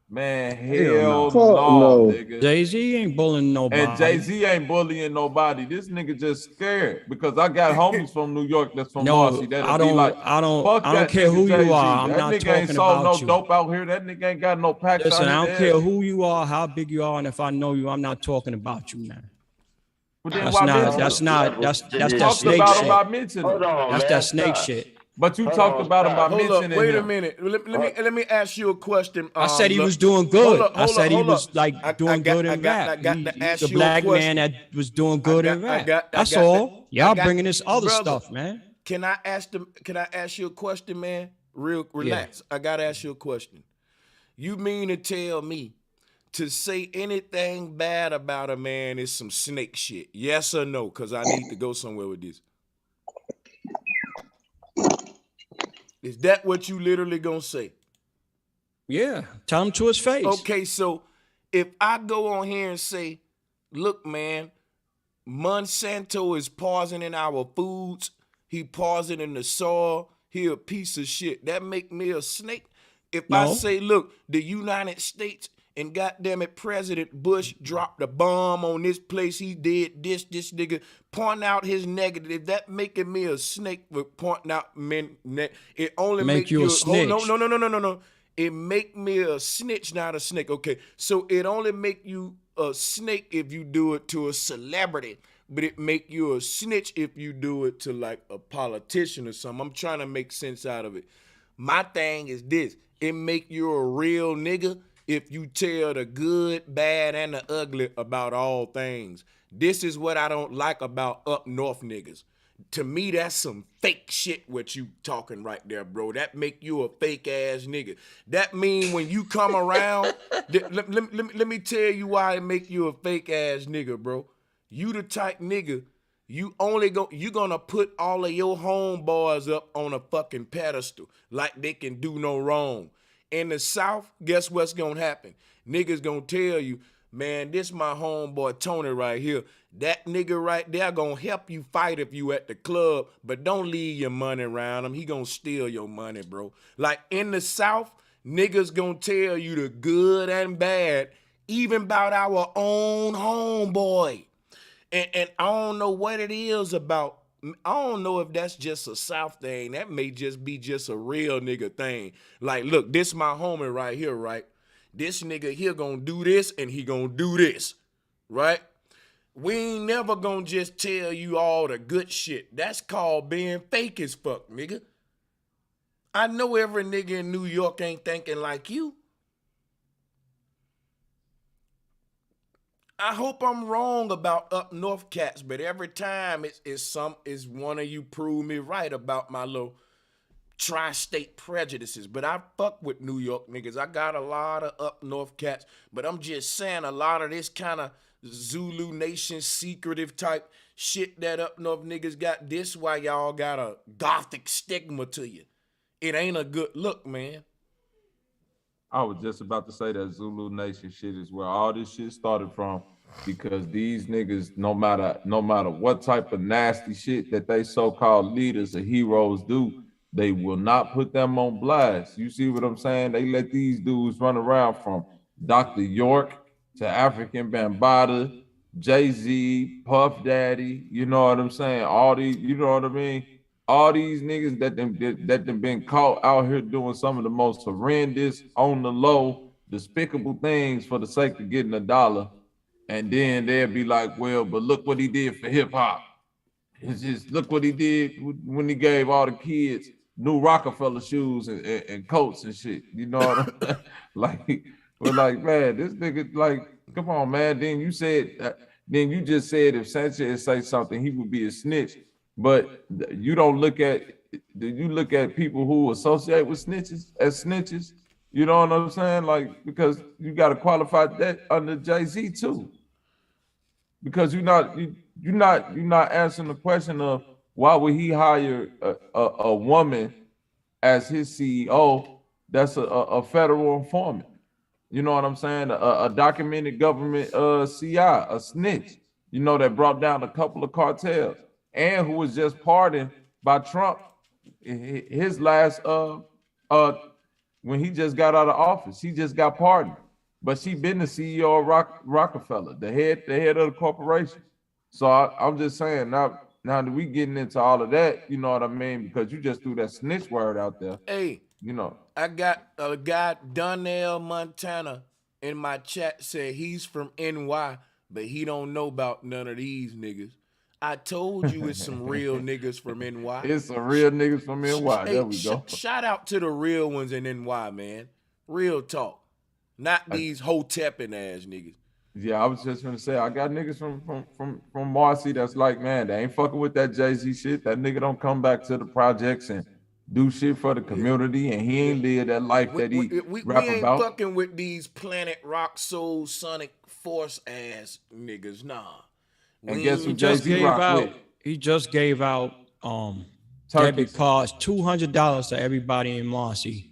Man, Hell hell no. no, nigga. Jay-Z ain't bullying nobody. And Jay-Z ain't bullying nobody. This nigga just scared because I got homies from New York that's from Marcy that'll be like, fuck I don't that care nigga who Jay-Z. you are. I'm That not nigga ain't talking sold no about you. dope out here. That nigga ain't got no packs Listen, out here. I don't care who you are, how big you are, and if I know you, I'm not talking about you, man. But then That's why not. mention That's him? not. That's You that talked snake about him shit. by mentioning him. That's that snake shit. But you talked about him by Hold up, mentioning wait a him. minute. Let me ask you a question. I said he look, was doing good. hold up, I said he hold was up. like doing good in rap. I got to He's ask the you a black question. man that was doing good in rap. That's got all. to- Y'all I got- bringing this other brother, stuff, man. Can I ask you a question, man? Relax. I gotta ask you a question. You mean to tell me to say anything bad about a man is some snake shit? Yes or no? Because I need to go somewhere with this. Is that what you literally gonna say? Yeah, tell him to his face. Okay, so if I go on here and say, look, man, Monsanto is poisoning our foods, he poisoning the soil, he a piece of shit, that make me a snake? If I No. say, look, the United States and goddamn it, President Bush dropped a bomb on this place, he did this nigga, point out his negative, that making me a snake for pointing out men. It only Make you a snitch. No. It make me a snitch, not a snake. Okay, so it only make you a snake if you do it to a celebrity, but it make you a snitch if you do it to like a politician or something. I'm trying to make sense out of it. My thing is this: it make you a real nigga if you tell the good, bad, and the ugly about all things. This is what I don't like about up north niggas. To me, that's some fake shit what you talking right there, bro. That make you a fake ass nigga. That mean when you come around, let me tell you why it make you a fake ass nigga, bro. You the type nigga, you gonna put all of your homeboys up on a fucking pedestal like they can do no wrong. In the South, guess what's gonna happen? Niggas gonna tell you, man, this my homeboy Tony right here. That nigga right there gonna help you fight if you at the club, but don't leave your money around him. He gonna steal your money, bro. Like in the South, niggas gonna tell you the good and bad, even about our own homeboy. And I don't know what it is about. I don't know if that's just a South thing. That may just be just a real nigga thing. Like, look, this my homie right here, right? this nigga here gonna do this and he gonna do this, right? We ain't never gonna just tell you all the good shit. That's called being fake as fuck, nigga. I know every nigga in New York ain't thinking like you. I hope I'm wrong about up north cats, but every time it's one of you prove me right about my little tri-state prejudices. But I fuck with New York niggas. I got a lot of up north cats, but I'm just saying a lot of this kind of Zulu Nation secretive type shit that up north niggas got. This why y'all got a gothic stigma to you. It ain't a good look, man. I was just about to say that Zulu Nation shit is where all this shit started from, because these niggas, no matter what type of nasty shit that they so-called leaders or heroes do, they will not put them on blast. You see what I'm saying? They let these dudes run around from Dr. York to African Bambaataa, Jay-Z, Puff Daddy, you know what I'm saying? All these, you know what I mean? All these niggas that them been caught out here doing some of the most horrendous, on the low, despicable things for the sake of getting $1. And then they'll be like, well, but look what he did for hip hop. It's just, look what he did when he gave all the kids new Rockefeller shoes and coats and shit. You know what I'm like? We're like, man, this nigga, like, come on, man. Then you just said if Sanchez say something, he would be a snitch. But you don't look at, you look at people who associate with snitches as snitches. You know what I'm saying? Like, because you got to qualify that under Jay-Z too. Because you're not answering the question of why would he hire a woman as his CEO that's a federal informant. You know what I'm saying? A documented government CI, a snitch, you know, that brought down a couple of cartels, and who was just pardoned by Trump his last when he just got out of office. He just got pardoned. But she been the CEO of Rockefeller, the head of the corporation. So I'm just saying, now that we getting into all of that, you know what I mean? Because you just threw that snitch word out there. Hey, you know, I got a guy, Donnell Montana, in my chat said he's from NY, but he don't know about none of these niggas. I told you it's some real niggas from NY. It's some real niggas from NY. Hey, there we go. Shout out to the real ones in NY, man. Real talk. Not these hotepping ass niggas. Yeah, I was just gonna say I got niggas from Marcy that's like, man, they ain't fucking with that Jay-Z shit. That nigga don't come back to the projects and do shit for the community, and he ain't live that life that he rap we ain't about. Fucking with these Planet Rock Soul Sonic Force ass niggas, nah. And guess who Jay-Z rock with? He just gave out debit cards, $200 to everybody in Marcy.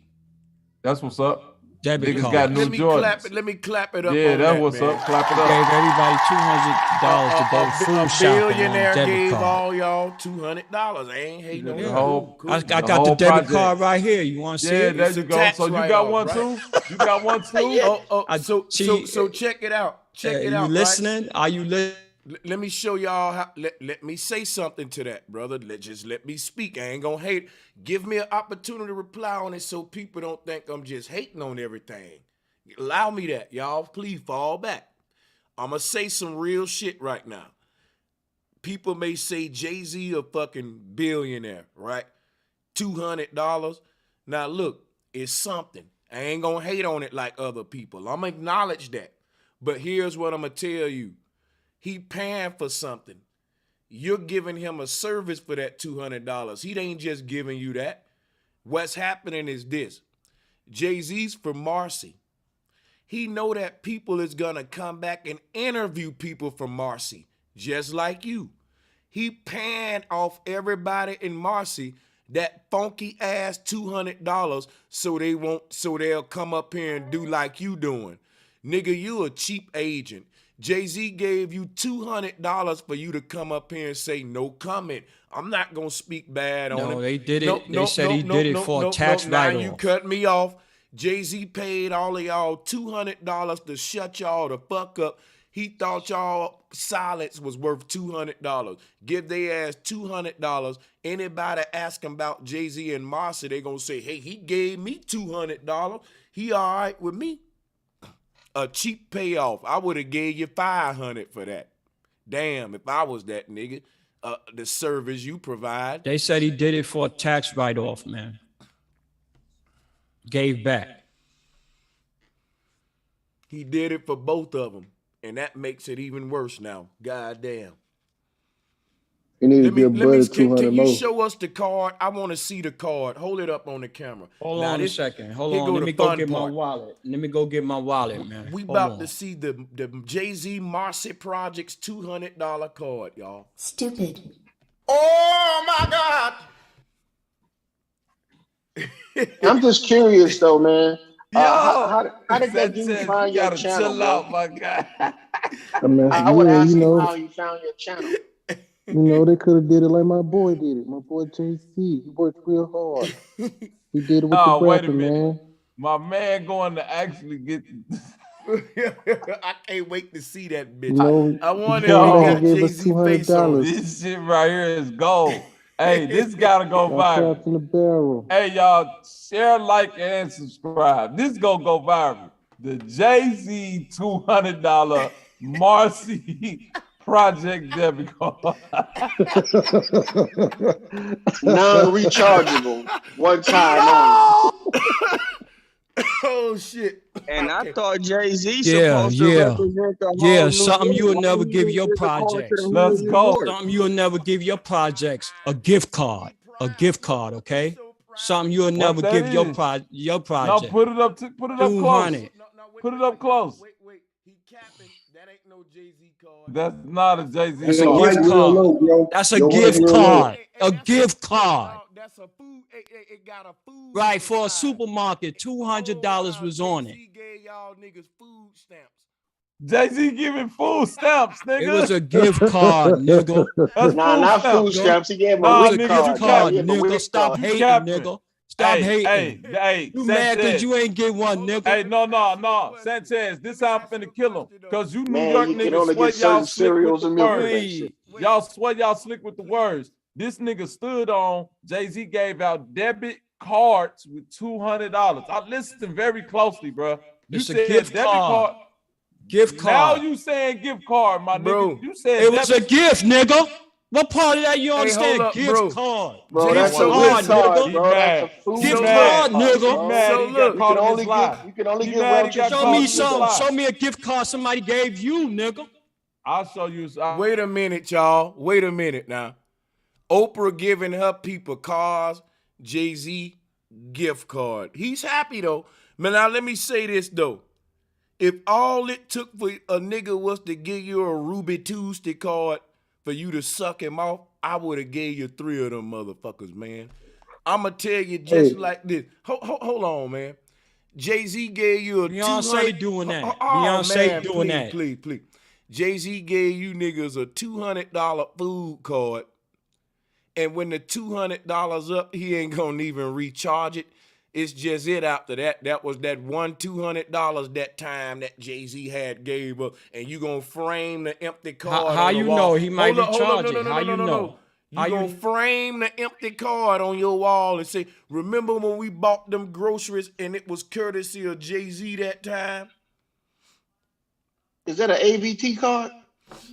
That's what's up. Debit niggas cards. got new Jordans. Let me clap it up. Yeah, on that's what's man. up. Clap it up. Gave everybody $200 to go food shopping on billionaire debit gave card. all y'all $200. I ain't hating on Yeah. cool. I got the debit card right here. You want to see it? there you go. So you got one too? You got one too? So check it out. Check it out. You listening? Right? Are you listening? Let me show y'all how. Let me say something to that, brother. Let me speak. I ain't gonna hate. Give me an opportunity to reply on it so people don't think I'm just hating on everything. Allow me that, y'all. Please fall back. I'm gonna say some real shit right now. People may say Jay-Z a fucking billionaire, right? $200. Now look, it's something. I ain't gonna hate on it like other people. I'm gonna acknowledge that. But here's what I'm gonna tell you. He paying for something. You're giving him a service for that $200. He ain't just giving you that. What's happening is this. Jay-Z's from Marcy. He know that people is gonna come back and interview people from Marcy, just like you. He paying off everybody in Marcy that funky ass $200 so they'll come up here and do like you doing. Nigga, you a cheap agent. Jay-Z gave you $200 for you to come up here and say no comment. I'm not gonna speak bad on it. No, they did it. They said he did it for a tax write-off. Now you cut me off. Jay-Z paid all of y'all $200 to shut y'all the fuck up. He thought y'all silence was worth $200. Give their ass $200. Anybody asking about Jay-Z and Marcy, they gonna say, hey, he gave me $200. He all right with me. a cheap payoff. I would have gave you $500 for that. Damn, if I was that nigga, the service you provide. They said he did it for a tax write-off, man. Gave back. He did it for both of them, and that makes it even worse now. God damn. You need to give Buddy 200 can more. you show us the card? I want to see the card. Hold it up on the camera. Hold on a second. Hold on. Let me go get my wallet. Let me go get my wallet, man. We about to see the Jay-Z Marcy Project's $200 card, y'all. Stupid. Oh my God. I'm just curious though, man. Yo, how did that dude find your channel? Chill out, my guy. I mean, I would ask you him know, how he found your channel. you know, they could have did it like my boy did it. My boy Jay-Z, he worked real hard. He did it with the Wait a rapping, minute. man. My man going to actually get. I can't wait to see that bitch. You know, I want he gave us Jay-Z face on. This shit right here is gold. Hey, this gotta go viral. In the barrel. Hey, y'all, share, like, and subscribe. This gonna go viral. The Jay-Z $200 Marcy Project debit card. Non-rechargeable. One time only. Oh shit. And I thought Jay-Z Yeah, supposed to represent the whole yeah. New Something York. you'll never Why give you your give the card to projects. the whole Let's New go. York? Something you'll never give your projects. A gift card. A gift card, okay? Something you'll never that give your is? project. No, put it up close. 200. Put it up close. Wait. He capping. That ain't no Jay-Z card. That's not a Jay-Z That's a card. gift card. That's a gift card. A gift card. That's a food. It got a food. Right, for a supermarket, $200 was on it. Jay-Z gave y'all niggas food stamps. Jay-Z giving food stamps, nigga. It was a gift card, nigga. That's not food stamps. He gave him a It was gift a card. gift card, He gave him a nigga. gift Stop card. hating, capping. nigga. Stop hating. Hey, You mad because Sanchez. you ain't get one, nigga? Hey, no. Sanchez, this how I'm finna kill him. Because you New Man, York you can niggas only swear get y'all certain slick with cereals the and milk. words. Y'all swear y'all slick with the words. This nigga stood on Jay-Z gave out debit cards with $200. I listened very closely, bro. You It's a said gift debit card. Gift card. Now you saying gift card, my Bro, nigga. You said It was a debit. gift, nigga. What part of that you Hey, understand? hold up, Gift bro. card. Bro, Gift that's a card, gift card, nigga. bro. That's a food Gift stamp. card, nigga. bro. Mad So he got look, You caught can in only this lie. get. You can only He get mad well he got to Show caught me in this some. lie. Show me a gift card somebody gave you, nigga. I'll show you. Wait a minute, y'all. Wait a minute now. Oprah giving her people cars, Jay-Z gift card. He's happy though. Man, now let me say this though. If all it took for a nigga was to give you a Ruby Tuesday card for you to suck him off, I would have gave you 3 of them motherfuckers, man. I'ma tell you just like this. Hold on, man. Jay-Z gave you a Beyonce 200 doing that. Oh, Beyonce man, doing please, that. Please. Jay-Z gave you niggas a $200 food card. And when the $200 up, he ain't gonna even recharge it. It's just it after that. That was that $200 that time that Jay-Z had gave up. And you gonna frame the empty card How on the you wall. know he might Hold up, recharge no, it? no, How no, you no, know? no. How You you- gonna frame the empty card on your wall and say, remember when we bought them groceries and it was courtesy of Jay-Z that time? Is that an AVT card?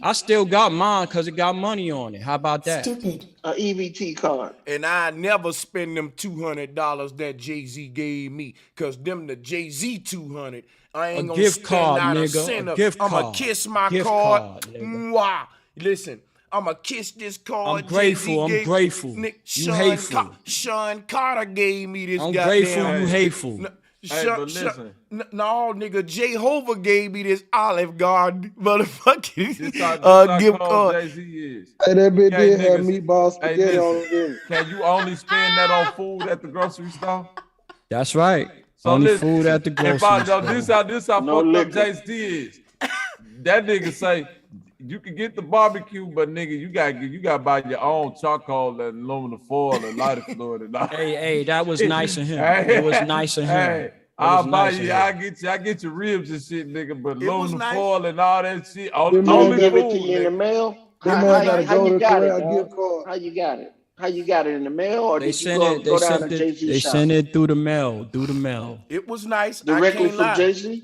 I still got mine because it got money on it. How about that? Stupid. An EBT card. And I never spend them $200 that Jay-Z gave me, cause them the Jay-Z 200. I ain't A gonna gift spend card, not a nigga. cent A of. gift I'ma card. kiss my Gift card. card, nigga. Mwah. Listen, I'ma kiss this card. I'm grateful. Jay-Z I'm grateful. Nick, You hateful. Sean Carter gave me this I'm goddamn. grateful. You hateful. Hey, but listen. No, nigga, Jehovah gave me this Olive Garden motherfucking This how gift cold card. Jay-Z is. Hey, that bitch Hey, did have niggas. meatball Hey, spaghetti on listen. it. Can you only spend that on food at the grocery store? That's right. So Only listen, food at the grocery if I, store. this how No fucked liquor. up Jay-Z is. That nigga say you can get the barbecue, but nigga, you gotta buy your own charcoal and aluminum foil and lighter fluid and all. Hey, that was nice of him. Hey, It was nice of him. Hey, It I'll was buy nice of you. him. I get your ribs and shit, nigga. But It was aluminum nice. foil and all that shit. They Only give it to food, you in the nigga. mail. That man gotta How go you to got it, Corral dog? gift card. How you got it? How you got it in the mail, or They did you sent go, it. They go down sent to it. Jay-Z They shop? sent it through the mail. Through the mail. It was nice. I Directly can't from lie. Jay-Z?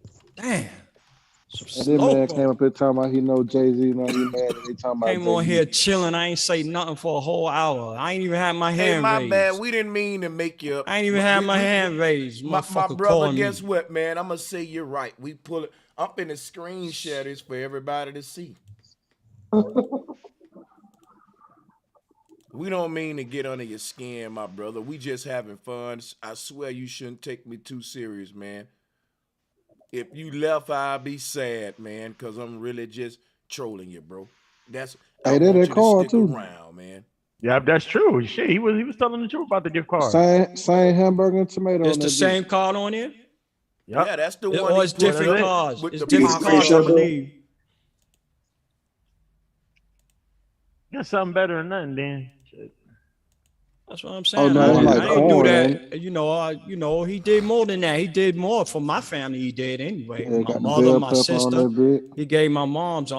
Damn. And then man came up here talking about he know Jay-Z, now he mad and they talking about Came on Jay-Z. here chilling. I ain't say nothing for a whole hour. I ain't even had my Hey, hand my raised. bad. We didn't mean to make you up. I ain't even had my hand raised. My Motherfucker brother, calling me. guess what, man? I'm gonna say you're right. We pull it. I'm finna screen share this for everybody to see. We don't mean to get under your skin, my brother. We just having fun. I swear you shouldn't take me too serious, man. If you left, I'll be sad, man, because I'm really just trolling you, bro. That's I Hey, want that you to car stick too. around, man. Yeah, that's true. Shit, he was telling the truth about the gift card. Same hamburger and tomato It's on the that same bitch. card on here? Yep. Yeah, that's the one. Or it's different That's it. cards. With It's the different pop cards, I top. believe. Got something better than nothing, then. Shit. That's what I'm Oh saying. no, it's like I ain't do corn, ain't it? that. You know, he did more than that. He did more for my family. He did anyway. Yeah, My got the mother, bell my pepper on sister. that bit. He gave my mom's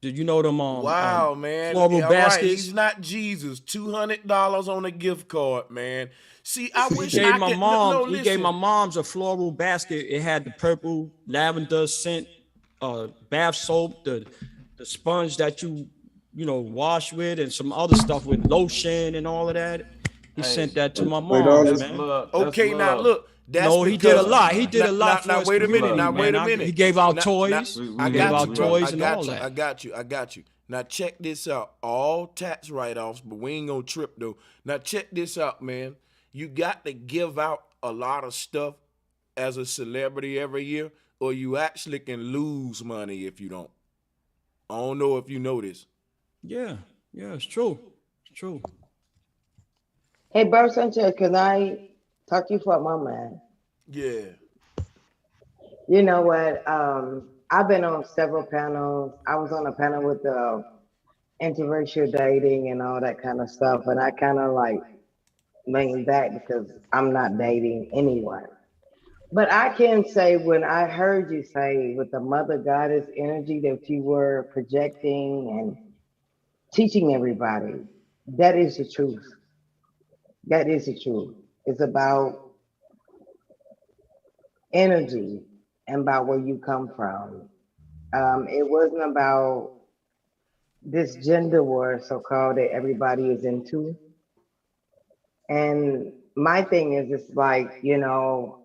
did you know them Wow, man. floral All right, baskets? he's not Jesus. $200 on a gift card, man. See, I He wish gave I my could. mom. No, He gave my listen. mom's a floral basket. It had the purple lavender scent, bath soap, the sponge that you wash with, and some other stuff with lotion and all of that. He sent that to my Wait, all mom's, this. That's man. love. That's Okay, now love. look. That's No, he did a because lot. He did a lot for now his wait a That's minute. love, community, Now wait man. a man. He minute. gave out Now, toys. We I He gave got with you, you, out bro. brother. toys I and all got you. that. I got you. I got you. Now check this out. All tax write-offs, but we ain't gonna trip though. Now check this out, man. You got to give out a lot of stuff as a celebrity every year, or you actually can lose money if you don't. I don't know if you know this. Yeah, it's true. It's true. Hey, Bro Sanchez, can I talk to you for a moment? Yeah. You know what? I've been on several panels. I was on a panel with interracial dating and all that kind of stuff, and I kind of like leaned back because I'm not dating anyone. But I can say when I heard you say with the mother goddess energy that you were projecting and teaching everybody, that is the truth. That is the truth. It's about energy and about where you come from. It wasn't about this gender war, so called, that everybody is into. And my thing is, it's like,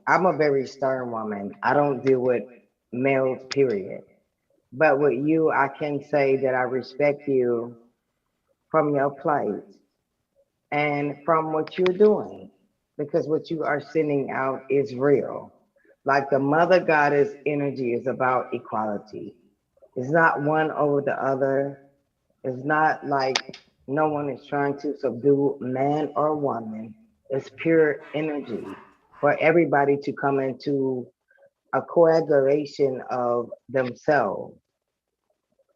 I'm a very stern woman. I don't deal with males, period. But with you, I can say that I respect you from your plight and from what you're doing, because what you are sending out is real. Like the mother goddess energy is about equality. It's not one over the other. It's not like no one is trying to subdue man or woman. It's pure energy for everybody to come into a coagulation of themselves.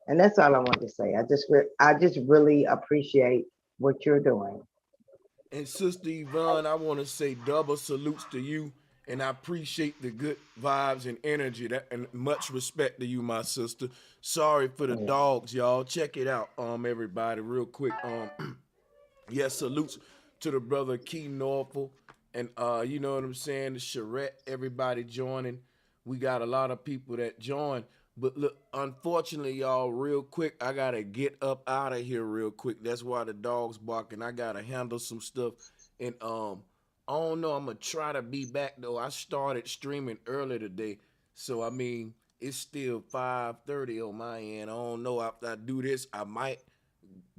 And that's all I want to say. I just really appreciate what you're doing. And Sister Yvonne, I want to say double salutes to you, and I appreciate the good vibes and energy and much respect to you, my sister. Sorry for the dogs, y'all. Check it out, everybody, real quick. Yes, salutes to the brother Key Norfolk, and you know what I'm saying, the charrette, everybody joining. We got a lot of people that join. But look, unfortunately, y'all, real quick, I gotta get up out of here real quick. That's why the dog's barking. I gotta handle some stuff. And I don't know. I'm gonna try to be back though. I started streaming early today. So I mean, it's still 5:30 on my end. I don't know. After I do this, I might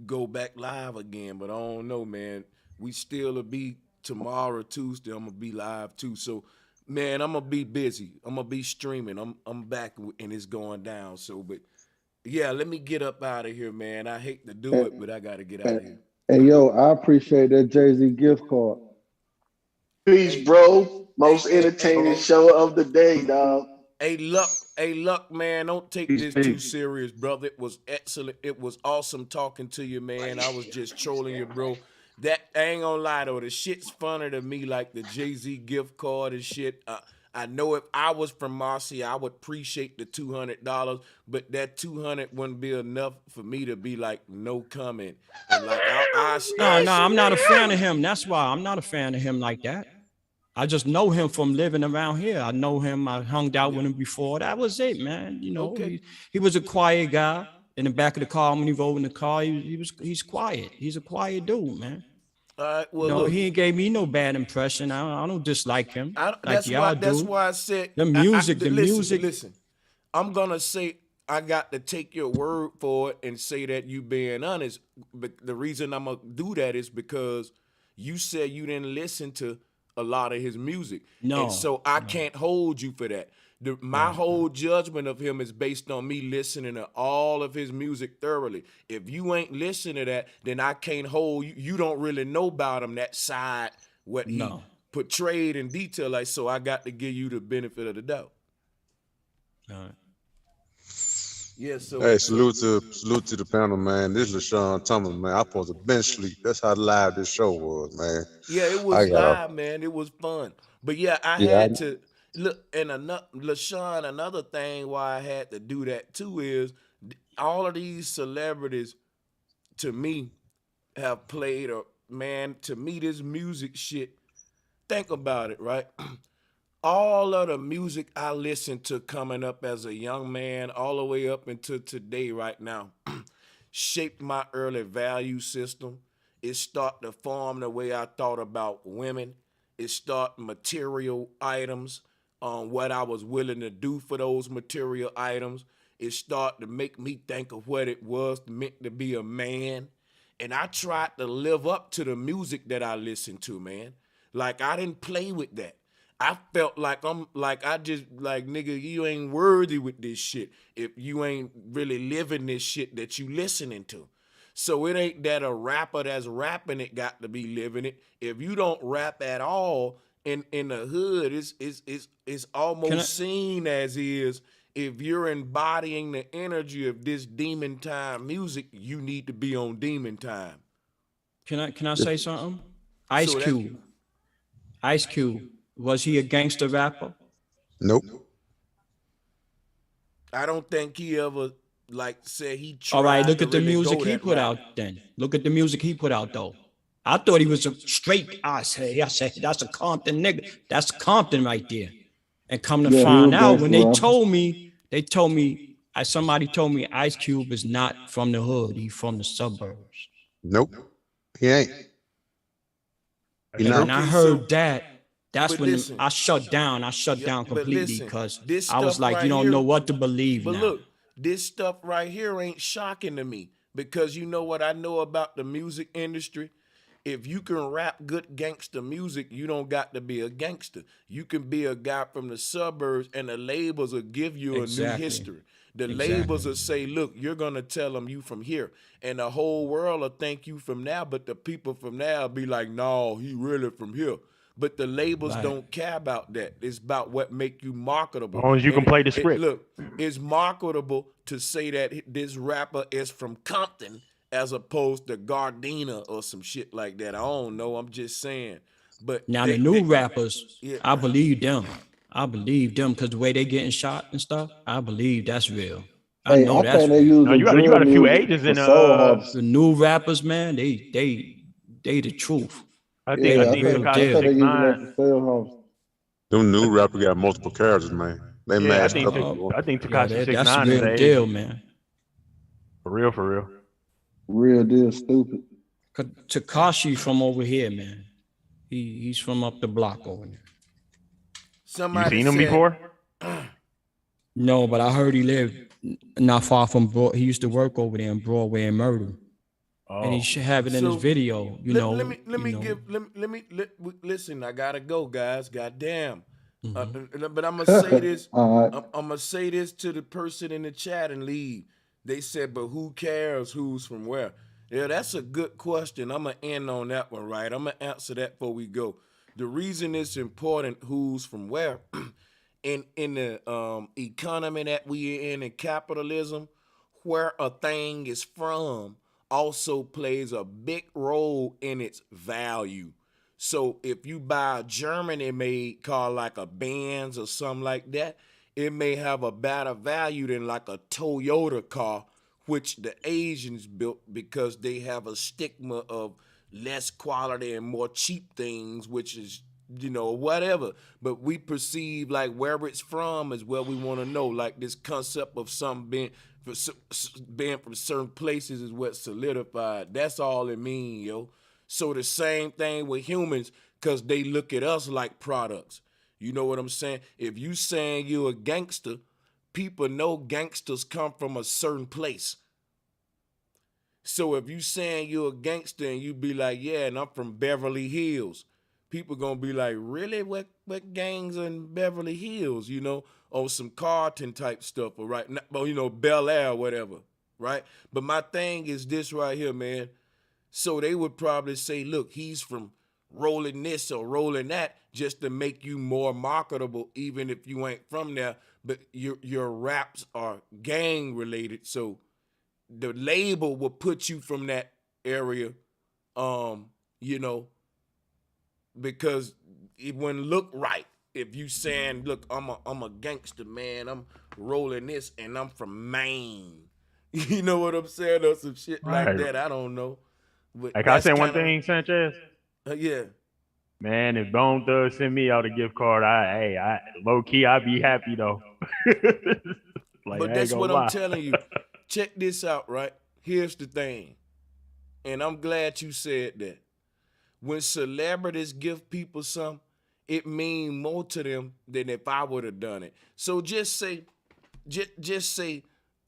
go back live again, but I don't know, man. We still will be tomorrow, Tuesday. I'm gonna be live too. So, man, I'm gonna be busy. I'm gonna be streaming. I'm back and it's going down. So, but yeah, let me get up out of here, man. I hate to do it, And, but I gotta get out and, of here. and yo, I appreciate that Jay-Z gift card. Peace, bro. Most Hey, entertaining show of the day, dog. Luck, man. Don't take Peace, this too peace. serious, brother. It was excellent. It was awesome talking to you, man. I was just trolling you, bro. That I ain't gonna lie though, the shit's funny to me, like the Jay-Z gift card and shit. I know if I was from Marcy, I would appreciate the $200, but that 200 wouldn't be enough for me to be like no comment. And like No, I'm not a fan of him. That's why I'm not a fan of him like that. I just know him from living around here. I know him. I hung out with him before. That was it, man. Okay. He was a quiet guy. In the back of the car, when he rode in the car, he's quiet. He's a quiet dude, man. All right, well look. He ain't gave me no bad impression. I don't dislike him like That's y'all do. why I said The music. Listen, I'm gonna say I got to take your word for it and say that you being honest. But the reason I'm gonna do that is because you said you didn't listen to a lot of his music, and so I can't hold you for that. My whole judgment of him is based on me listening to all of his music thoroughly. If you ain't listening to that, then I can't hold you. You don't really know about him, that side, what he portrayed in detail. Like, so I got to give you the benefit of the doubt. All right. Yeah, so Hey, salute to the panel, man. This is LaShawn Thomas, man. I supposed to bench sleep. That's how live this show was, man. yeah, it I was got live, man. It was fun. But yeah, I yeah, had to look. And LaShawn, another thing why I had to do that too is all of these celebrities, to me, have played a man. To me, this music shit. Think about it, right? All of the music I listened to coming up as a young man, all the way up into today, right now, shaped my early value system. It started to form the way I thought about women. It started material items, what I was willing to do for those material items. It started to make me think of what it was meant to be a man. And I tried to live up to the music that I listened to, man. Like I didn't play with that. I felt like I just like nigga, you ain't worthy with this shit if you ain't really living this shit that you listening to. So it ain't that a rapper that's rapping it got to be living it. If you don't rap at all in the hood, it's almost seen as is if you're embodying the energy of this demon time music, you need to be on demon time. Can I say something? Ice Cube. Ice Cube. Was he a gangster rapper? Nope. I don't think he ever like said he tried. All right, look to at the really music he put out then. Look at the music he put out though. I thought he was a straight, I said, that's a Compton nigga. That's Compton right there. And come to find out, when they told me, somebody told me Ice Cube is not from the hood. He's from the suburbs. Nope. He ain't. And when I heard that, that's when I shut down. I shut down completely because I was like, you don't know what to believe now. But look, this stuff right here ain't shocking to me because you know what I know about the music industry? If you can rap good gangster music, you don't got to be a gangster. You can be a guy from the suburbs and the labels will give you a new history. The labels will say, look, you're going to tell them you from here. And the whole world will thank you from now, but the people from now will be like, no, he really from here. But the labels don't care about that. It's about what make you marketable. As long as you can play the script. Look, it's marketable to say that this rapper is from Compton as opposed to Gardena or some shit like that. I don't know. I'm just saying. But now the new rappers, I believe them. I believe them because the way they getting shot and stuff, I believe that's real. I know that's real. No, you got a few agents in the new rappers, man. They the truth. I think Tekashi 6ix9ine. Them new rappers got multiple characters, man. They mashed up. I think Tekashi 6ix9ine that's is real deal, man. For real. Real deal, stupid. Tekashi from over here, man. He's from up the block over there. Somebody you seen him before? No, but I heard he lived not far from he used to work over there in Broadway and Murder. Oh. And he should have it in his video, listen, I gotta go, guys. Goddamn. But I'm gonna say this. I'm gonna say this to the person in the chat and leave. They said, but who cares who's from where? Yeah, that's a good question. I'm gonna end on that one, right? I'm gonna answer that before we go. The reason it's important who's from where, in the economy that we in capitalism, where a thing is from also plays a big role in its value. So if you buy a Germany-made car like a Benz or something like that, it may have a better value than like a Toyota car, which the Asians built because they have a stigma of less quality and more cheap things, which is, whatever. But we perceive like where it's from is where we want to know. Like this concept of something being from certain places is what solidified. That's all it means, yo. So the same thing with humans, because they look at us like products. You know what I'm saying? If you saying you're a gangster, people know gangsters come from a certain place. So if you saying you're a gangster and you be like, yeah, and I'm from Beverly Hills, people gonna be like, really? What gangs in Beverly Hills? Or some Carlton type stuff, or right? Bel Air, or whatever, right? But my thing is this right here, man. So they would probably say, look, he's from rolling this or rolling that just to make you more marketable, even if you ain't from there. But your raps are gang related, so the label will put you from that area, you know, because it wouldn't look right if you saying, look, I'm a gangster, man, I'm rolling this and I'm from Maine. You know what I'm saying? Or some shit like Right. that. I don't know. But Like, I that's say one kinda, thing, Sanchez. yeah. Man, if Bone Thug send me out a gift card, I low key, I'd be happy though. Like, But I ain't that's gonna what I'm lie. telling you. Check this out, right? Here's the thing. And I'm glad you said that. When celebrities give people something, it means more to them than if I would have done it. So just say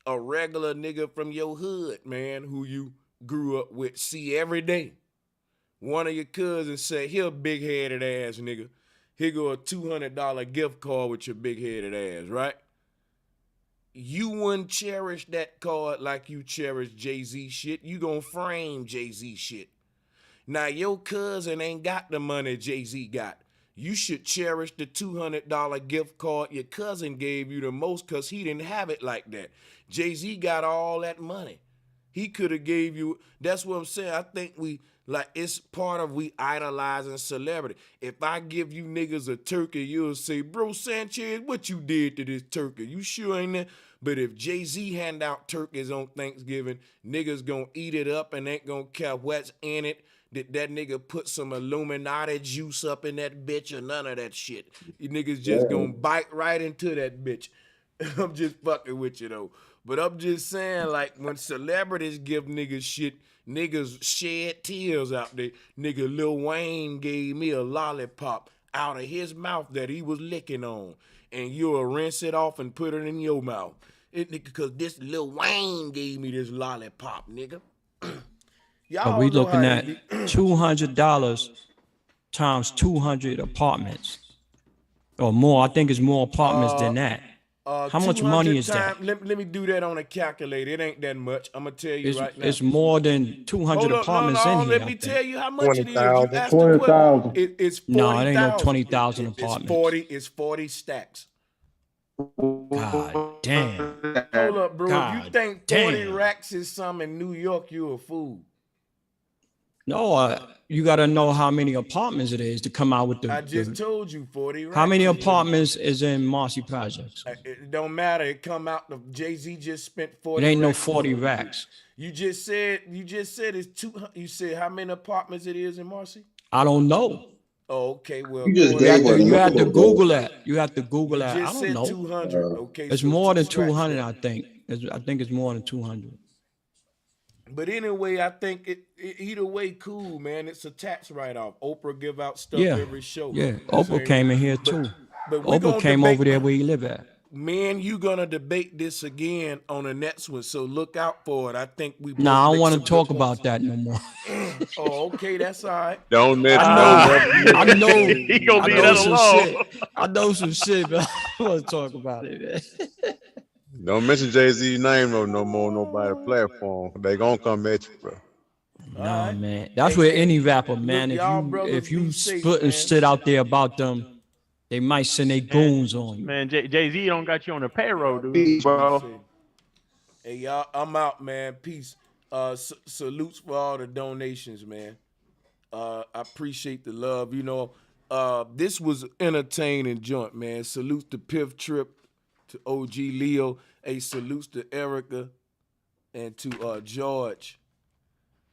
a regular nigga from your hood, man, who you grew up with, see every day. One of your cousins say, here, big-headed ass nigga. Here go a $200 gift card with your big-headed ass, right? You wouldn't cherish that card like you cherish Jay-Z shit. You gonna frame Jay-Z shit. Now, your cousin ain't got the money Jay-Z got. You should cherish the $200 gift card your cousin gave you the most because he didn't have it like that. Jay-Z got all that money. He could have gave you, that's what I'm saying. I think it's part of we idolizing celebrity. If I give you niggas a turkey, you'll say, bro, Sanchez, what you did to this turkey? You sure ain't that? But if Jay-Z hand out turkeys on Thanksgiving, niggas gonna eat it up and ain't gonna care what's in it. Did that nigga put some Illuminati juice up in that bitch or none of that shit? You niggas just gonna bite right into that bitch. I'm just fucking with you though. But I'm just saying, like, when celebrities give niggas shit, niggas shed tears out there. Nigga Lil Wayne gave me a lollipop out of his mouth that he was licking on. And you'll rinse it off and put it in your mouth. Because this Lil Wayne gave me this lollipop, nigga. Are we looking at $200 times 200 apartments or more? I think it's more apartments than that. How much money is that? Let me do that on a calculator. It ain't that much. I'm gonna tell you right now. It's more than 200 apartments in here. Let me tell you how much it is. You asked 20,000. It's 40,000. No, it ain't no 20,000 apartments. It's 40 stacks. God damn. Hold up, bro. God if you think 40 damn. racks is something in New York, you a fool. No, you got to know how many apartments it is to come out with the. I just told you 40 racks. How many apartments is in Marcy Projects? It don't matter. It come out. The Jay-Z just spent 40. It ain't no racks 40 racks. You just said it's 200. You said how many apartments it is in Marcy? I don't know. Oh, okay. Well, You just you have to Google that. You have to Google that. Just I don't know. 200. Okay. It's so more than scratch 200. that. I think. I think it's more than 200. But anyway, I think it either way, cool, man. It's a tax write-off. Oprah give out stuff Yeah. every show. Yeah. Oprah came in here too. But we Oprah gonna came debate, over there where you live at. Man, you gonna debate this again on the next one, so look out for it. I think we. Nah, I don't want to to talk about that no more. Oh, okay, that's all right. Don't mention I know. He gonna leave that some alone. shit. I know some shit, but I don't want to talk about it, man. Don't mention Jay-Z's name no more on nobody's platform. They gonna come at you, bro. Nah, man. That's where any rapper, man. If you split and sit out there about them, they might send their goons on you. Man, Jay-Z don't got you on the payroll, dude. Bro. Hey, y'all, I'm out, man. Peace. Salutes for all the donations, man. I appreciate the love. You know, this was entertaining joint, man. Salutes to Piff Trip, to OG Leo. Hey, salutes to Erica and to George.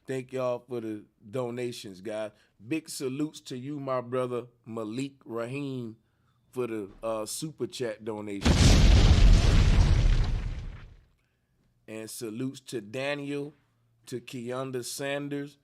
Thank y'all for the donations, guys. Big salutes to you, my brother Malik Rahim, for the super chat donation. And salutes to Daniel, to Keonda Sanders,